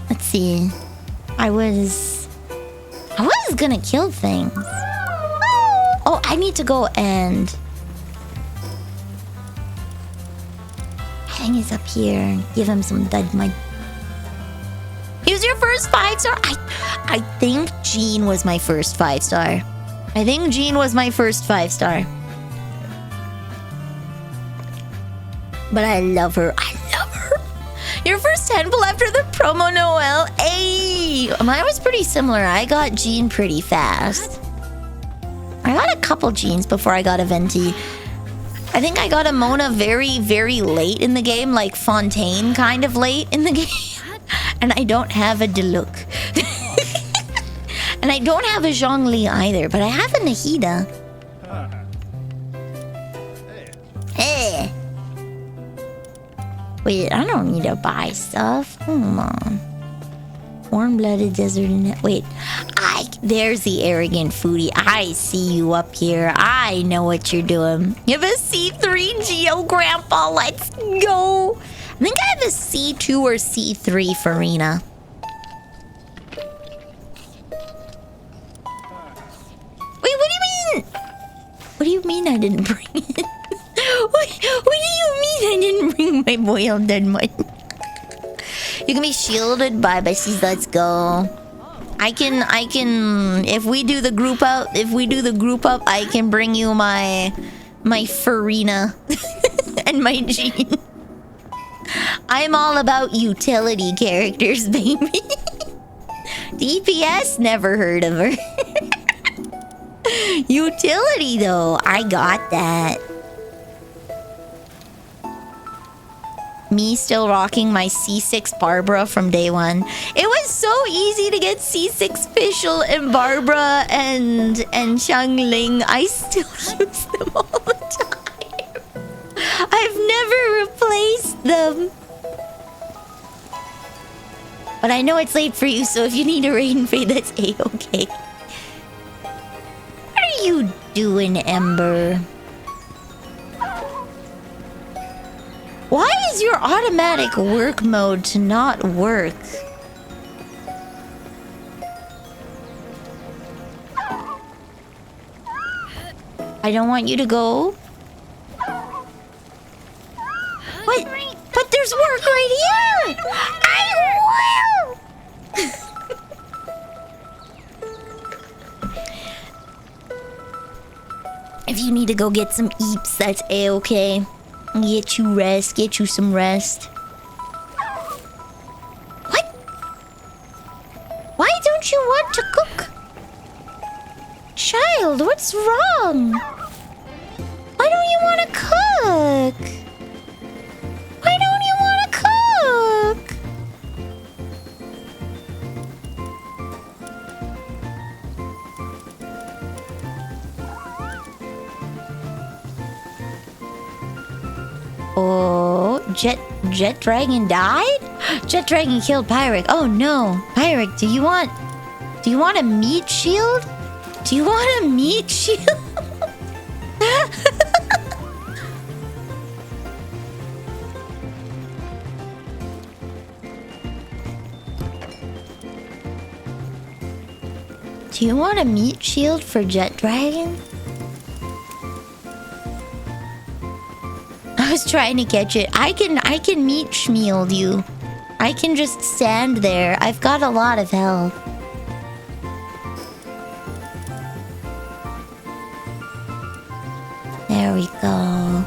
Let's see. I was gonna kill things. Oh, I need to go and... hang is up here. Give him some dud mud. He was your first 5-star? I think Jean was my first 5-star. But I love her. Your first handful after the promo Noel. Hey! Mine was pretty similar. I got Jean pretty fast. I got a couple Jeans before I got a venti. I think I got a Mona very, very late in the game. Like Fontaine kind of late in the game. And I don't have a Diluc. And I don't have a Zhongli either, but I have a Nahida. Hey. Wait, I don't need to buy stuff. Hold on. Warm-blooded desert and... Wait. There's the arrogant foodie. I see you up here. I know what you're doing. You have a C3 Geo Grandpa. Let's go. I think I have a C2 or C3 Farina. Wait, what do you mean? What do you mean I didn't bring it? What do you mean I didn't bring my boiled dead mud? You can be shielded by besties. Let's go. I can if we do the group up, I can bring you my Farina and my Jean. I'm all about utility characters, baby. DPS, never heard of her. Utility though, I got that. Me still rocking my C6 Barbara from day one. It was so easy to get C6 Fischl and Barbara and Xiangling. I still use them all the time. I've never replaced them. But I know it's late for you, so if you need a rain fade, that's A-okay. What are you doing, Ember? Why is your automatic work mode to not work? I don't want you to go. What? But there's work right here! I will! If you need to go get some eeps, that's A-okay. Get you rest, get you some rest. What? Why don't you want to cook? Child, what's wrong? Why don't you want to cook? Why don't you want to cook? Oh, Jet Dragon died? Jet Dragon killed Pyric. Oh no. Pyric, do you want a meat shield? Do you want a meat shield? Do you want a meat shield for Jet Dragon? I was trying to catch it. I can meat shield you. I can just stand there. I've got a lot of health. There we go.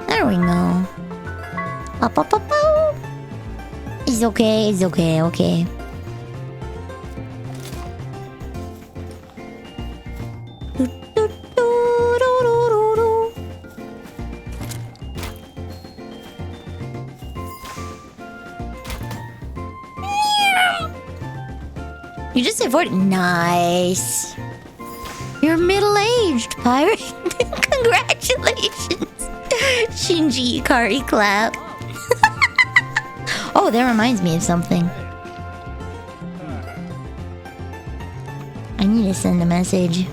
There we go. Up, up, up, up. It's okay, it's okay, okay. You just avoided. Nice. You're middle-aged, pirate. Congratulations. Shinji Ikari clap. Oh, that reminds me of something. I need to send a message.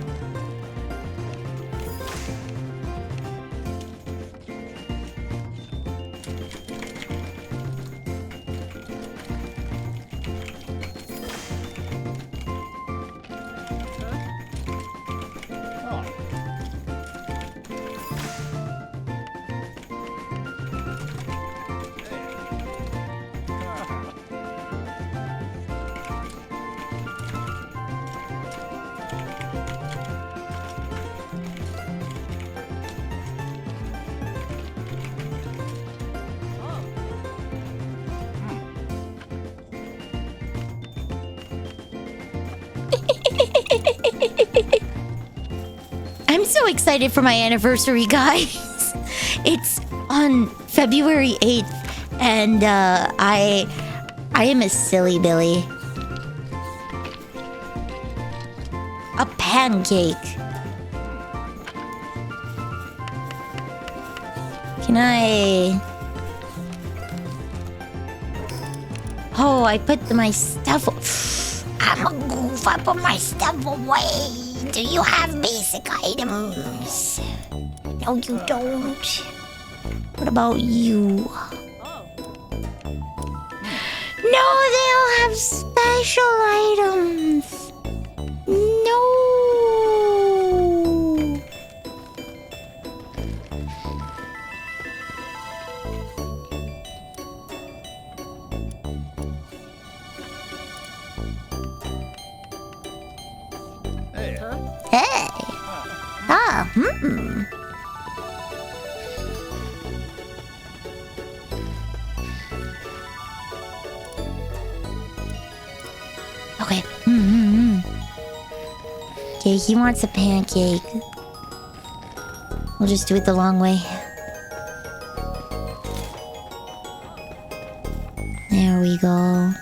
I'm so excited for my anniversary, guys. It's on February 8th, and I am a silly Billy. A pancake. Can I... Oh, I put my stuff... I'm a goof, I put my stuff away. Do you have basic items? No, you don't. What about you? No, they all have special items. No. Hey. Ah, Okay. Okay, he wants a pancake. We'll just do it the long way. There we go.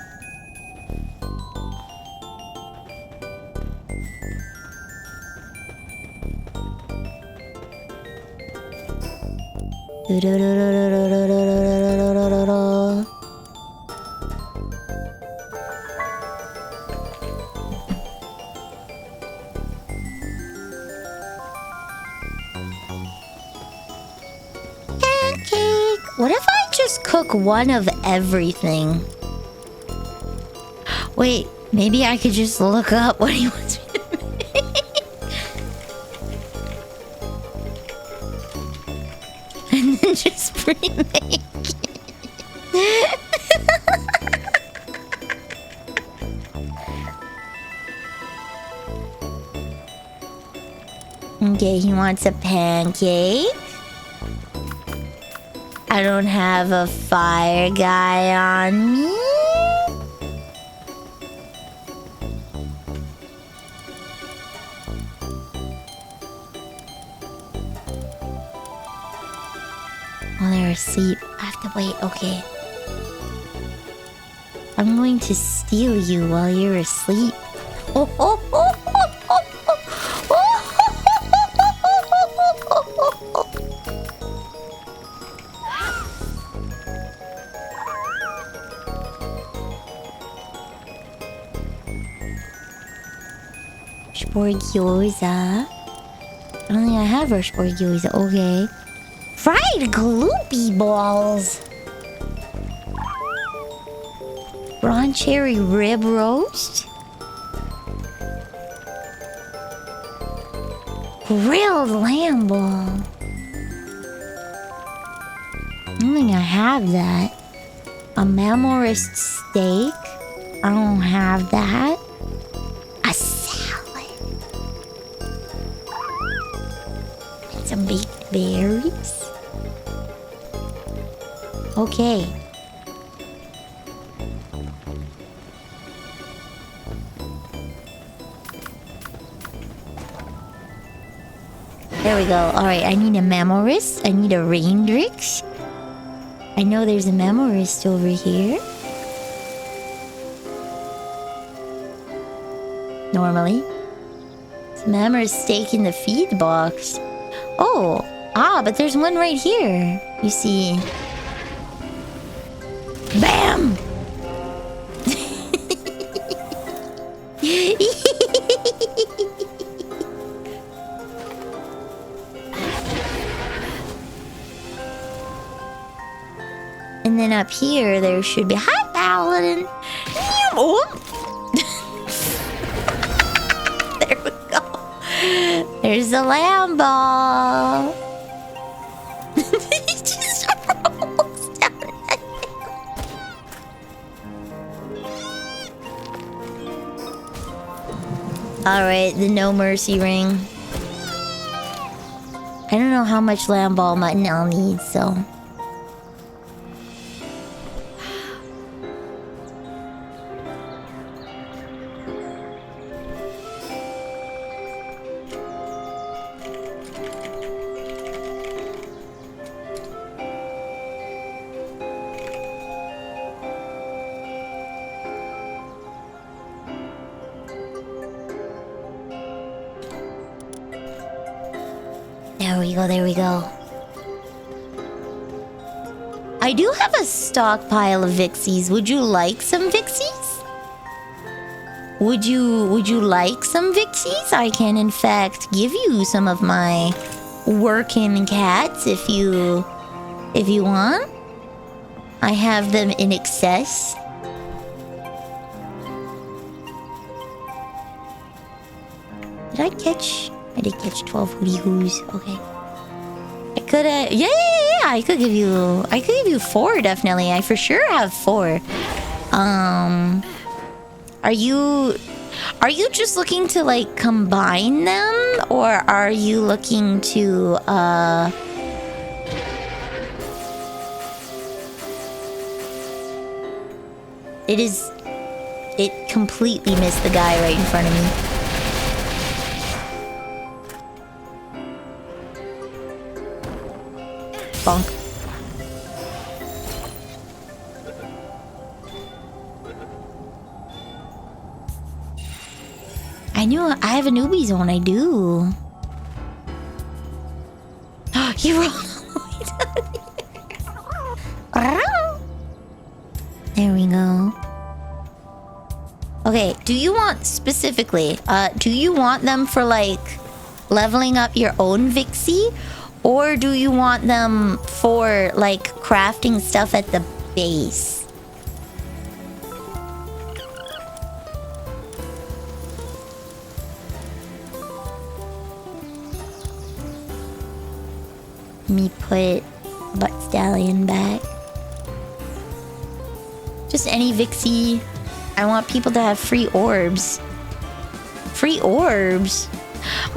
Pancake! What if I just cook one of everything? Wait, maybe I could just look up what he wants me to make. And then just pre-make it. Okay, he wants a pancake. I don't have a fire guy on me. While they're asleep, I have to wait. Okay. I'm going to steal you while you're asleep. Oh, oh, oh, oh, oh, oh, oh. Sporgyoza. I don't think I have our sporgyoza. Okay. Fried gloopy balls. Prawn cherry rib roast. Grilled lamb ball. I don't think I have that. A mamorist steak. I don't have that. A salad. And some baked berries. Okay. There we go. Alright, I need a memorist. I need a Raindrix. I know there's a memorist over here. Normally. It's a memorist steak in the feed box. Oh! Ah, but there's one right here. You see... Bam! And then up here, there should be... Hi, Paladin! There we go. There's the lamb ball. He just rolls down that hill. Alright, the no mercy ring. I don't know how much lamb ball mutton I'll need, so... There we go. I do have a stockpile of Vixies. Would you like some Vixies? Would you like some Vixies? I can in fact give you some of my working cats if you want. I have them in excess. Did I catch? I did catch 12 hootie hoos. Okay. I could yeah, I could give you 4 definitely. I for sure have 4. Are you just looking to like combine them, or are you looking to It completely missed the guy right in front of me. Bonk. I knew I have a newbie zone. I do. You rolled all the way down here. There we go. Okay, do you want specifically, do you want them for like leveling up your own Vixie? Or do you want them for like crafting stuff at the base? Let me put Butt Stallion back. Just any Vixie. I want people to have free orbs. Free orbs?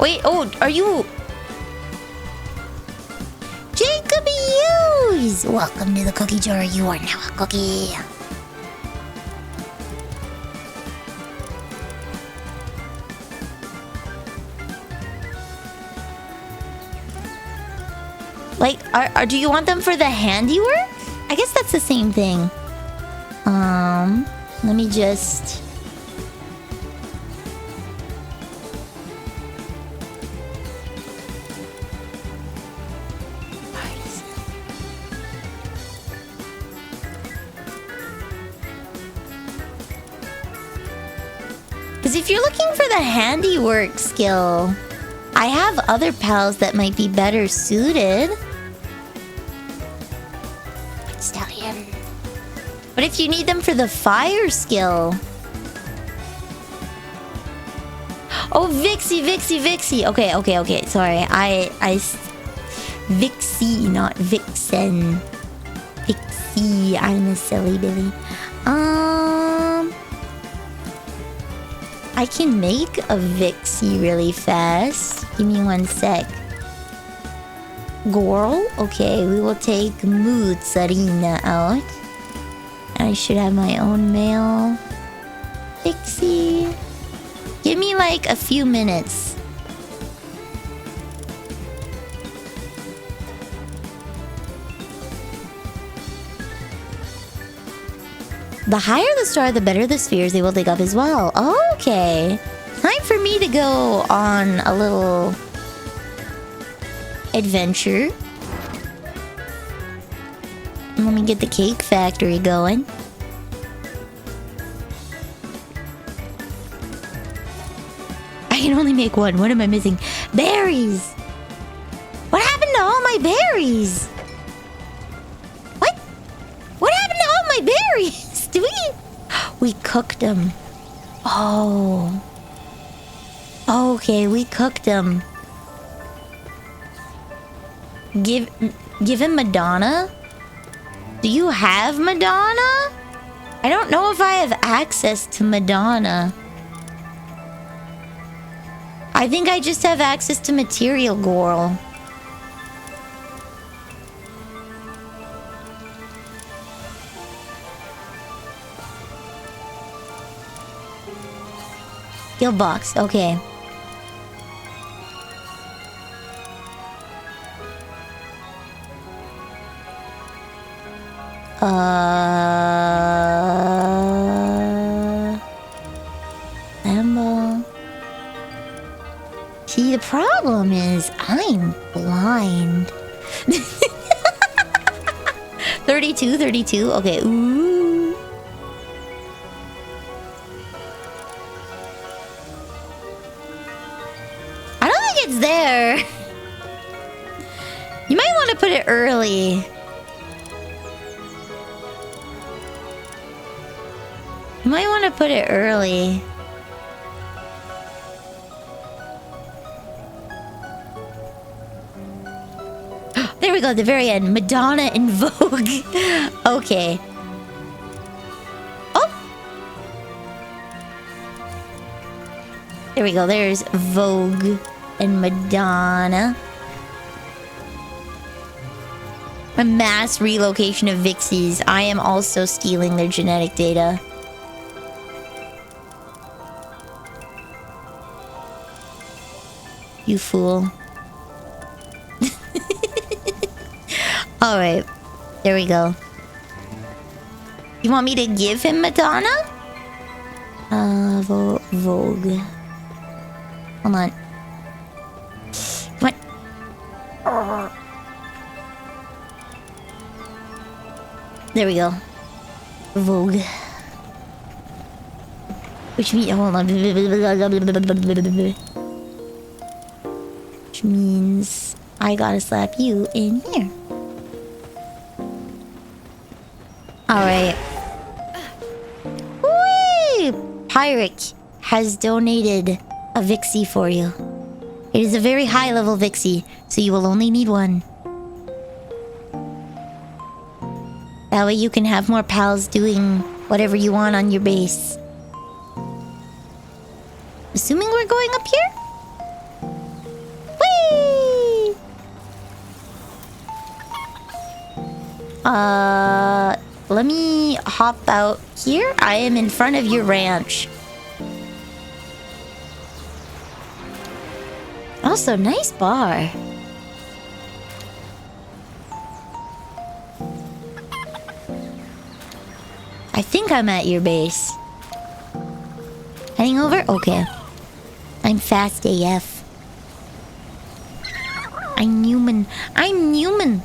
Wait, oh, are you... Jacoby Hughes! Welcome to the cookie jar. You are now a cookie. Like, do you want them for the handiwork? I guess that's the same thing. Let me just... Because if you're looking for the handiwork skill, I have other pals that might be better suited. Stallion. But if you need them for the fire skill... Oh, Vixie, Vixie, Vixie. Okay. Sorry. Vixie, not Vixen. Vixie. I'm a silly Billy. I can make a Vixie really fast. Give me 1 sec. Gorl? Okay, we will take Mood-Sarina out. I should have my own male Vixie. Give me like a few minutes. The higher the star, the better the spheres they will dig up as well. Okay. Time for me to go on a little adventure. Let me get the cake factory going. I can only make one. What am I missing? Berries! What happened to all my berries? What? What happened to all my berries? Do we cooked them. Oh. Okay, we cooked them. Give him Madonna? Do you have Madonna? I don't know if I have access to Madonna. I think I just have access to Material Gorl. Skill box, okay. Lambo. See, the problem is I'm blind. 32, okay, ooh. I don't think it's there. You might want to put it early. You might want to put it early. There we go, at the very end. Madonna in Vogue. Okay. Oh! There we go, there's Vogue and Madonna. A mass relocation of Vixies. I am also stealing their genetic data. You fool. Alright. There we go. You want me to give him Madonna? Vogue. Hold on. What? There we go. Vogue. Which means, hold on. Which means I gotta slap you in here. Alright. Whee! Pyric has donated a Vixie for you. It is a very high level Vixie, so you will only need one. That way you can have more pals doing whatever you want on your base. Assuming we're going up here? Whee! Let me hop out here. I am in front of your ranch. Also, nice bar. I think I'm at your base. Heading over? Okay. I'm fast AF. I'm Newman. I'm Newman.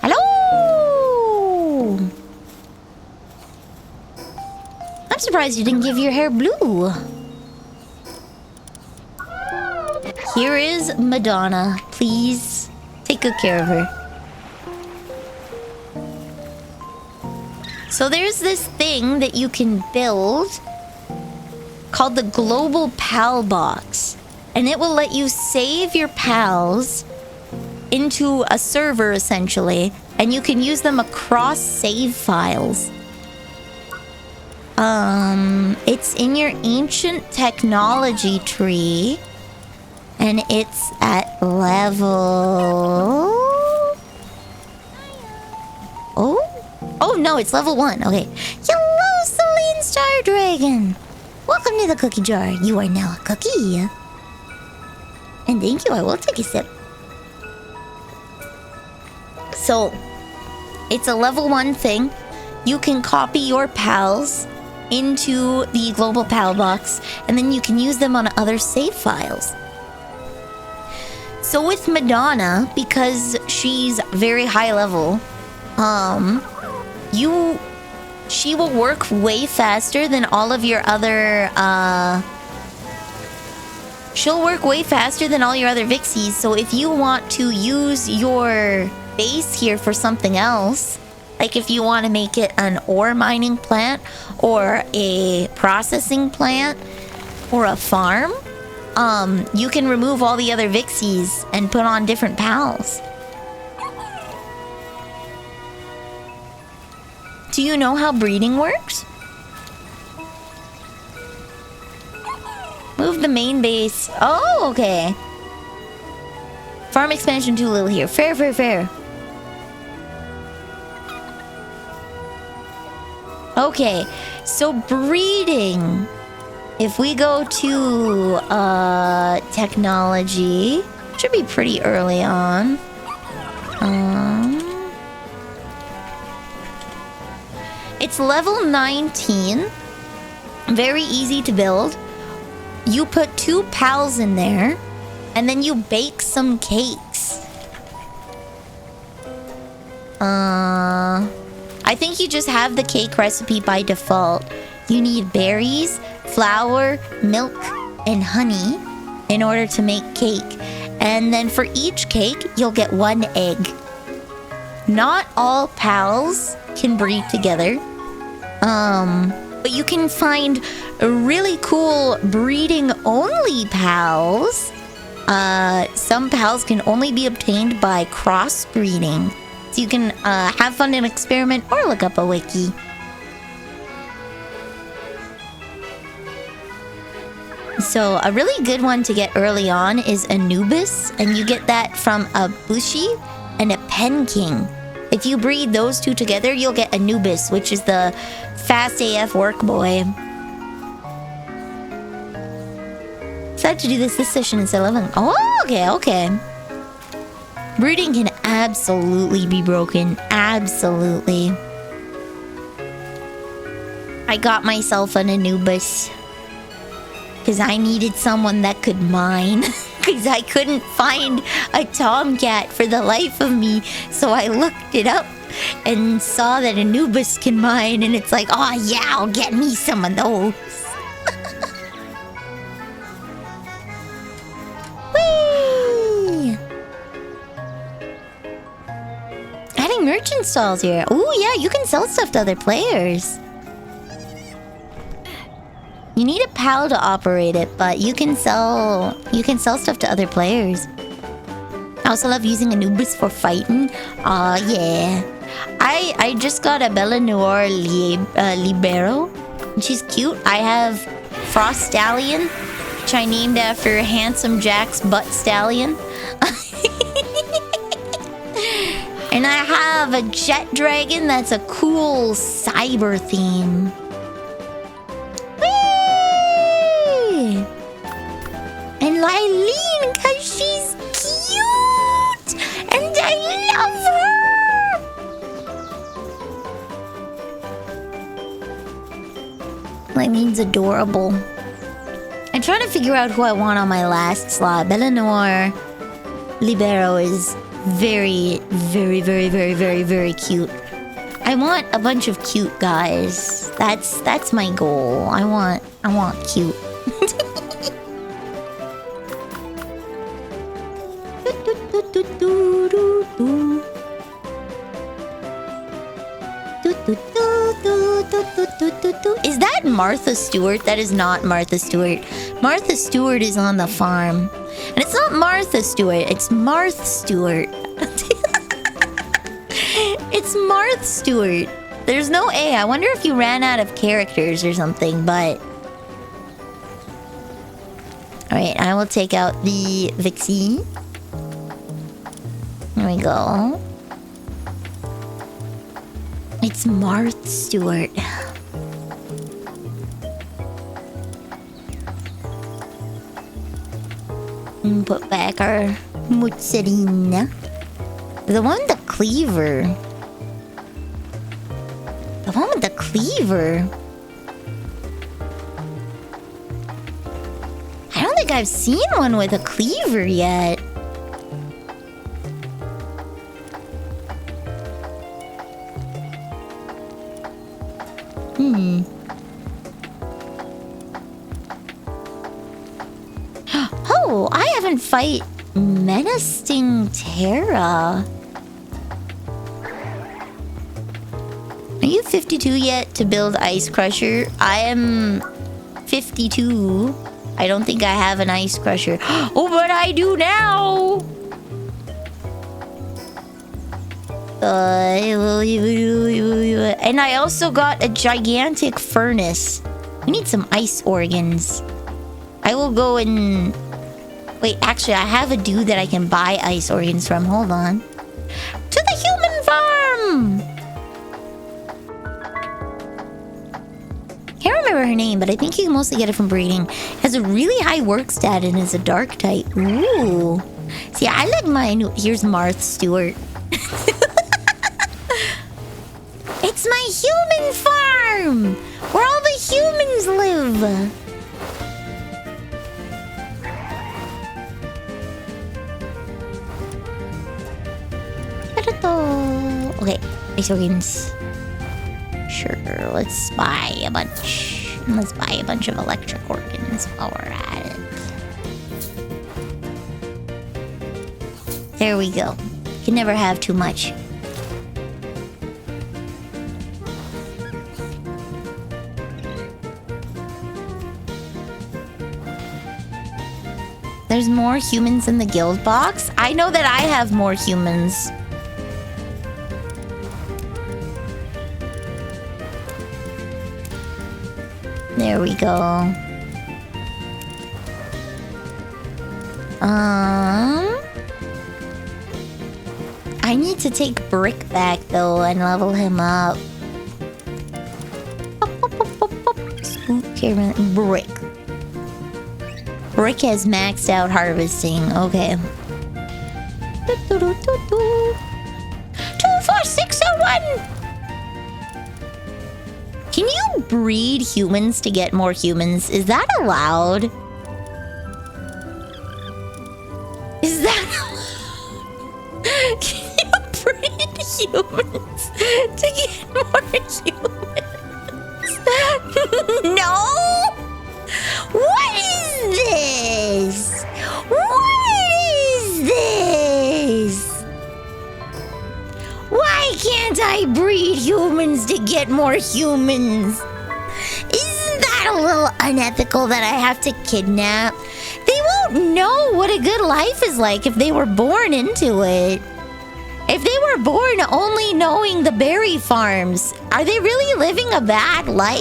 Hello! I'm surprised you didn't give your hair blue. Here is Madonna. Please take good care of her. So there's this thing that you can build called the Global Pal Box. And it will let you save your pals into a server, essentially. And you can use them across save files. It's in your ancient technology tree. And it's at level... Oh, no, it's level 1. Okay. Hello, Celine Star Dragon. Welcome to the cookie jar. You are now a cookie. And thank you, I will take a sip. So, it's a level 1 thing. You can copy your pals into the Global Pal Box, and then you can use them on other save files. So with Madonna, because she's very high level, she will work way faster than all of your other, she'll work way faster than all your other Vixies. So if you want to use your base here for something else, like if you want to make it an ore mining plant or a processing plant or a farm, you can remove all the other Vixies and put on different pals. Do you know how breeding works? Move the main base. Oh, okay. Farm expansion too little here. Fair, fair, fair. Okay, so breeding. If we go to technology, should be pretty early on. It's level 19. Very easy to build. You put 2 pals in there, and then you bake some cakes. I think you just have the cake recipe by default. You need berries, flour, milk, and honey in order to make cake. And then for each cake, you'll get 1 egg. Not all pals can breed together. But you can find really cool breeding-only pals. Some pals can only be obtained by crossbreeding. So you can have fun and experiment or look up a wiki. So a really good one to get early on is Anubis, and you get that from a Bushi and a Pen King. If you breed those two together, you'll get Anubis, which is the fast AF work boy. Decided to do this session instead of 11. Oh, okay. Breeding can absolutely be broken. Absolutely. I got myself an Anubis. Because I needed someone that could mine. Because I couldn't find a tomcat for the life of me. So I looked it up and saw that Anubis can mine. And it's like, oh yeah, I'll get me some of those. Whee! Adding merchant stalls here. Oh yeah, you can sell stuff to other players. You need a pal to operate it, but you can sell stuff to other players. I also love using Anubis for fighting. Aw, yeah. I just got a Bella Noir Libero. And she's cute. I have Frost Stallion, which I named after Handsome Jack's butt stallion. And I have a Jet Dragon that's a cool cyber theme. And Lylene, because she's cute! And I love her! Lylene's adorable. I'm trying to figure out who I want on my last slot. Bella Noir Libero is very, very, very, very, very, very cute. I want a bunch of cute guys. That's my goal. I want cute. Is that Martha Stewart? That is not Martha Stewart. Martha Stewart is on the farm. And it's not Martha Stewart, it's Marth Stewart. It's Marth Stewart. There's no A. I wonder if you ran out of characters or something, but... Alright, I will take out the Vixie. There we go. It's Marth Stewart. And put back our mozzarella. The one with the cleaver. The one with the cleaver. I don't think I've seen one with a cleaver yet. Oh, I haven't fight Menacing Terra. Are you 52 yet to build Ice Crusher? I am 52. I don't think I have an Ice Crusher. Oh, but I do now! And I also got a gigantic furnace. We need some ice organs. I will go and... Wait, actually, I have a dude that I can buy ice organs from. Hold on. To the human farm! Can't remember her name, but I think you can mostly get it from breeding. Has a really high work stat and is a dark type. Ooh. See, I like my new... Here's Marth Stewart. It's my human farm! Where all the humans live! Okay, ice organs. Sure, let's buy a bunch. Let's buy a bunch of electric organs while we're at it. There we go. Can never have too much. There's more humans in the guild box? I know that I have more humans. There we go. I I need to take Brick back though and level him up. Okay, Brick. Brick has maxed out harvesting. Okay. 24601. Can you breed humans to get more humans? Is that allowed? Is that allowed? Can you breed humans to get more humans? No? What is this? What is this? Why can't I breed humans to get more humans? Isn't that a little unethical that I have to kidnap? They won't know what a good life is like if they were born into it. If they were born only knowing the berry farms, are they really living a bad life?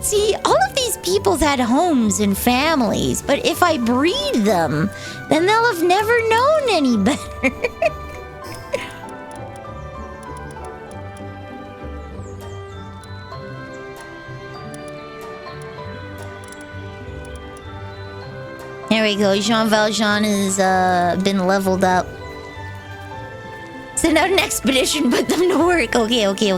See, all of these people's had homes and families, but if I breed them, then they'll have never known any better. There we go. Jean Valjean has been leveled up. Send out an expedition, put them to work. Okay. Okay.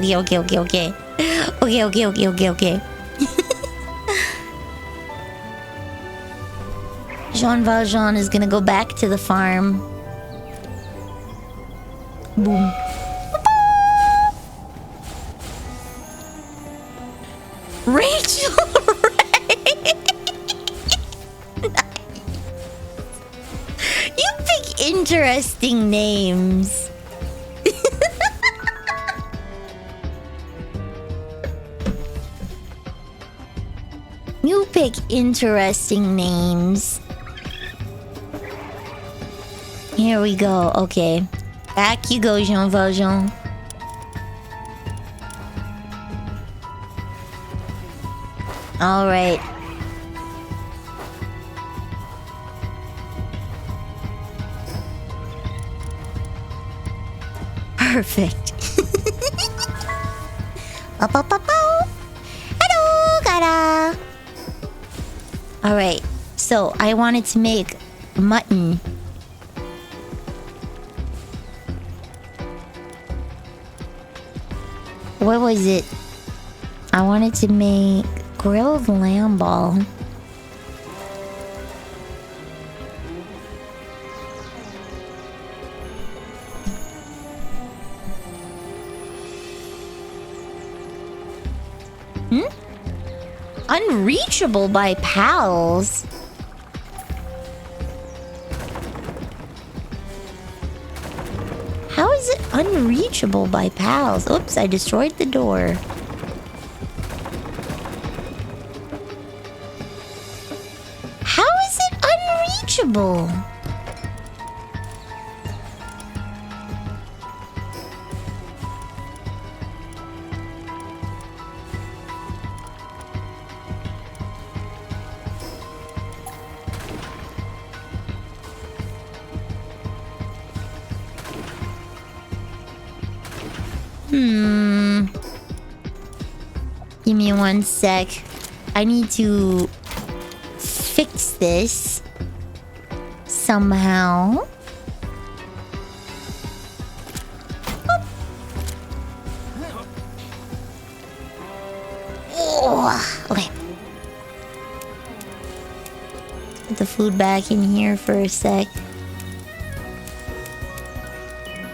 Jean Valjean is gonna go back to the farm. Boom. Rachel Ray. You pick interesting names. You pick interesting names. Here we go. Okay. Back you go, Jean Valjean. All right. Perfect. Hello, Gara. All right. So I wanted to make mutton. What was it? I wanted to make grilled lamb ball. Unreachable by pals. How is it unreachable by pals? Oops, I destroyed the door. How is it unreachable? Give me 1 sec. I need to fix this somehow. Oh, okay. Put the food back in here for a sec.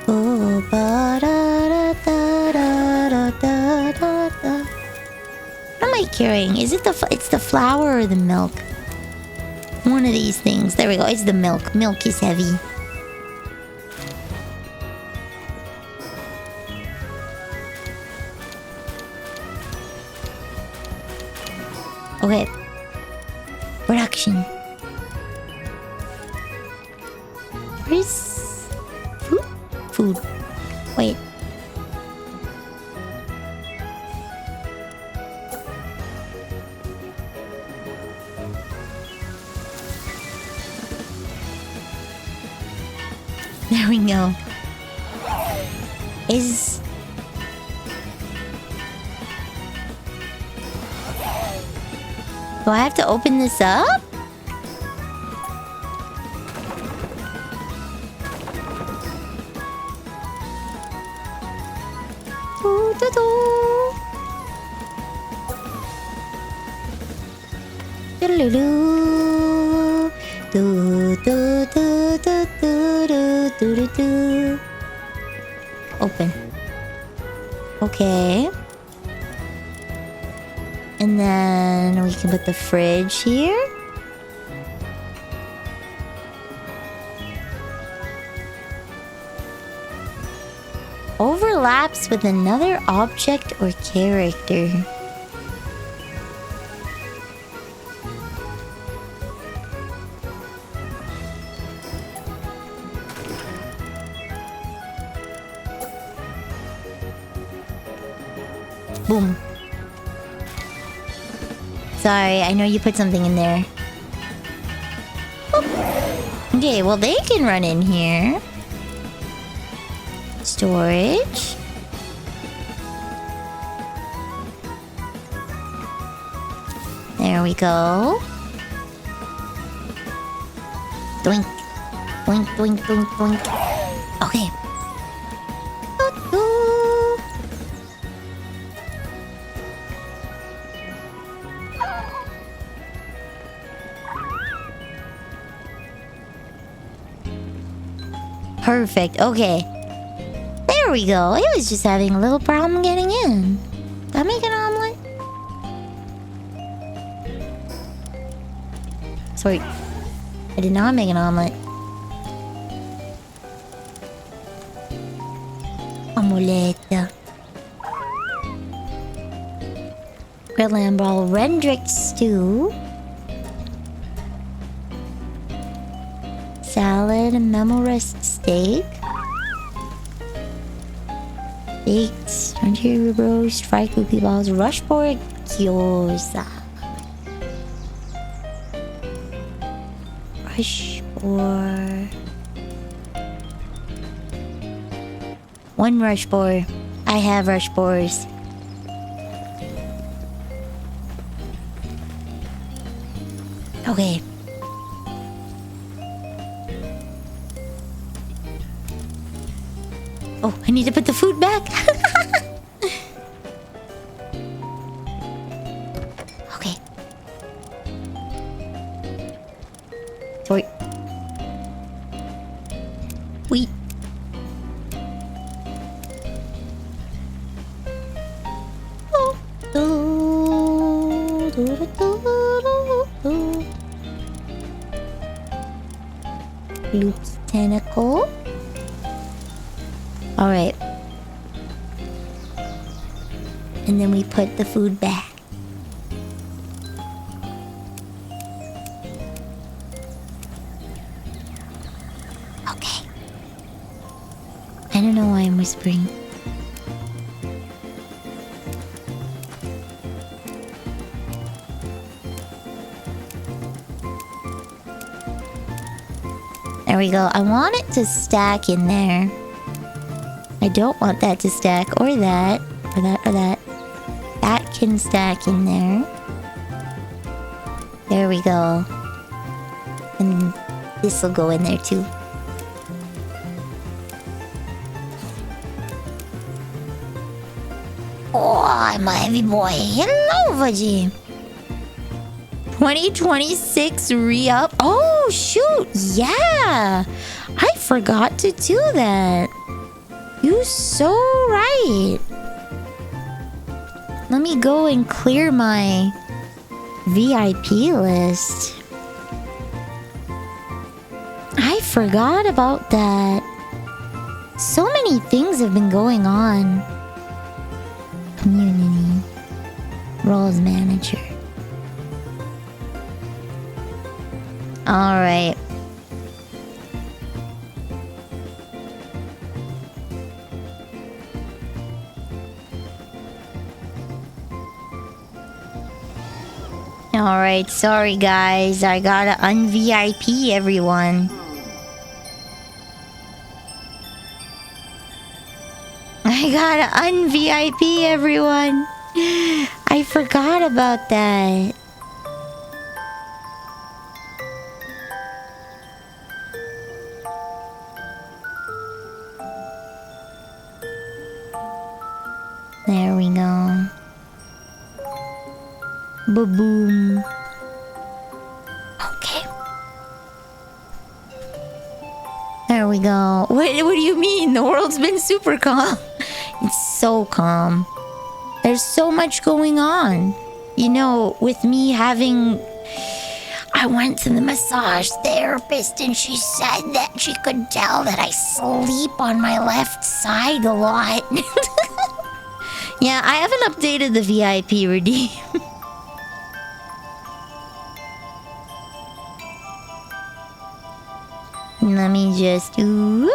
Oh, ba-da-da-da-da-da-da-da. What am I carrying? Is it it's the flour or the milk? One of these things. There we go. It's the milk. Milk is heavy. Okay. Production. Where's food? Food. Wait. There we go. Is... Do I have to open this up? Open. Okay. And then we can put the fridge here. Overlaps with another object or character. Boom. Sorry, I know you put something in there. Boop. Okay, well they can run in here. Storage. There we go. Doink. Doink, doink, doink, doink. Okay. Perfect. Okay. There we go. It was just having a little problem getting in. Did I make an omelet? Sorry. I did not make an omelet. Omelette. Grilled lamb ball, rendrick stew. Salad and memo rest steak. Baked crunchy rib roast, fried goopy balls, rush pork gyoza. Rush boar. One rush boar. I have rush boars. Okay. Oh, I need to put the food back. Okay. Sorry. Wait. Luke's tentacle. Alright. And then we put the food back. Okay. I don't know why I'm whispering. There we go. I want it to stack in there. I don't want that to stack, or that, or that, or that. That can stack in there. There we go. And this will go in there too. Oh, I'm a heavy boy. Hello, Veggie. 2026 re-up. Oh, shoot. Yeah. I forgot to do that. You're so right. Let me go and clear my VIP list. I forgot about that. So many things have been going on. Community. Roles manager. Alright. Alright, sorry guys. I gotta un-VIP everyone. I gotta un-VIP everyone. I forgot about that. There we go. Ba-boom. Okay. There we go. What do you mean? The world's been super calm. It's so calm. There's so much going on. You know, with me having... I went to the massage therapist and she said that she could tell that I sleep on my left side a lot. Yeah, I haven't updated the VIP redeem. Let me just do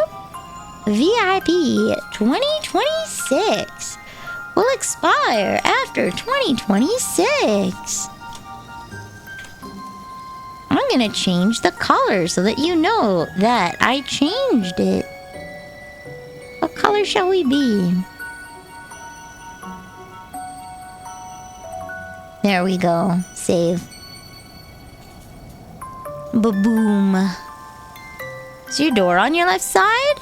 VIP 2026 will expire after 2026. I'm gonna change the color so that you know that I changed it. What color shall we be? There we go. Save. Ba-boom. Is your door on your left side?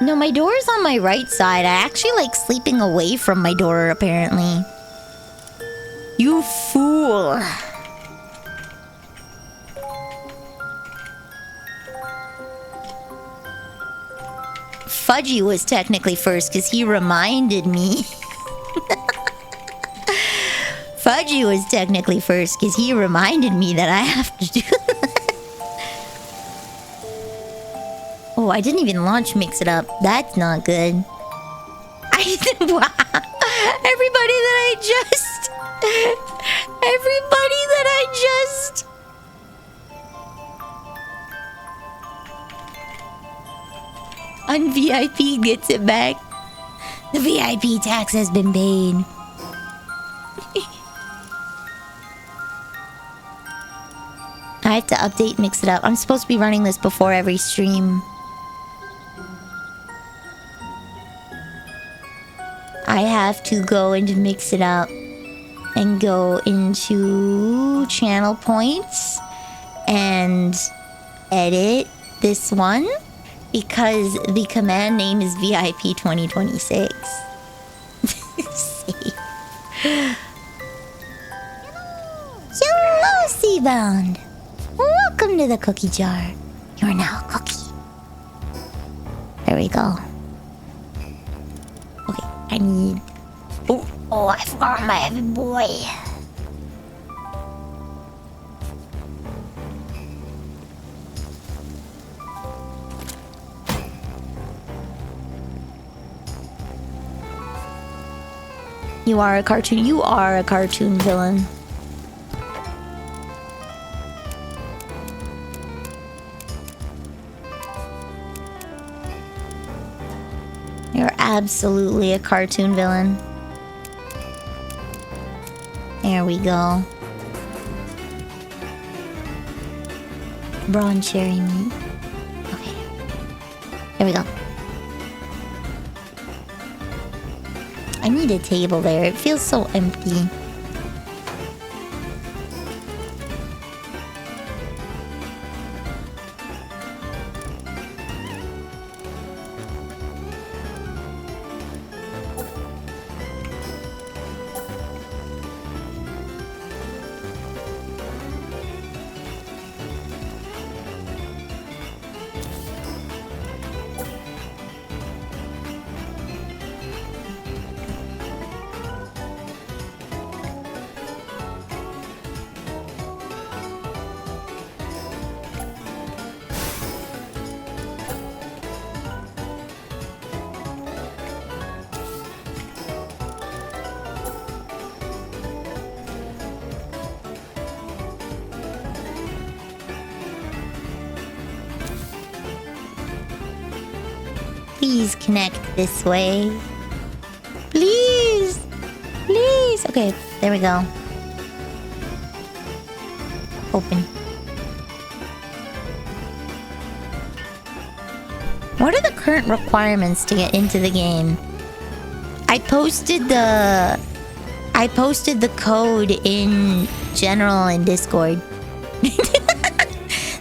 No, my door is on my right side. I actually like sleeping away from my door, apparently. You fool. Fudgy was technically first because he reminded me. Fudgy was technically first because he reminded me that I have to do that. Oh, I didn't even launch Mix It Up. That's not good. Wow. Everybody that I just... Un-VIP gets it back. The VIP tax has been paid. I have to update Mix It Up. I'm supposed to be running this before every stream. I have to go into Mix It Up and go into channel points and edit this one because the command name is VIP 2026. Hello, Seabound. Welcome to the cookie jar. You're now a cookie. There we go. Okay, I need... Oh, I forgot my heavy boy. You are a cartoon. You are a cartoon villain. You're absolutely a cartoon villain. There we go. Brawn cherry meat. Okay. There we go. I need a table there. It feels so empty. Please connect this way. Please! Please! Okay, there we go. Open. What are the current requirements to get into the game? I posted the code in general in Discord.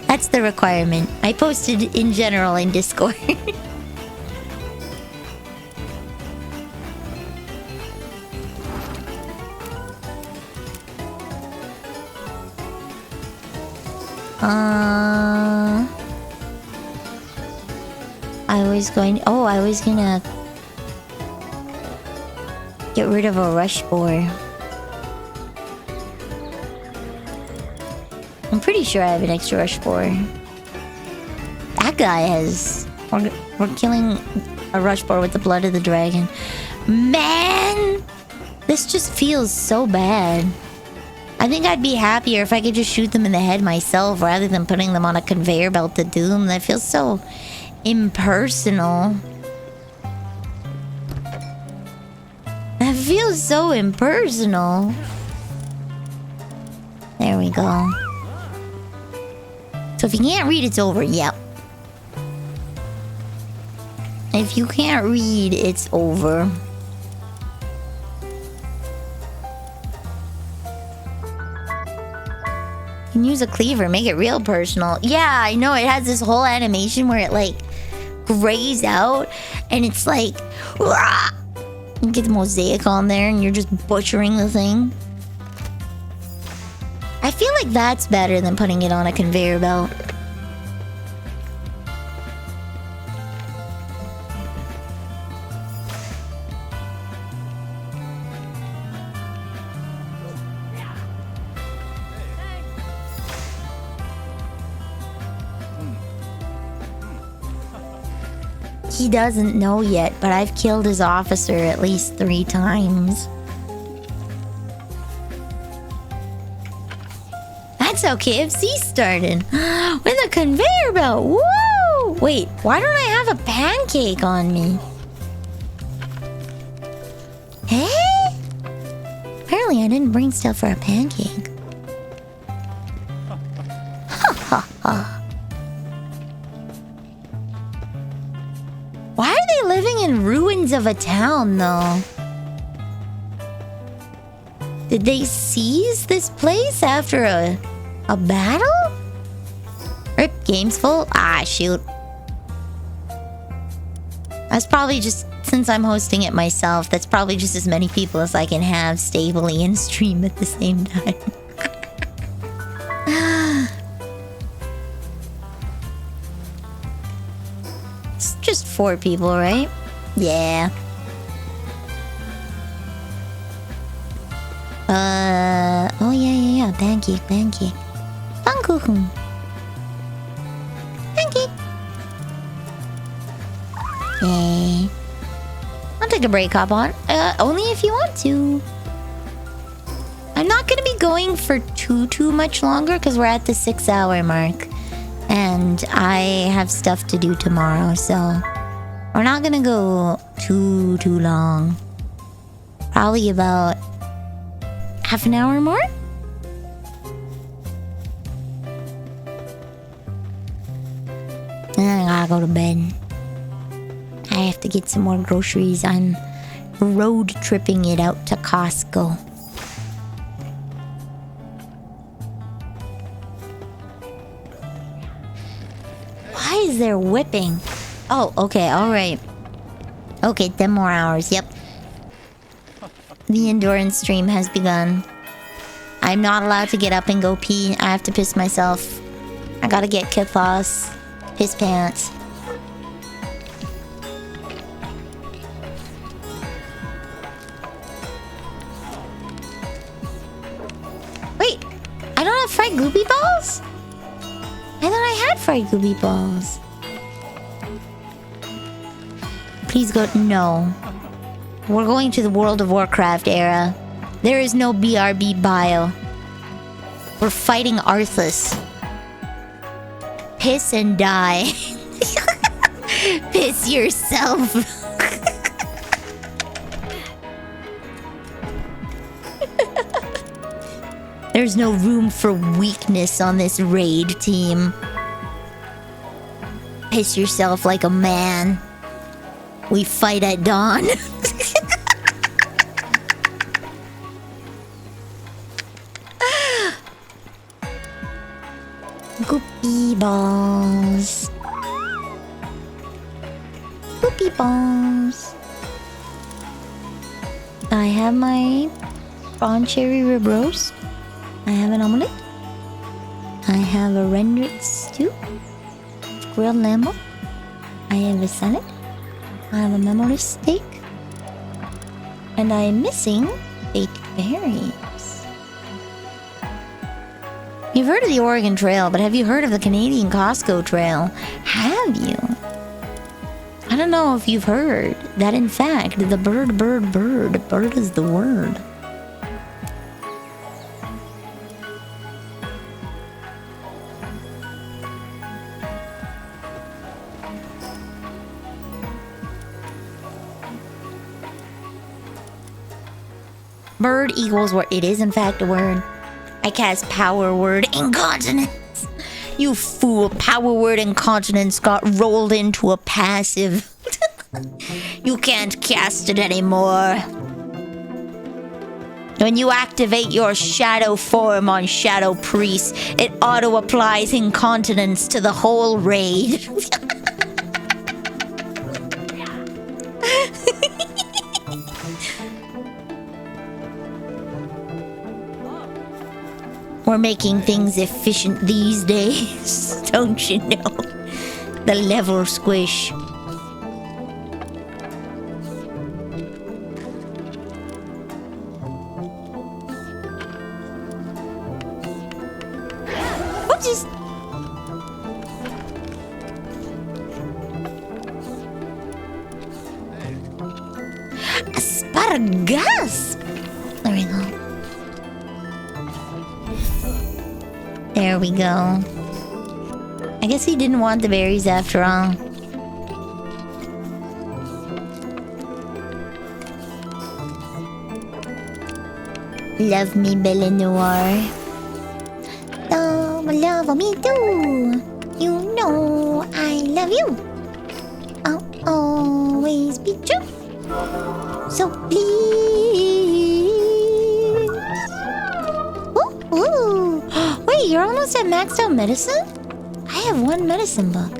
That's the requirement. I posted in general in Discord. I was gonna get rid of a rush boar. I'm pretty sure I have an extra rush boar. That guy has... We're killing a rush boar with the blood of the dragon. Man! This just feels so bad. I think I'd be happier if I could just shoot them in the head myself rather than putting them on a conveyor belt to do them. That feels so impersonal. That feels so impersonal. There we go. So if you can't read, it's over. Yep. If you can't read, it's over. You can use a cleaver, make it real personal. Yeah, I know. It has this whole animation where it like grays out and it's like... Rah! You get the mosaic on there and you're just butchering the thing. I feel like that's better than putting it on a conveyor belt. He doesn't know yet, but I've killed his officer at least 3 times. That's how KFC started. With a conveyor belt. Woo! Wait, why don't I have a pancake on me? Hey? Apparently I didn't bring stuff for a pancake. Ha ha ha. Why are they living in ruins of a town, though? Did they seize this place after a battle? Rip, game's full? Ah, shoot. That's probably just... Since I'm hosting it myself, that's probably just as many people as I can have stably in stream at the same time. It's just 4 people, right? Yeah. Oh yeah. Pancake. Pfannkuchen. Pancake. Yay. I'll take a break, hop on. Only if you want to. I'm not gonna be going for too much longer because we're at the 6-hour mark. And I have stuff to do tomorrow, so we're not gonna go too long. Probably about half an hour more? And I gotta go to bed. I have to get some more groceries. I'm road tripping it out to Costco. Why is there whipping? Oh, okay, alright. Okay, 10 more hours, yep. The endurance stream has begun. I'm not allowed to get up and go pee. I have to piss myself. I gotta get Kithos piss pants. Wait, I don't have fried goopy balls? I thought I had fried goopy balls. Please go. No. We're going to the World of Warcraft era. There is no BRB bio. We're fighting Arthas. Piss and die. Piss yourself. There's no room for weakness on this raid team. Piss yourself like a man. We fight at dawn. Goopy balls. Goopy balls. I have my prawn cherry rib roast. I have an omelette. I have a rendered stew. Grilled lamb. I have a salad. I have a memory steak. And I am missing baked berries. You've heard of the Oregon Trail, but have you heard of the Canadian Costco Trail? Have you? I don't know if you've heard that in fact, the bird is the word. Bird equals word. It is in fact a word. I cast power word incontinence. You fool, power word incontinence got rolled into a passive. You can't cast it anymore. When you activate your shadow form on Shadow Priest, it auto-applies incontinence to the whole raid. We're making things efficient these days, don't you know? The level squish. Oopsies! Asparagus! There we go. There we go. I guess he didn't want the berries after all. Love me, Belle Noire. Oh, love me too. You know I love you. I'll always be true. So please. Ooh. Wait, you're almost at maxed out medicine? I have one medicine book.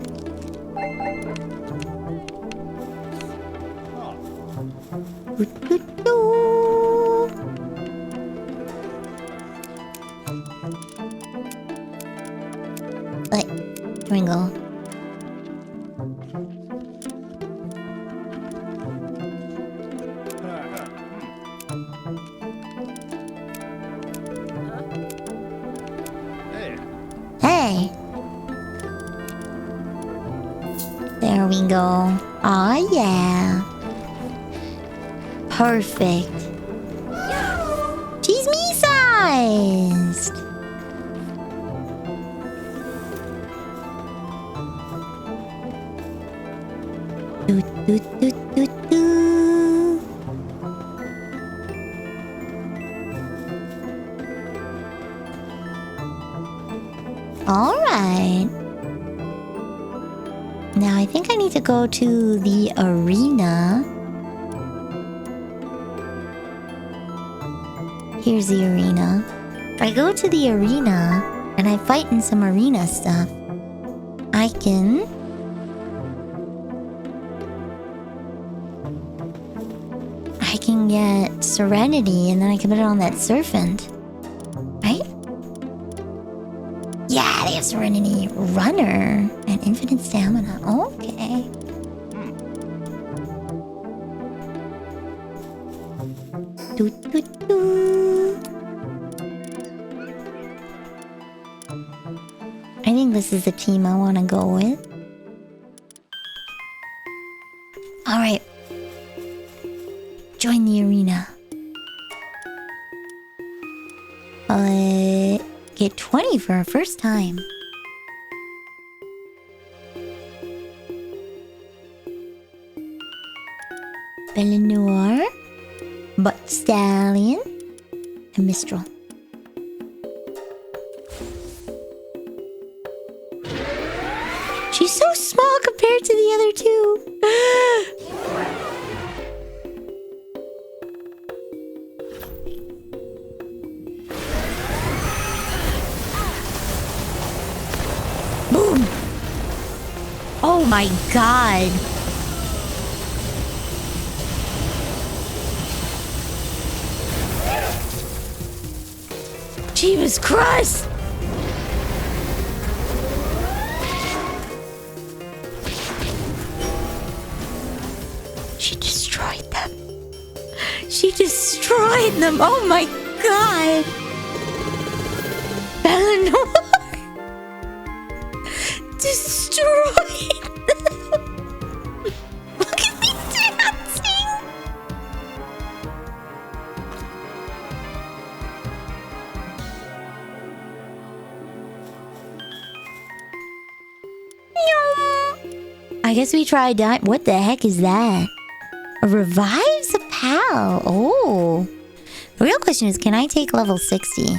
Wait, here we go. Hey. There we go. Aw, yeah. Perfect. She's me-sized. Do, do, do, do, do. All right. Now I think I need to go to the arena. Here's the arena. If I go to the arena and I fight in some arena stuff, I can get Serenity, and then I can put it on that serpent. Right? Yeah, they have Serenity Runner and Infinite Stamina. Okay. Do, do, do. I think this is the team I want to go with. Alright. Join the arena. Get 20 for our first time. Belle Noire, Butt Stallion, and Mistral. She's so small compared to the other two. Boom! Oh my god! Jesus Christ! She destroyed them. She destroyed them. Oh my god! Eleanor destroyed them. Look at me dancing. I guess we tried that. What the heck is that? Revives a pal. Oh. The real question is, can I take level 60?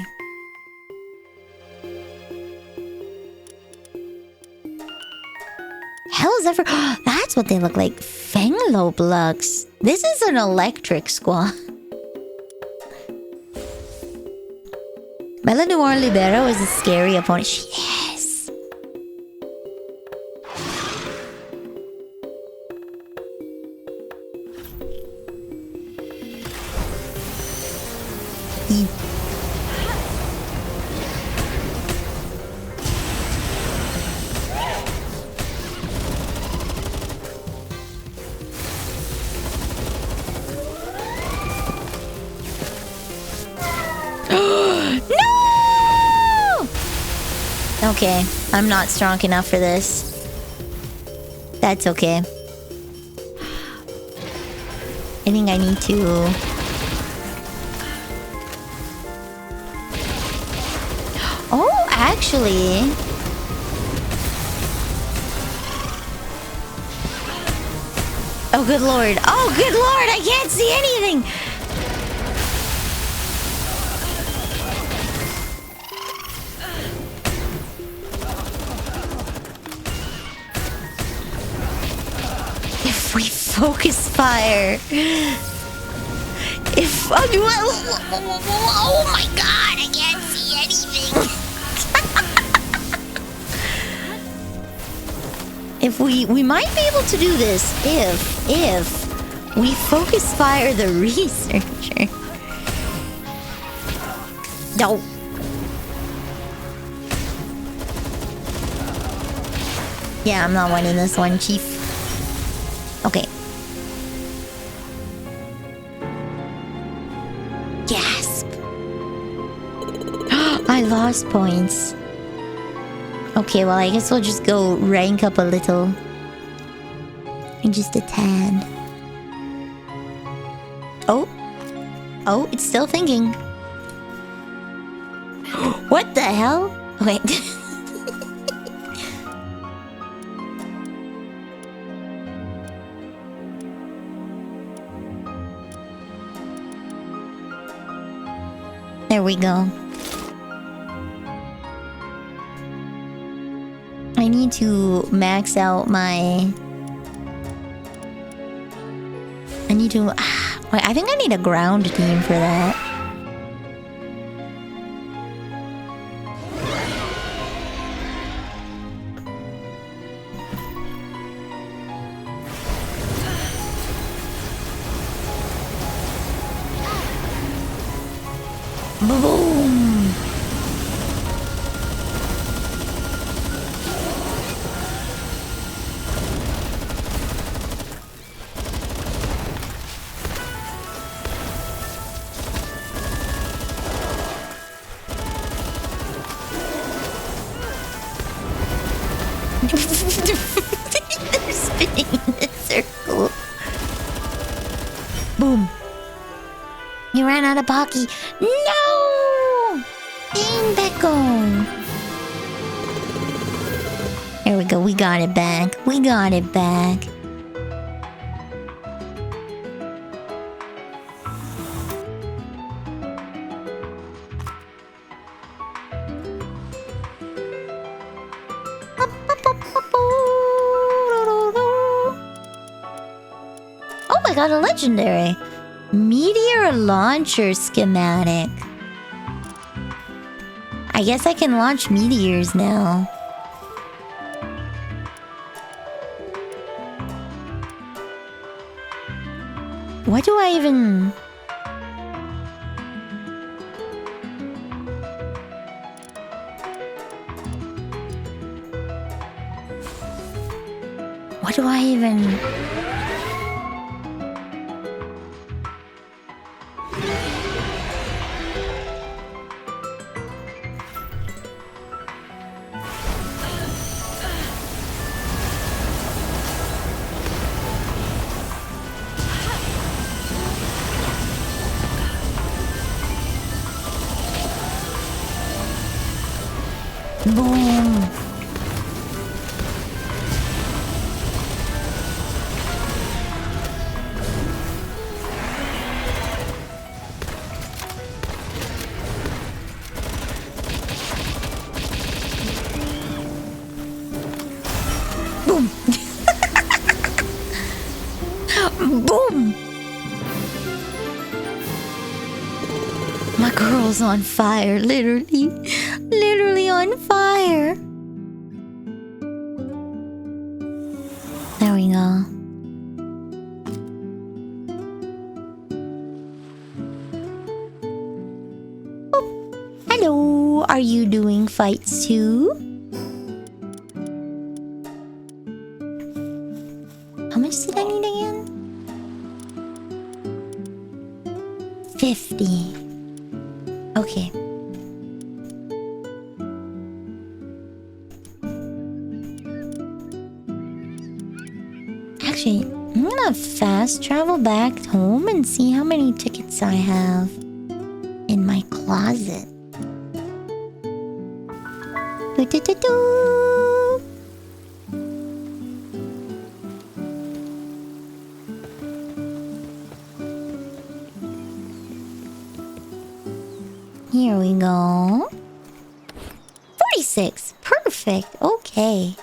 Hell's ever. That's what they look like. Fanglope looks. This is an electric squad. Melanoir Libero is a scary opponent. She is. No! Okay, I'm not strong enough for this. That's okay. I think I need to... Oh, actually... Oh, good lord. Oh, good lord, I can't see anything! If we focus fire... If... Oh my god, I can't see anything! If we might be able to do this if we focus fire the researcher. No. Yeah, I'm not winning this one, Chief. Okay. Gasp. I lost points. Okay, well, I guess we'll just go rank up a little. And just a tad. Oh. Oh, it's still thinking. What the hell? Wait. There we go. I need to max out my... I need to... Wait, I think I need a ground team for that. Boom! They're spinning in a circle. Boom. You ran out of Pocky. No! Dang, Becco. There we go. We got it back. We got it back. got a legendary. Meteor launcher schematic. I guess I can launch meteors now. What do I even... What do I even... Boom. Boom. Boom. My girl's on fire, literally. Literally on fire. There we go. Oh, hello. Are you doing fights too? How much did I need again? 50. Okay. Actually, I'm gonna fast travel back home and see how many tickets I have in my closet. Do-do-do-do. Here we go. 46. Perfect. Okay.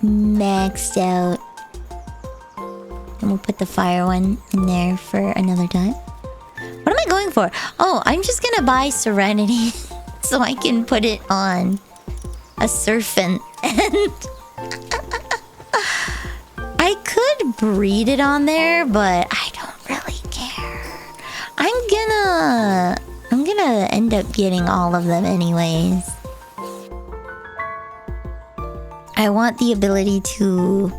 Maxed out. And we'll put the fire one in there for another time. What am I going for? Oh, I'm just gonna buy Serenity so I can put it on a Serpent. And I could breed it on there, but I don't really care. I'm gonna end up getting all of them anyways. I want the ability to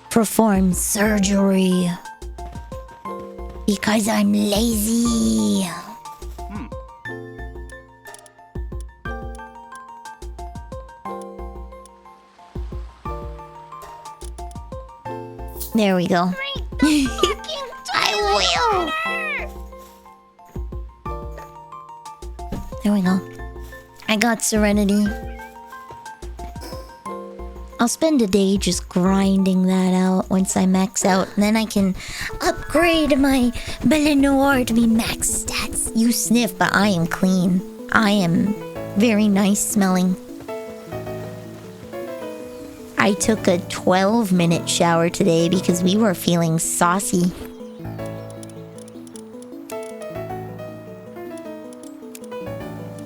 perform surgery because I'm lazy. There we go. I will. There we go. I got Serenity. I'll spend a day just grinding that out once I max out. And then I can upgrade my Bellinor to be max stats. You sniff, but I am clean. I am very nice smelling. I took a 12-minute shower today because we were feeling saucy.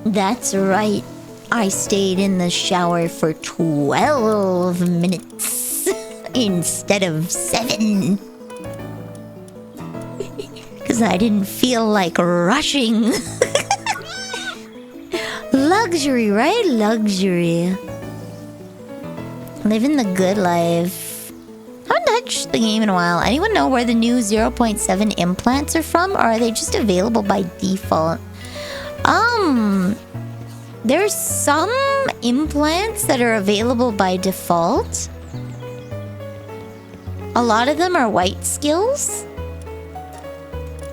That's right. I stayed in the shower for 12 minutes instead of 7. Because I didn't feel like rushing. Luxury, right? Luxury. Living the good life. Haven't touched the game in a while. Anyone know where the new 0.7 implants are from? Or are they just available by default? There's some implants that are available by default. A lot of them are white skills.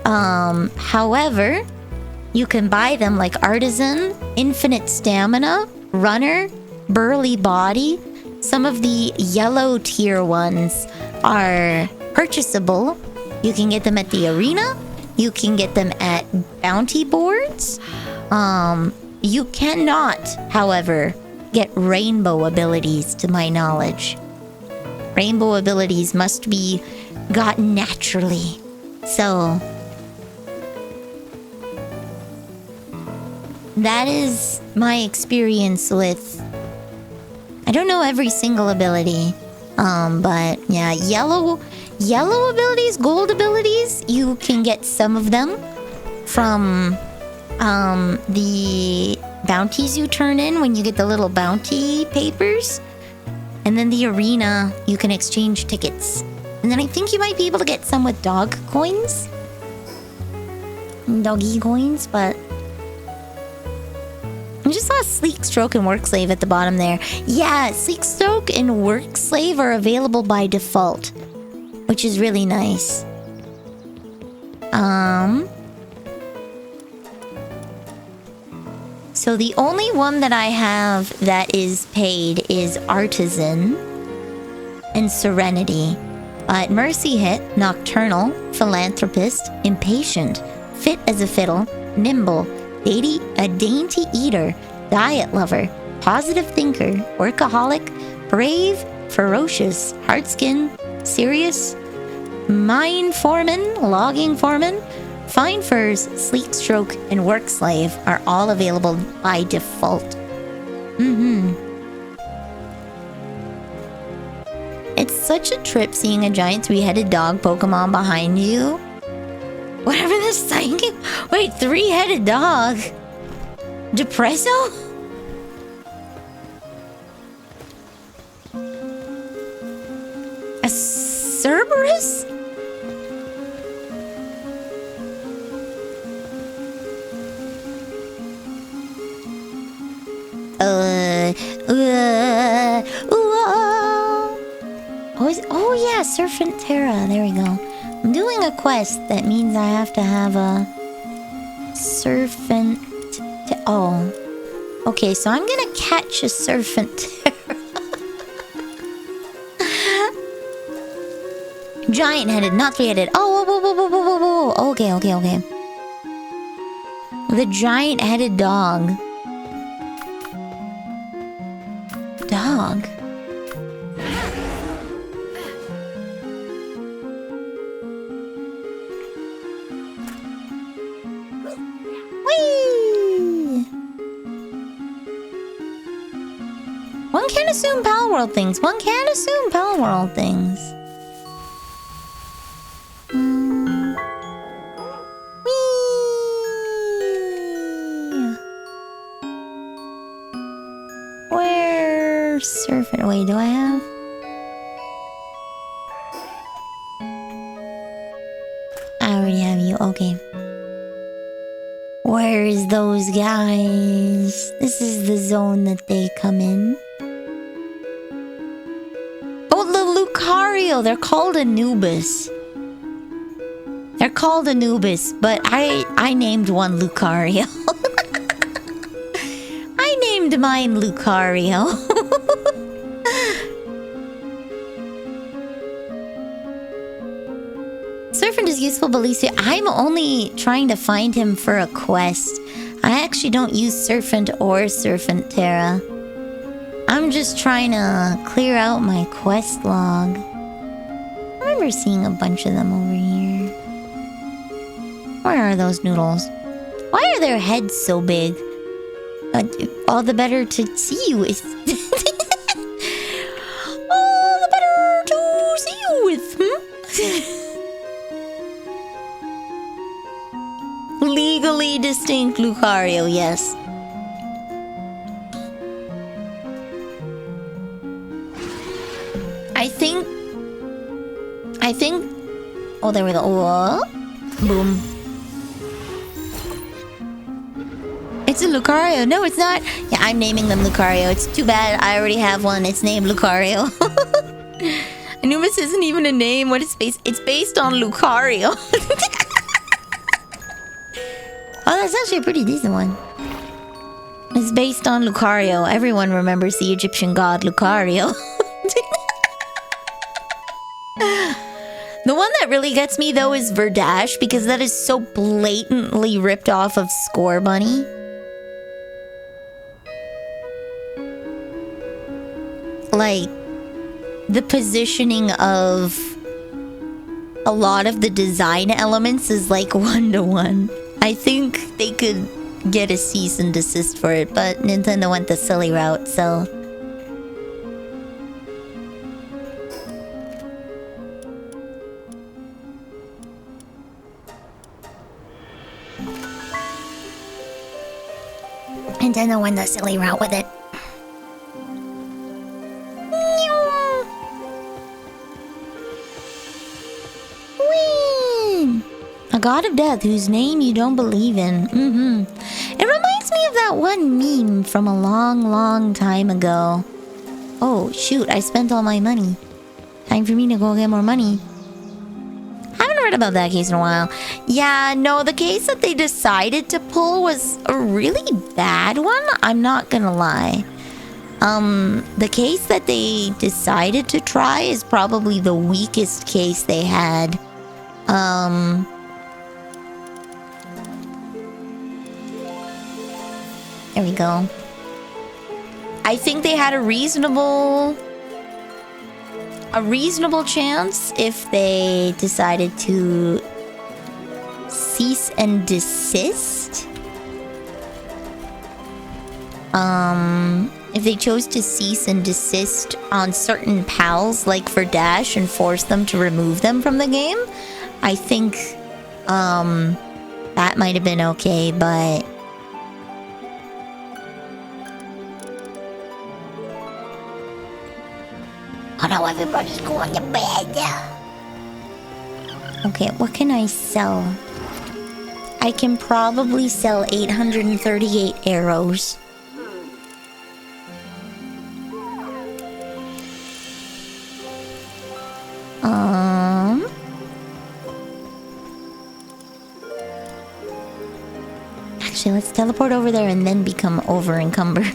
However, you can buy them like Artisan, Infinite Stamina, Runner, Burly Body. Some of the yellow tier ones are purchasable. You can get them at the arena. You can get them at bounty boards. You cannot, however, get rainbow abilities to my knowledge. Rainbow abilities must be gotten naturally. So that is my experience with... I don't know every single ability. But yeah, yellow abilities, gold abilities, you can get some of them from the bounties you turn in when you get the little bounty papers. And then the arena, you can exchange tickets. And then I think you might be able to get some with dog coins. Doggy coins, but... I just saw Sleek Stroke and Work Slave at the bottom there. Yeah, Sleek Stroke and Work Slave are available by default, which is really nice. So the only one that I have that is paid is Artisan and Serenity. But Mercy Hit, Nocturnal, Philanthropist, Impatient, Fit as a Fiddle, Nimble, a Dainty Eater, Diet Lover, Positive Thinker, Workaholic, Brave, Ferocious, Hardskin, Serious, Mine Foreman, Logging Foreman, Fine Furs, Sleek Stroke, and Work Slave are all available by default. It's such a trip seeing a giant three-headed dog Pokemon behind you. Whatever this thing... Wait, three-headed dog? Depresso? A Cerberus? Oh yeah, Serpent Terra. There we go. I'm doing a quest that means I have to have a Serpent... Oh. Okay, so I'm gonna catch a Serpent Terra. Giant-headed, not three-headed. Oh, whoa. Okay. The giant-headed dog. Dog? Whee! One can't assume Palworld things. Where's Surfing? Wait, do I have? I already have you. Okay. Where's those guys? This is the zone that they come in. Oh, the Lucario. They're called Anubis. But I named one Lucario. I named mine Lucario. Serpent is useful, but Alicia, I'm only trying to find him for a quest. I actually don't use Serpent or Serpent Terra. I'm just trying to clear out my quest log. I remember seeing a bunch of them over here. Where are those noodles? Why are their heads so big? All the better to see you with. All the better to see you with. Legally distinct Lucario, yes. I think... Oh, there we go. Whoa. Boom. It's a Lucario. No, it's not. Yeah, I'm naming them Lucario. It's too bad I already have one. It's named Lucario. Anubis isn't even a name. What is based? It's based on Lucario. Oh, that's actually a pretty decent one. It's based on Lucario. Everyone remembers the Egyptian god Lucario. The one that really gets me, though, is Verdash, because that is so blatantly ripped off of Score Bunny. like the positioning of a lot of the design elements is like 1-to-1. I think they could get a cease and desist for it, but Nintendo went the silly route, so. Nintendo went the silly route with it. Whee! A god of death whose name you don't believe in. It reminds me of that one meme from a long time ago. Oh, shoot, I spent all my money. Time for me to go get more money. Haven't read about that case in a while. Yeah, no, the case that they decided to pull was a really bad one. I'm not gonna lie. The case that they decided to try is probably the weakest case they had. There we go. I think they had a reasonable chance if they decided to cease and desist. If they chose to cease and desist on certain pals like for Dash and force them to remove them from the game, I think that might have been okay, but oh no, everybody's going to bed. Okay, what can I sell? I can probably sell 838 arrows. Actually, let's teleport over there and then become over-encumbered.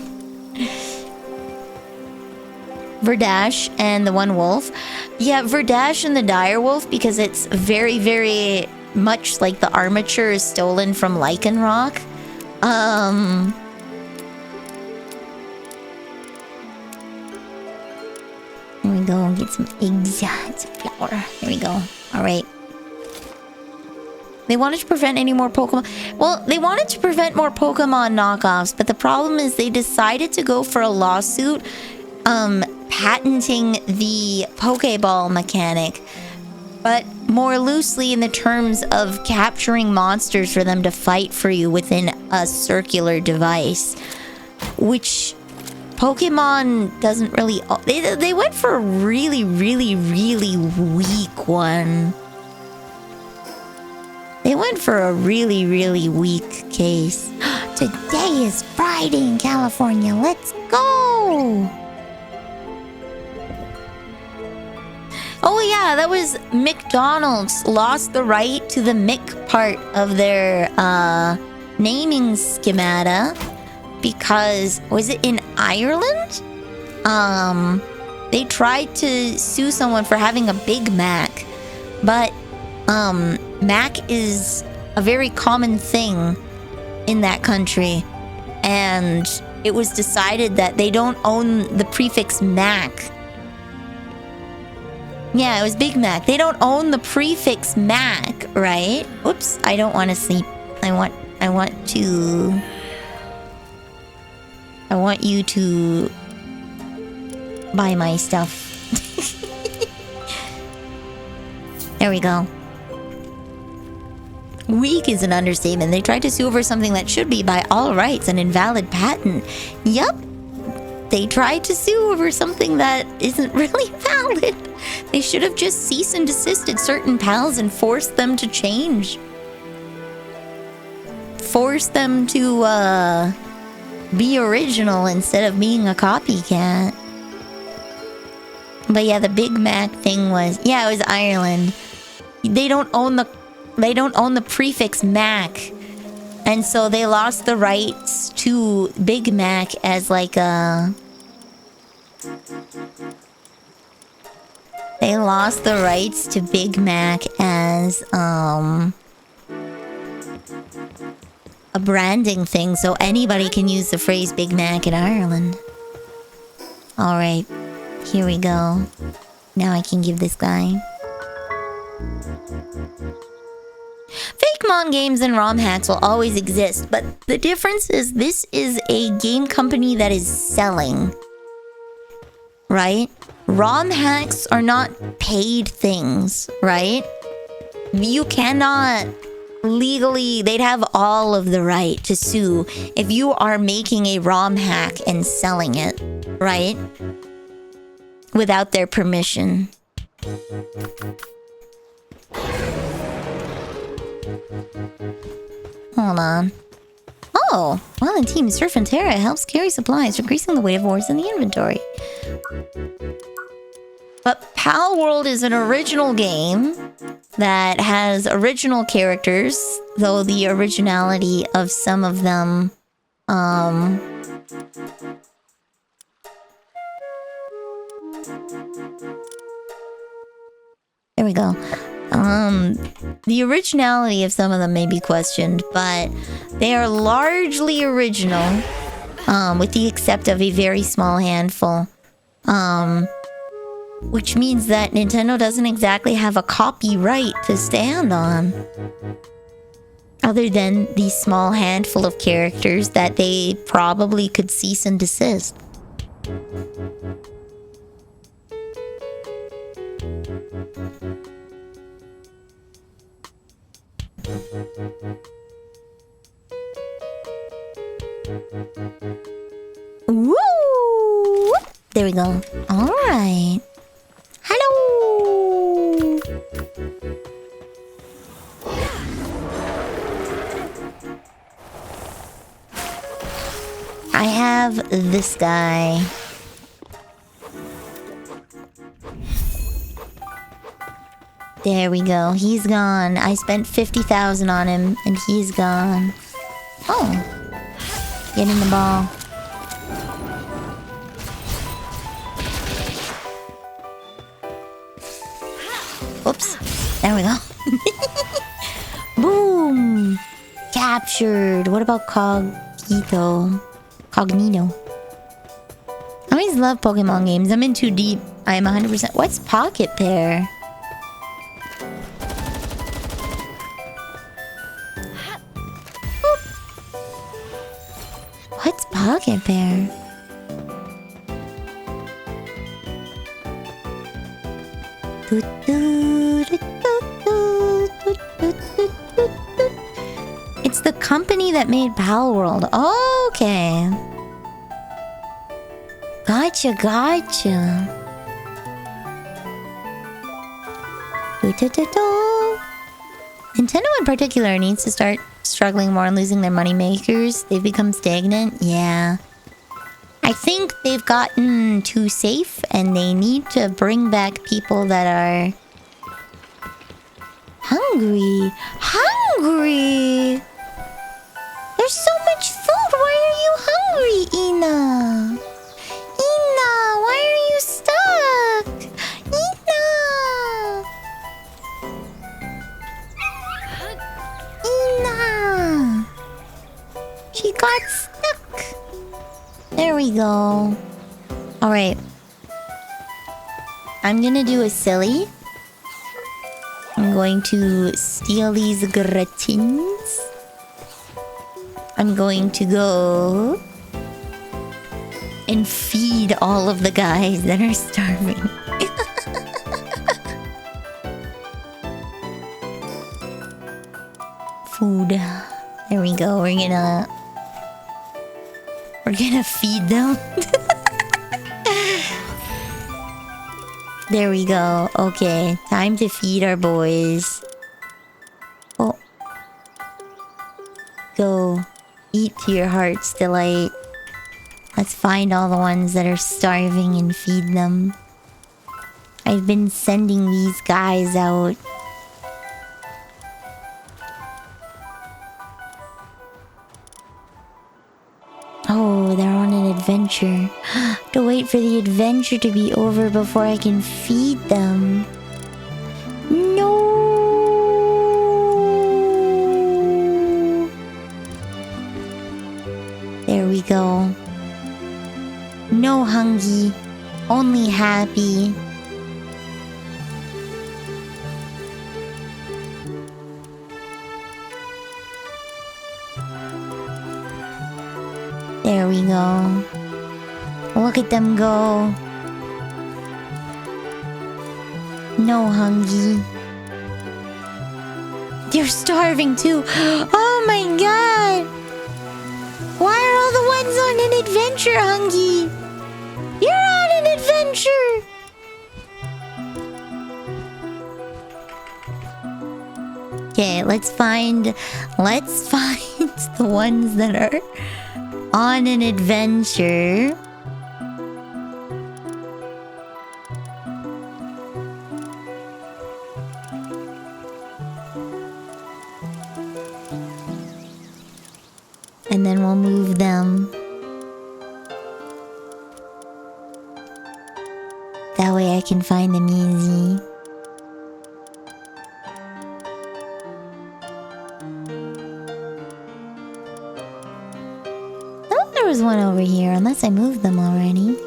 Verdash and the one wolf. Yeah, Verdash and the dire wolf, because it's very much like the armature is stolen from Lycanroc. There we go, get some eggs, some flour. There we go. Alright. They wanted to prevent any more Pokemon. Well, they wanted to prevent more Pokemon knockoffs, but the problem is they decided to go for a lawsuit patenting the Pokeball mechanic, but more loosely in the terms of capturing monsters for them to fight for you within a circular device, which Pokemon doesn't really... They went for a really weak one. They went for a really weak case. Today is Friday in California. Let's go! Oh yeah, that was McDonald's lost the right to the Mick part of their naming schemata because, was it in Ireland? They tried to sue someone for having a Big Mac, but Mac is a very common thing in that country, and it was decided that they don't own the prefix Mac. Yeah, it was Big Mac. They don't own the prefix Mac, right? Oops, I don't want to sleep. I want you to buy my stuff. There we go. Weak is an understatement. They tried to sue over something that should be, by all rights, an invalid patent. Yup. They tried to sue over something that isn't really valid. They should have just cease and desisted certain pals and forced them to change. Force them to, be original instead of being a copycat. But yeah, the Big Mac thing was... Yeah, it was Ireland. They don't own the prefix Mac. And so they lost the rights to Big Mac as like a... They lost the rights to Big Mac as a branding thing, so anybody can use the phrase Big Mac in Ireland. Alright. Here we go. Now I can give this guy. Fake Mon games and ROM hacks will always exist, but the difference is this is a game company that is selling. Right? ROM hacks are not paid things, right? You cannot legally, they'd have all of the right to sue if you are making a ROM hack and selling it, right? Without their permission. Hold on. Oh, while in Team Surf and Terra helps carry supplies, decreasing the weight of ores in the inventory. But Palworld is an original game that has original characters, though the originality of some of them, there we go. The originality of some of them may be questioned, but they are largely original, with the except of a very small handful. Which means that Nintendo doesn't exactly have a copyright to stand on. Other than the small handful of characters that they probably could cease and desist. Woo! There we go. Alright. Hello! I have this guy. There we go. He's gone. I spent 50,000 on him, and he's gone. Oh. Getting the ball. Oops. There we go. Boom. Captured. What about Cognito? I always love Pokemon games. I'm in too deep. I am 100%. What's Pocket Pair? What's Pocket Pair? It's the company that made Palworld. Okay. Gotcha. Nintendo in particular needs to start struggling more and losing their money makers. They've become stagnant. Yeah. I think they've gotten too safe and they need to bring back people that are hungry. There's so much food. Why are you hungry, Ina? Why are you stuck? Ina! She got stuck. There we go. Alright. I'm gonna do a silly. I'm going to steal these gratins. I'm going to go and feed all of the guys that are starving. Food. There we go. We're gonna feed them. There we go. Okay, time to feed our boys. Oh. Go. Eat to your heart's delight. Let's find all the ones that are starving and feed them. I've been sending these guys out. Oh, they're on an adventure. To wait for the adventure to be over before I can feed them. No. There we go. No, Hungy. Only happy. There we go. Look at them go. No hungry. They're starving too. Oh my god. Why are all the ones on an adventure hungry? You're on an adventure. Okay, let's find the ones that are on an adventure. And then we'll move them. That way I can find them easy. Oh, there was one over here, unless I moved them already.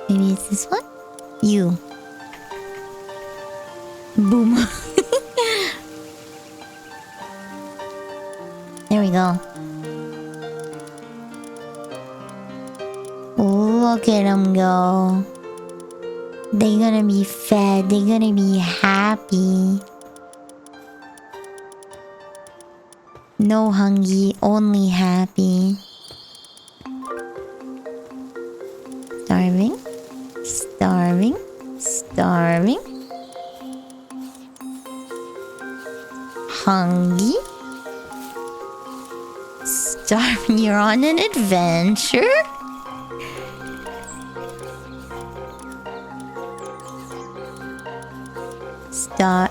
Maybe it's this one? You. Boom. There we go. Look at them go. They're gonna be fed. They're gonna be happy. No hungry, only happy. Starving. Starving. Starving. Hungry. Starving. You're on an adventure?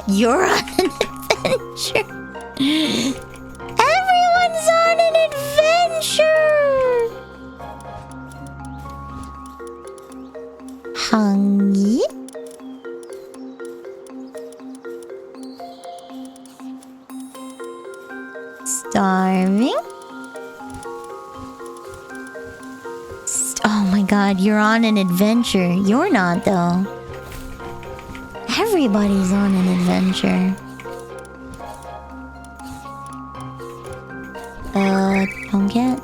You're on an adventure. Everyone's on an adventure. Hungry. Starving. Oh my god, you're on an adventure. You're not though. Everybody's on an adventure. Don't get.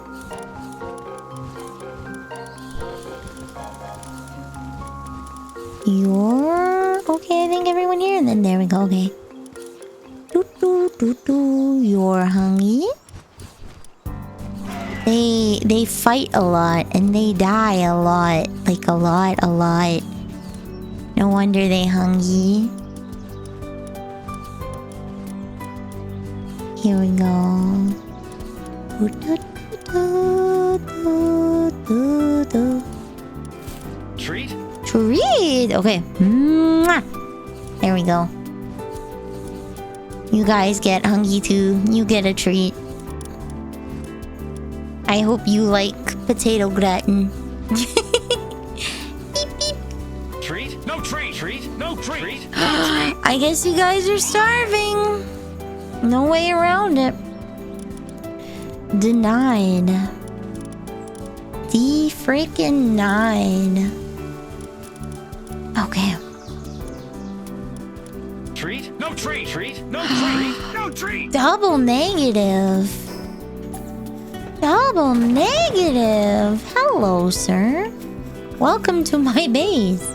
You're okay, I think everyone here, and then there we go, okay. You're hungry. They fight a lot and they die a lot. Like a lot. No wonder they hungry. Here we go. Treat? Treat! Okay. Mwah. There we go. You guys get hungry too. You get a treat. I hope you like potato gratin. Treat? No treat! Treat? No treat! I guess you guys are starving. No way around it. Denied. Freaking denied. Okay. Treat? No treat! Treat? No treat! No treat! Double negative. Double negative. Hello, sir. Welcome to my base.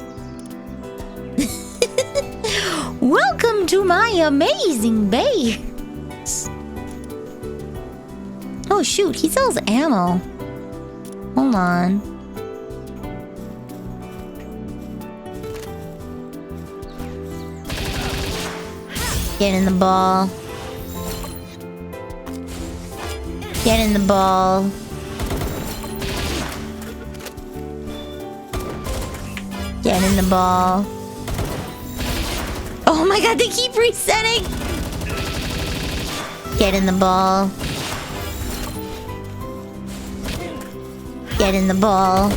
Welcome to my amazing base. Oh shoot, he sells ammo. Hold on. Get in the ball. Get in the ball. Get in the ball. Oh my god, they keep resetting! Get in the ball. Get in the ball.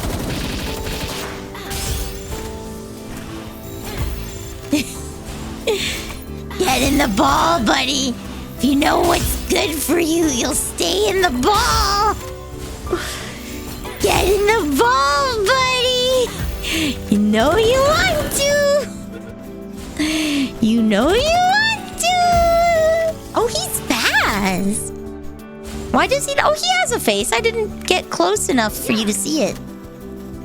Get in the ball, buddy. If you know what's good for you, you'll stay in the ball. Get in the ball, buddy! You know you want to! You know you want to! Oh, he's fast! Why does he... Oh, he has a face. I didn't get close enough for you to see it.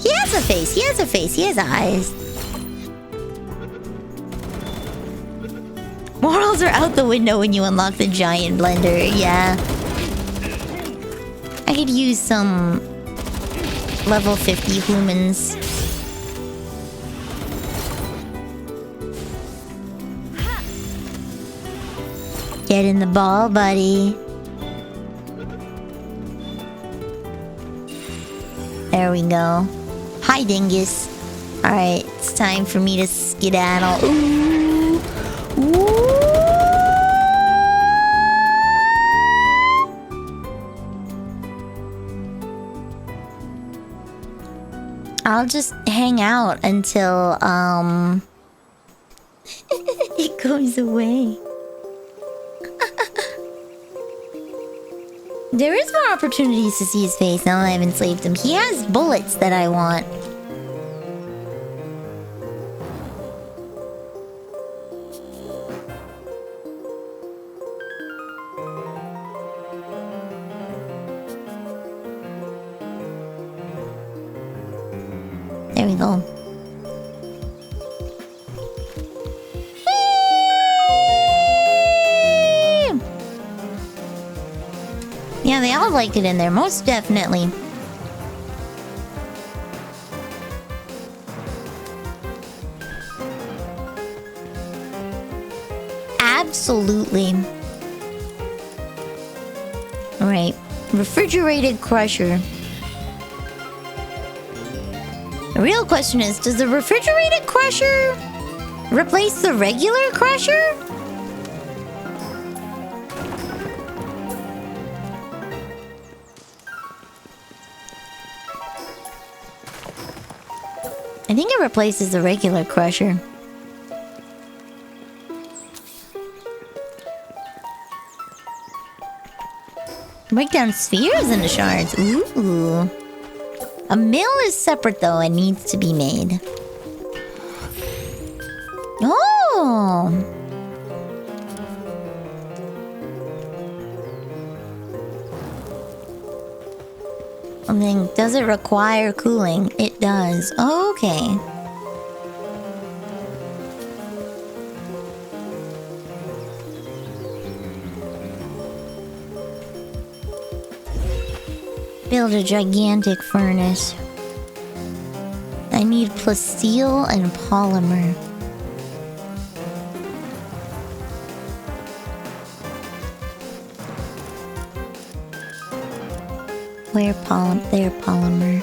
He has a face. He has a face. He has eyes. Morals are out the window when you unlock the giant blender. Yeah. I could use some level 50 humans. Get in the ball, buddy. There we go. Hi, Dingus. Alright, it's time for me to skedaddle. Ooh. Ooh. I'll just hang out until, it goes away. There is more opportunities to see his face now that I've enslaved him. He has bullets that I want. There we go. Yeah, they all like it in there, most definitely. Absolutely. Alright. Refrigerated crusher. The real question is, does the refrigerated crusher replace the regular crusher? I think it replaces the regular crusher. Break down spheres into shards. Ooh. A mill is separate though and needs to be made. Oh! I mean, does it require cooling? It does. Okay. Build a gigantic furnace. I need plasteel and polymer. There polymer.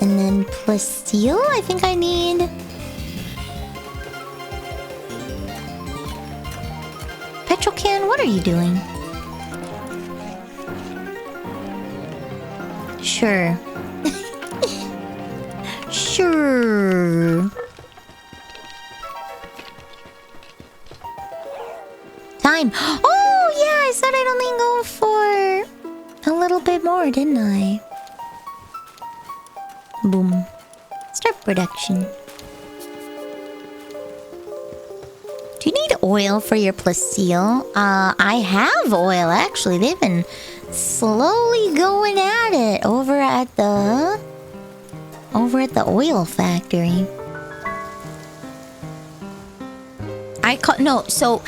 And then plasteel, I think I need. Petrocan, what are you doing? Sure. Sure. Time. Oh, yeah, I said I'd only go for a little bit more, didn't I? Boom. Start production. Do you need oil for your plasteel? I have oil, actually. They've been slowly going at it over at the oil factory. So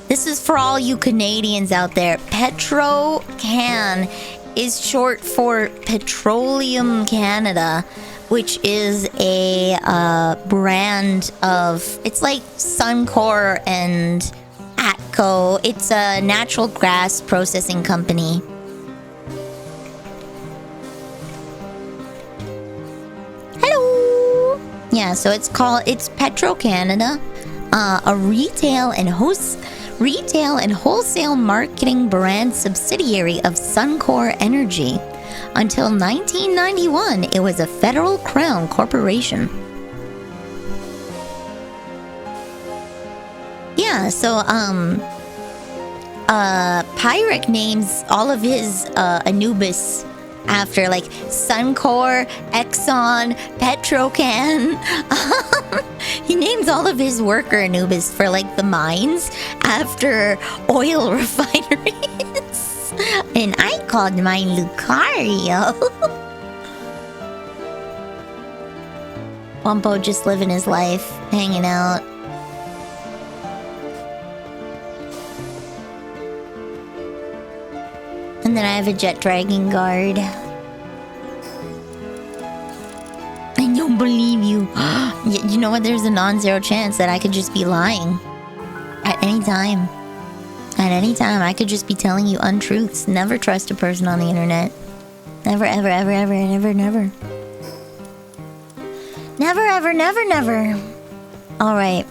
this is for all you Canadians out there. Petro-Can is short for Petroleum Canada, which is a brand of, it's like Suncor and Atco. It's a natural gas processing company. Hello. Yeah, so it's Petro Canada, a retail and wholesale marketing brand subsidiary of Suncor Energy. Until 1991, it was a federal crown corporation. Yeah, so Pyric names all of his Anubis after like Suncor, Exxon, Petrocan. He names all of his worker Anubis for like the mines after oil refineries. And I called mine Lucario. Wumpo just living his life, hanging out. And then I have a jet dragon guard. I don't believe you. You know what? There's a non-zero chance that I could just be lying. At any time. At any time, I could just be telling you untruths. Never trust a person on the internet. Never, ever, ever, ever, never, never. Never, ever, never, never. Alright.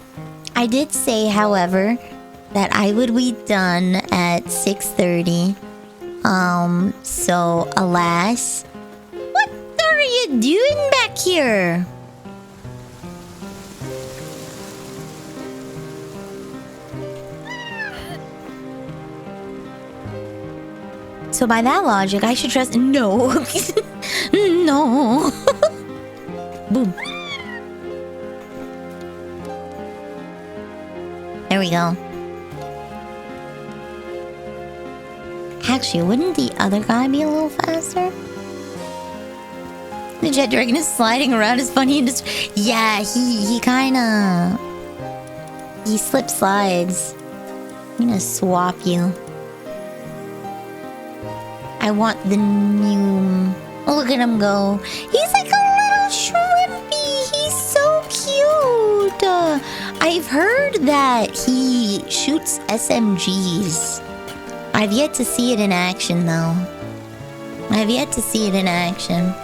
I did say, however, that I would be done at 6:30. So, alas. What are you doing back here? So by that logic, I should trust... No. No. Boom. There we go. Actually, wouldn't the other guy be a little faster? The jet dragon is sliding around is funny and just... Yeah, he kinda... He slip slides. I'm gonna swap you. I want the new... Oh, look at him go. He's like a little shrimpy. He's so cute. I've heard that he shoots SMGs. I've yet to see it in action, though. I've yet to see it in action.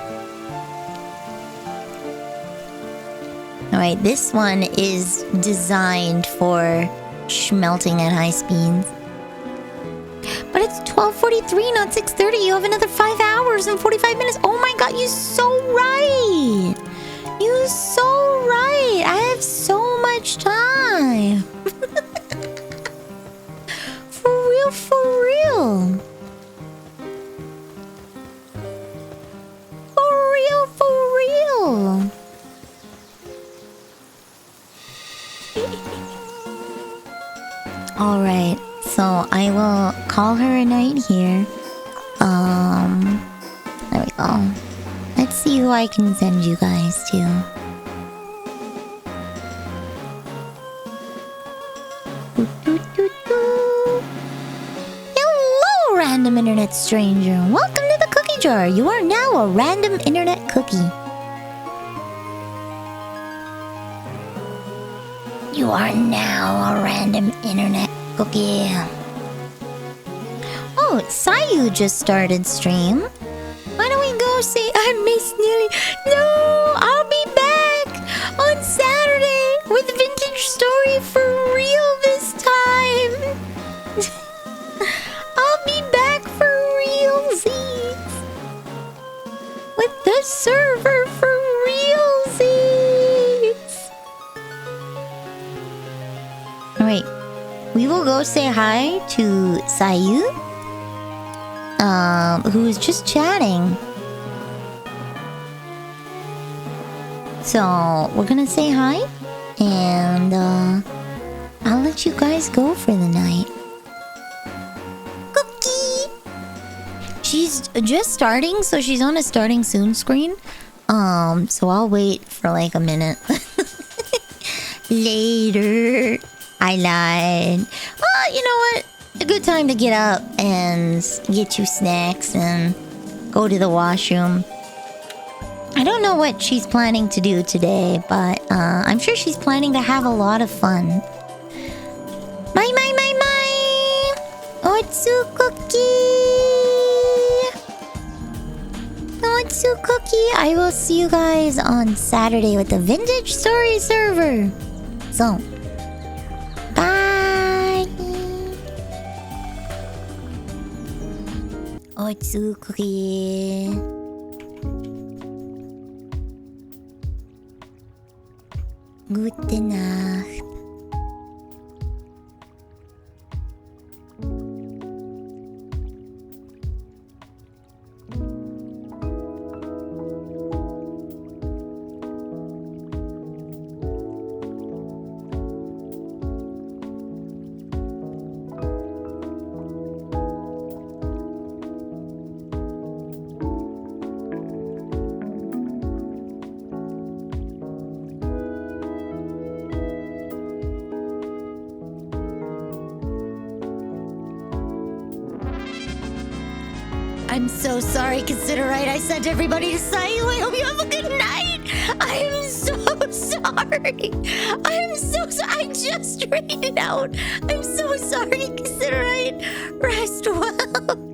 Alright, this one is designed for smelting at high speeds. But it's 12:43, not 6:30. You have another 5 hours and 45 minutes. Oh my god, you're so right. You're so right. I have so much time. For real, for real. For real, for real. Alright, so I will call her a night here. There we go. Let's see who I can send you guys to. Hello, random internet stranger. Welcome to the cookie jar. You are now a random internet cookie. You are now a random internet cookie. Oh, Sayu just started stream. Why don't we go say I miss Nilly? No, I'll be back on Saturday with Vintage Story for real this time. I'll be back for realsies. With the server for realsies. Alright. We will go say hi to Sayu. Who is just chatting. So, we're gonna say hi. And, I'll let you guys go for the night. Cookie! She's just starting, so she's on a starting soon screen. So I'll wait for like a minute. Later. I lied. Well, you know what? A good time to get up and get you snacks and go to the washroom. I don't know what she's planning to do today, but I'm sure she's planning to have a lot of fun. My. Otsu Cookie! Otsu Cookie! I will see you guys on Saturday with the Vintage Story server. So, bye! Otsu Cookie! Gute Nacht. I'm so sorry, Considerite. I sent everybody to Sayu. I hope you have a good night. I am so sorry. I'm so sorry. I just rated out. I'm so sorry, Considerite. Rest well.